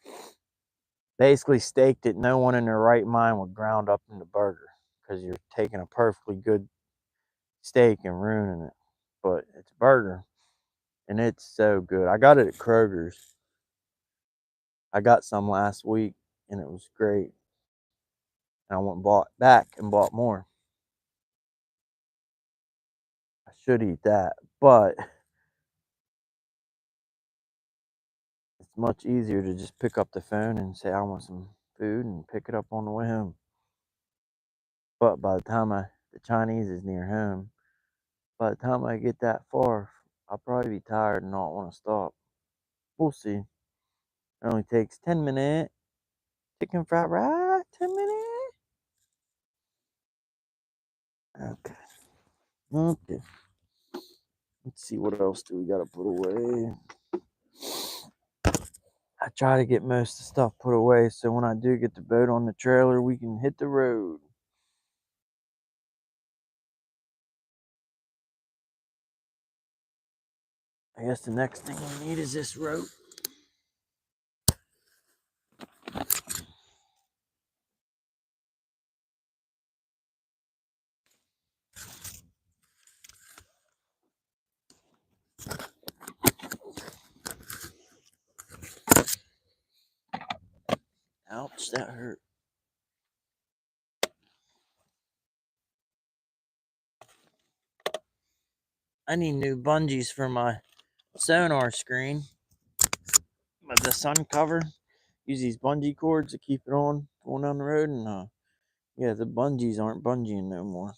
Basically, steak that no one in their right mind would ground up into burger, because you're taking a perfectly good steak and ruining it. But it's burger, and it's so good. I got it at Kroger's. I got some last week, and it was great. And I went and bought back and bought more. I should eat that, but it's much easier to just pick up the phone and say I want some food and pick it up on the way home. But by the time the Chinese is near home, by the time I get that far, I'll probably be tired and not want to stop. We'll see. It only takes 10 minutes. Chicken fried rice, 10 minutes. Okay. Okay. Let's see, what else do we got to put away? I try to get most of the stuff put away so when I do get the boat on the trailer, we can hit the road. I guess the next thing we need is this rope. Ouch, that hurt. I need new bungees for my sonar screen. But the sun cover, use these bungee cords to keep it on going down the road, and yeah, the bungees aren't bungeeing no more.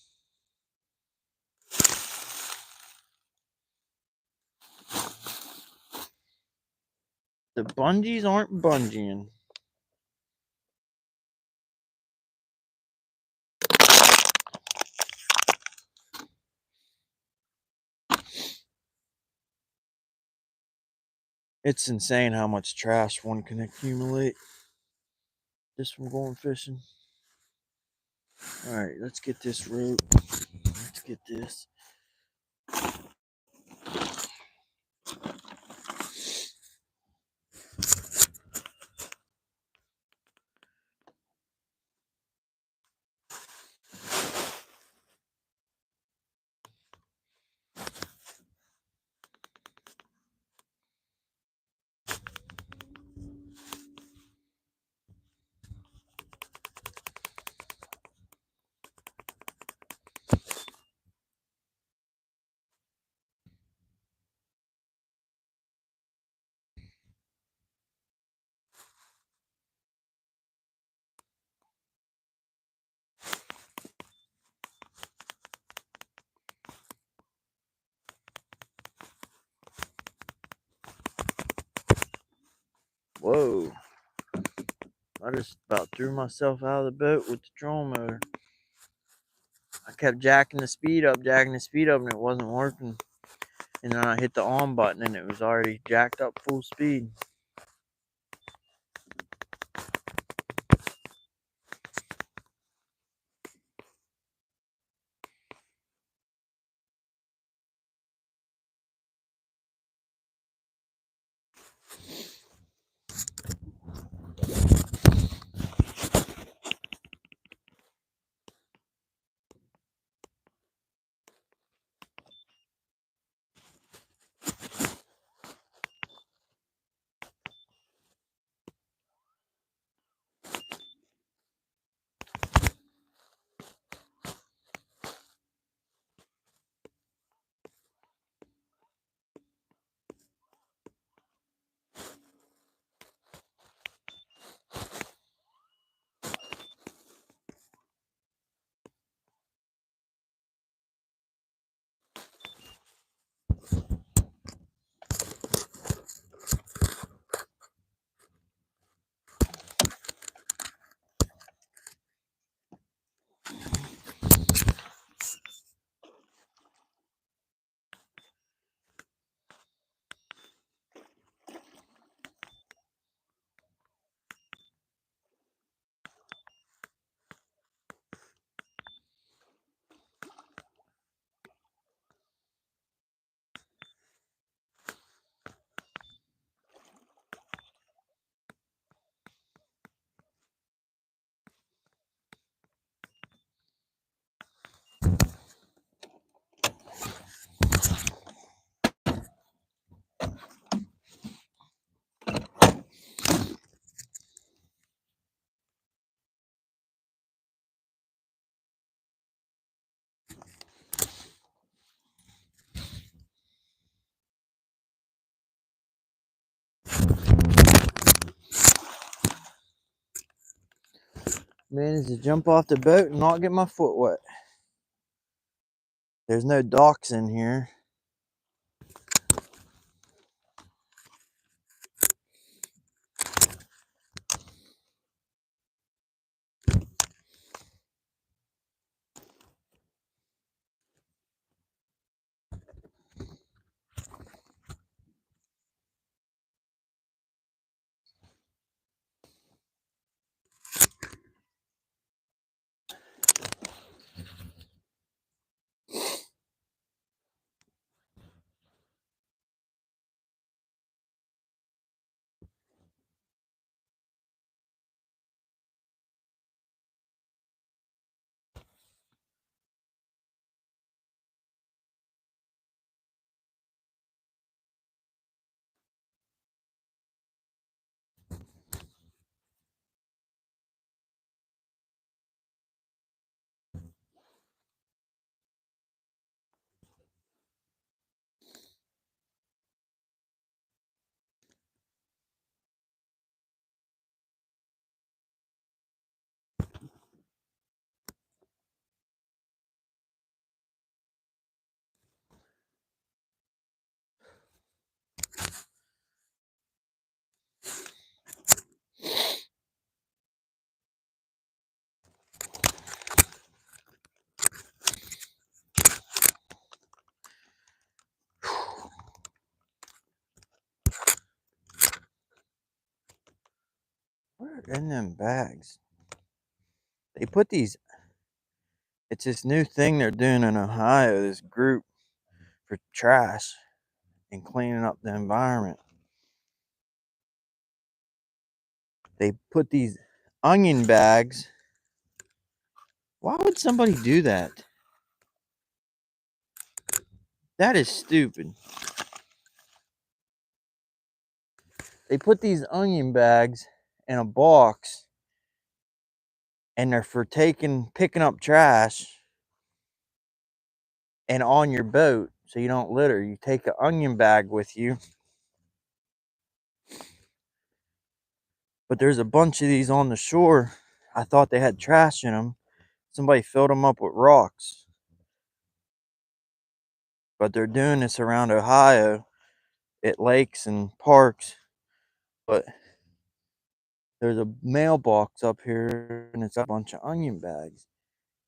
The bungees aren't bungeeing. It's insane how much trash one can accumulate just from going fishing. Alright, let's get this rope. Let's get this. Whoa. I just about threw myself out of the boat with the trolling motor. I kept jacking the speed up, and it wasn't working. And then I hit the on button and it was already jacked up full speed. Managed to jump off the boat and not get my foot wet. There's no docks in here. in them bags. They put these, it's this new thing they're doing in Ohio, this group for trash and cleaning up the environment. They put these onion bags. Why would somebody do that? That is stupid. They put these onion bags in a box and they're for picking up trash and on your boat so you don't litter. You take an onion bag with you. But there's a bunch of these on the shore. I thought they had trash in them. Somebody filled them up with rocks. But they're doing this around Ohio at lakes and parks. But there's a mailbox up here and it's a bunch of onion bags.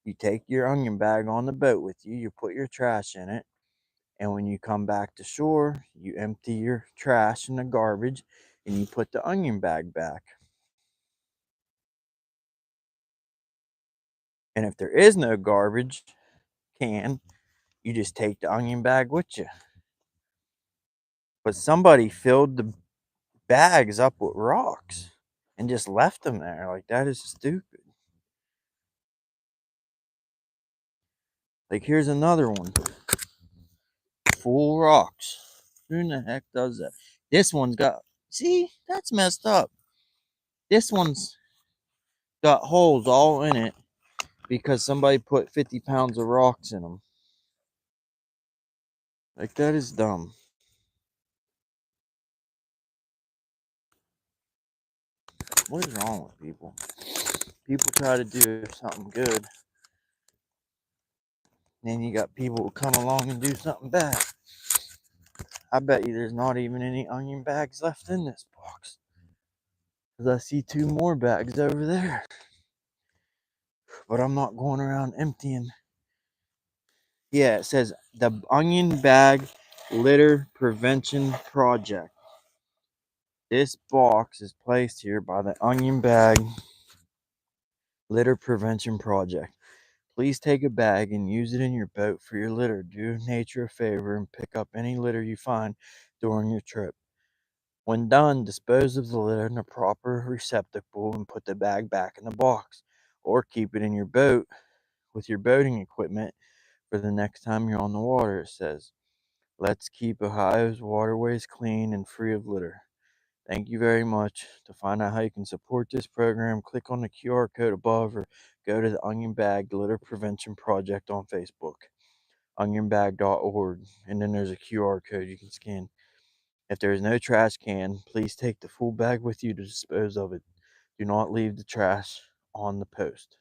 You take your onion bag on the boat with you, you put your trash in it, and when you come back to shore, you empty your trash in the garbage and you put the onion bag back. And if there is no garbage can, you just take the onion bag with you. But somebody filled the bags up with rocks and just left them there. Like, that is stupid. Like, here's another one. Full rocks. Who in the heck does that? This one's got, see, that's messed up. This one's got holes all in it because somebody put 50 pounds of rocks in them. Like, that is dumb. What is wrong with people? People try to do something good. Then you got people who come along and do something bad. I bet you there's not even any onion bags left in this box. Because I see 2 more bags over there. But I'm not going around emptying. Yeah, it says the Onion Bag Litter Prevention Project. This box is placed here by the Onion Bag Litter Prevention Project. Please take a bag and use it in your boat for your litter. Do nature a favor and pick up any litter you find during your trip. When done, dispose of the litter in a proper receptacle and put the bag back in the box. Or keep it in your boat with your boating equipment for the next time you're on the water, it says. Let's keep Ohio's waterways clean and free of litter. Thank you very much. To find out how you can support this program, click on the QR code above or go to the Onion Bag Litter Prevention Project on Facebook, onionbag.org, and then there's a QR code you can scan. If there is no trash can, please take the full bag with you to dispose of it. Do not leave the trash on the post.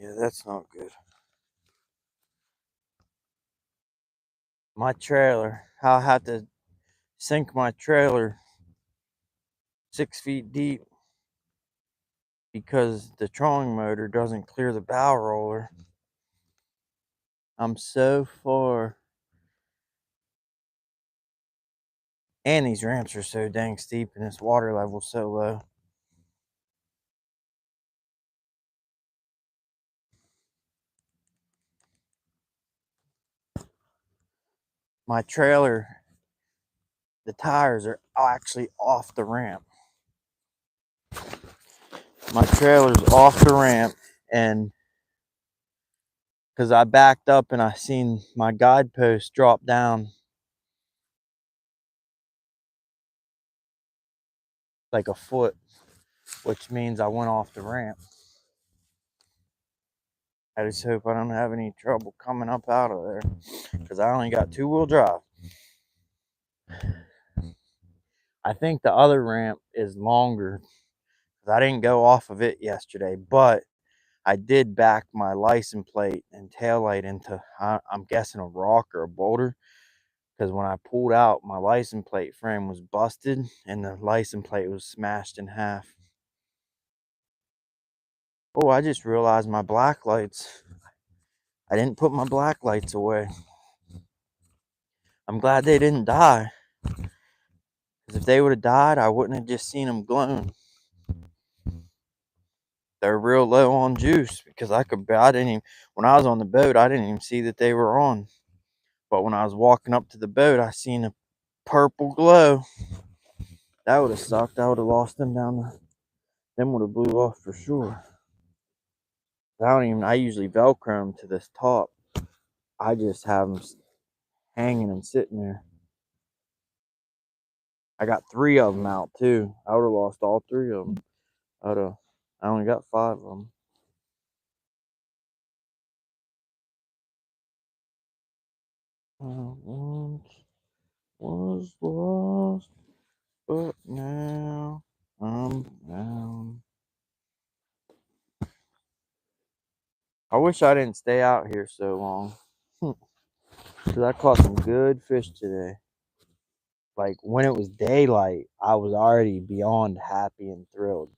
Yeah, that's not good. My trailer, I'll have to sink my trailer 6 feet deep because the trolling motor doesn't clear the bow roller. I'm so far. And these ramps are so dang steep and this water level's so low. My trailer, the tires are actually off the ramp. My trailer's off the ramp, and because I backed up and I seen my guidepost drop down like a foot, which means I went off the ramp. I just hope I don't have any trouble coming up out of there because I only got 2-wheel drive. I think the other ramp is longer because I didn't go off of it yesterday, but I did back my license plate and taillight into, I'm guessing, a rock or a boulder, because when I pulled out, my license plate frame was busted and the license plate was smashed in half. Oh, I just realized my black lights. I didn't put my black lights away. I'm glad they didn't die, because if they would have died, I wouldn't have just seen them glowing. They're real low on juice because I didn't even, when I was on the boat, I didn't even see that they were on. But when I was walking up to the boat, I seen a purple glow. That would have sucked. I would have lost them down the, them would have blew off for sure. I usually Velcro them to this top. I just have them hanging and sitting there. I got 3 of them out too. I would have lost all 3 of them. I only got 5 of them. Once was lost, but now I'm found. I wish I didn't stay out here so long, because I caught some good fish today. Like, when it was daylight, I was already beyond happy and thrilled.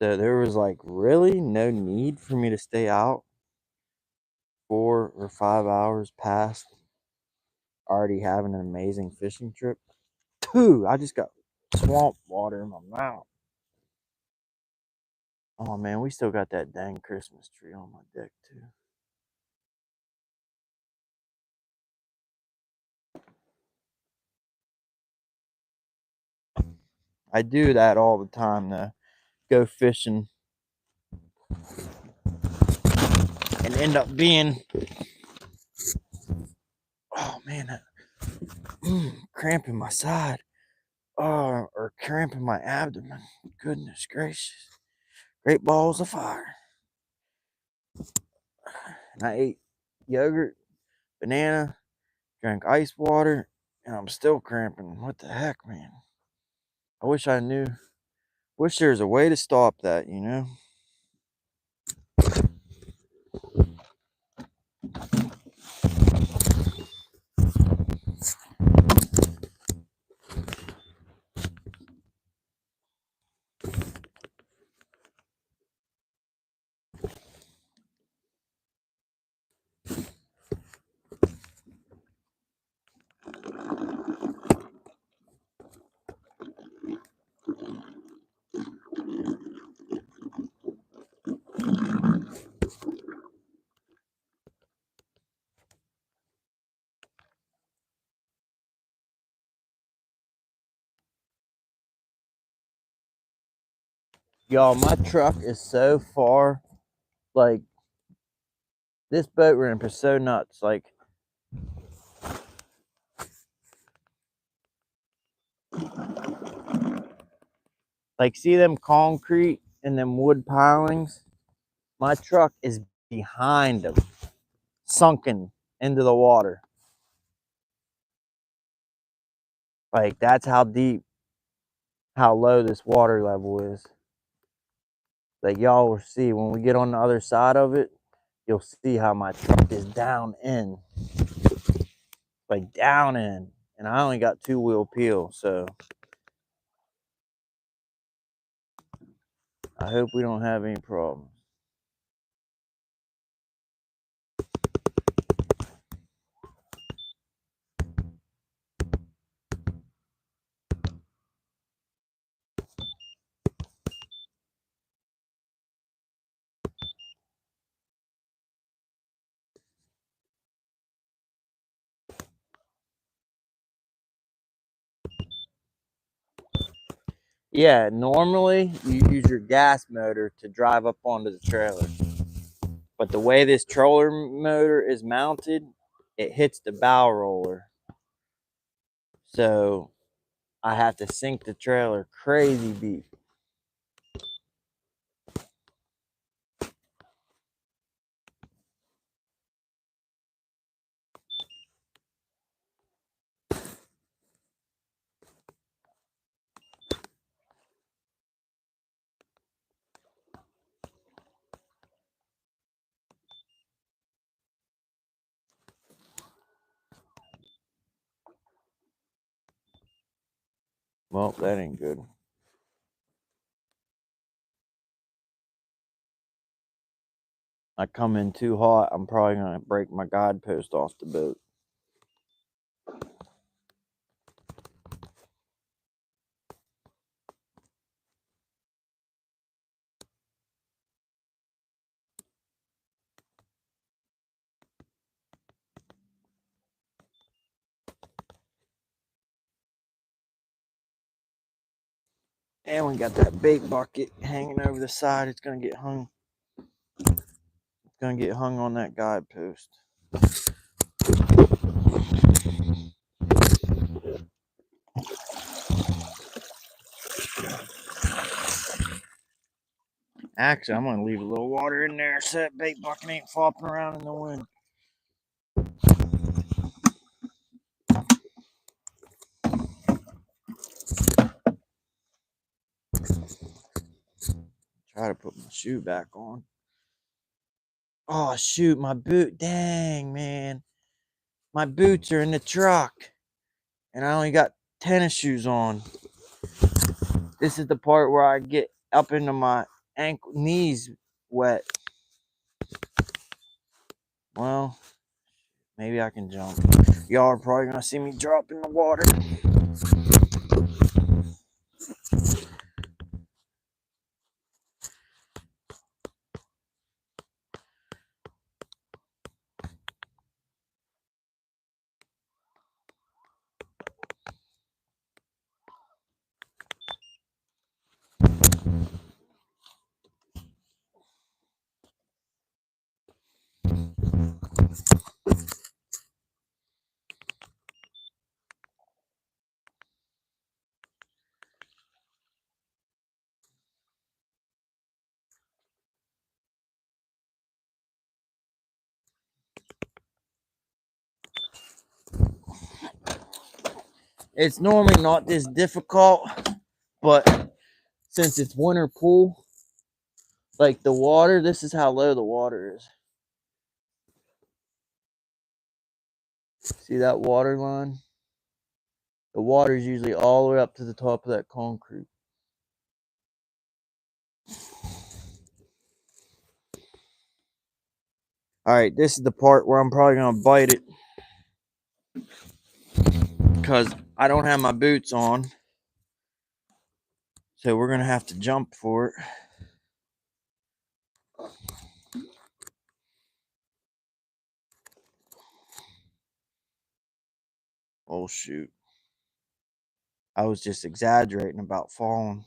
So there was like really no need for me to stay out 4 or 5 hours past already having an amazing fishing trip. I just got swamp water in my mouth. Oh man, we still got that dang Christmas tree on my deck too. I do that all the time though. Go fishing and end up being, oh man, that, cramp in my side. Oh, or cramp in my abdomen. Goodness gracious. Great balls of fire. And I ate yogurt, banana, drank ice water, and I'm still cramping. What the heck, man? I wish I knew. Wish there was a way to stop that, you know? Y'all, my truck is so far. Like, this boat ramp is so nuts. Like, see them concrete and them wood pilings? My truck is behind them, sunken into the water. Like, that's how deep, how low this water level is. Like y'all will see when we get on the other side of it, you'll see how my truck is down in. Like down in. And I only got 2-wheel peel, so I hope we don't have any problems. Yeah, normally you use your gas motor to drive up onto the trailer. But the way this trailer motor is mounted, it hits the bow roller. So I have to sink the trailer crazy deep. Well, that ain't good. I come in too hot, I'm probably going to break my guide post off the boat. And we got that bait bucket hanging over the side. It's going to get hung. It's going to get hung on that guide post. Actually, I'm going to leave a little water in there so that bait bucket ain't flopping around in the wind. Try to put my shoe back on. Oh, shoot, my boot. Dang, man. My boots are in the truck. And I only got tennis shoes on. This is the part where I get up into my ankle, knees wet. Well, maybe I can jump. Y'all are probably going to see me drop in the water. It's normally not this difficult, but since it's winter pool, like the water, this is how low the water is. See that water line? The water is usually all the way up to the top of that concrete. All right, this is the part where I'm probably going to bite it because I don't have my boots on. So we're going to have to jump for it. Oh, shoot. I was just exaggerating about falling.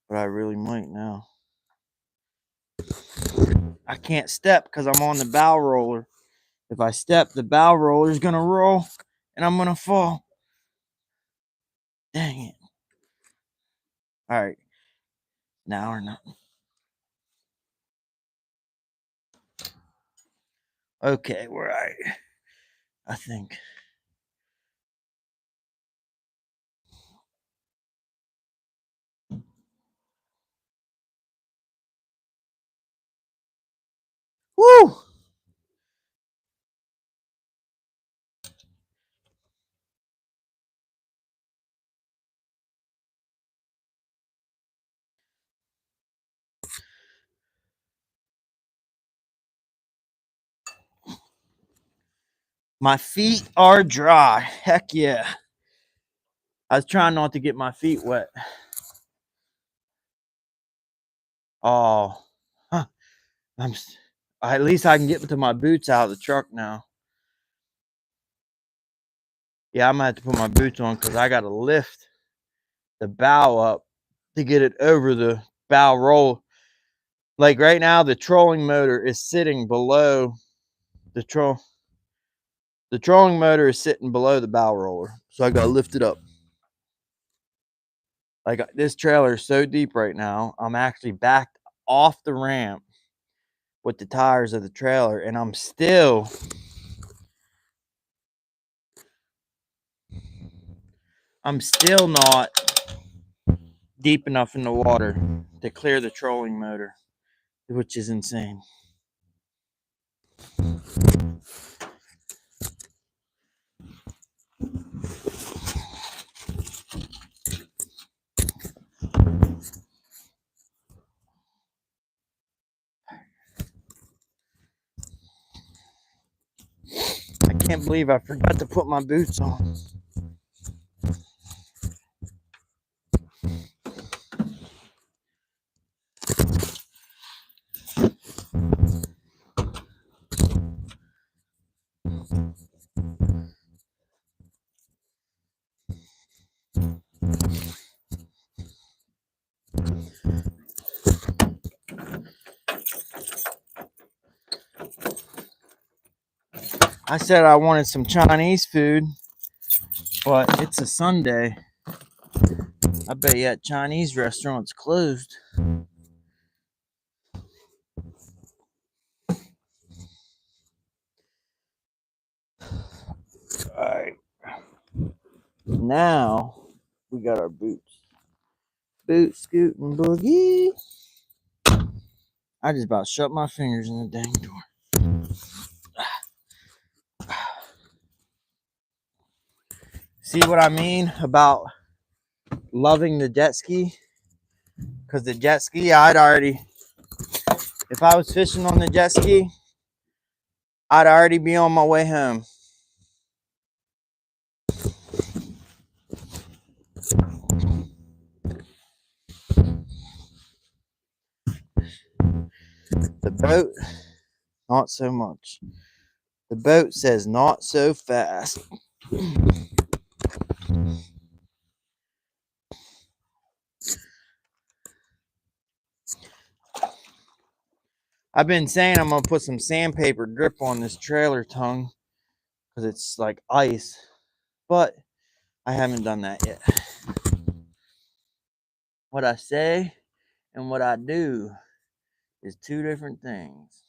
But I really might now. I can't step because I'm on the bow roller. If I step, the bow roller is going to roll and I'm going to fall. Dang it. All right. Now or not. Okay, we're all right. I think. Woo! My feet are dry. Heck yeah. I was trying not to get my feet wet. Oh, huh. At least I can get to my boots out of the truck now. Yeah, I'm gonna have to put my boots on because I gotta lift the bow up to get it over the bow roll. Like right now, the trolling motor is sitting below the troll. The trolling motor is sitting below the bow roller, so I gotta lift it up. Like this trailer is so deep right now, I'm actually backed off the ramp with the tires of the trailer, and I'm still not deep enough in the water to clear the trolling motor, which is insane. I can't believe I forgot to put my boots on. I said I wanted some Chinese food, but it's a Sunday. I bet you that Chinese restaurant's closed. Alright. Now we got our boots. Boot scooting boogie. I just about shut my fingers in the dang door. See what I mean about loving the jet ski? Because the jet ski, if I was fishing on the jet ski, I'd already be on my way home. The boat, not so much. The boat says not so fast. I've been saying I'm going to put some sandpaper grip on this trailer tongue because it's like ice, but I haven't done that yet. What I say and what I do is two different things.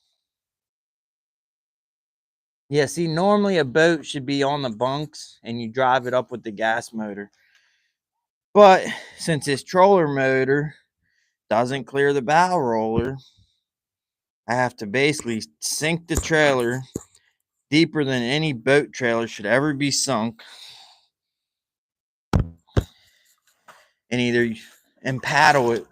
Yeah, see, normally a boat should be on the bunks and you drive it up with the gas motor. But since this troller motor doesn't clear the bow roller, I have to basically sink the trailer deeper than any boat trailer should ever be sunk. And paddle it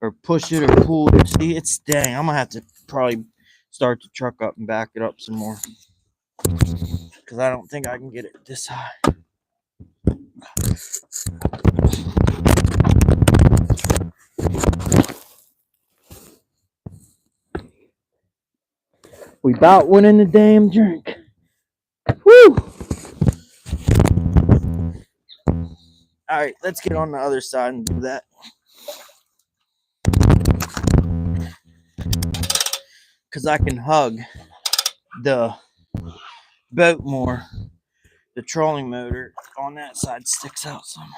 or push it or pull it. See, it's staying. I'm going to have to probably start the truck up and back it up some more. Because I don't think I can get it this high. We about went in the damn drink. Woo! Alright, let's get on the other side and do that. Because I can hug the boat more. The trolling motor on that side sticks out some.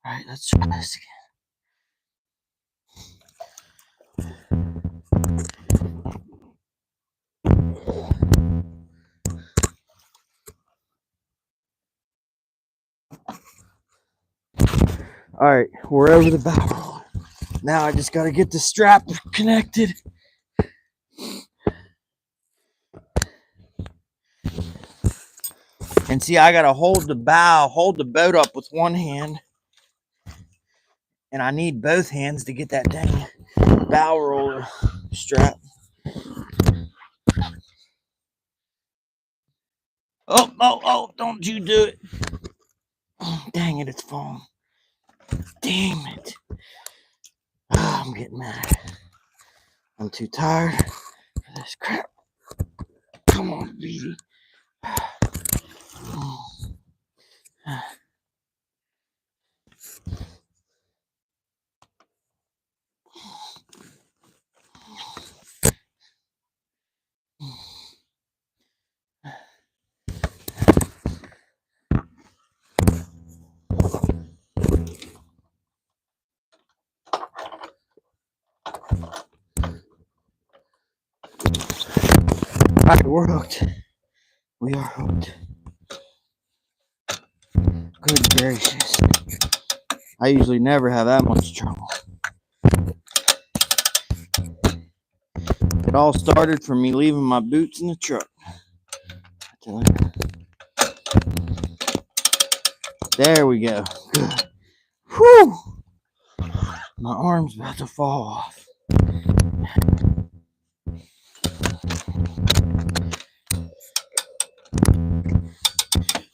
Alright, let's try this again. Alright, we're over the bow roller. Now I just gotta get the strap connected. And see, I gotta hold the boat up with one hand, and I need both hands to get that dang bow roller strap. Oh, don't you do it. Oh, dang it, it's falling. Damn it. Oh, I'm getting mad. I'm too tired for this crap. Come on, baby. Alright, we're hooked. We are hooked. Good gracious. I usually never have that much trouble. It all started from me leaving my boots in the truck. There we go. Good. Whew! My arm's about to fall off.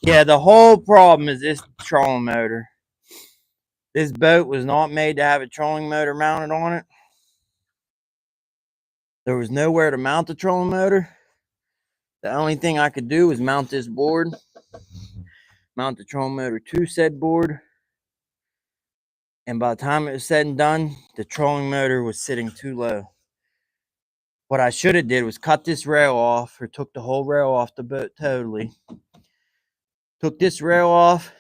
Yeah, the whole problem is this trolling motor. This boat was not made to have a trolling motor mounted on it. There was nowhere to mount the trolling motor. The only thing I could do was mount this board, mount the trolling motor to said board. And by the time it was said and done, the trolling motor was sitting too low. What I should have did was cut this rail off, or took the whole rail off the boat totally. Took this rail off,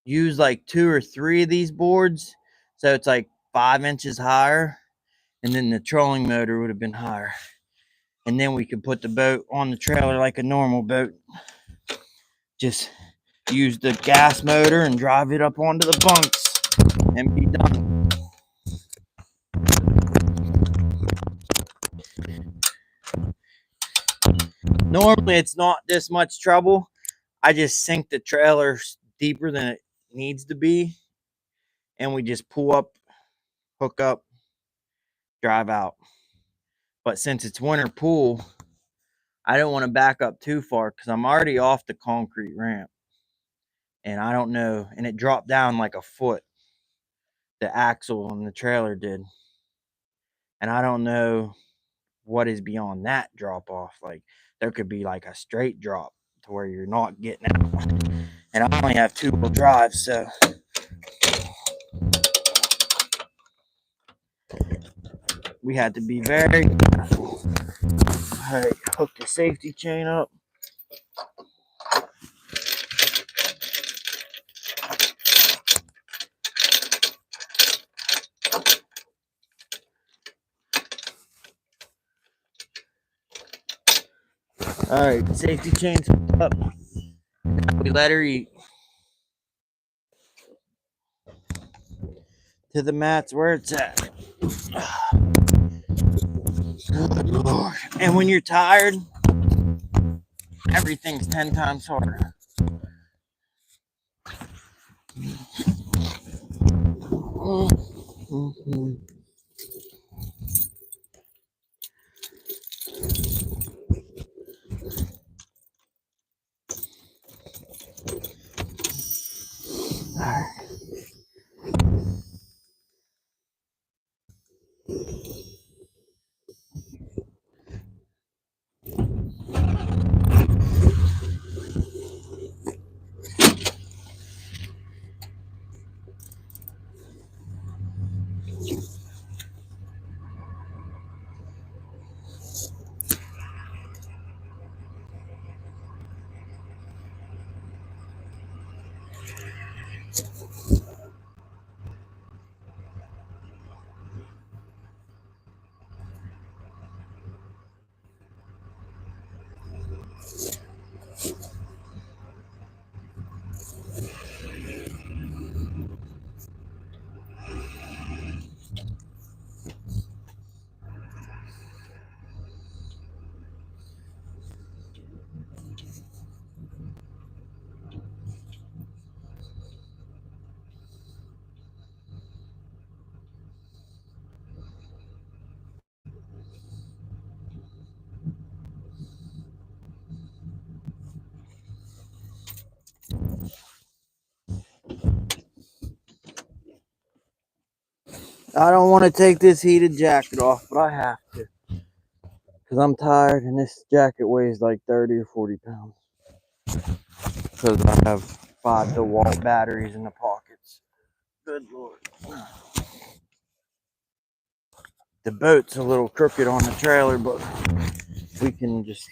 used like 2 or 3 of these boards, so it's like 5 inches higher, and then the trolling motor would have been higher. And then we could put the boat on the trailer like a normal boat. Just use the gas motor and drive it up onto the bunks and be done. Normally it's not this much trouble. I just sink the trailer deeper than it needs to be, and we just pull up, hook up, drive out. But since it's winter pool, I don't want to back up too far because I'm already off the concrete ramp. And I don't know, and it dropped down like a foot. The axle on the trailer did. And I don't know what is beyond that drop off. Like, there could be like a straight drop to where you're not getting out. And I only have 2-wheel drive, so we had to be very careful. All right, hook the safety chain up. All right, safety chain's hooked up. Now we let her eat. To the mats where it's at. Good Lord. And when you're tired, everything's 10 times harder. Mm-hmm. All right. I don't want to take this heated jacket off, but I have to. Because I'm tired and this jacket weighs like 30 or 40 pounds. Because I have 5 DeWalt batteries in the pockets. Good Lord. The boat's a little crooked on the trailer, but we can just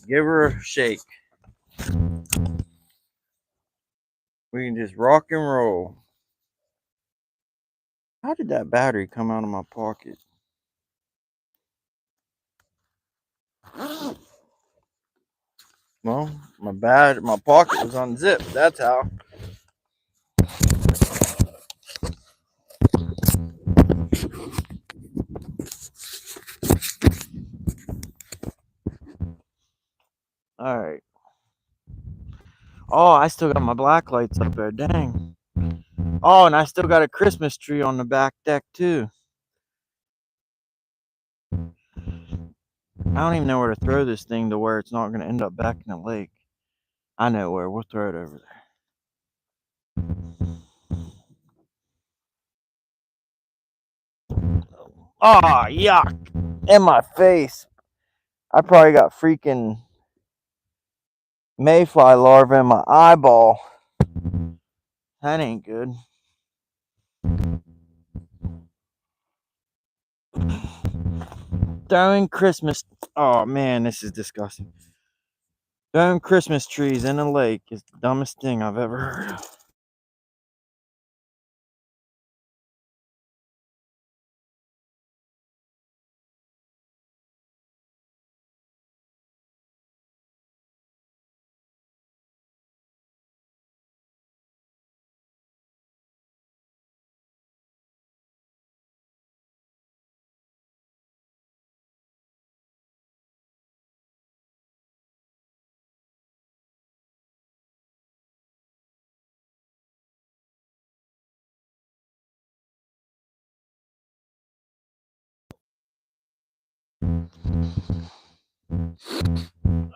give her a shake. We can just rock and roll. How did that battery come out of my pocket? Well, my pocket was unzipped. That's how. All right. Oh, I still got my black lights up there. Dang. Oh, and I still got a Christmas tree on the back deck too. I don't even know where to throw this thing to where it's not going to end up back in the lake. I know where. We'll throw it over there. Oh, yuck. In my face. I probably got freaking mayfly larvae in my eyeball. That ain't good. Throwing Christmas... Oh, man, this is disgusting. Throwing Christmas trees in a lake is the dumbest thing I've ever heard of.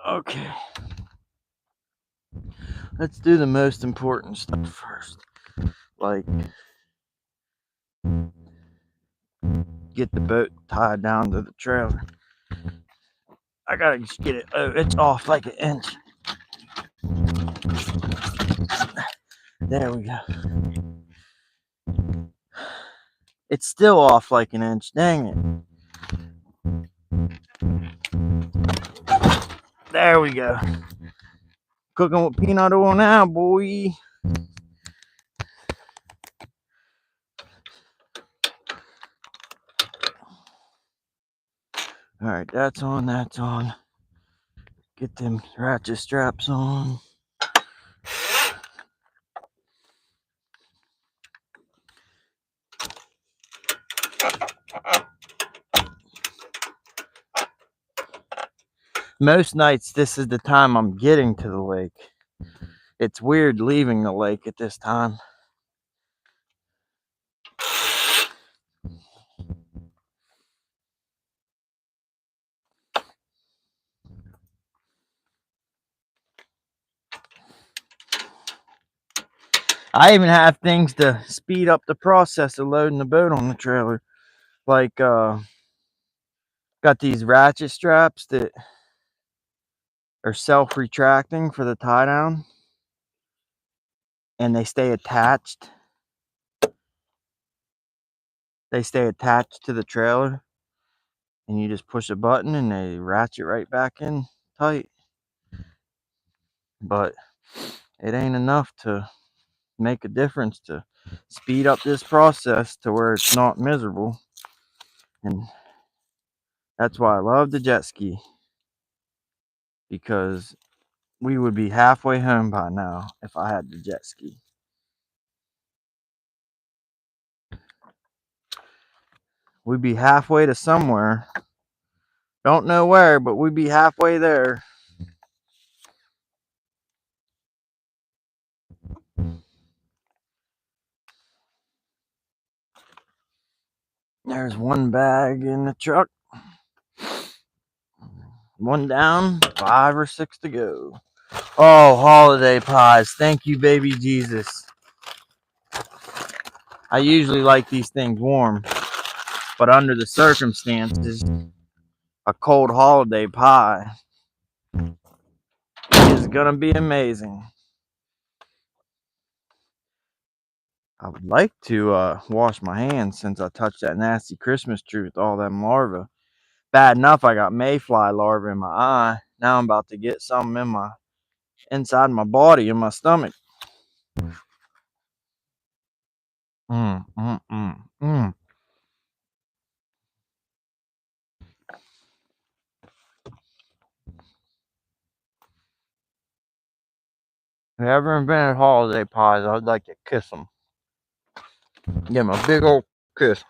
Okay. Let's do the most important stuff first. Like, get the boat tied down to the trailer. I gotta just get it. Oh, it's off like an inch. There we go. It's still off like an inch. Dang it. There we go. Cooking with peanut oil now, boy. Alright, that's on, that's on. Get them ratchet straps on. Most nights, this is the time I'm getting to the lake. It's weird leaving the lake at this time. I even have things to speed up the process of loading the boat on the trailer. Like, got these ratchet straps that are self-retracting for the tie down. And they stay attached. They stay attached to the trailer. And you just push a button and they ratchet right back in tight. But it ain't enough to make a difference to speed up this process to where it's not miserable. And that's why I love the jet ski, because we would be halfway home by now if I had the jet ski. We'd be halfway to somewhere. Don't know where, but we'd be halfway there. There's one bag in the truck. One down, 5 or 6 to go. Oh, holiday pies. Thank you, baby Jesus. I usually like these things warm, but under the circumstances, a cold holiday pie is gonna be amazing. I would like to wash my hands since I touched that nasty Christmas tree with all them larvae. Bad enough I got mayfly larvae in my eye. Now I'm about to get some in my inside my body, in my stomach. Mm, mm, mm, mm. If I ever invented holiday pies, I'd like to kiss them. Give them a big old kiss.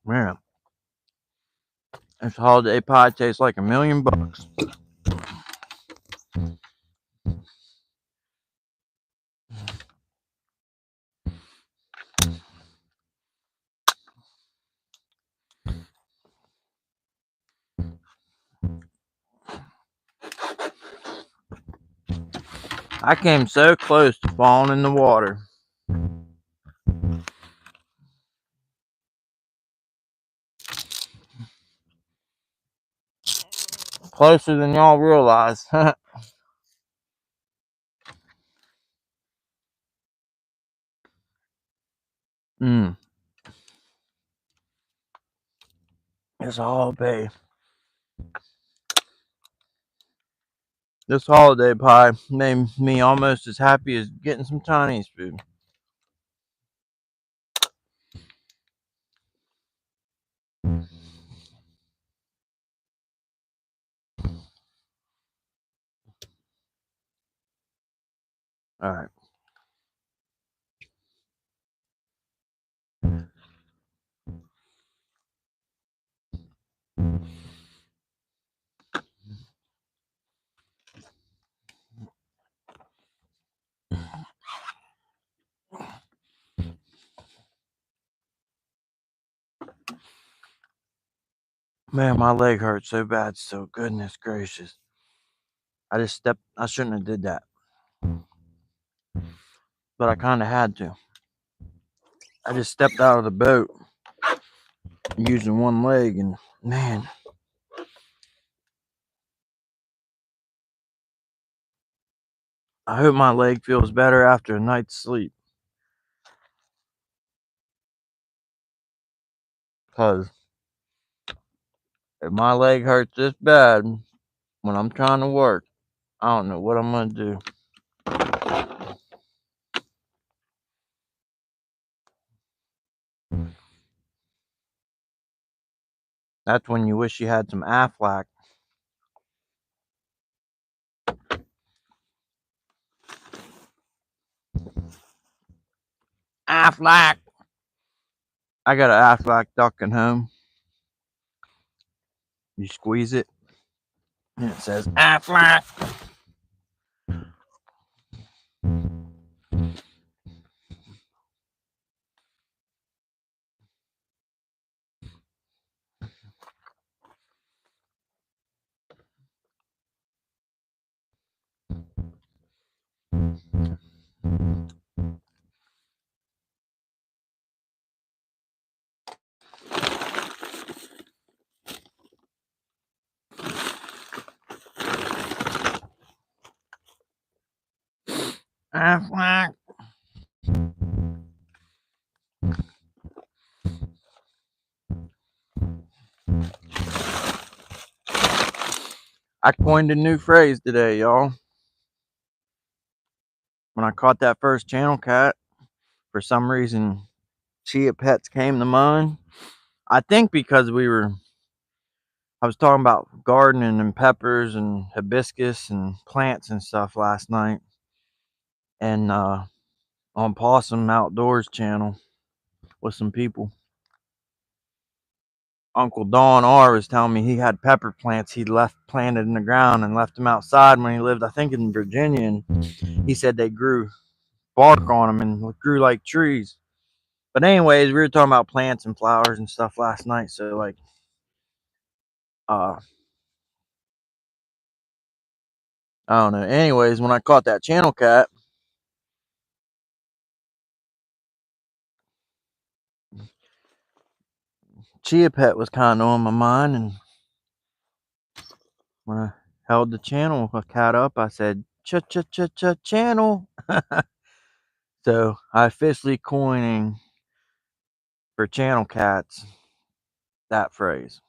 Man, this holiday pie tastes like $1,000,000. I came so close to falling in the water. Closer than y'all realize. mm. This holiday. This holiday pie made me almost as happy as getting some Chinese food. All right. Man, my leg hurts so bad. So goodness gracious. I shouldn't have did that, but I kind of had to. I just stepped out of the boat using one leg, and man, I hope my leg feels better after a night's sleep. Cause if my leg hurts this bad when I'm trying to work, I don't know what I'm gonna do. That's when you wish you had some Aflac. Aflac. I got an Aflac duck at home. You squeeze it, and it says Aflac. Aflac. I coined a new phrase today, y'all. When I caught that first channel cat, for some reason, chia pets came to mind. I think because I was talking about gardening and peppers and hibiscus and plants and stuff last night, and on Possum Outdoors channel with some people. Uncle Don R was telling me he had pepper plants he'd left planted in the ground and left them outside when he lived, I think, in Virginia. And he said they grew bark on them and grew like trees. But anyways, we were talking about plants and flowers and stuff last night. So like, uh, I don't know. Anyways, when I caught that channel cat, Chia Pet was kind of on my mind, and when I held the channel cat up, I said, channel. So I officially coining for channel cats that phrase.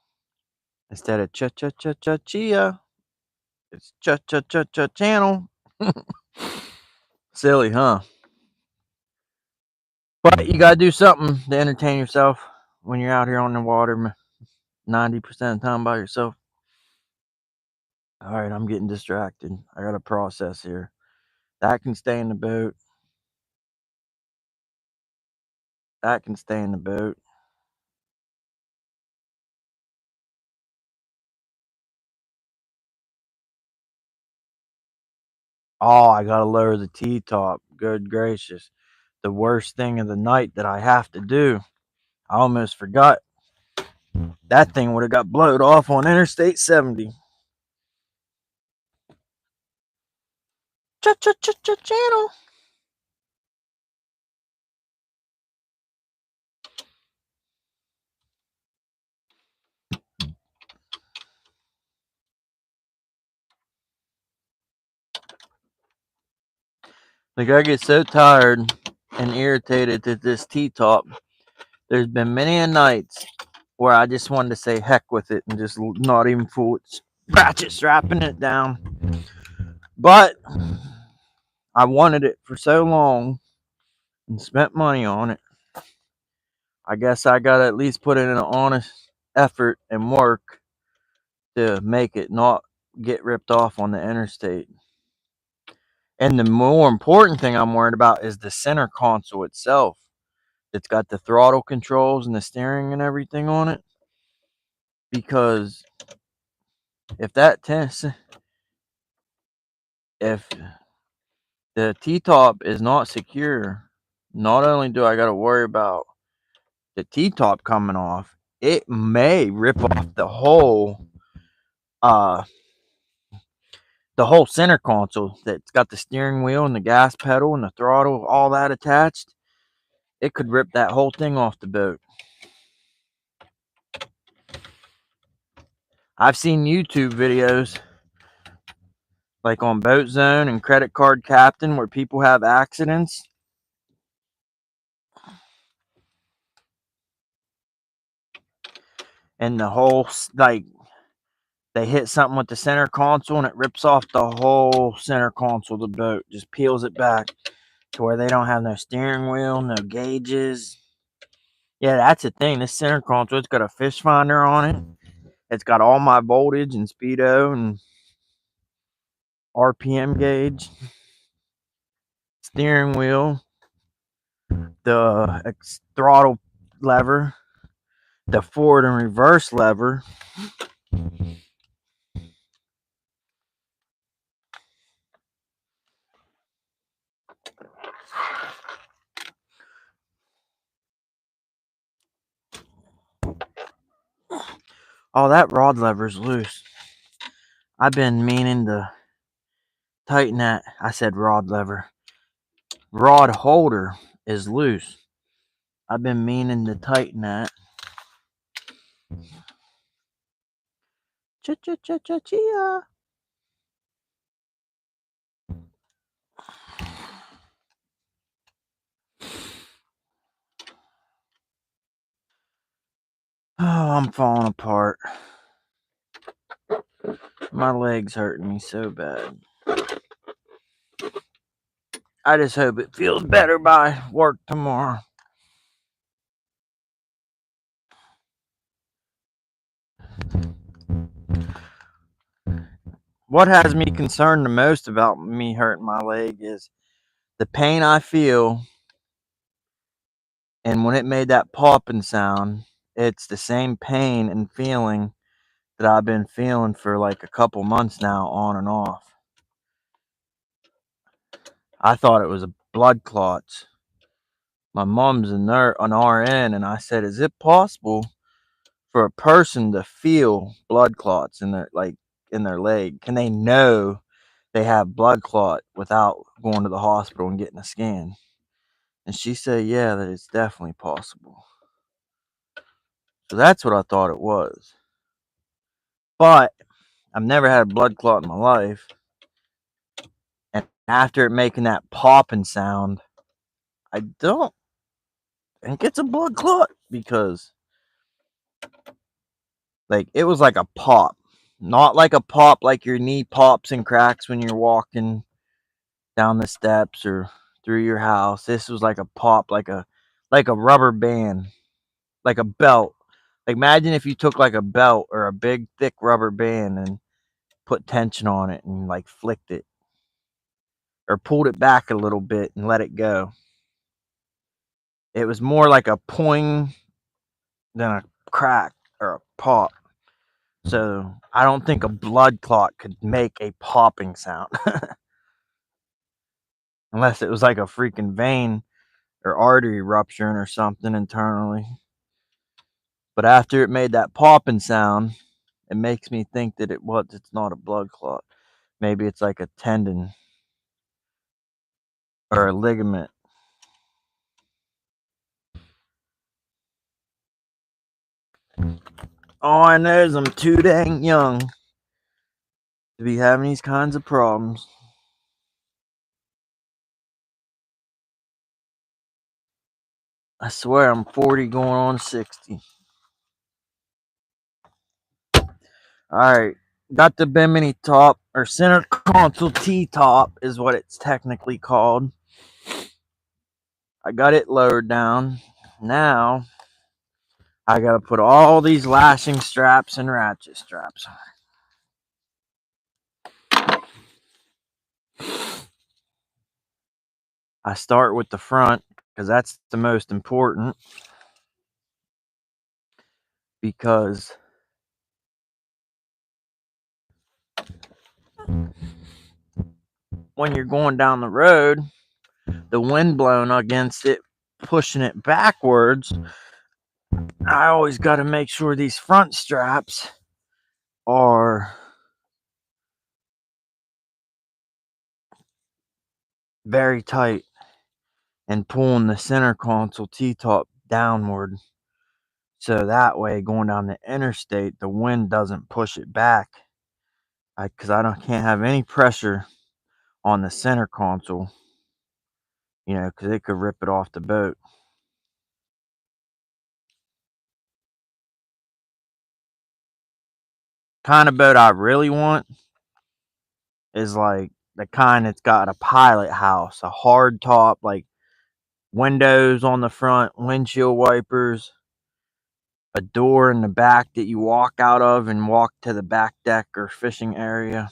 Instead of chia, it's channel. Silly, huh? But you gotta do something to entertain yourself when you're out here on the water 90% of the time by yourself. All right, I'm getting distracted. I got to process here. That can stay in the boat. That can stay in the boat. Oh, I got to lower the T-top. Good gracious. The worst thing of the night that I have to do. I almost forgot. That thing would have got blowed off on Interstate 70. Channel. Like, I get so tired and irritated at this T-top. There's been many a nights where I just wanted to say heck with it and just not even fool it, ratchet strapping it down. But I wanted it for so long and spent money on it. I guess I gotta at least put in an honest effort and work to make it not get ripped off on the interstate. And the more important thing I'm worried about is the center console itself. It's got the throttle controls and the steering and everything on it. Because if if the T-top is not secure, not only do I got to worry about the T-top coming off, it may rip off the whole center console that's got the steering wheel and the gas pedal and the throttle, all that attached. It could rip that whole thing off the boat. I've seen YouTube videos like on Boat Zone and Credit Card Captain where people have accidents. And the whole, like, they hit something with the center console and it rips off the whole center console of the boat. Just peels it back to where they don't have no steering wheel, no gauges. Yeah, that's the thing. This center console, it's got a fish finder on it. It's got all my voltage and speedo and RPM gauge, steering wheel, the throttle lever, the forward and reverse lever. Oh, that rod lever's loose. I've been meaning to tighten that. I said rod lever. Rod holder is loose. I've been meaning to tighten that. Chia. Oh, I'm falling apart. My leg's hurting me so bad. I just hope it feels better by work tomorrow. What has me concerned the most about me hurting my leg is the pain I feel. And when it made that popping sound, it's the same pain and feeling that I've been feeling for like a couple months now, on and off. I thought it was a blood clots. My mom's an RN, and I said, "Is it possible for a person to feel blood clots in their leg? Can they know they have blood clot without going to the hospital and getting a scan. And she said, yeah, that it's definitely possible. So that's what I thought it was. But I've never had a blood clot in my life. And after it making that popping sound, I don't think it's a blood clot because, like, it was like a pop. Not like a pop like your knee pops and cracks when you're walking down the steps or through your house. This was like a pop, like a rubber band, like a belt. Like, imagine if you took like a belt or a big thick rubber band and put tension on it and like flicked it or pulled it back a little bit and let it go. It was more like a poing than a crack or a pop. So I don't think a blood clot could make a popping sound. Unless it was like a freaking vein or artery rupturing or something internally. But after it made that popping sound, it makes me think that it's not a blood clot. Maybe it's like a tendon or a ligament. All I know is I'm too dang young to be having these kinds of problems. I swear I'm 40 going on 60. Alright, got the Bimini top, or center console T-top is what it's technically called. I got it lowered down. Now, I gotta put all these lashing straps and ratchet straps on. I start with the front because that's the most important, because when you're going down the road, the wind blowing against it, pushing it backwards, I always got to make sure these front straps are very tight and pulling the center console T-top downward, so that way going down the interstate the wind doesn't push it back, because I can't have any pressure on the center console, because it could rip it off the boat. Kind of boat I really want is like the kind that's got a pilot house, a hard top, like windows on the front, windshield wipers, a door in the back that you walk out of and walk to the back deck or fishing area.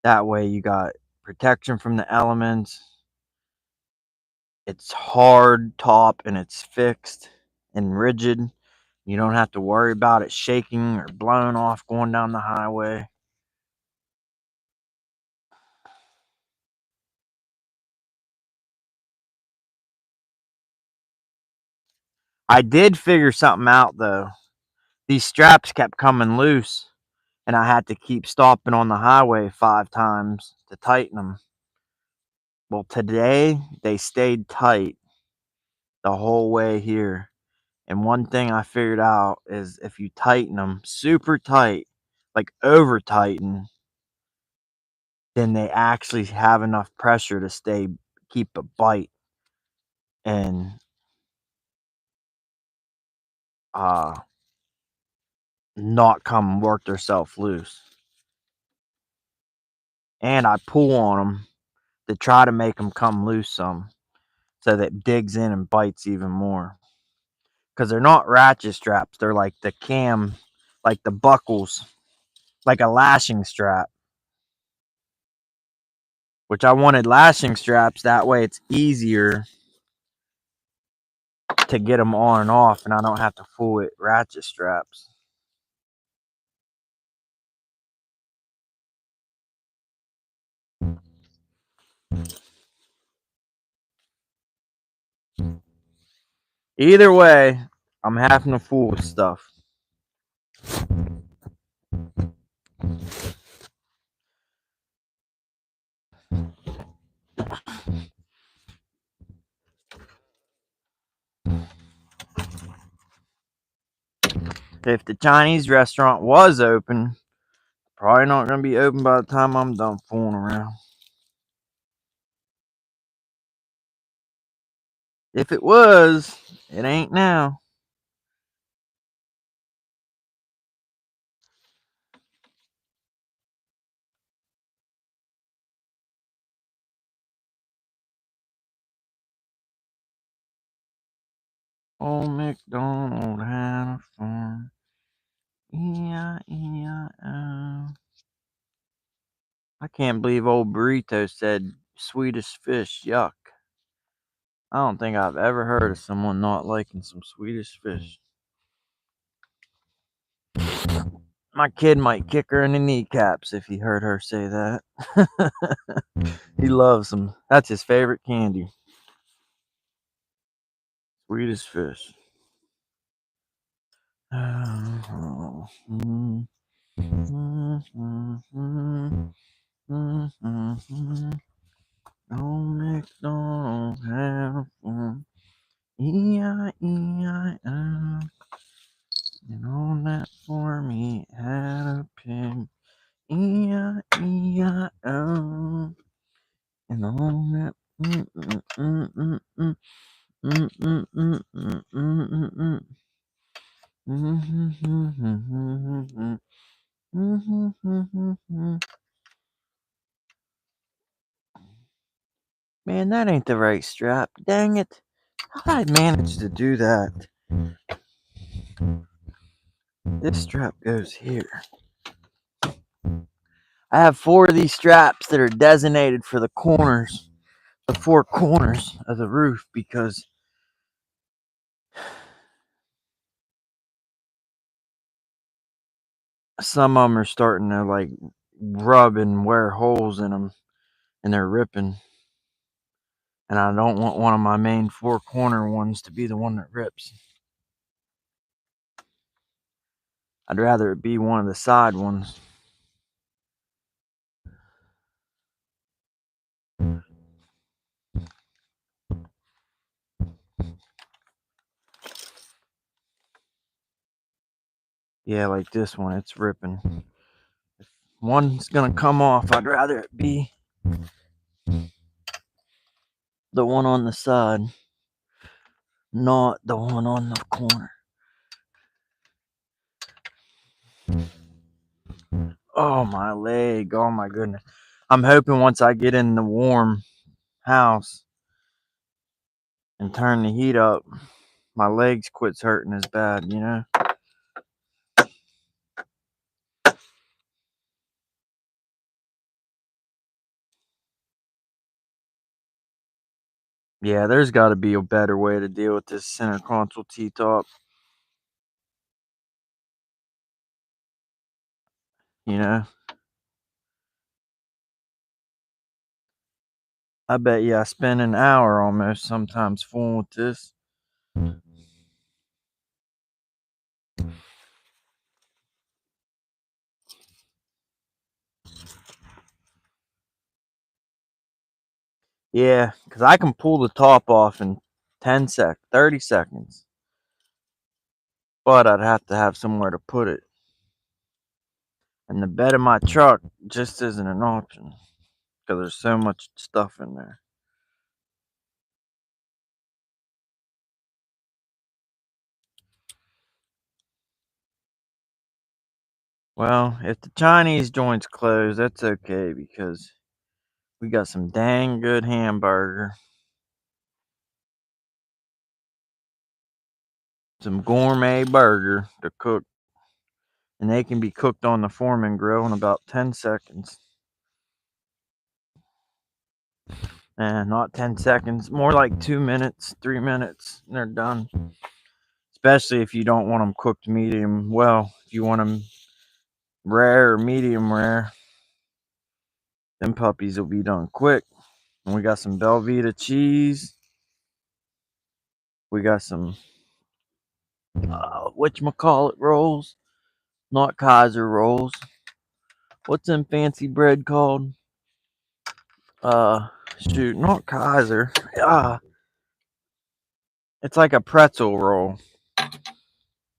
That way you got protection from the elements. It's hard top and it's fixed and rigid. You don't have to worry about it shaking or blowing off going down the highway. I did figure something out though. These straps kept coming loose, and I had to keep stopping on the highway 5 times to tighten them. Well, today they stayed tight the whole way here. And one thing I figured out is if you tighten them super tight, like over tighten, then they actually have enough pressure to keep a bite and not come work themselves loose. And I pull on them to try to make them come loose some, so that it digs in and bites even more. Because they're not ratchet straps, they're like the cam, like the buckles, like a lashing strap. Which I wanted lashing straps, that way it's easier to get them on and off, and I don't have to fool with ratchet straps. Either way, I'm having to fool with stuff. If the Chinese restaurant was open, probably not going to be open by the time I'm done fooling around. If it was, it ain't now. Old MacDonald had a farm. E-I-E-I-O. I can't believe old Burrito said Swedish fish, yuck. I don't think I've ever heard of someone not liking some Swedish fish. My kid might kick her in the kneecaps if he heard her say that. He loves them. That's his favorite candy. Swedish fish. Old MacDonald had a farm. E-I-E-I-O. And on that farm he had a pig. E-I-E-I-O. And on that man, that ain't the right strap. Dang it. How did I manage to do that? This strap goes here. I have 4 of these straps that are designated for the corners, the 4 corners of the roof, because some of them are starting to like rub and wear holes in them, and they're ripping. And I don't want one of my main 4 corner ones to be the one that rips. I'd rather it be one of the side ones. Yeah, like this one, it's ripping. If one's gonna come off, I'd rather it be the one on the side, not the one on the corner. Oh, my leg. Oh, my goodness. I'm hoping once I get in the warm house and turn the heat up, my legs quits hurting as bad, you know? Yeah, there's got to be a better way to deal with this center console T-top. You know? I bet you I spend an hour almost sometimes fooling with this. Yeah, because I can pull the top off in 30 seconds. But I'd have to have somewhere to put it. And the bed of my truck just isn't an option because there's so much stuff in there. Well, if the Chinese joint's closed, that's okay because we got some dang good hamburger, some gourmet burger to cook, and they can be cooked on the Foreman grill in about 10 seconds. And not 10 seconds, more like 2 minutes, 3 minutes, and they're done. Especially if you don't want them cooked medium well. If you want them rare or medium rare, them puppies will be done quick. And we got some Velveeta cheese. We got some whatchamacallit rolls, not Kaiser rolls. What's them fancy bread called? Shoot, not Kaiser. It's like a pretzel roll.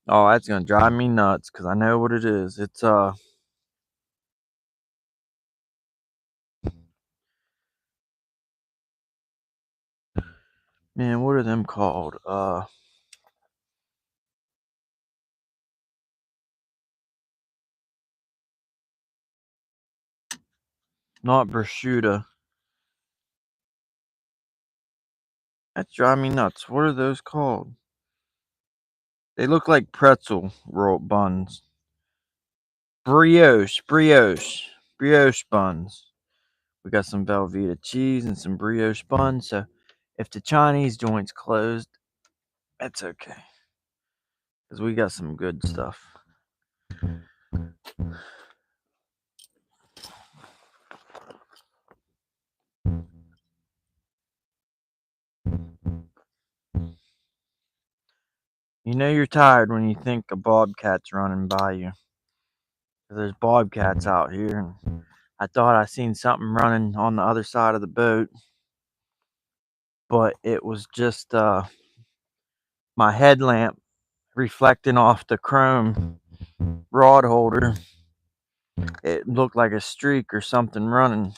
Oh, that's gonna drive me nuts because I know what it is. It's man, what are them called? Not prosciutto. That's driving me nuts. What are those called? They look like pretzel roll buns. Brioche buns. We got some Velveeta cheese and some brioche buns. So if the Chinese joint's closed, that's okay. Because we got some good stuff. You know you're tired when you think a bobcat's running by you. There's bobcats out here, and I thought I seen something running on the other side of the boat, but it was just my headlamp reflecting off the chrome rod holder. It looked like a streak or something running.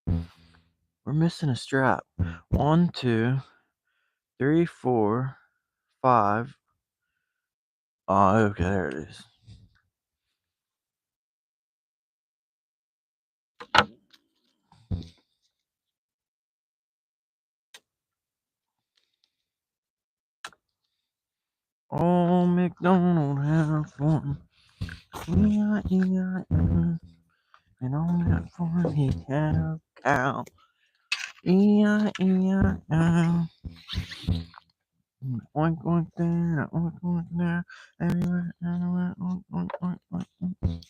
We're missing a strap. 1, 2, 3, 4, 5. Oh, okay, there it is. Oh, McDonald have fun. E-I-E-I-O. And on that farm he had a cow. E-I-E-I-O. Oink, oink there, oink, oink there. Everywhere, everywhere, oink, oink, oink, oink, oink.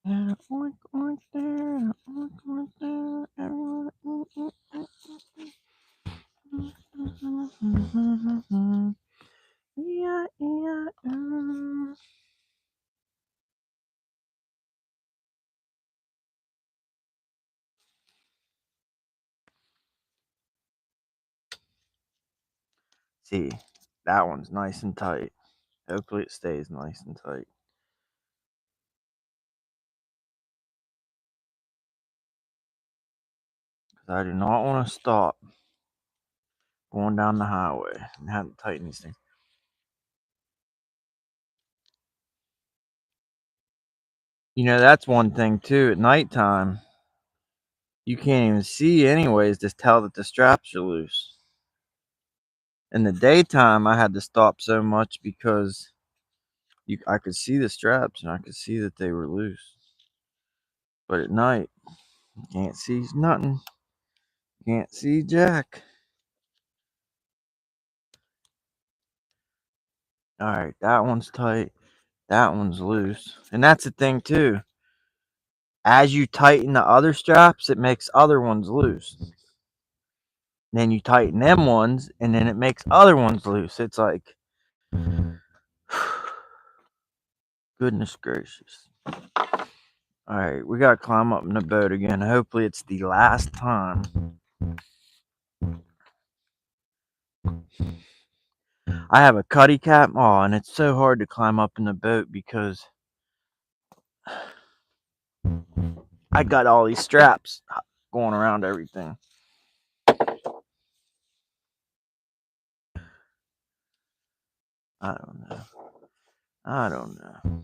Yeah, oink, oink there, oink, oink there. Everywhere, oink, oink, oink. E-I-E-I-O. See, that one's nice and tight. Hopefully it stays nice and tight. Because I do not want to stop going down the highway and have to tighten these things. You know, that's one thing too. At nighttime, you can't even see anyways to tell that the straps are loose. In the daytime, I had to stop so much because I could see the straps and I could see that they were loose. But at night, you can't see nothing. Can't see jack. All right, that one's tight. That one's loose. And that's the thing too. As you tighten the other straps, it makes other ones loose. Then you tighten them ones, and then it makes other ones loose. It's like, goodness gracious. All right, we got to climb up in the boat again. Hopefully, it's the last time. I have a cuddy cap. Oh, and it's so hard to climb up in the boat because I got all these straps going around everything. I don't know. I don't know.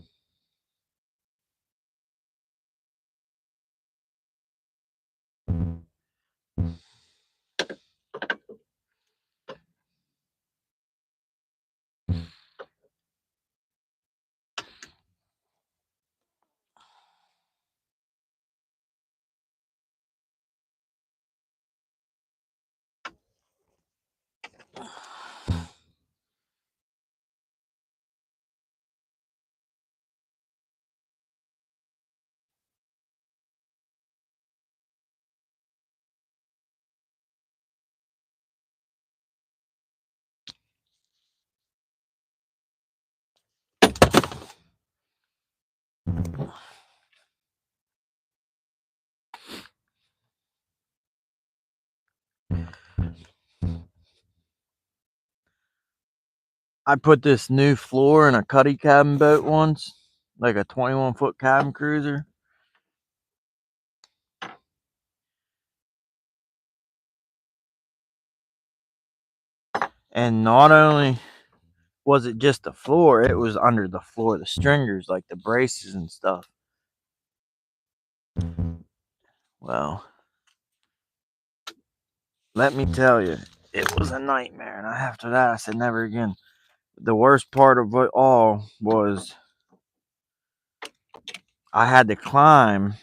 I put this new floor in a cuddy cabin boat once, like a 21-foot cabin cruiser. And not only was it just the floor, it was under the floor, the stringers, like the braces and stuff. Well, let me tell you, it was a nightmare. And after that, I said never again. The worst part of it all was I had to climb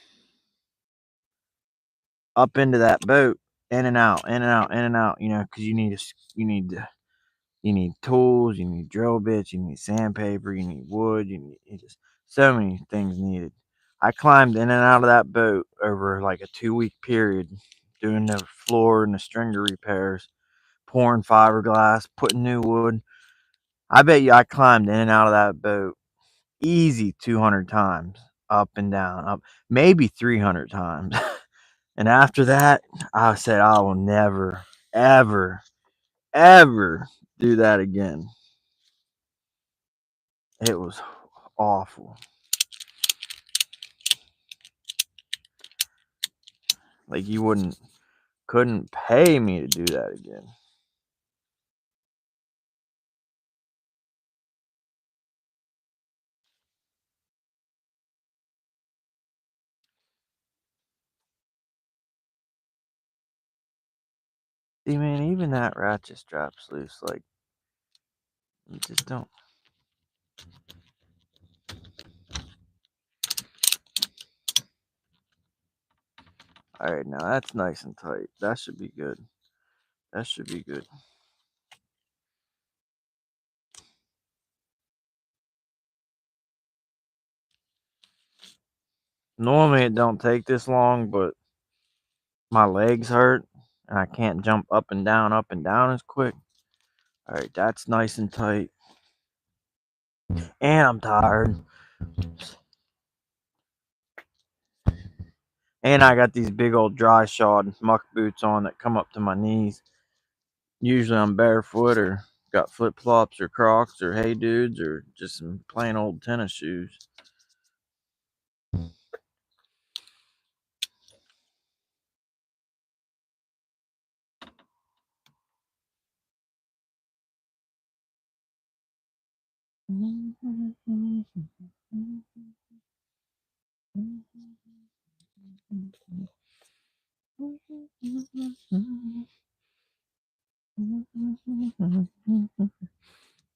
up into that boat, in and out, in and out, in and out. You know, because you need tools, you need drill bits, you need sandpaper, you need wood, you just so many things needed. I climbed in and out of that boat over like a 2-week period, doing the floor and the stringer repairs, pouring fiberglass, putting new wood. I bet you I climbed in and out of that boat easy 200 times, up and down, up maybe 300 times. And after that, I said I will never, ever, ever do that again. It was awful. Like you couldn't pay me to do that again. See, man, even that ratchet strap's loose. Like you just don't. All right, now that's nice and tight. That should be good. That should be good. Normally it don't take this long, but my legs hurt and I can't jump up and down as quick. All right, that's nice and tight. And I'm tired. And I got these big old dry shod muck boots on that come up to my knees. Usually I'm barefoot or got flip flops or Crocs or Hey Dudes or just some plain old tennis shoes.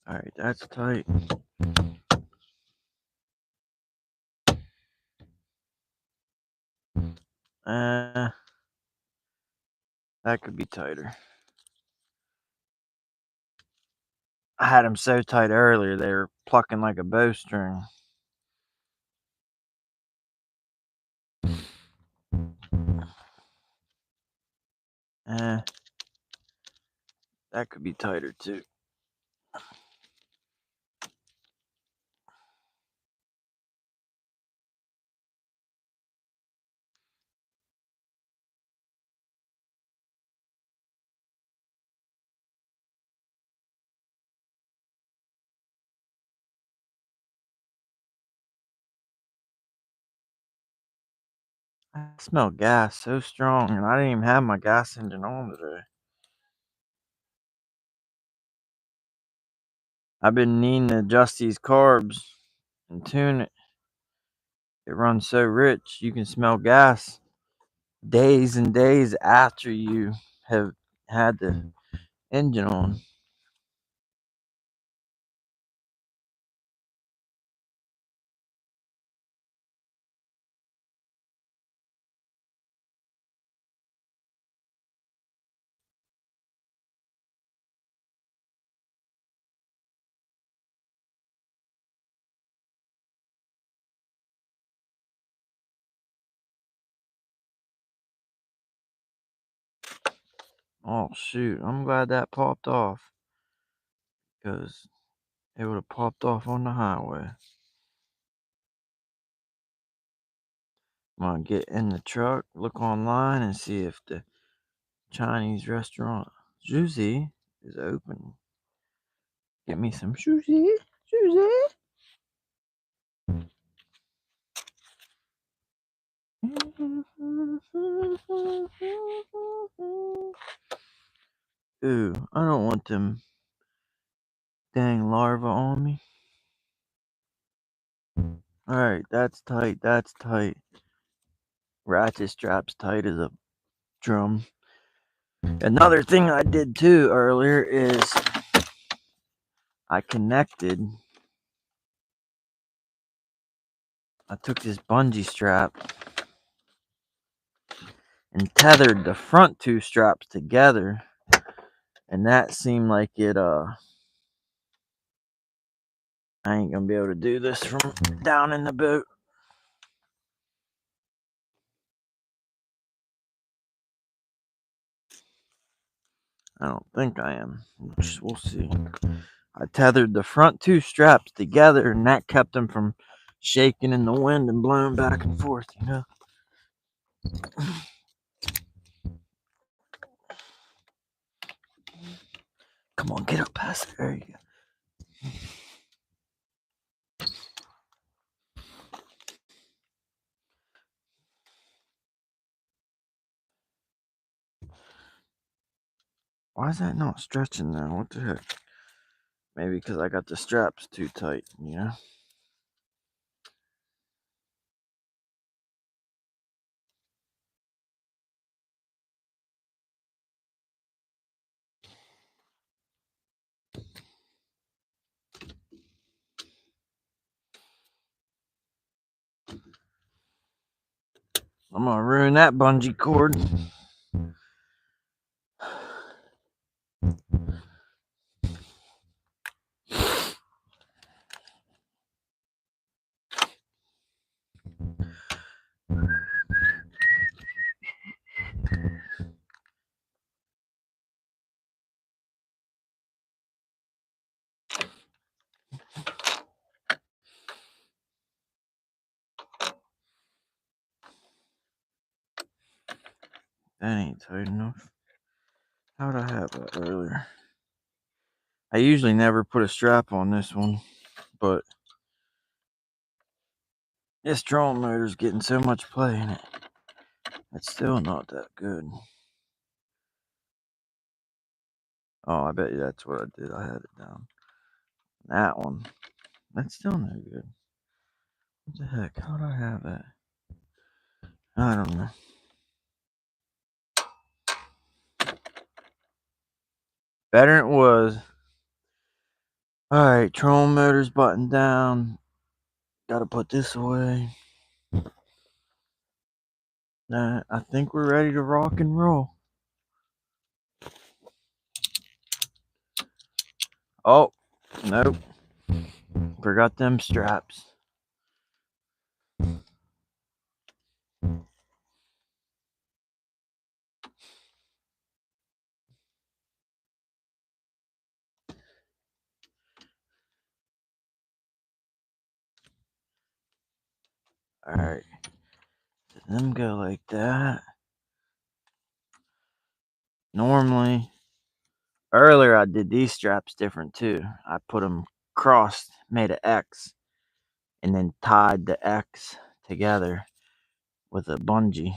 All right, that's tight. Uh, that could be tighter. I had them so tight earlier they were plucking like a bowstring. Uh, that could be tighter too. I smell gas so strong, and I didn't even have my gas engine on today. I've been needing to adjust these carbs and tune it. It runs so rich, you can smell gas days and days after you have had the engine on. Oh shoot, I'm glad that popped off because it would have popped off on the highway. I'm gonna get in the truck, look online, and see if the Chinese restaurant Juicy is open. Get me some sushi. Sushi. Ooh, I don't want them dang larvae on me. Alright, that's tight. That's tight. Ratchet strap's tight as a drum. Another thing I did too earlier is I took this bungee strap and tethered the front two straps together, and that seemed like it I ain't gonna be able to do this from down in the boat. I don't think I am. We'll see. I tethered the front two straps together, and that kept them from shaking in the wind and blowing back and forth, you know. Come on, get up past there. You go. Why is that not stretching now? What the heck? Maybe because I got the straps too tight, you know? I'm gonna ruin that bungee cord. That ain't tight enough. How'd I have that earlier? I usually never put a strap on this one, but this drone motor's getting so much play in it. It's still not that good. Oh, I bet you that's what I did. I had it down. That one. That's still no good. What the heck? How'd I have that? I don't know. Better than it was. Alright, trolling motor's buttoned down. Gotta put this away. I think we're ready to rock and roll. Oh, nope. Forgot them straps. Alright. Let them go like that. Normally, earlier I did these straps different too. I put them crossed, made an X, and then tied the X together with a bungee.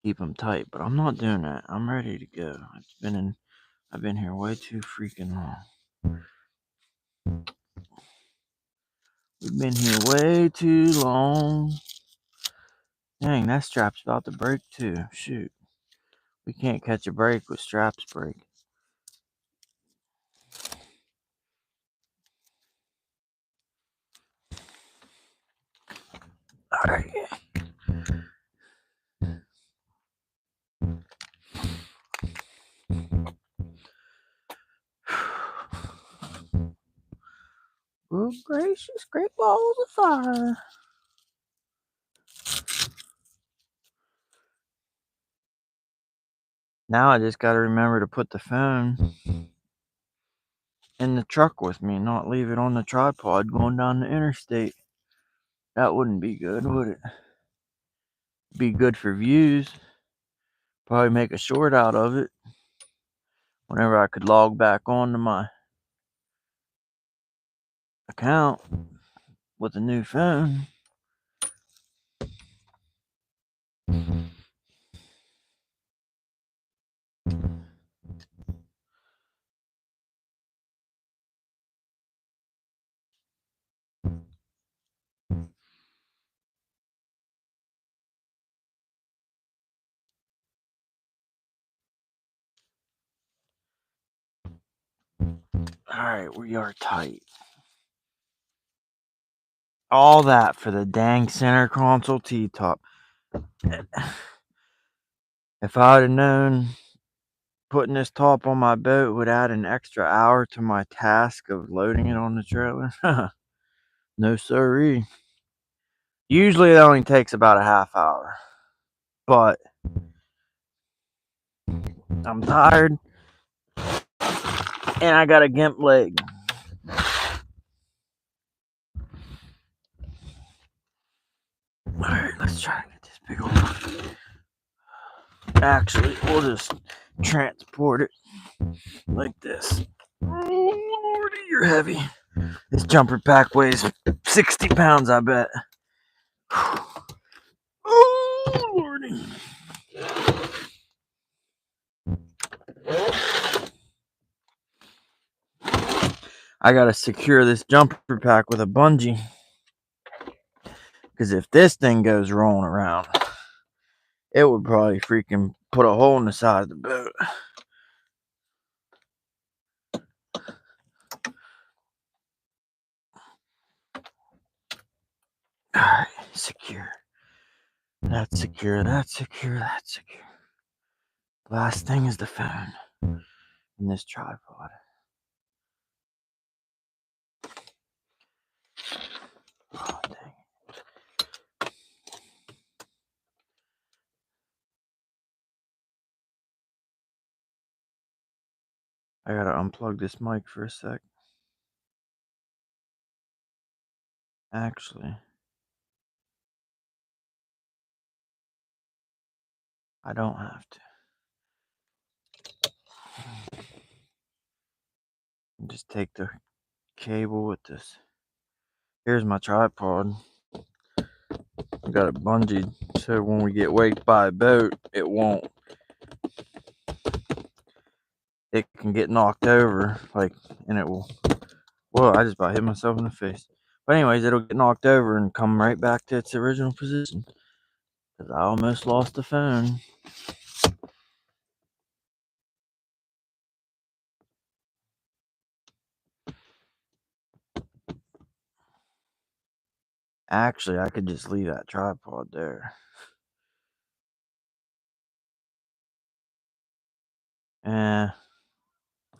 Keep them tight, but I'm not doing that. I'm ready to go. I've been here way too freaking long. We've been here way too long. Dang, that strap's about to break too. Shoot. We can't catch a break with straps break. Alright. Oh, gracious, great balls of fire. Now I just gotta remember to put the phone in the truck with me, not leave it on the tripod going down the interstate. That wouldn't be good, would it? Be good for views. Probably make a short out of it. whenever I could log back onto my account with a new phone. Alright, we are tight. All that for the dang center console T-top. If I would have known putting this top on my boat would add an extra hour to my task of loading it on the trailer. No siree. Usually it only takes about a half hour. But I'm tired and I got a gimp leg. Alright, let's try to get this big old one. Actually, we'll just transport it like this. Oh, Lordy, you're heavy. This jumper pack weighs 60 pounds, I bet. Oh, Lordy. I gotta secure this jumper pack with a bungee. Because if this thing goes rolling around, it would probably freaking put a hole in the side of the boat. Alright, secure. That's secure, that's secure, that's secure. Last thing is the phone and this tripod. Oh, dang. I gotta unplug this mic for a sec. Actually, I don't have to. Just take the cable with this. Here's my tripod. I got it bungeed so when we get waked by a boat, it won't. It can get knocked over, like, and it will. Whoa, I just about hit myself in the face. But anyways, it'll get knocked over and come right back to its original position. Because I almost lost the phone. Actually, I could just leave that tripod there.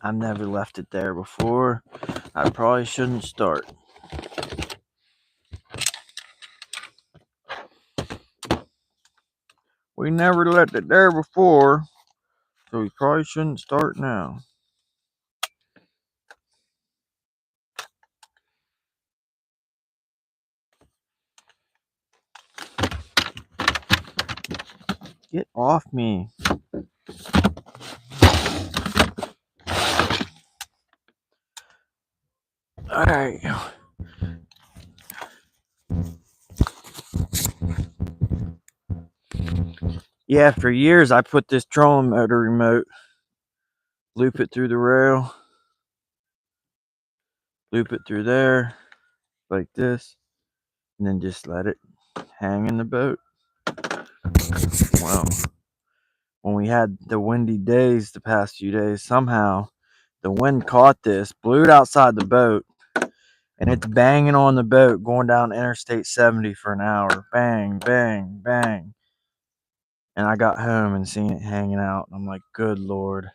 I've never left it there before. I probably shouldn't start. We never left it there before, so we probably shouldn't start now. Get off me. Alright. Yeah, for years I put this trolling motor remote, loop it through the rail, loop it through there, like this, and then just let it hang in the boat. Well, when we had the windy days the past few days, somehow the wind caught this, blew it outside the boat, and it's banging on the boat going down Interstate 70 for an hour. Bang, bang, bang. And I got home and seen it hanging out. And I'm like, good Lord,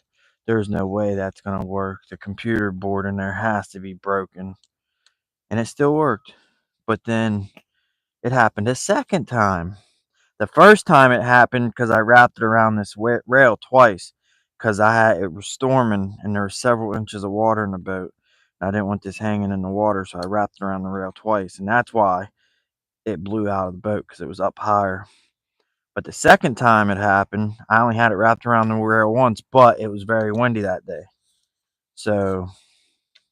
there's no way that's going to work. The computer board in there has to be broken. And it still worked. But then it happened a second time. The first time it happened because I wrapped it around this rail twice because it was storming and there were several inches of water in the boat. I didn't want this hanging in the water, so I wrapped it around the rail twice, and that's why it blew out of the boat because it was up higher. But the second time it happened, I only had it wrapped around the rail once, but it was very windy that day. So,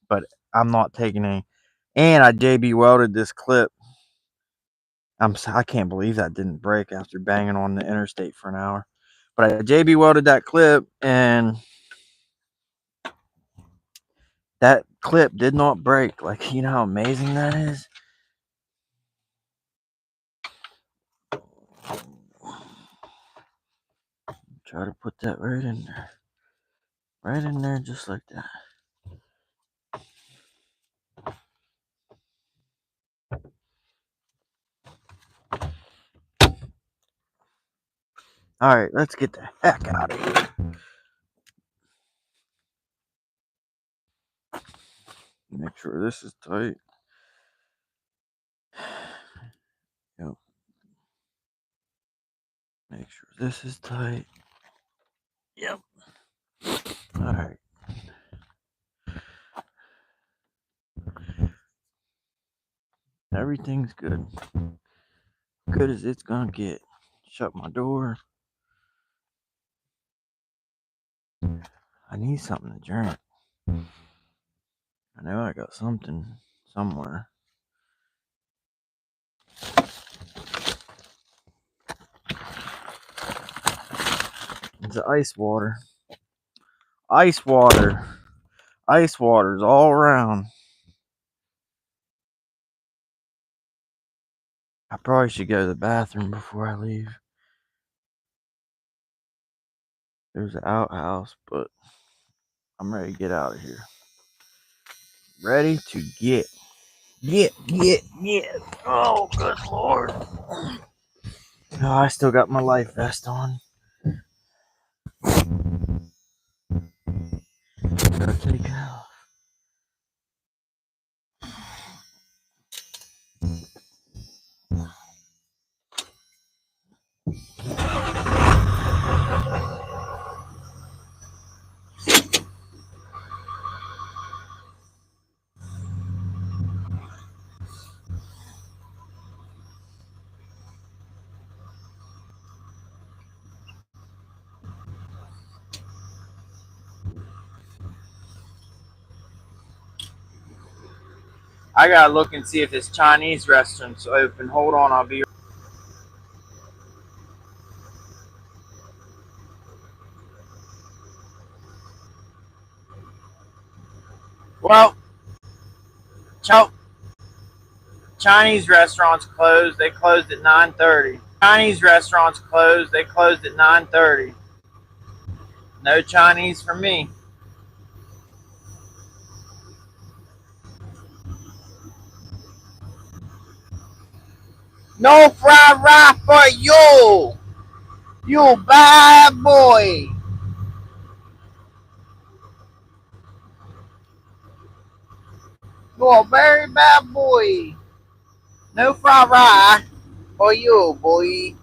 but I'm not taking any. And I JB welded this clip. I can't believe that didn't break after banging on the interstate for an hour. But I JB welded that clip, and that clip did not break. Like, you know how amazing that is? Try to put that right in there. Right in there, just like that. Alright, let's get the heck out of here. Make sure this is tight. Yep. Make sure this is tight. Yep. Alright. Everything's good. Good as it's gonna get. Shut my door. I need something to drink. I know I got something somewhere. It's ice water. Ice water. Ice water's all around. I probably should go to the bathroom before I leave. There's an outhouse, but I'm ready to get out of here. Ready to get. Oh, good Lord. Oh, I still got my life vest on. Gotta take it out. I gotta look and see if this Chinese restaurant's open. Hold on, I'll be. Well, Chinese restaurants closed. They closed at 9:30. Chinese restaurants closed. They closed at 9:30. No Chinese for me. No fried rice for you. You bad boy. You're a very bad boy. No fried rice for you, boy.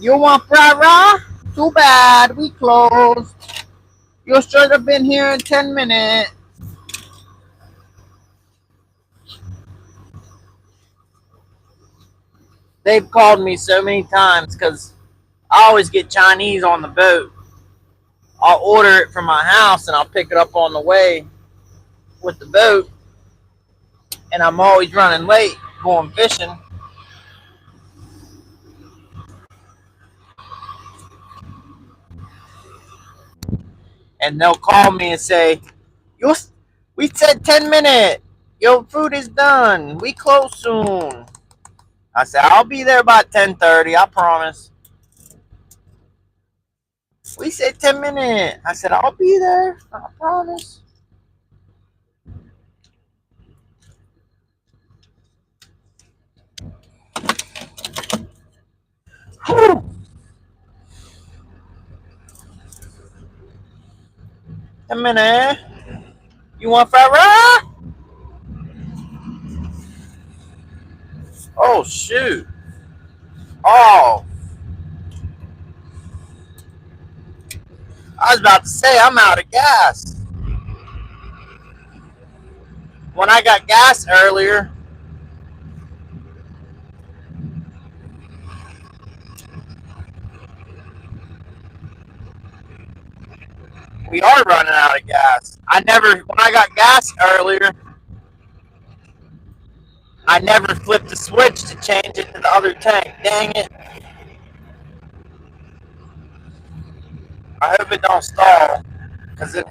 You want fried rice? Too bad, we closed. You should have been here in 10 minutes. They've called me so many times because I always get Chinese on the boat. I'll order it from my house and I'll pick it up on the way with the boat. And I'm always running late going fishing. And they'll call me and say, we said 10 minutes. Your food is done. We close soon. I said, I'll be there by 10:30. I promise. We said 10 minutes. I said, I'll be there. I promise. Whew. Come in here. You want fried rice? Oh, shoot. Oh, I was about to say, I'm out of gas. When I got gas earlier, we are running out of gas. When I got gas earlier, I never flipped the switch to change it to the other tank. Dang it. I hope it don't stall. Cause it,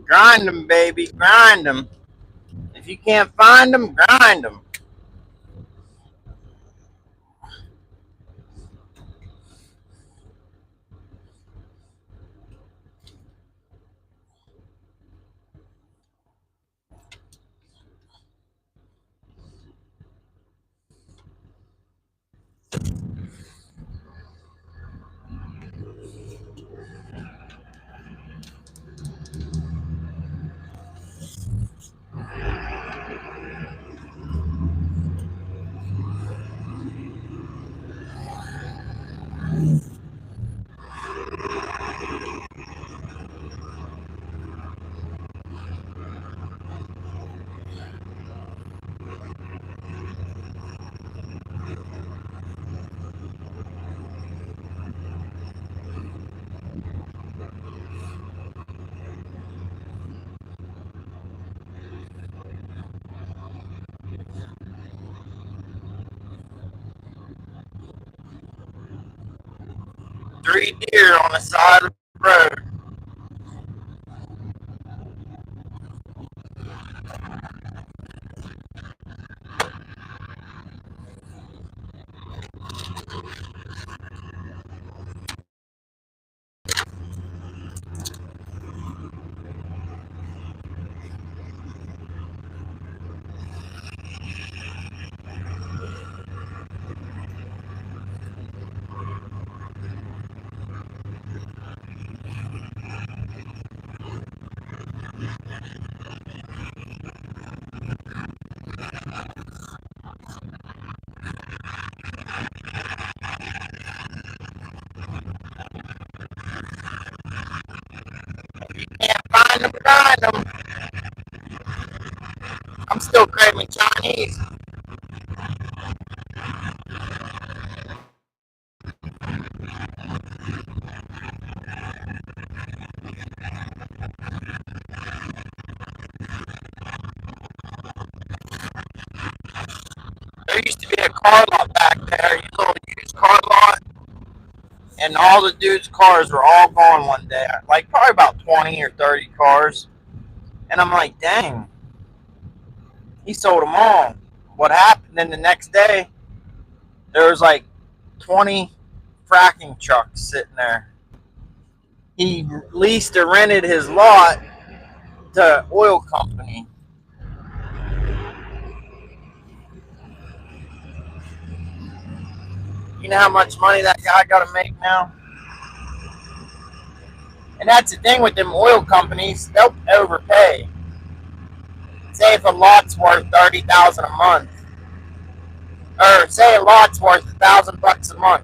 grind them, baby. Grind them. If you can't find them, grind them. Three deer on the side of the road. Can't find them, grind them. I'm still craving Chinese. a car lot back there, a little used car lot, and all the dudes' cars were all gone one day. Like probably about 20 or 30 cars. And I'm like, dang, he sold them all. What happened? Then the next day, there was like 20 fracking trucks sitting there. He leased or rented his lot to oil company. You know how much money that guy got to make now? And that's the thing with them oil companies, they'll overpay. Say if a lot's worth $30,000 a month, or say a lot's worth $1,000 a month,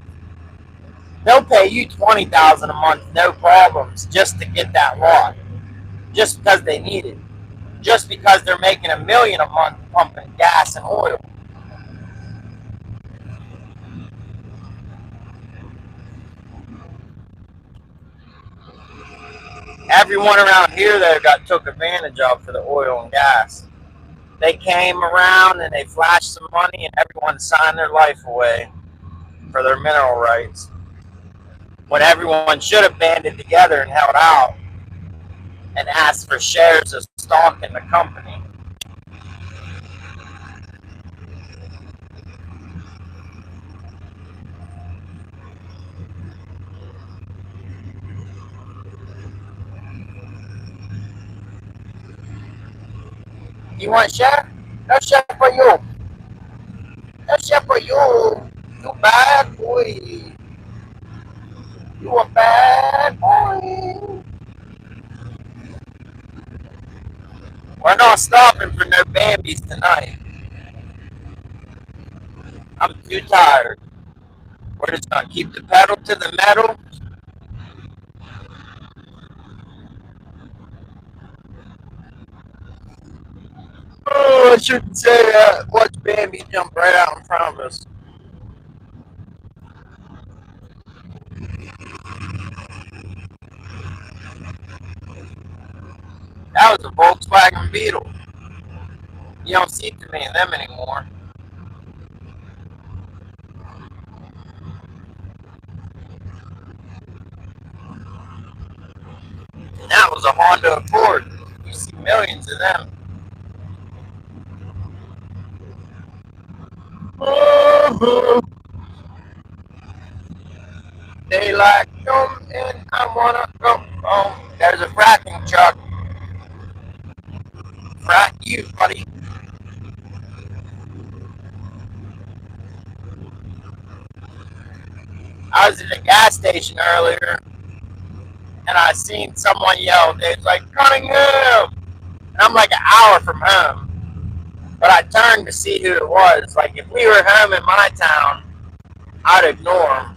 they'll pay you $20,000 a month, no problems, just to get that lot, just because they need it, just because they're making $1 million a month pumping gas and oil. Everyone around here though got took advantage of for the oil and gas. They came around and they flashed some money, and everyone signed their life away for their mineral rights, when everyone should have banded together and held out and asked for shares of stock in the company. You want share? No share for you. No share for you. You bad boy. You a bad boy. We're not stopping for no Bambies tonight. I'm too tired. We're just gonna keep the pedal to the metal. Oh, I shouldn't say that. Watch Bambi jump right out in front of us. That was a Volkswagen Beetle. You don't see too many of them anymore. And that was a Honda Accord. You see millions of them. Oh, daylight come and I wanna go home. There's a fracking truck. Frack you, buddy. I was at a gas station earlier and I seen someone yell, it's like Cunningham! And I'm like an hour from home. But I turned to see who it was. Like if we were home in my town, I'd ignore him.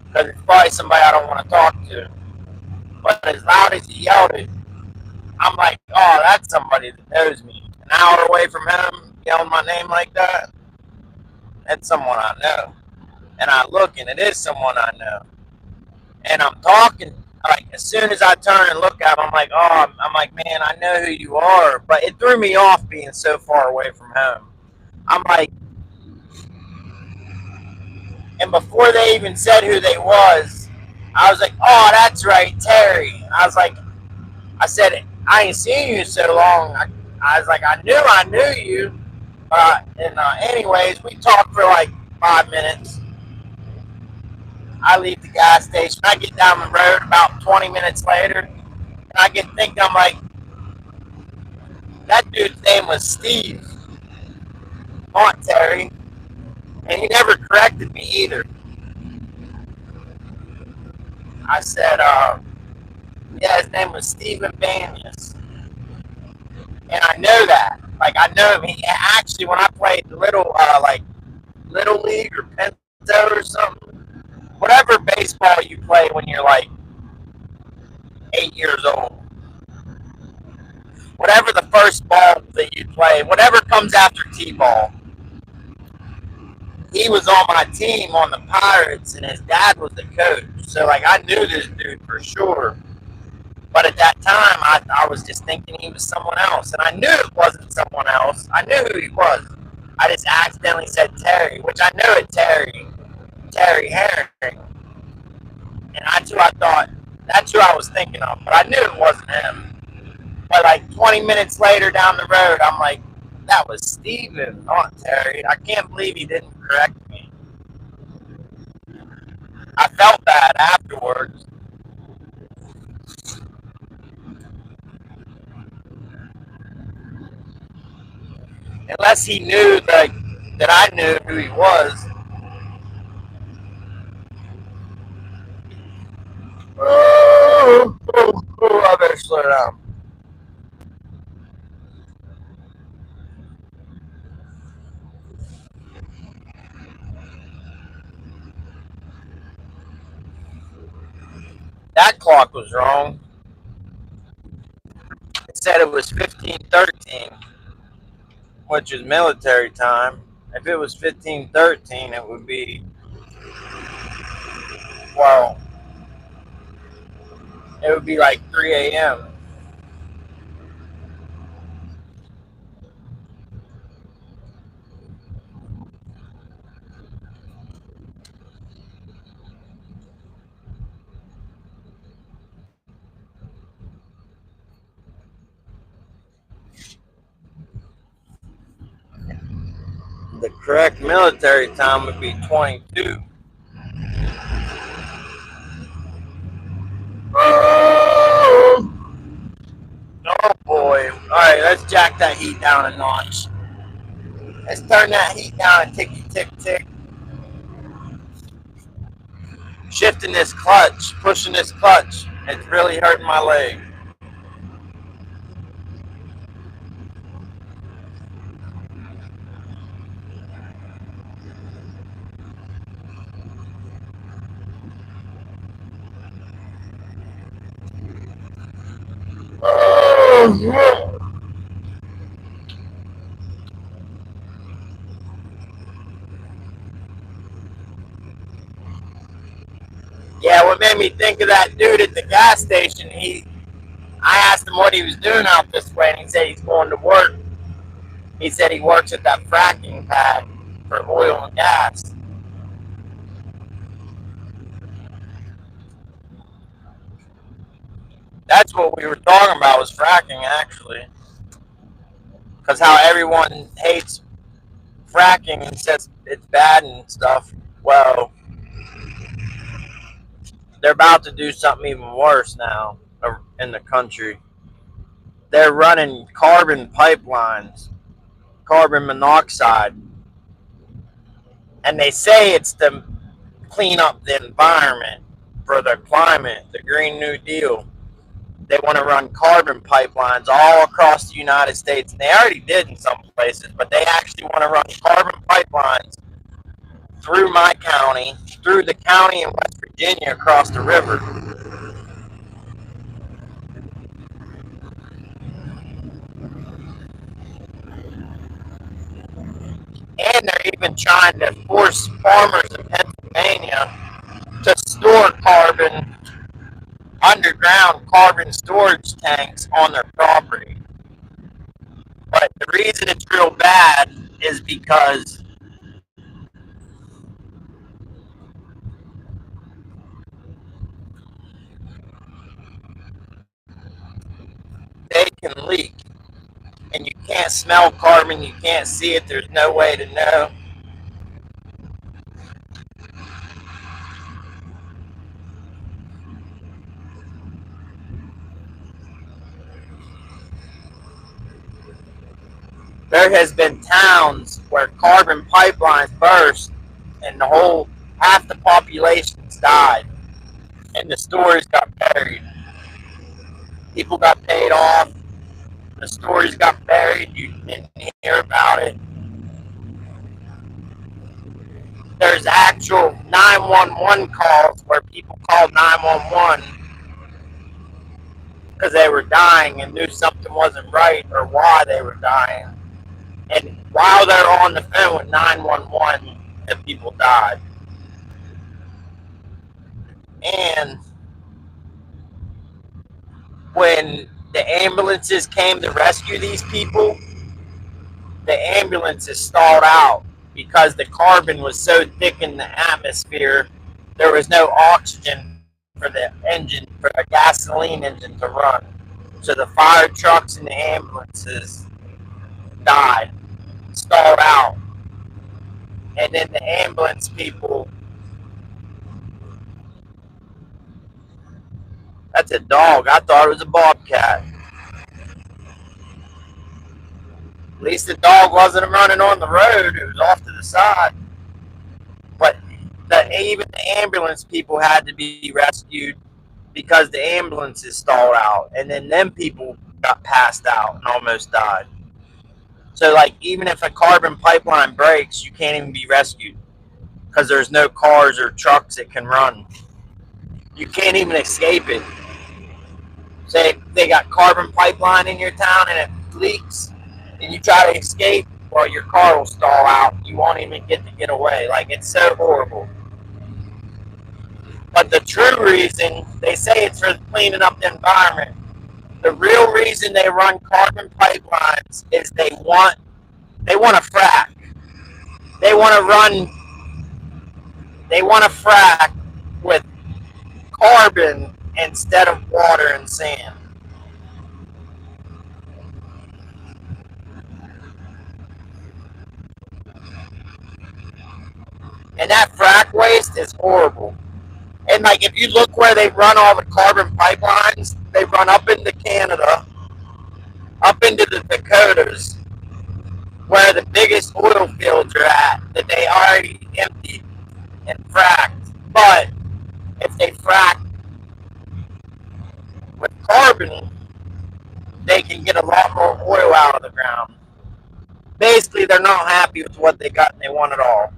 Because it's probably somebody I don't want to talk to. But as loud as he yelled it, I'm like, oh, that's somebody that knows me. An hour away from him, yelling my name like that, that's someone I know. And I look, and it is someone I know. And I'm talking, like, as soon as I turn and look at him, I'm like, oh, I'm like, man, I know who you are. But it threw me off being so far away from home. I'm like, and before they even said who they was, I was like, oh, that's right, Terry. I said, I ain't seen you so long. I was like, I knew you. Anyways, we talked for like 5 minutes. I leave the gas station. I get down the road about 20 minutes later, and I get thinking, I'm like, that dude's name was Steve, not Terry. And he never corrected me either. I said, yeah, his name was Stephen Banyas. And I know that. Like, I know him. He actually, when I played Little League or Pinto or something, whatever baseball you play when you're like 8 years old, whatever the first ball that you play, whatever comes after T-ball, he was on my team on the Pirates, and his dad was the coach. So, like, I knew this dude for sure. But at that time, I was just thinking he was someone else. And I knew it wasn't someone else. I knew who he was. I just accidentally said Terry, which I knew it Terry Herring. And that's who I was thinking of, but I knew it wasn't him. But like 20 minutes later down the road, I'm like, that was Steven, not Terry. I can't believe he didn't correct me. I felt bad afterwards. Unless he knew that I knew who he was. I better slow down. That clock was wrong. It said it was 15:13, which is military time. If it was 15:13, it would be, well, it would be like 3 a.m. The correct military time would be 22. Oh boy. Alright, let's jack that heat down a notch. Let's turn that heat down and ticky tick tick. Shifting this clutch, pushing this clutch. It's really hurting my leg. Yeah, what made me think of that dude at the gas station, I asked him what he was doing out this way, and he said he's going to work. He said he works at that fracking pad for oil and gas. That's what we were talking about, was fracking, actually. Because how everyone hates fracking and says it's bad and stuff. Well, they're about to do something even worse now in the country. They're running carbon pipelines, carbon monoxide, and they say it's to clean up the environment for the climate, the Green New Deal. They want to run carbon pipelines all across the United States, and they already did in some places, but they actually want to run carbon pipelines through my county, through the county in West Virginia, across the river. And they're even trying to force farmers in Pennsylvania to store underground carbon storage tanks on their property. But the reason it's real bad is because they can leak. And you can't smell carbon, you can't see it, there's no way to know. There has been towns where carbon pipelines burst and half the population's died and the stores got buried. People got paid off, the stores got buried, you didn't hear about it. There's actual 911 calls where people called 911 because they were dying and knew something wasn't right or why they were dying. And while they're on the phone with 911, the people died. And when the ambulances came to rescue these people, the ambulances stalled out because the carbon was so thick in the atmosphere, there was no oxygen for the engine, for a gasoline engine to run. So the fire trucks and the ambulances died, stalled out. And then the ambulance people, that's a dog. I thought it was a bobcat. At least the dog wasn't running on the road. It was off to the side. But even the ambulance people had to be rescued because the ambulances stalled out. And then them people got passed out and almost died. So, like, even if a carbon pipeline breaks, you can't even be rescued because there's no cars or trucks that can run. You can't even escape it. Say they got carbon pipeline in your town and it leaks, and you try to escape, well, your car will stall out. You won't even get away. Like, it's so horrible. But the true reason, they say it's for cleaning up the environment. The real reason they run carbon pipelines is they want to frack. They want to frack with carbon instead of water and sand. And that frack waste is horrible. And like, if you look where they run all the carbon pipelines, they run up into Canada, up into the Dakotas, where the biggest oil fields are at, that they already emptied and fracked. But if they frack with carbon, they can get a lot more oil out of the ground. Basically, they're not happy with what they got and they want it all.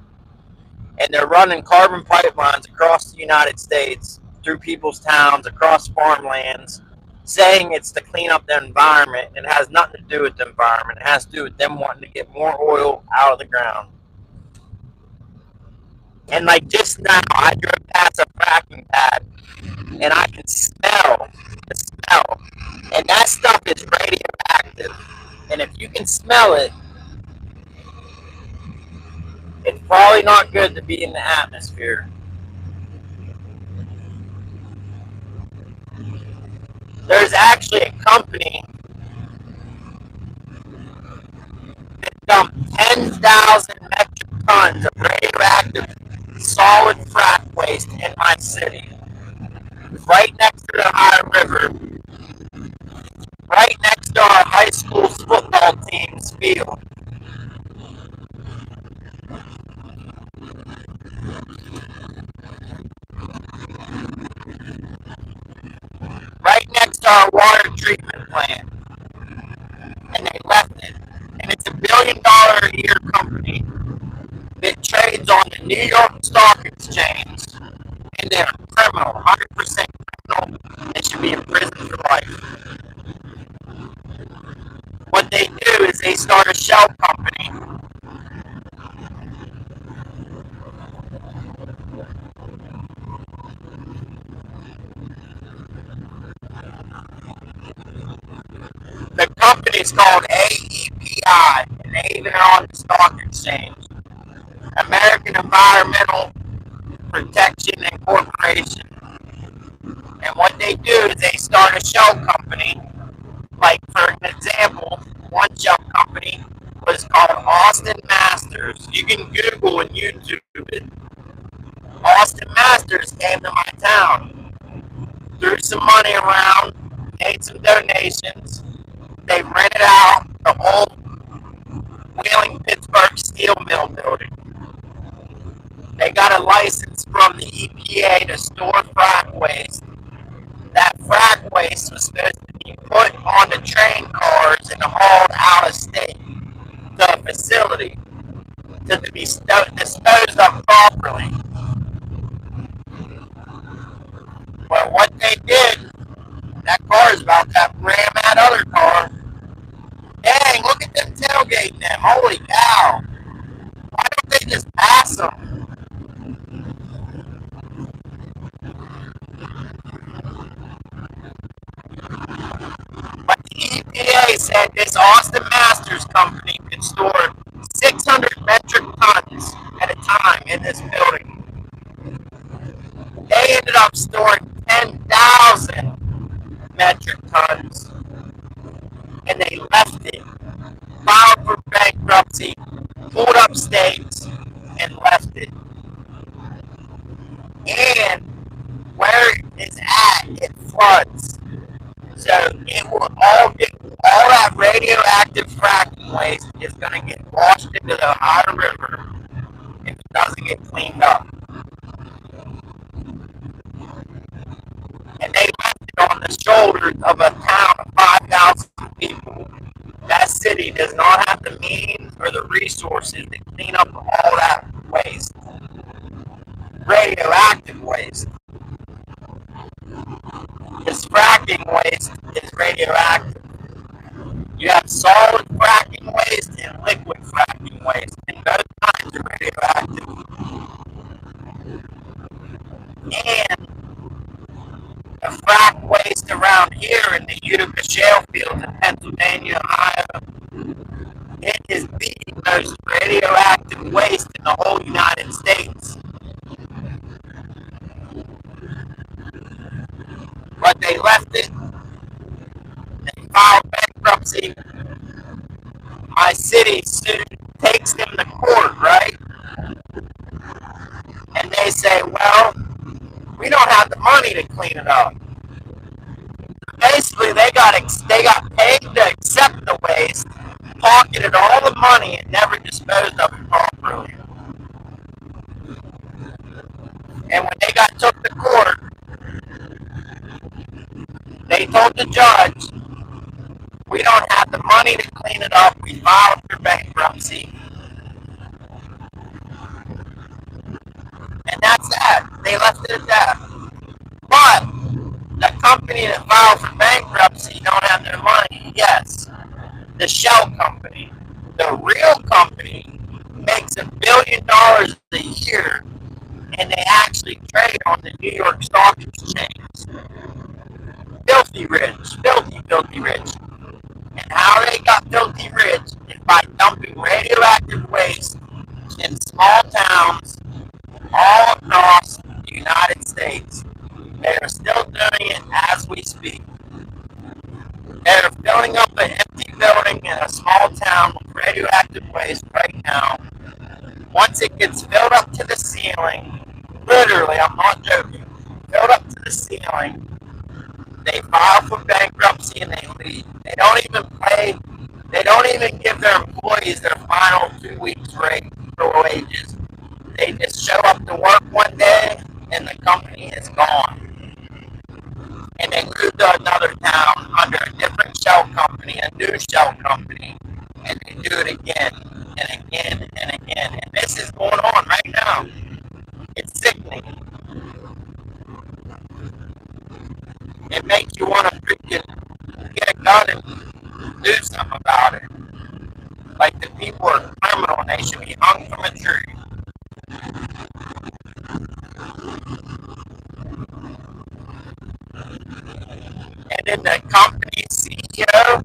And they're running carbon pipelines across the United States, through people's towns, across farmlands, saying it's to clean up the environment. It has nothing to do with the environment. It has to do with them wanting to get more oil out of the ground. And like, just now, I drove past a fracking pad, and I can smell the smell. And that stuff is radioactive. And if you can smell it, it's probably not good to be in the atmosphere. There's actually a company that dumped 10,000 metric tons of radioactive solid frack waste in my city, right next to the Ohio River, right next to our high school's football team's field. Right next to our water treatment plant. And they left it. And it's $1 billion a year company that trades on the New York Stock Exchange. And they're criminal, 100% criminal. They should be in prison for life. What they do is they start a shell company. The company's called AEPI, and they even are on the stock exchange. American Environmental Protection and Corporation. And what they do is they start a shell company. Like, for an example, one shell company was called Austin Masters. You can Google and YouTube it. Austin Masters came to my town, threw some money around, made some donations. They rented out the old Wheeling Pittsburgh steel mill building. They got a license from the EPA to store frack waste. That frack waste was supposed to be put on the train cars and hauled out of state to a facility to be disposed of properly. But what they did, that car is about to ram that other car. Dang, look at them tailgating them. Holy cow. Why don't they just pass them? But the EPA said this Austin Masters company could store 600 metric tons at a time in this building. They ended up storing 10,000 metric tons, and they left it, filed for bankruptcy, pulled up stakes, and left it. And where it's at, it floods. So it will all that radioactive fracking waste is going to get washed into the Ohio River if it doesn't get cleaned up. And they left it on the shoulders of a town of 5,000 people. That city does not have the means or the resources to clean up all that waste. Radioactive waste. This fracking waste is radioactive. You have solid fracking waste and liquid fracking waste, and both kinds are radioactive. And the frack waste around here in the Utica shale fields in Pennsylvania, Ohio, it is the most radioactive waste in the whole United States. But they left it. They filed bankruptcy. My city soon takes them to court, right? And they say, well, we don't have the money to clean it up. Basically, they got paid to accept the waste, pocketed all the money, and never disposed of it properly. And when they got took to court, they told the judge, we don't have the money to clean it up. We filed for bankruptcy. And that's that. They left it at that. But the company that filed for bankruptcy don't have their money. Yes, the shell company. The real company makes $1 billion a year, and they actually trade on the New York Stock Exchange. Filthy rich. Filthy rich. And how they got filthy rich is by dumping radioactive waste in small towns all across the United States. They are still doing it as we speak. They're filling up an empty building in a small town with radioactive waste right now. Once it gets filled up to the ceiling, literally, I'm not joking, filled up to the ceiling, they file for bankruptcy and they leave. They don't even give their employees their final 2 weeks rate for wages. They just show up to work one day and the company is gone. And they move to another town under a different shell company, a new shell company, and they do it again and again and again. And this is going on right now. It's sickening. It makes you want to freaking get a gun and do something about it. Like the people are criminal and they should be hung from a tree. And then the company CEO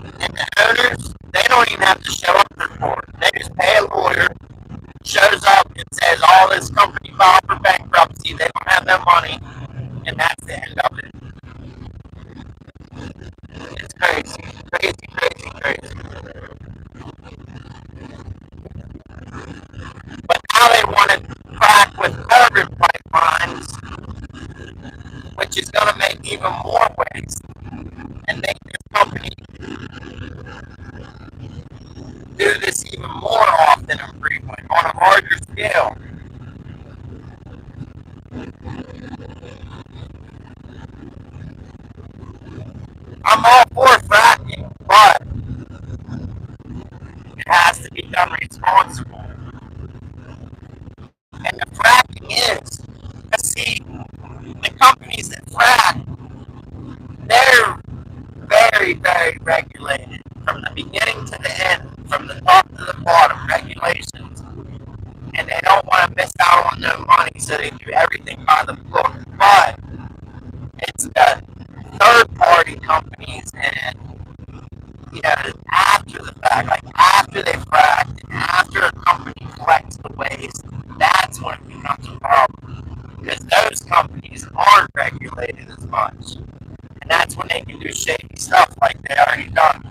and the owners, they don't even have to show up for court. They just pay a lawyer, shows up and says all this company filed for bankruptcy, they don't have their money, and that's the end of it. It's crazy. But now they want to crack with carbon pipelines, which is going to make even more waste and make this company do this even more often and frequently on a larger scale. I'm all for fracking, but it has to be done responsibly. And the fracking is, see, the companies that frack, they're very, very regulated from the beginning to the end, from the top to the bottom, regulations. And they don't want to miss out on their money, so they do everything by the book. But it's the third-party companies and, after the fact, like after they frack, populated as much. And that's when they can do shady stuff like they already done.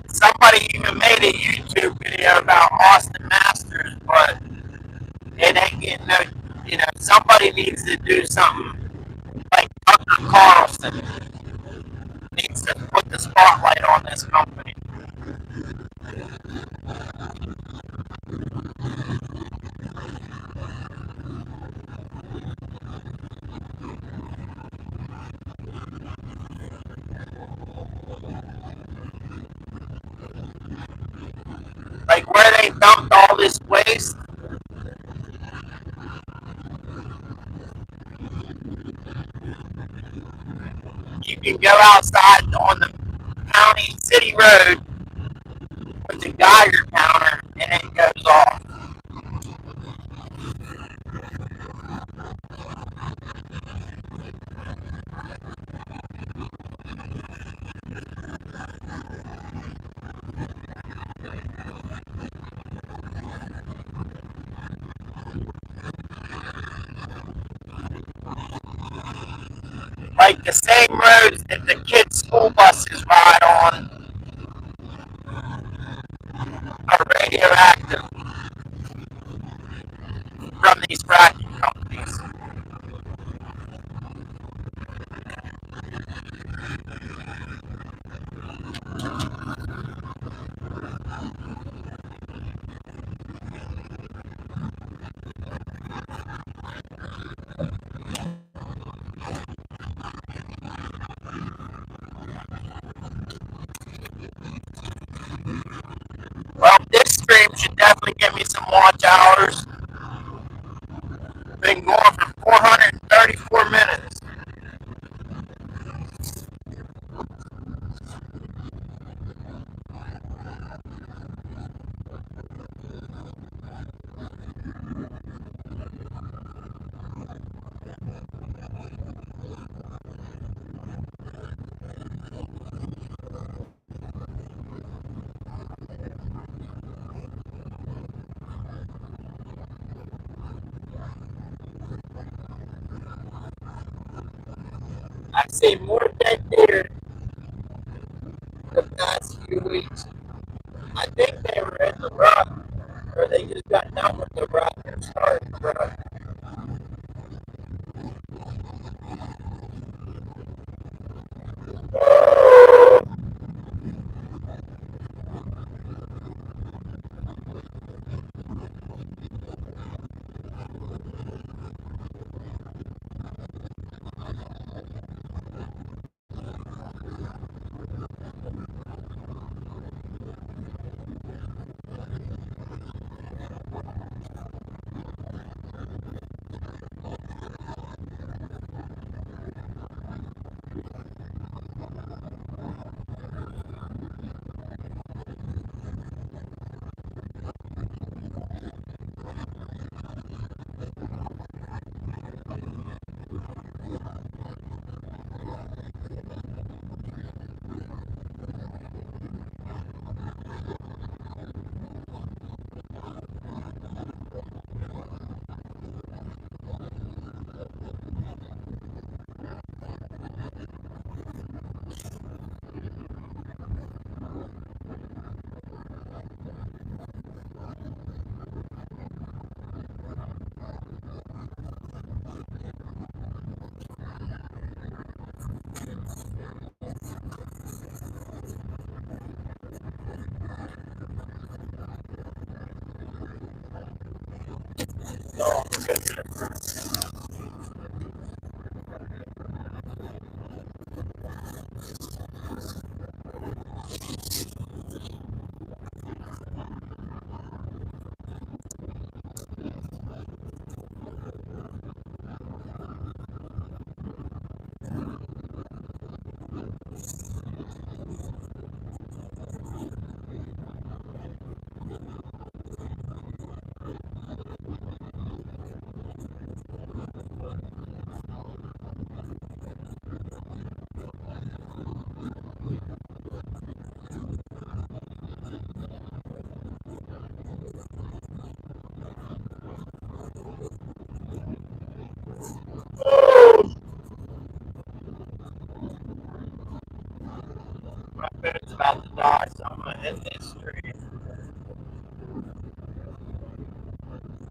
Somebody even made a YouTube video about Austin Masters, but it ain't getting no, somebody needs to do something like Tucker Carlson needs to put the spotlight on this company. Like where they dumped all this waste. You can go outside on the county city road with the Geiger counter and it goes off. Like the same roads that the kids' school buses ride on are radioactive from these fracking companies. Well, this stream should definitely give me some watch hours. Been going for 434 minutes. I've seen more dead deer the past few weeks. I think they were in the rut, or they just got done with the rut and started the rut. My phone's about to die, so I'm gonna end this stream.